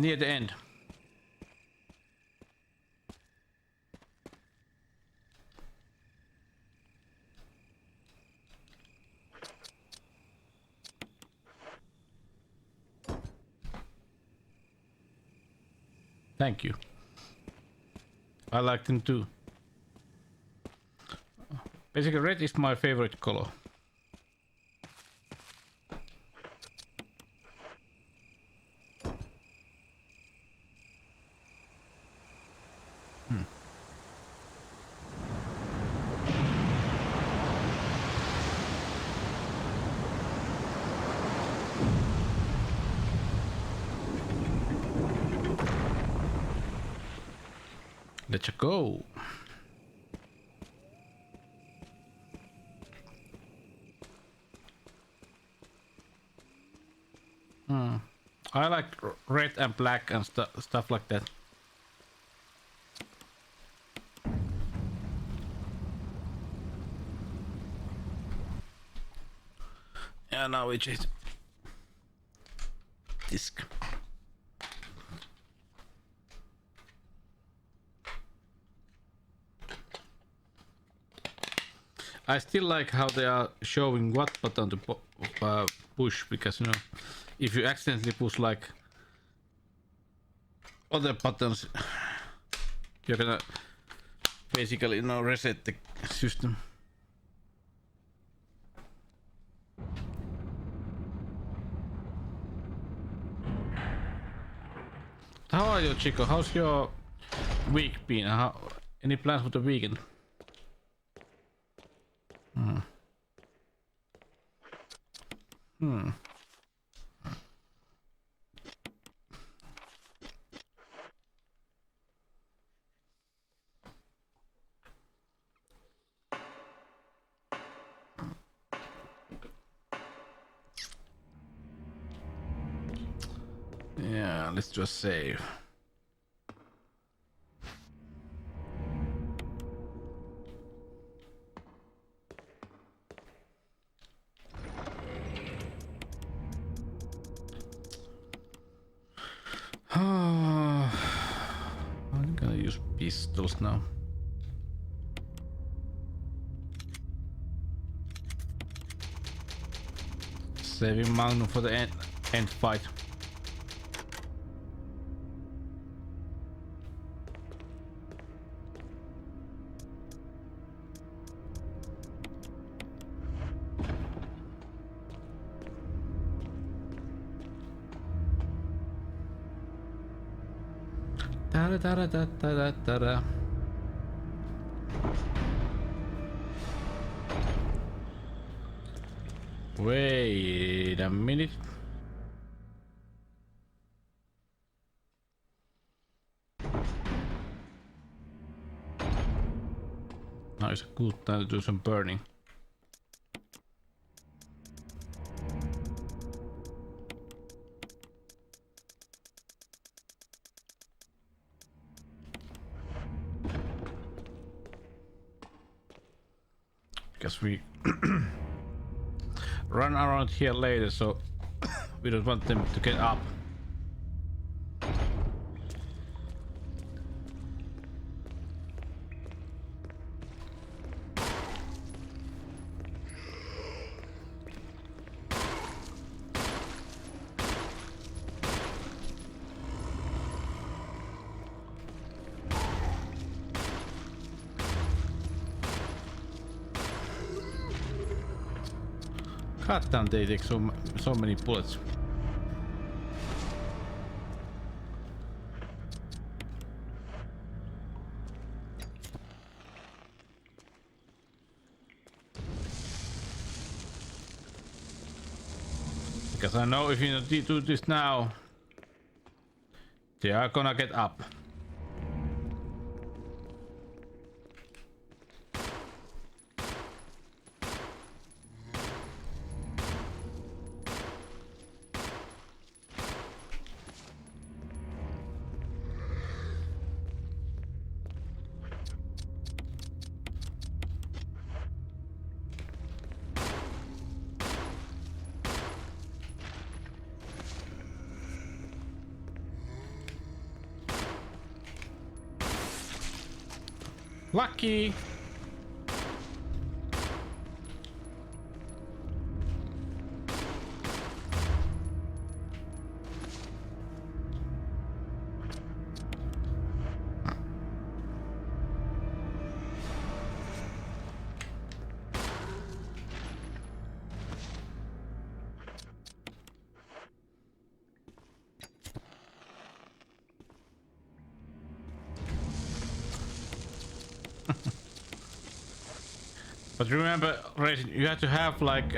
near the end. Thank you. I like them too. Basically, red is my favorite color. Let's go. I like red and black and stuff like that. Yeah, now we just disc. I still like how they are showing what button to push, because you know, if you accidentally push like other buttons, you're gonna basically, you know, reset the system. How are you, Chico? How's your week been? Any plans for the weekend? Yeah, let's just save. I'm gonna use pistols now. Saving Magnum for the end fight. Da da da da da da da da. Wait a minute. Now it's a good time to do some burning. Because we run around here later, so we don't want them to get up. God damn, they take so many bullets. Because I know if you do this now, they are gonna get up. Lucky. But remember, you have to have like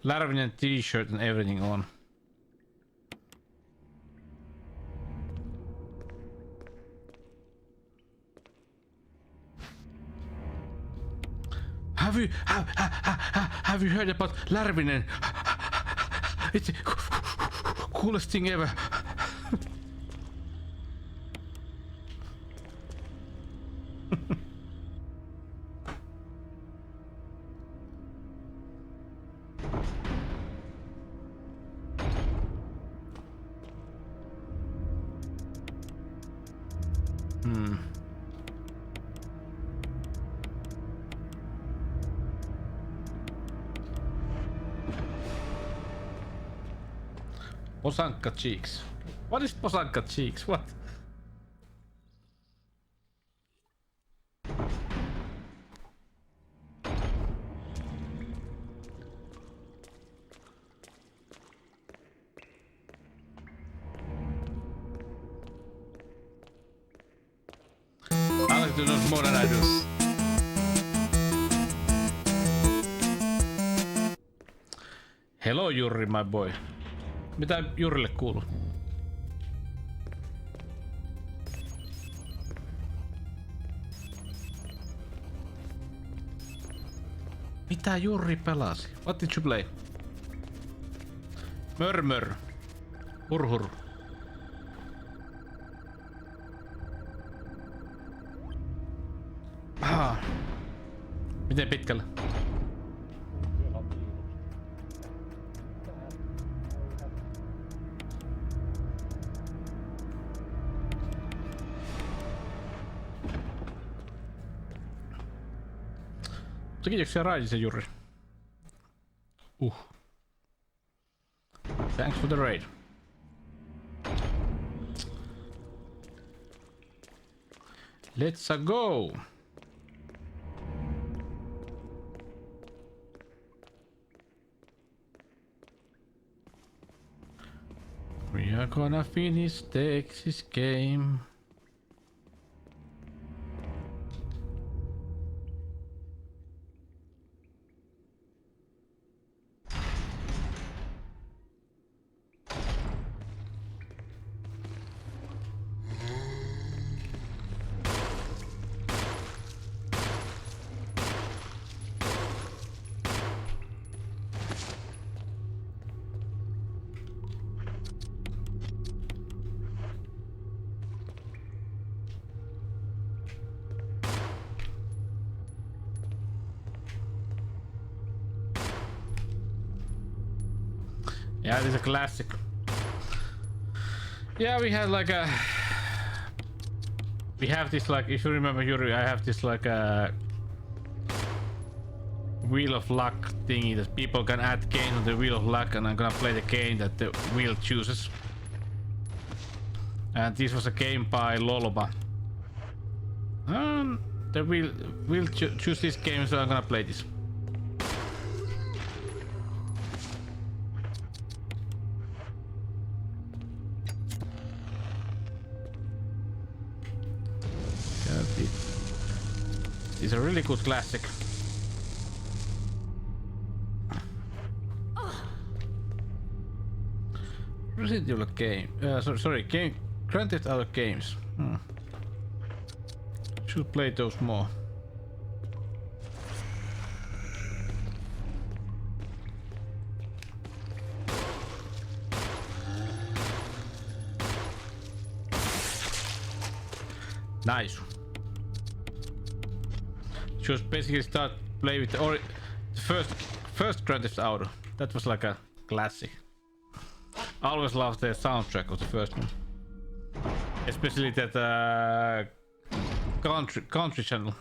Larvinian t-shirt and everything on. Have you heard about Larvinian? It's the coolest thing ever. Posanka cheeks. What is Posanka cheeks? What? Alex knows more than I do. Hello Jurri, my boy. Mitä Jurrille kuuluu? Mitä Jurri pelasi? What did you play? Murmur. Hur. Miten pitkälle? Kiitoksia raidisen Juri. Thanks for the raid. Let's go. We are gonna finish this game. Yeah, it is a classic. Yeah, we had like a... We have this like, if you remember Yuri, I have this like a... Wheel of Luck thingy that people can add games on the Wheel of Luck, and I'm gonna play the game that the wheel chooses. And this was a game by Loloba. The wheel choose this game, so I'm gonna play this. It's a really good classic. Resident Evil game. Sorry, Grand Theft Auto games. Should play those more. Nice. Just basically start play with the first Grand Theft Auto. That was like a classic. I always loved the soundtrack of the first one, especially that country channel.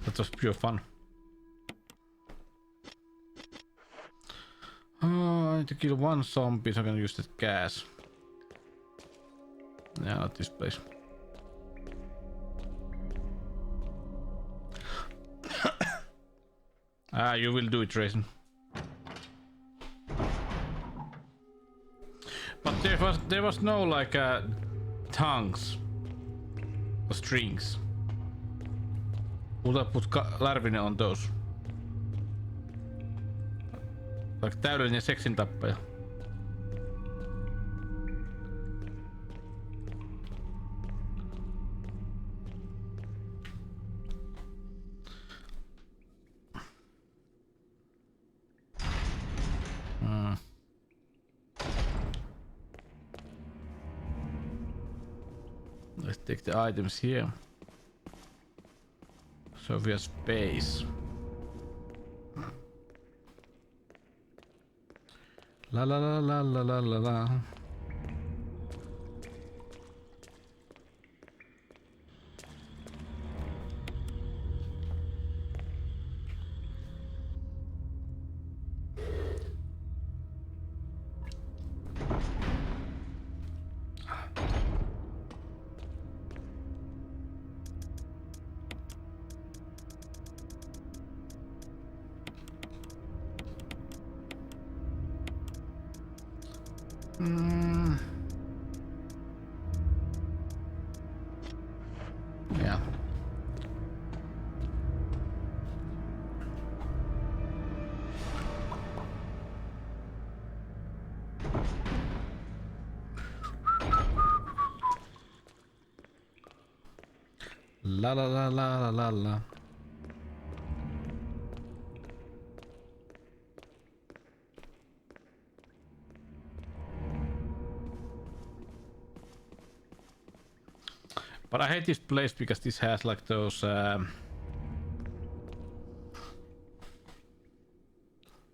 That was pure fun. I need to kill one zombie, so I can use that gas. Yeah, not this place. You will do it, Raisin. But there was no like tongues or strings. Would I put Larvinen on those? Like täydellinen seksin tappaja. Let's take the items here. So we have space. La la la la la la la la. Yeah. La la la la la la la. But I hate this place because this has like those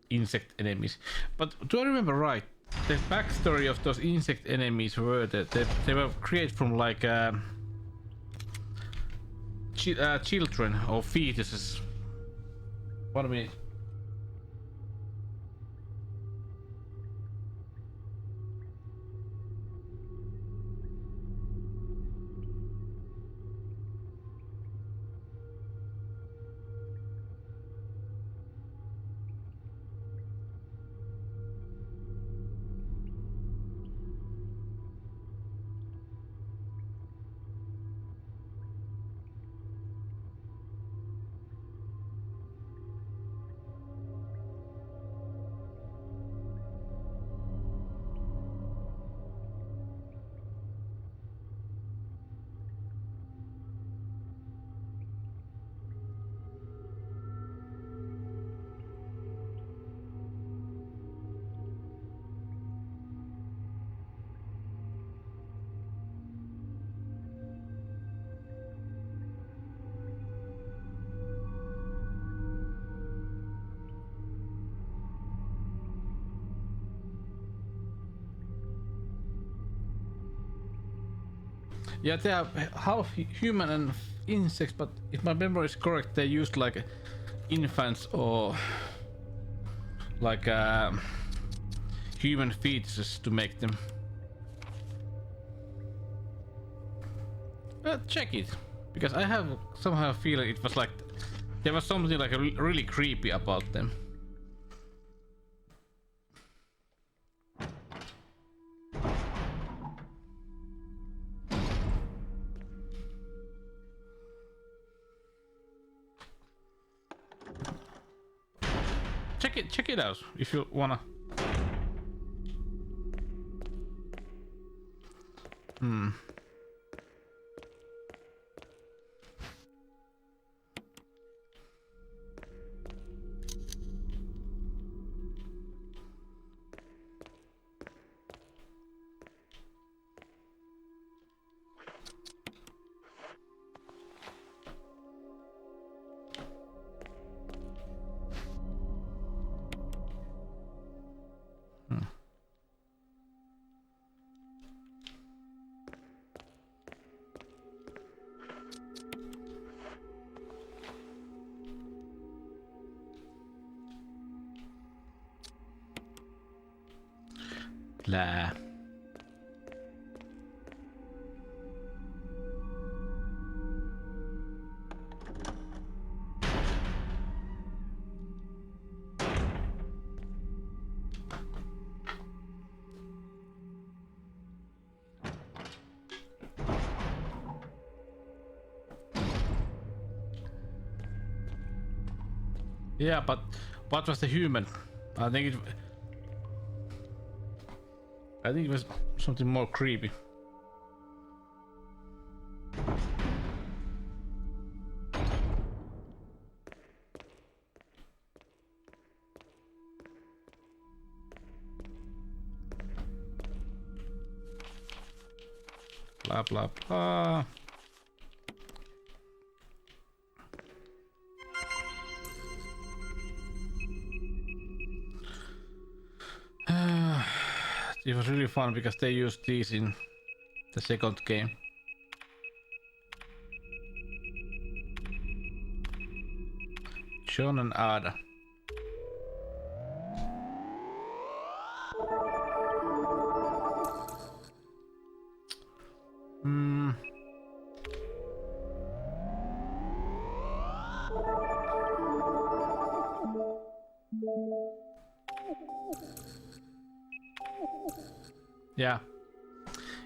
insect enemies. But do I remember right? The backstory of those insect enemies were that they were created from like children or fetuses. 1 minute. Yeah, they are half human and insects, but if my memory is correct, they used like infants or like human fetuses to make them. Check it, because I have somehow a feeling it was like there was something like really creepy about them. Check it out if you wanna. Blah. Yeah, but what was the human? I think it was something more creepy. Blah blah blah. It was really fun because they used these in the second game. John and Ada.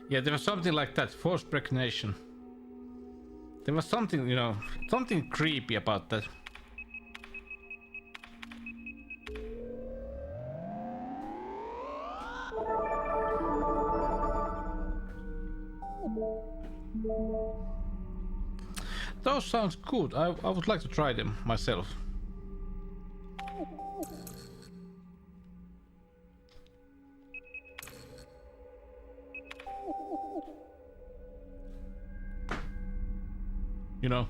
Yeah, there was something like that, forced pregnation. There was something, you know, something creepy about that. Those sounds good. I would like to try them myself. You know.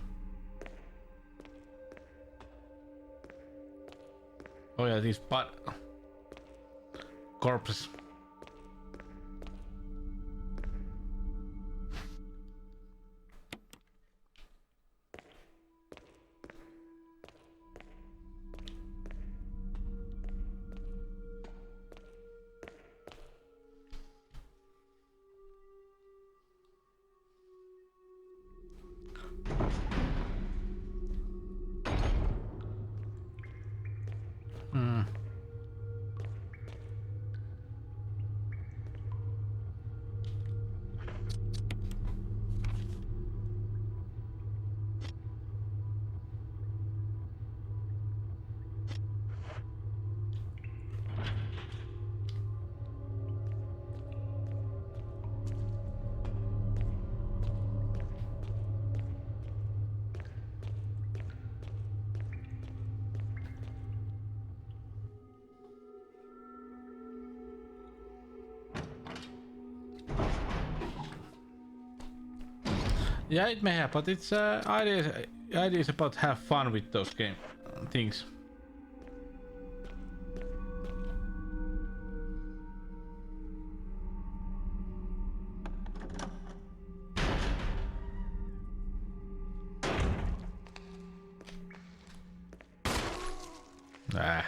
Oh yeah, these corpses. Yeah, it may have, but it's idea is about have fun with those game things. Ah.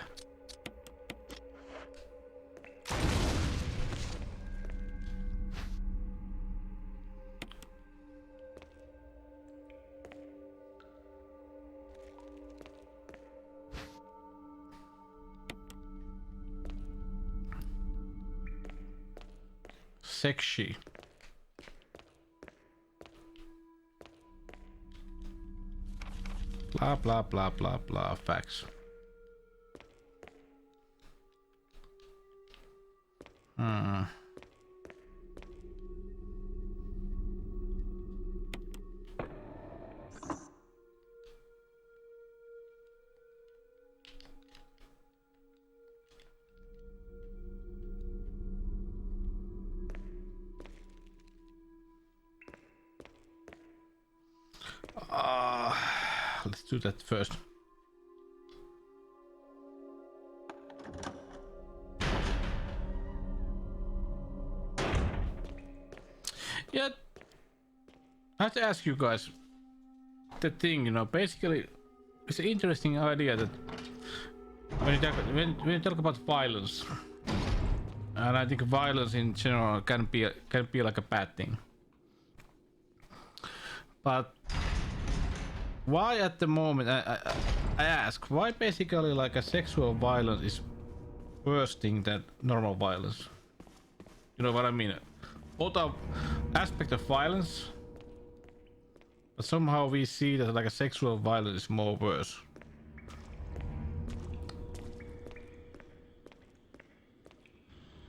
Sexy. Blah blah blah blah blah facts. Let's do that first. Yeah, I have to ask you guys the thing, you know, basically it's an interesting idea that when you talk about violence, and I think violence in general can be like a bad thing, but why at the moment I ask why basically like a sexual violence is worse thing than normal violence? You know what I mean? Both are aspect of violence, but somehow we see that like a sexual violence is more worse.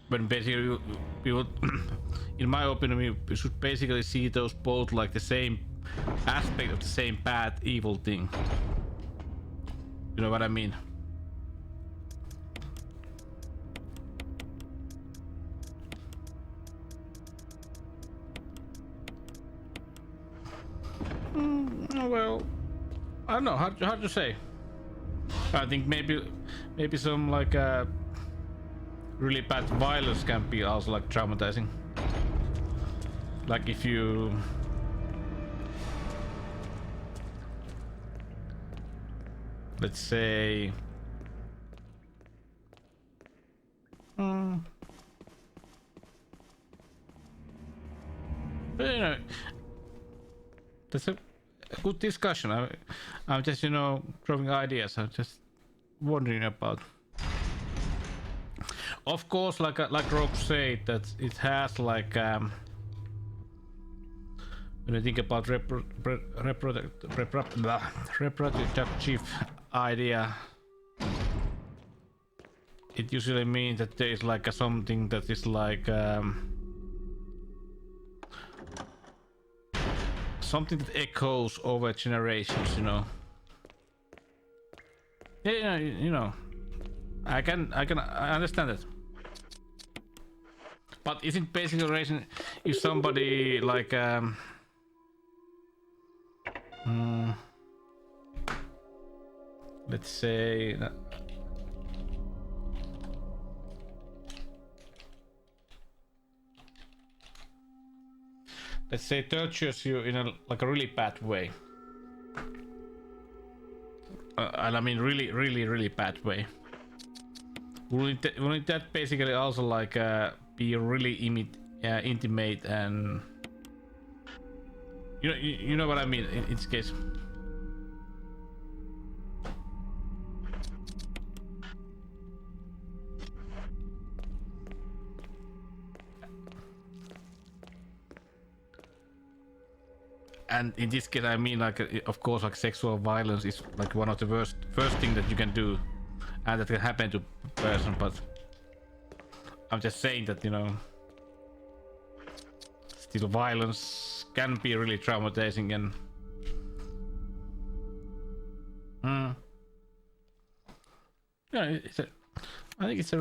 But basically we would in my opinion we should basically see those both like the same aspect of the same bad evil thing. You know what I mean? Well, I don't know how to say. I think maybe some like really bad violence can be also like traumatizing. Like if you let's say but, you know, that's a good discussion. I'm just, you know, throwing ideas. I'm just wondering about. Of course, like Rogue said, that it has like when you think about reproductive idea, it usually means that there is like something that is like something that echoes over generations, you know. Yeah, you know, I understand it. But isn't basic relation if somebody like let's say tortures you in a like a really bad way, and I mean really bad way. Wouldn't that basically also like be really intimate and you know what I mean in its case? And in this case, I mean, like, of course, like sexual violence is like one of the first thing that you can do, and that can happen to a person. But I'm just saying that, you know, still violence can be really traumatizing and. Yeah, I think it's a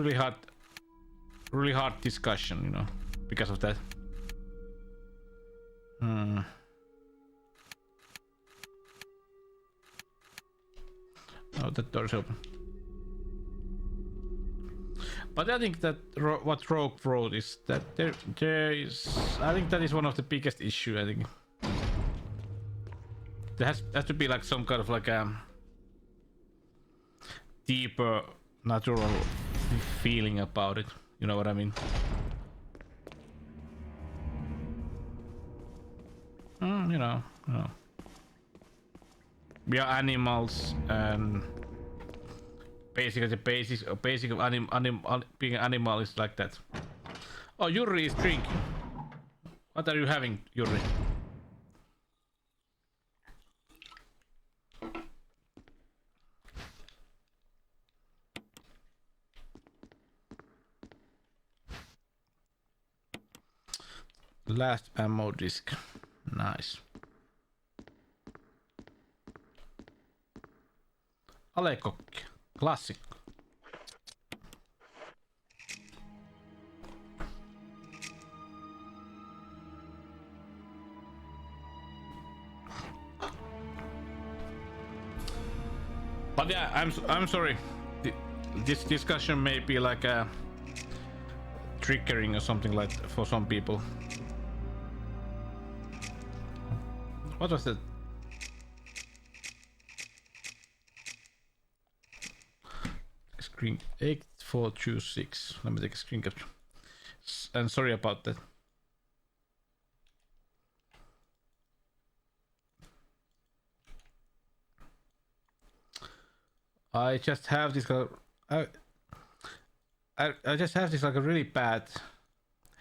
really hard discussion, you know, because of that. Oh, that door is open. But I think that what Rogue wrote is that there is. I think that is one of the biggest issue. I think there has to be like some kind of like a deeper, natural feeling about it. You know what I mean? You know. We are animals, and basically the basic of being an animal is like that. Oh, Yuri is drinking. What are you having, Yuri? Last ammo disc. Nice. Alekokki. Classic. But yeah, I'm sorry. This discussion may be like a triggering or something like that for some people. What was that? Screen 8426. Let me take a screen capture. And sorry about that. I just have this I just have this like a really bad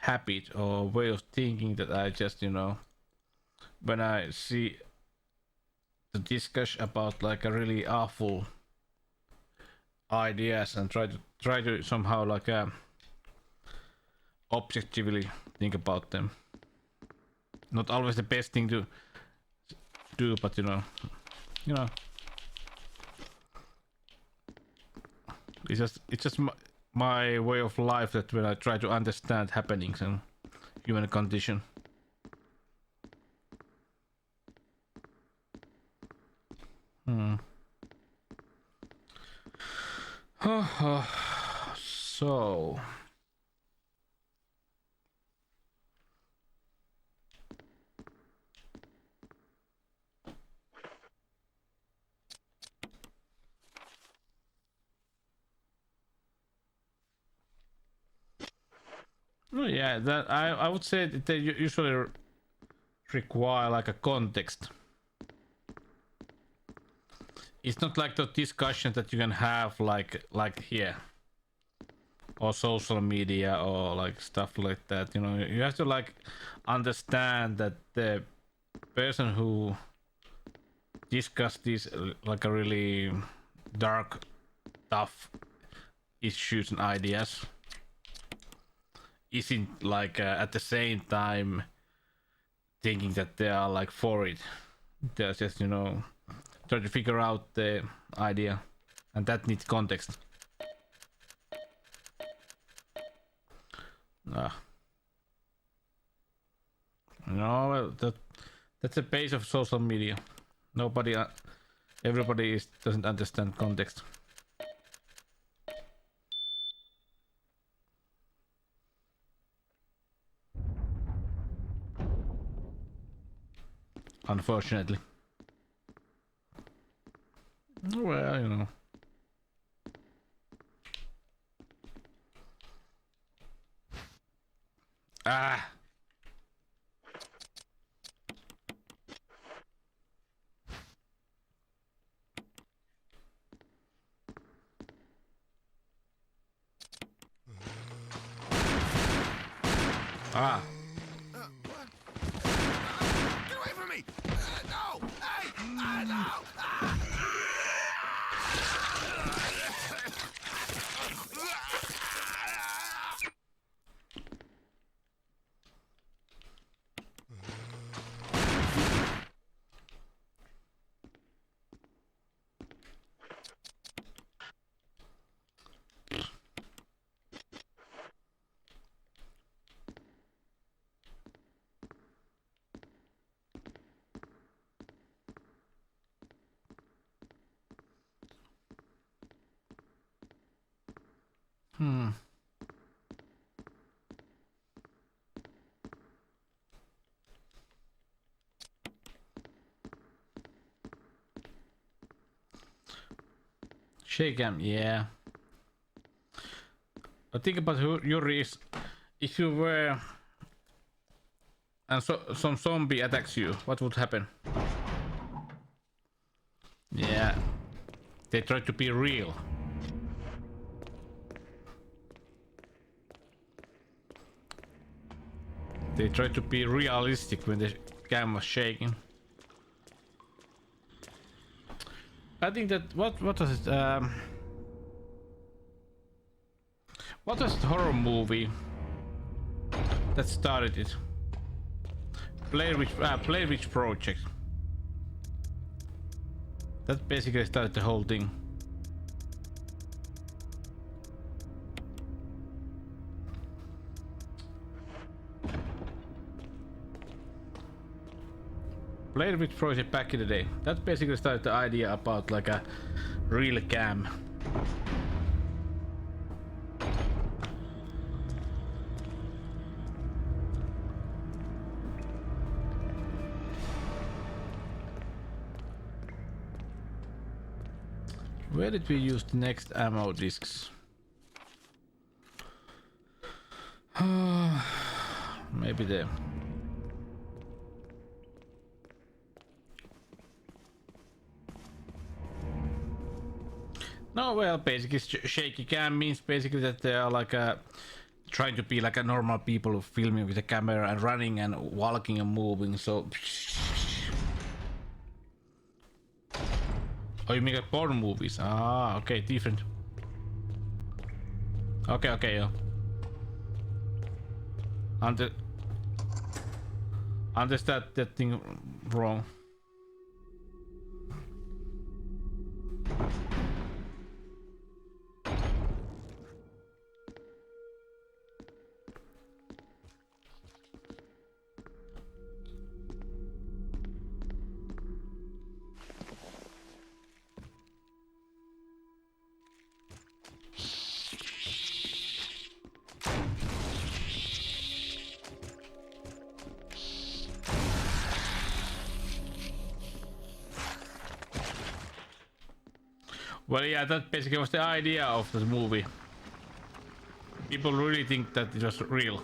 habit or way of thinking that I just, you know, when I see the discussion about like a really awful ideas and try to somehow like objectively think about them. Not always the best thing to do, but you know, it's just my way of life that when I try to understand happenings and human condition. So oh yeah, that I would say that they usually require like a context. It's not like the discussion that you can have like here or social media or like stuff like that. You know, you have to like understand that the person who discussed this like a really dark, tough issues and ideas isn't like at the same time thinking that they are like for it. They're just, you know, trying to figure out the idea, and that needs context. No, well, that's the base of social media. Nobody, everybody doesn't understand context. Unfortunately. Well, you know. Ah! Ah! Get away from me! No! Hey! No! Shake him, yeah. But think about Yuri is, if you were and some zombie attacks you, what would happen? Yeah, they try to be real. They try to be realistic when the cam was shaking. I think that what was it? What was the horror movie that started it? Blair Witch Project. That basically started the whole thing. Blair Witch Project back in the day. That basically started the idea about like a real cam. Where did we use the next ammo discs? Maybe there. No, well, basically shaky cam means basically that they are like trying to be like a normal people filming with a camera and running and walking and moving, so... Oh, you make like porn movies? Ah, okay, different. Okay, yeah. Understand that thing wrong. Well, yeah, that basically was the idea of the movie. People really think that it was real.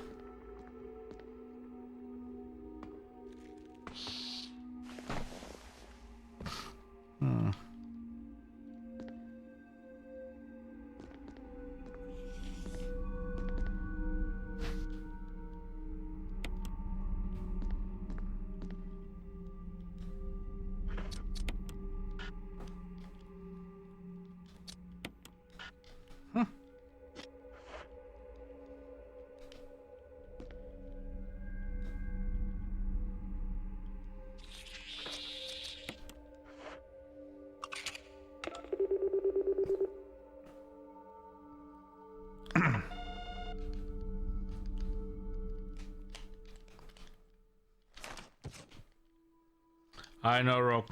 I know, Rob.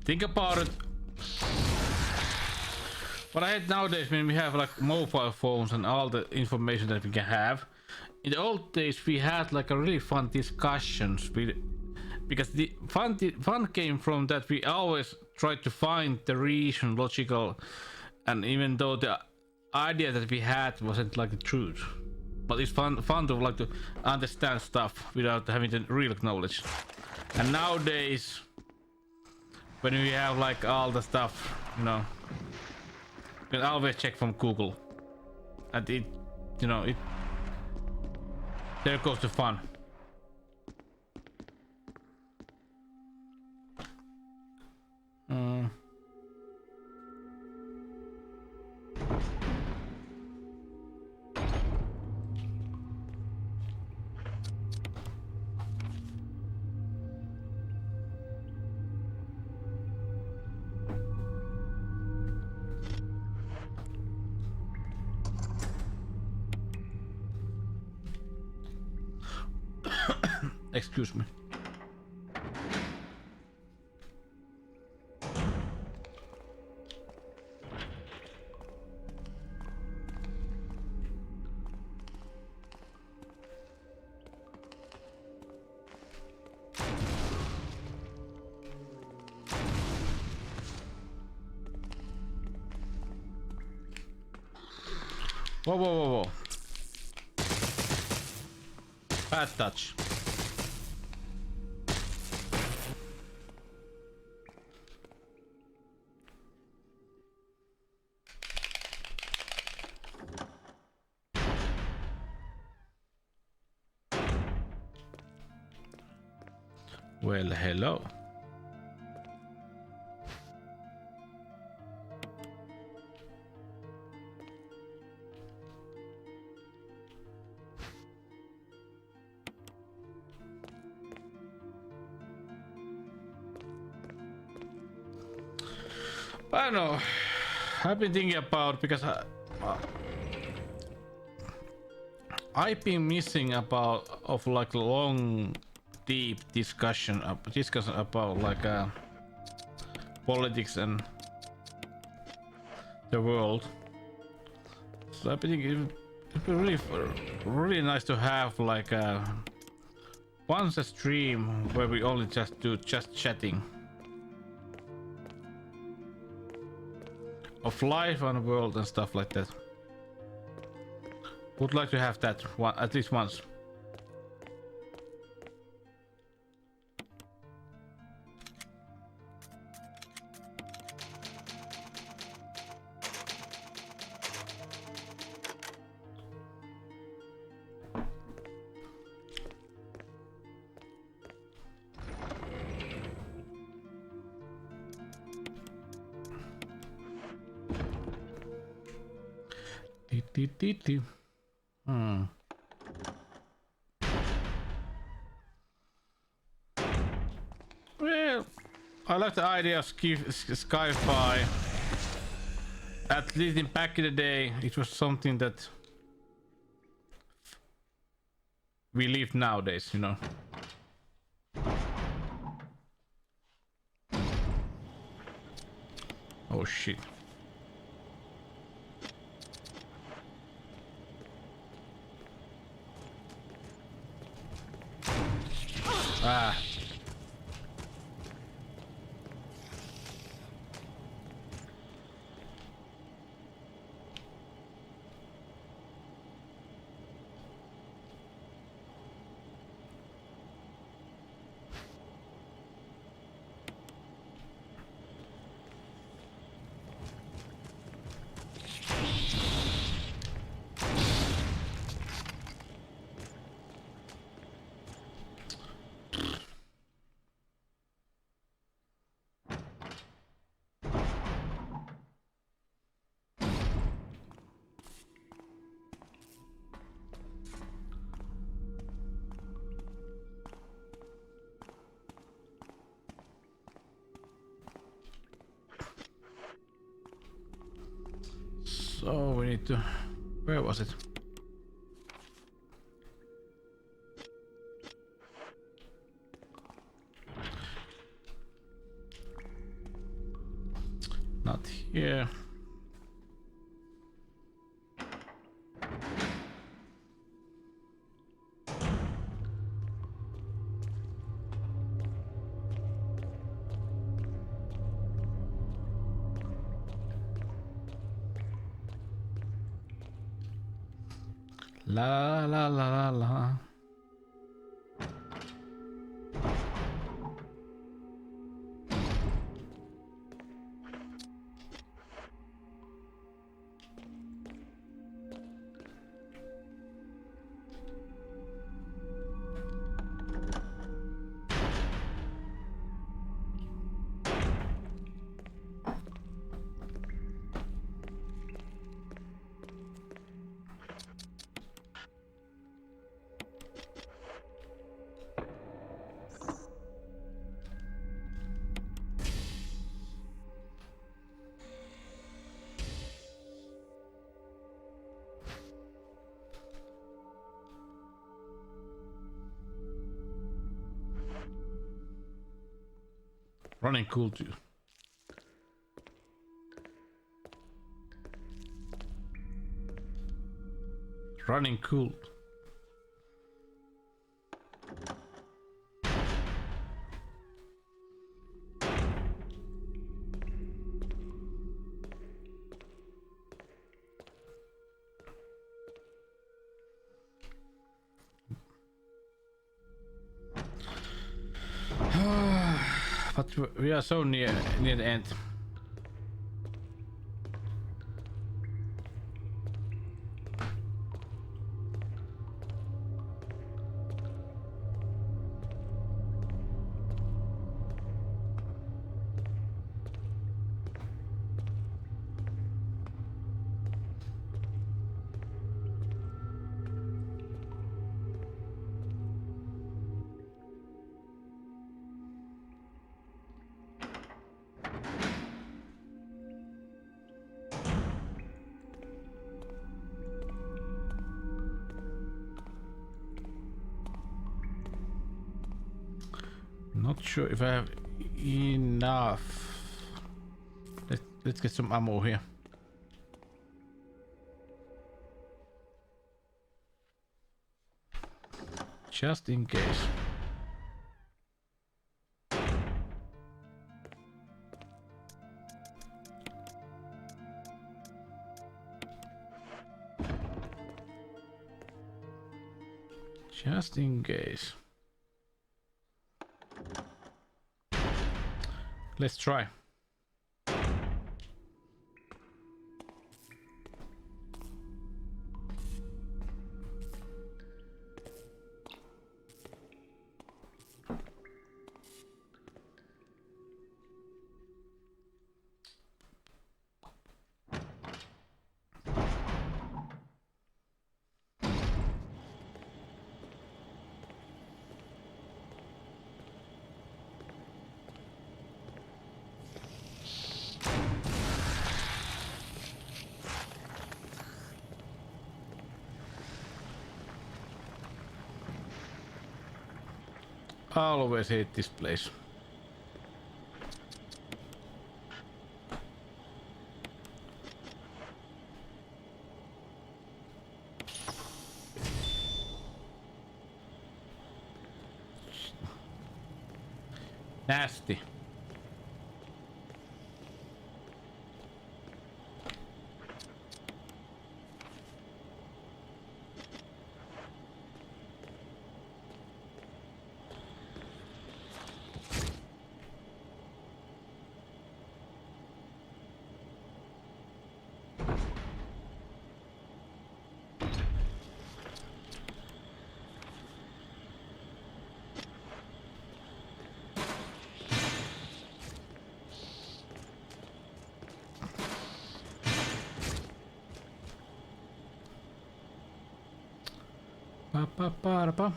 Think about it. What I hate nowadays when we have like mobile phones and all the information that we can have. In the old days, we had like a really fun discussions because the fun came from that we always tried to find the reason, logical, and even though the idea that we had wasn't like the truth, but it's fun to like to understand stuff without having the real knowledge. And nowadays, when we have like all the stuff, you know, you can always check from Google, and it, you know, it. There goes the fun. Excuse me. Whoa, whoa, whoa, whoa. Bad touch. Well, hello. I don't know. I've been thinking about because I've been missing about of like long, deep discussion about like politics and the world. So I've been thinking it'd be really nice to have like once a stream where we only just do chatting. Of life on the world and stuff like that. Would like to have that one at least once. Well, I like the idea of sci-fi. At least in back in the day, it was something that we live nowadays, you know. Oh shit. Ah. So we need to... Where was it? Not here. La la la la la. Running cool too. Running cool. But we are so near the end. Not sure if I have enough. Let's get some ammo here. Just in case. Just in case. Let's try. I always hate this place. Nasty. Pa.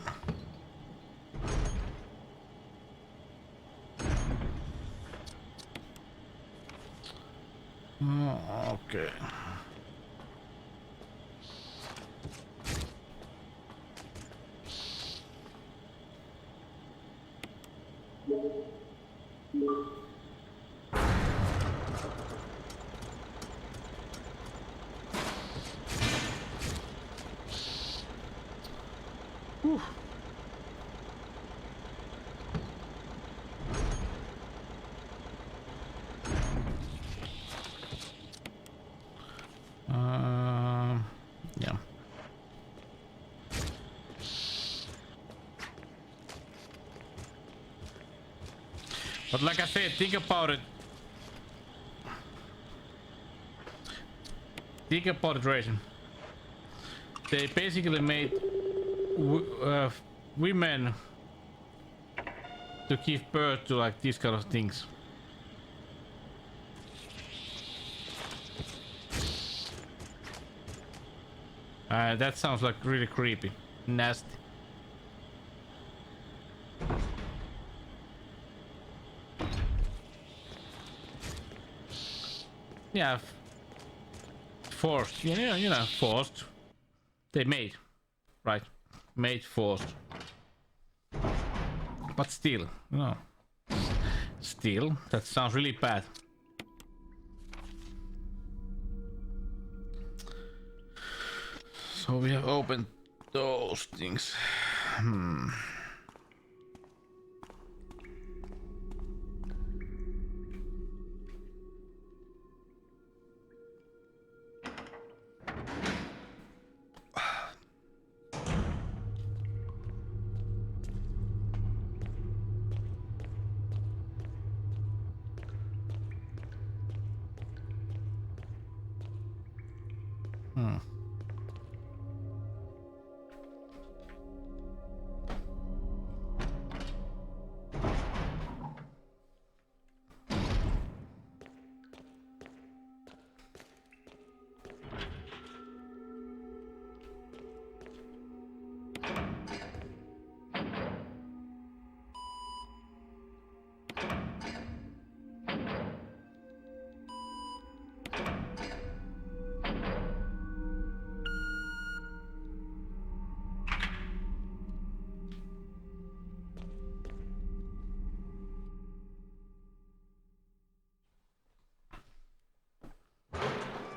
Oh, okay. Whew. Yeah. But like I said, think about it. Think about it, Raisin. They basically made women to give birth to like these kind of things. That sounds like really creepy, nasty. Yeah, forced. You know, forced. They made, right? Made forced. But still, you know, still, that sounds really bad. So we have opened those things.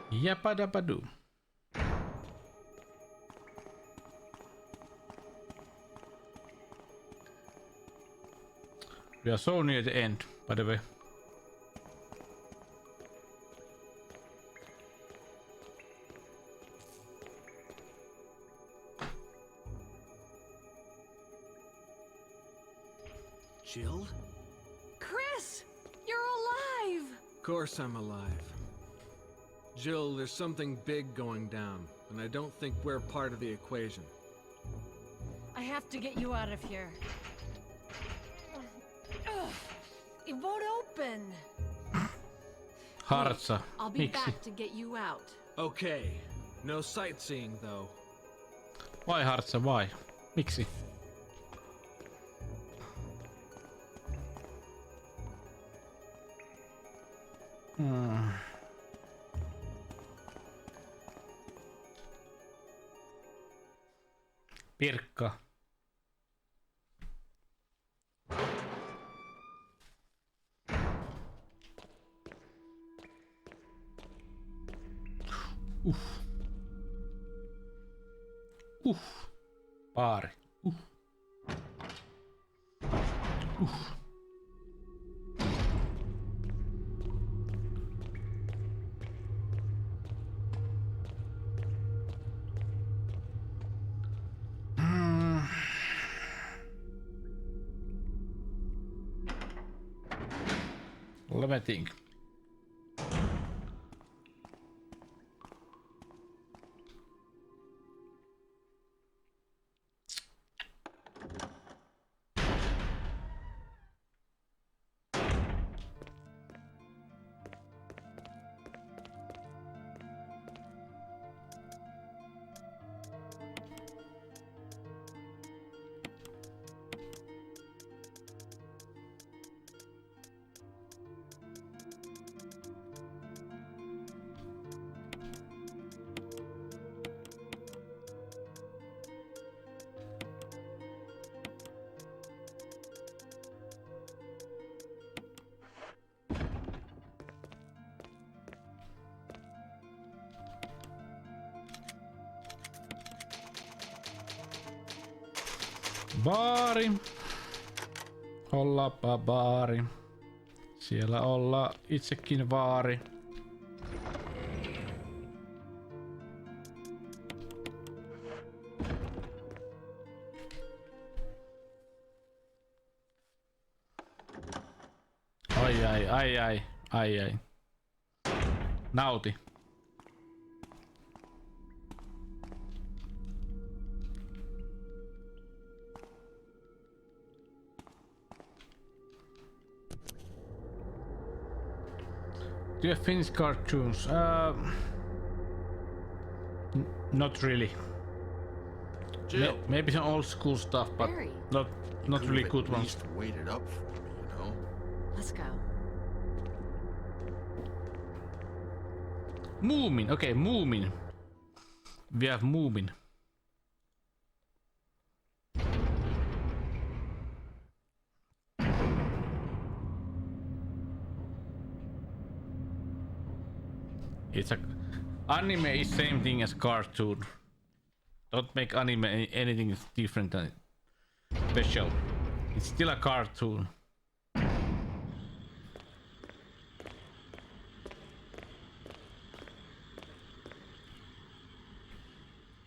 Yapadabadoo. We are so near the end, by the way. Jill? Chris! You're alive! Of course I'm alive. Jill, there's something big going down, and I don't think we're part of the equation. I have to get you out of here. Ugh, it won't open. Hartsa. I'll be back to get you out. Okay. No sightseeing, though. Why Hartsa? Why? Miksi? Pirkka. Baari. Let me think. Baari. Ollaanpa baari. Siellä ollaan itsekin vaari. Ai. Nauti. Do you have Finnish cartoons? Not really. Jill. Maybe some old school stuff, but Barry. not really good ones. At least wait it up for me, you know? Let's go. Moomin. Okay, Moomin. We have Moomin. It's a anime is same thing as cartoon. Don't make anime anything different than special. It's still a cartoon.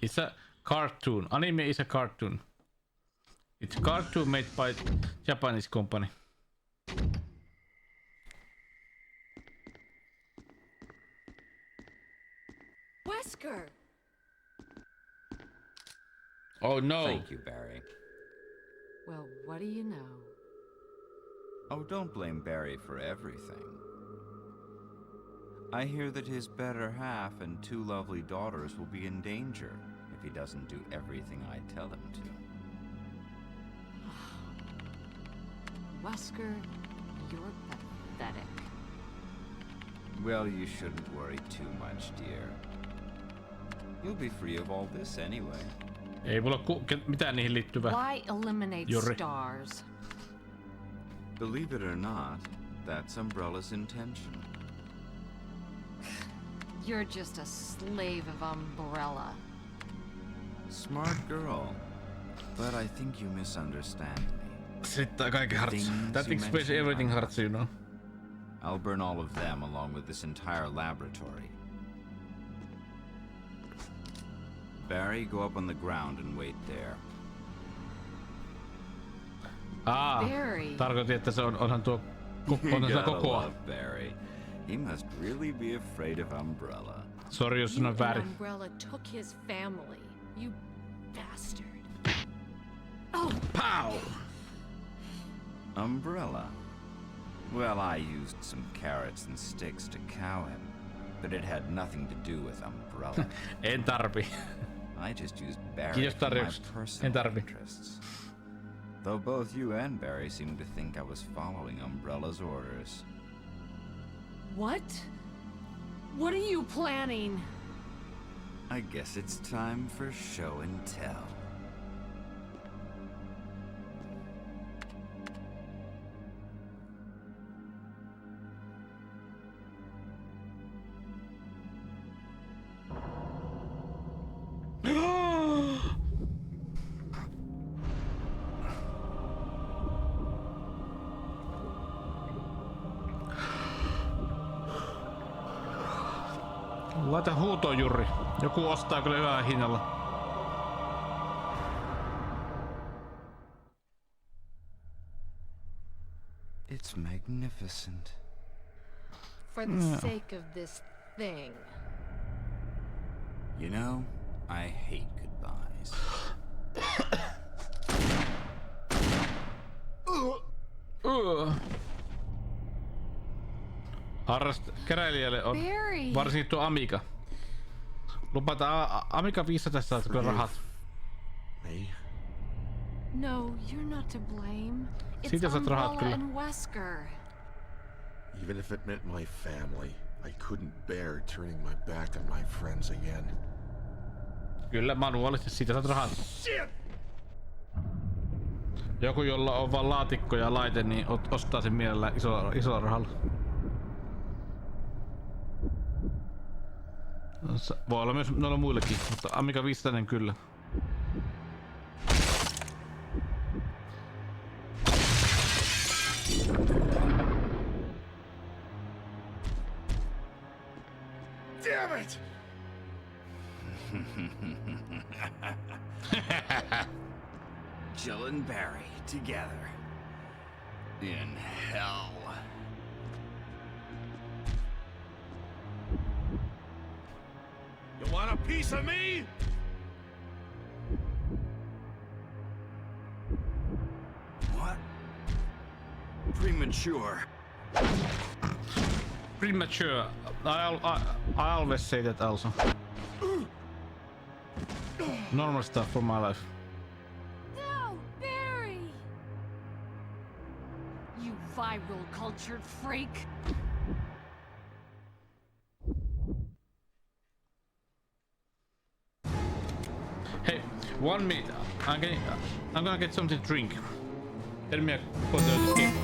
It's a cartoon. Anime is a cartoon. It's a cartoon made by Japanese company. Wesker! Oh no! Thank you, Barry. Well, what do you know? Oh, don't blame Barry for everything. I hear that his better half and 2 lovely daughters will be in danger if he doesn't do everything I tell him to. Wesker, you're pathetic. Well, you shouldn't worry too much, dear. You'll be free of all this anyway. Ei mulla mitään niihin liittyvää. Why eliminate Juri. stars? Believe it or not, that's Umbrella's intention. You're just a slave of Umbrella. Smart girl. But I think you misunderstand me. Slittää kaikki hartsi. That you explains mentioned everything are hartsi, you know. I'll burn all of them along with this entire laboratory. Barry, go up on the ground and wait there. Barry. Tarkoitin, että se onhan tuo onhan se kokoa. Love Barry. He must really be afraid of Umbrella. Sorry, jos sanon väärin. Umbrella took his family. You bastard. Oh! Pow! Umbrella? Well, I used some carrots and sticks to cow him, but it had nothing to do with Umbrella. En tarvi. I just used Barry for my personal interests. Though both you and Barry seem to think I was following Umbrella's orders. What? What are you planning? I guess it's time for show and tell. Laita huutoon, Jurri. Joku ostaa kyllä hyvällä hinnalla. It's magnificent. For the sake of this thing. You know, I hate goodbyes. Keräilijälle on Barry. varsinkin tuo Amiga. Lupataan Amiga 500 saat kyllä rahat. No, you're not to blame. It's Siitä saat rahat Umbrella kyllä. and Wesker. Even if it meant my family, I couldn't bear turning my back on my friends again. Kyllä manuaalisesti siitä saat rahat. Joku jolla on vaan laatikko ja laite, niin ostaa sen mielellään isolla rahalla. Voi olla myös noilla muillekin, mutta Amiga 500 kyllä. Damn it! Jill and Barry together. In hell. You want a piece of me? What? Premature. Premature. I always say that also. Normal stuff for my life. No, Barry! You viral cultured freak! Hey, 1 minute. I'm gonna get something to drink. Tell me a photo of this game.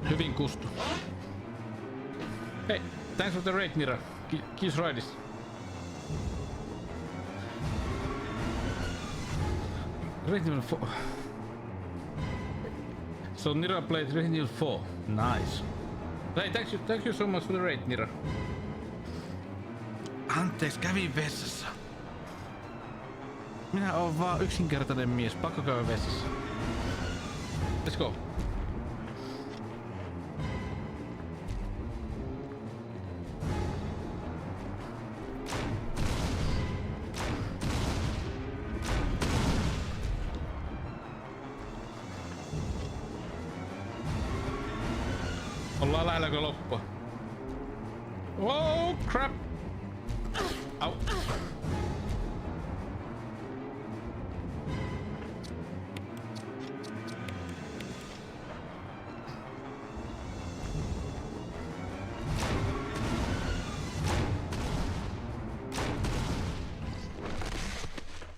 Hyvin kustu. Hey, thanks for the raid, Nira. Kiss Ridis. Resident Evil 4. So Nira played Resident Evil 4. Nice. Hey, thank you so much for the raid, Nira. Anteeksi, kävin vessassa. Minä oon vaan yksinkertainen mies. Pakko käydä vessassa. Let's go. Ollaan lähelläkö loppua? Oh crap! Au.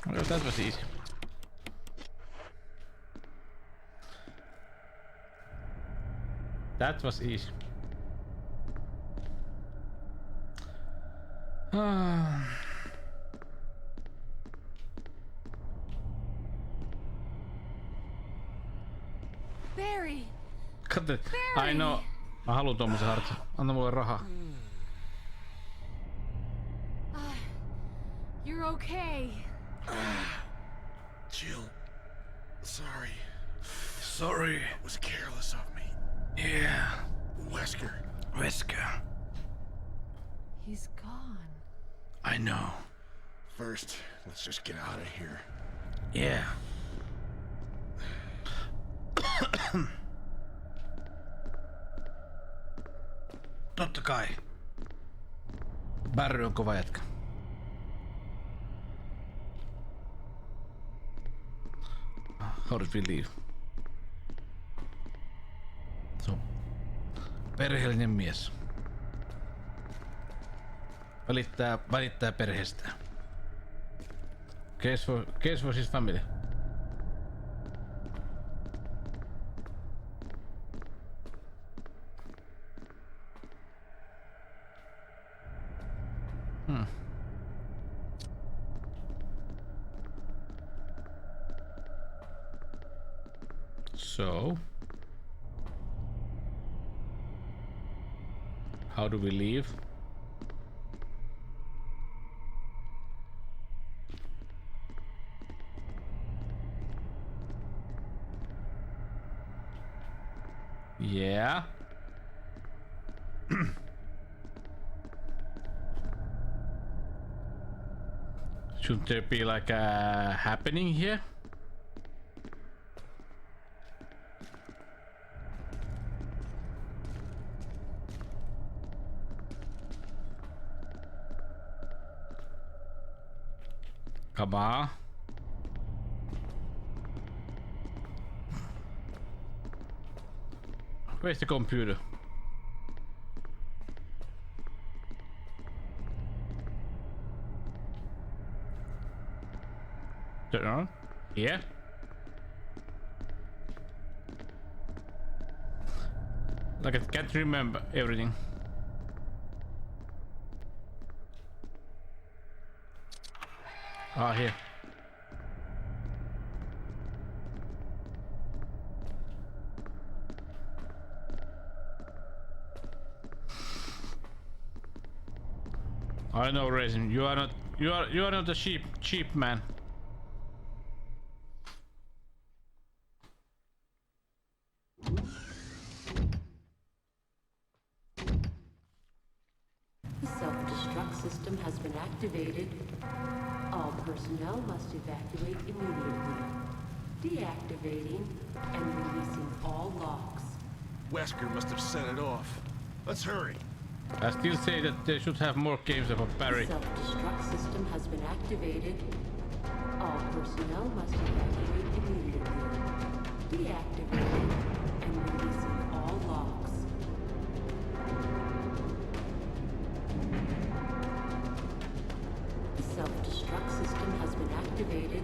Oh, that was easy. That was easy. Barry! Cut it. I know. Mä haluun tommosen hartsa. Anna mulle rahaa. You're okay. Jill, sorry. Sorry. It was careless of me. Yeah. Wesker. He's gone. I know. First, let's just get out of here. Yeah. Totta kai. Barry on kova jätkä. How did we leave? So. Perheellinen mies. Välittää perheestään. Case for his family. So, how do we leave? Yeah. Should there be like a happening here? Come on. Where's the computer? Turn on? Yeah. Like I can't remember everything. Ah, here. I know, Raisin. You are not a cheap man. The self-destruct system has been activated. All personnel must evacuate immediately. Deactivating and releasing all locks. Wesker must have set it off. Let's hurry. I still say that they should have more games about Barry. The self-destruct system has been activated. All personnel must evacuate immediately. Deactivating and releasing all locks. The self-destruct system has been activated.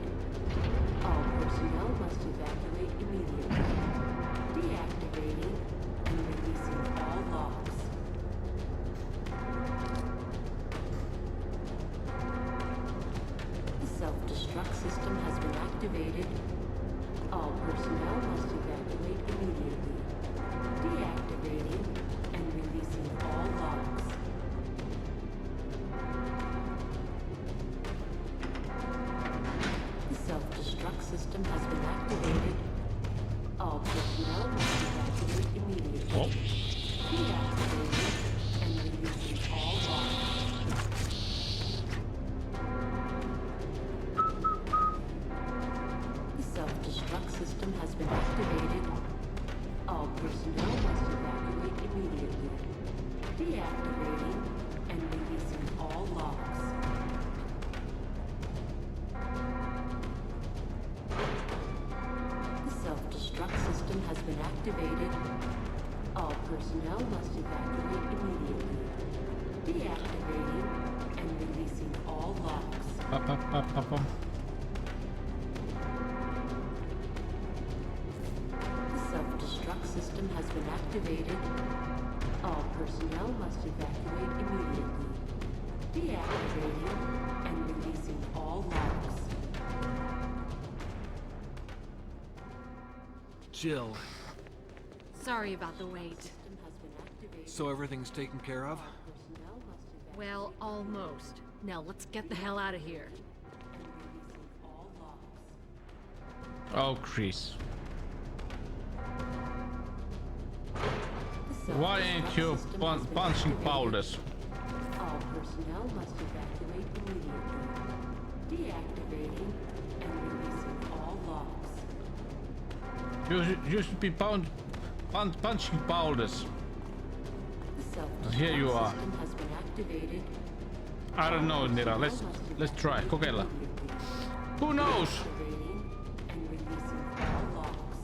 All personnel must evacuate immediately. Deactivating and releasing all locks. The self-destruct system has been activated. All personnel must evacuate immediately. Deactivating and releasing all locks. The self-destruct system has been activated. All personnel must evacuate immediately. Deactivating and releasing all locks. The self-destruct system has been activated. All personnel must evacuate immediately. Deactivating and releasing all locks. The self-destruct system has been activated. All personnel must evacuate immediately. Deactivating and releasing all locks. The self-destruct system has been activated. All personnel must evacuate immediately. Deactivating and releasing all locks. Jill, Sorry about the wait. so everything's taken care of? Well, almost. Now let's get the hell out of here. Oh, Chris. Why ain't you punching boulders? All personnel must evacuate immediately. Deactivating and releasing all locks. You should be punching boulders. Here you are. System has been activated. I don't know, Nira. Let's try. Kokeilla. Who knows? And releasing all locks.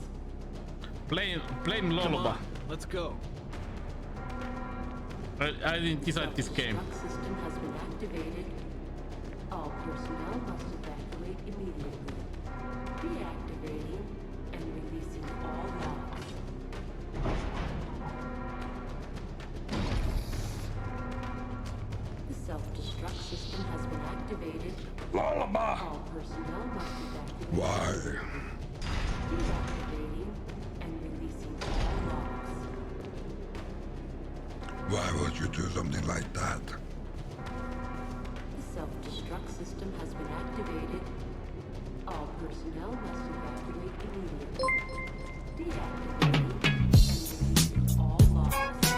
Blame Come Lolba. on, let's go. I didn't decide this game. The system has been activated. All personnel must evacuate immediately. Deactivating and releasing all locks. The self-destruct system has been activated. Lullaby. All personnel must evacuate. Why? Deactivating and you do something like that? The self-destruct system has been activated. All personnel must evacuate immediately. Deactivating and releasing all logs.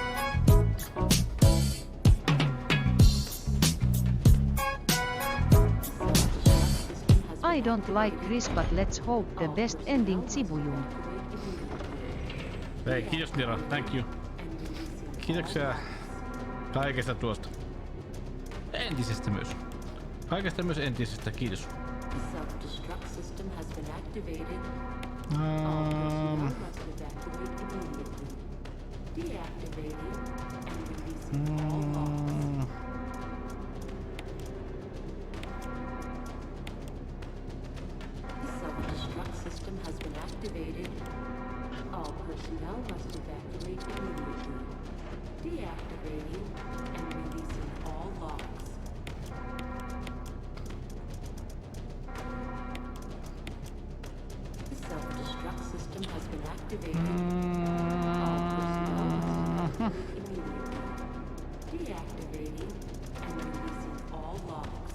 I don't like Chris, but let's hope the best ending TZIBU. Hei, kiitos Nero, thank you. Kiitoksia kaikesta tuosta. Entisestä myös. Kaikesta myös entisestä, kiitos. All personnel must evacuate immediately. Deactivating and releasing all logs. The self-destruct system has been activated. All personnel must evacuate immediately. Deactivating and releasing all logs.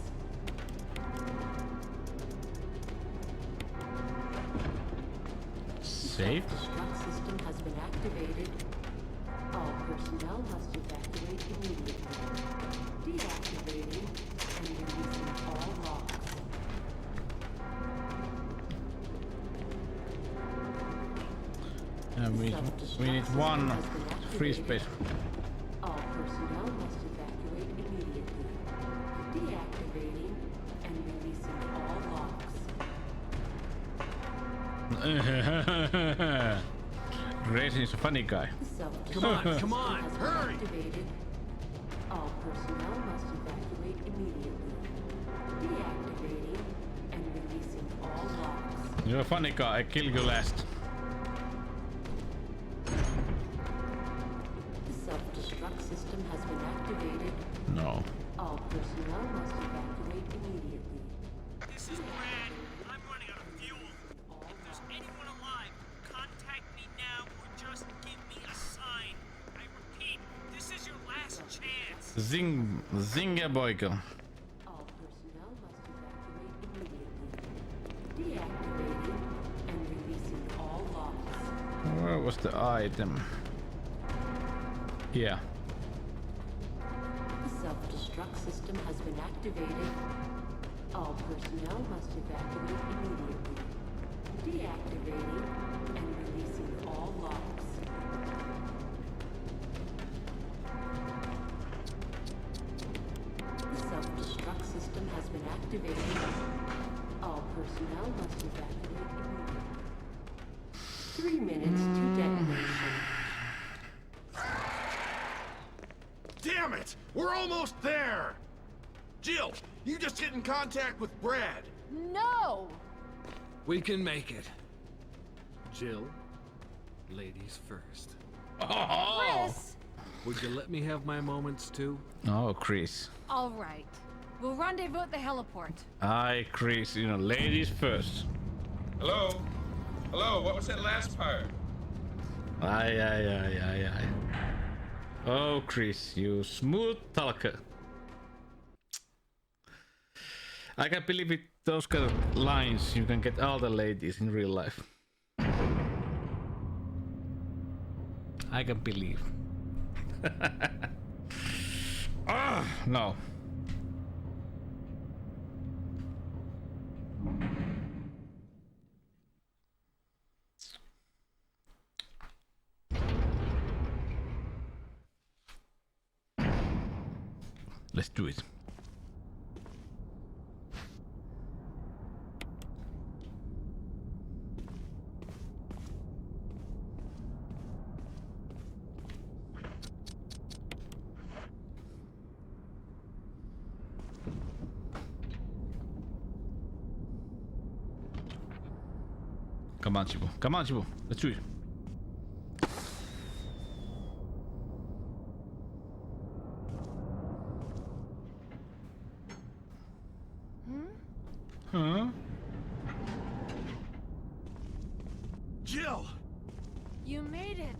Safe. Self-destruct system has been activated. All personnel must evacuate immediately. Deactivating and releasing all logs. And we need one free space. All personnel must evacuate immediately. Deactivating and releasing all logs. Grayson is a funny guy. Come on, hurry! Activated. All personnel must evacuate immediately. Deactivating and releasing all logs. You're a funny guy, I killed you last. The self-destruct system has been activated. No. All personnel must evacuate immediately. This is Brad. I'm running out of fuel. If there's anyone alive, contact me now or just give me a sign. I repeat, this is your last chance. Zingaboyka. All personnel must evacuate immediately. Deactivating and releasing all logs. Where was the item? Yeah. The self-destruct system has been activated. All personnel must evacuate immediately. Deactivating and releasing all logs. The self-destruct system has been activated. All personnel must evacuate immediately. 3 minutes to detonation. Damn it! We're almost there! Jill, you just get in contact with Brad. No! We can make it. Jill, ladies first. Chris! Would you let me have my moments too? Oh, Chris. All right. We'll rendezvous at the heliport. Aye, Chris, you know, ladies first. Hello? Hello, what was that last part? Aye. Oh, Chris, you smooth talker. I can't believe it, those kind of lines you can get all the ladies in real life. I can believe. No. Let's do it. Come on, Chibu. Come on, Chibu. Let's do it. Huh? Jill! You made it.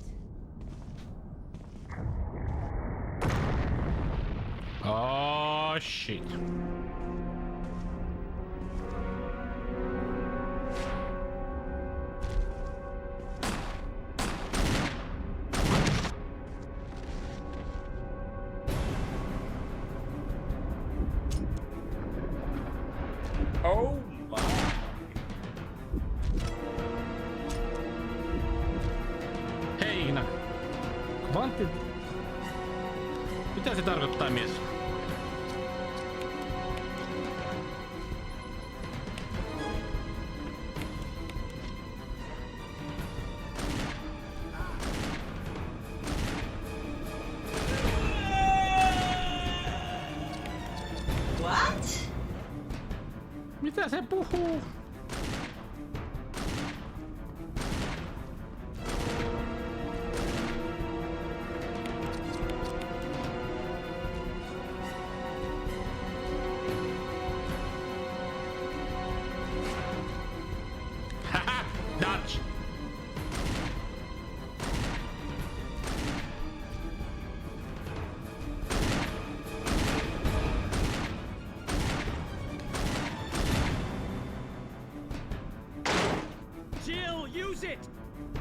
Oh my. Hei Igna. Kvantit... Mitä se tarkoittaa, mies? What? Mitä se puhuu? Haha, Dutch. Jill, use it!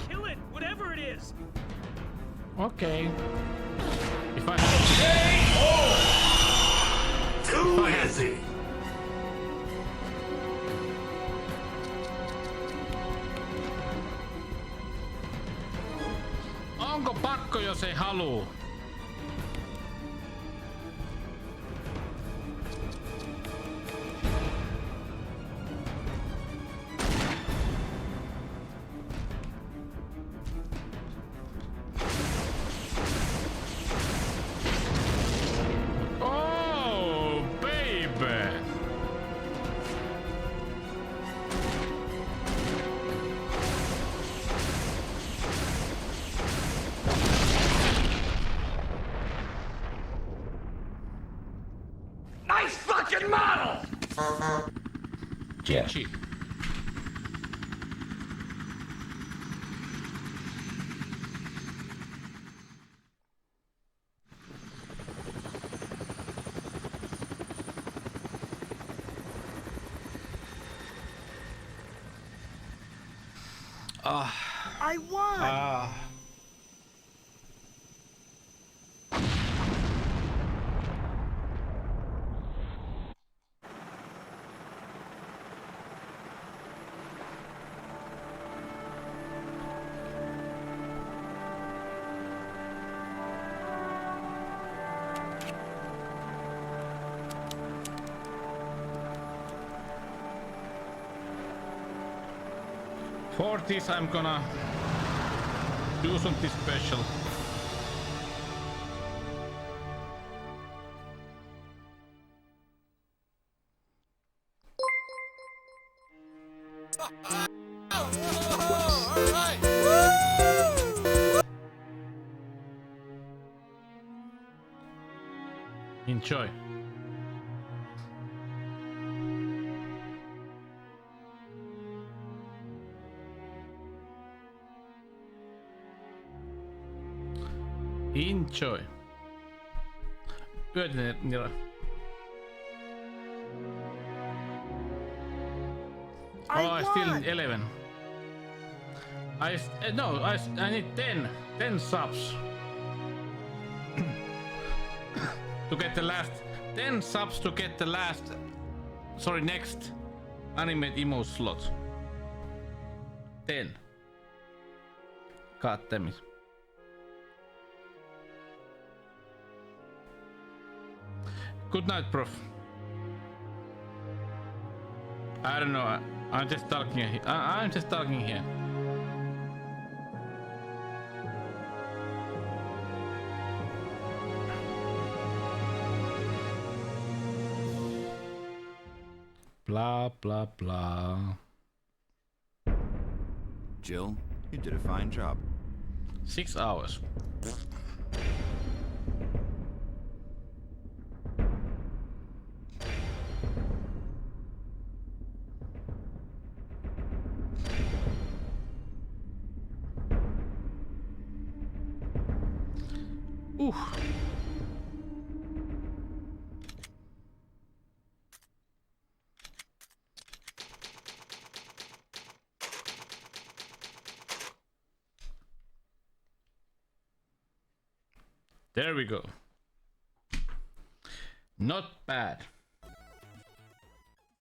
Kill it, whatever it is! Okay. If I Too easy! Onko pakko, jos ei haluu? Oh, baby! Nice fucking model! Cheat, cheat. I won! For this, I'm gonna do something special. Enjoy. Enjoy. Yötinen niillä. Oh, I still need 11. I need 10 subs. To get the last 10 subs to get the last, sorry, next animate emo slot. 10. God damn it. Good night, prof. I don't know. I'm just talking. I'm just talking here. Blah blah blah. Jill, you did a fine job. 6 hours. There we go. Not bad.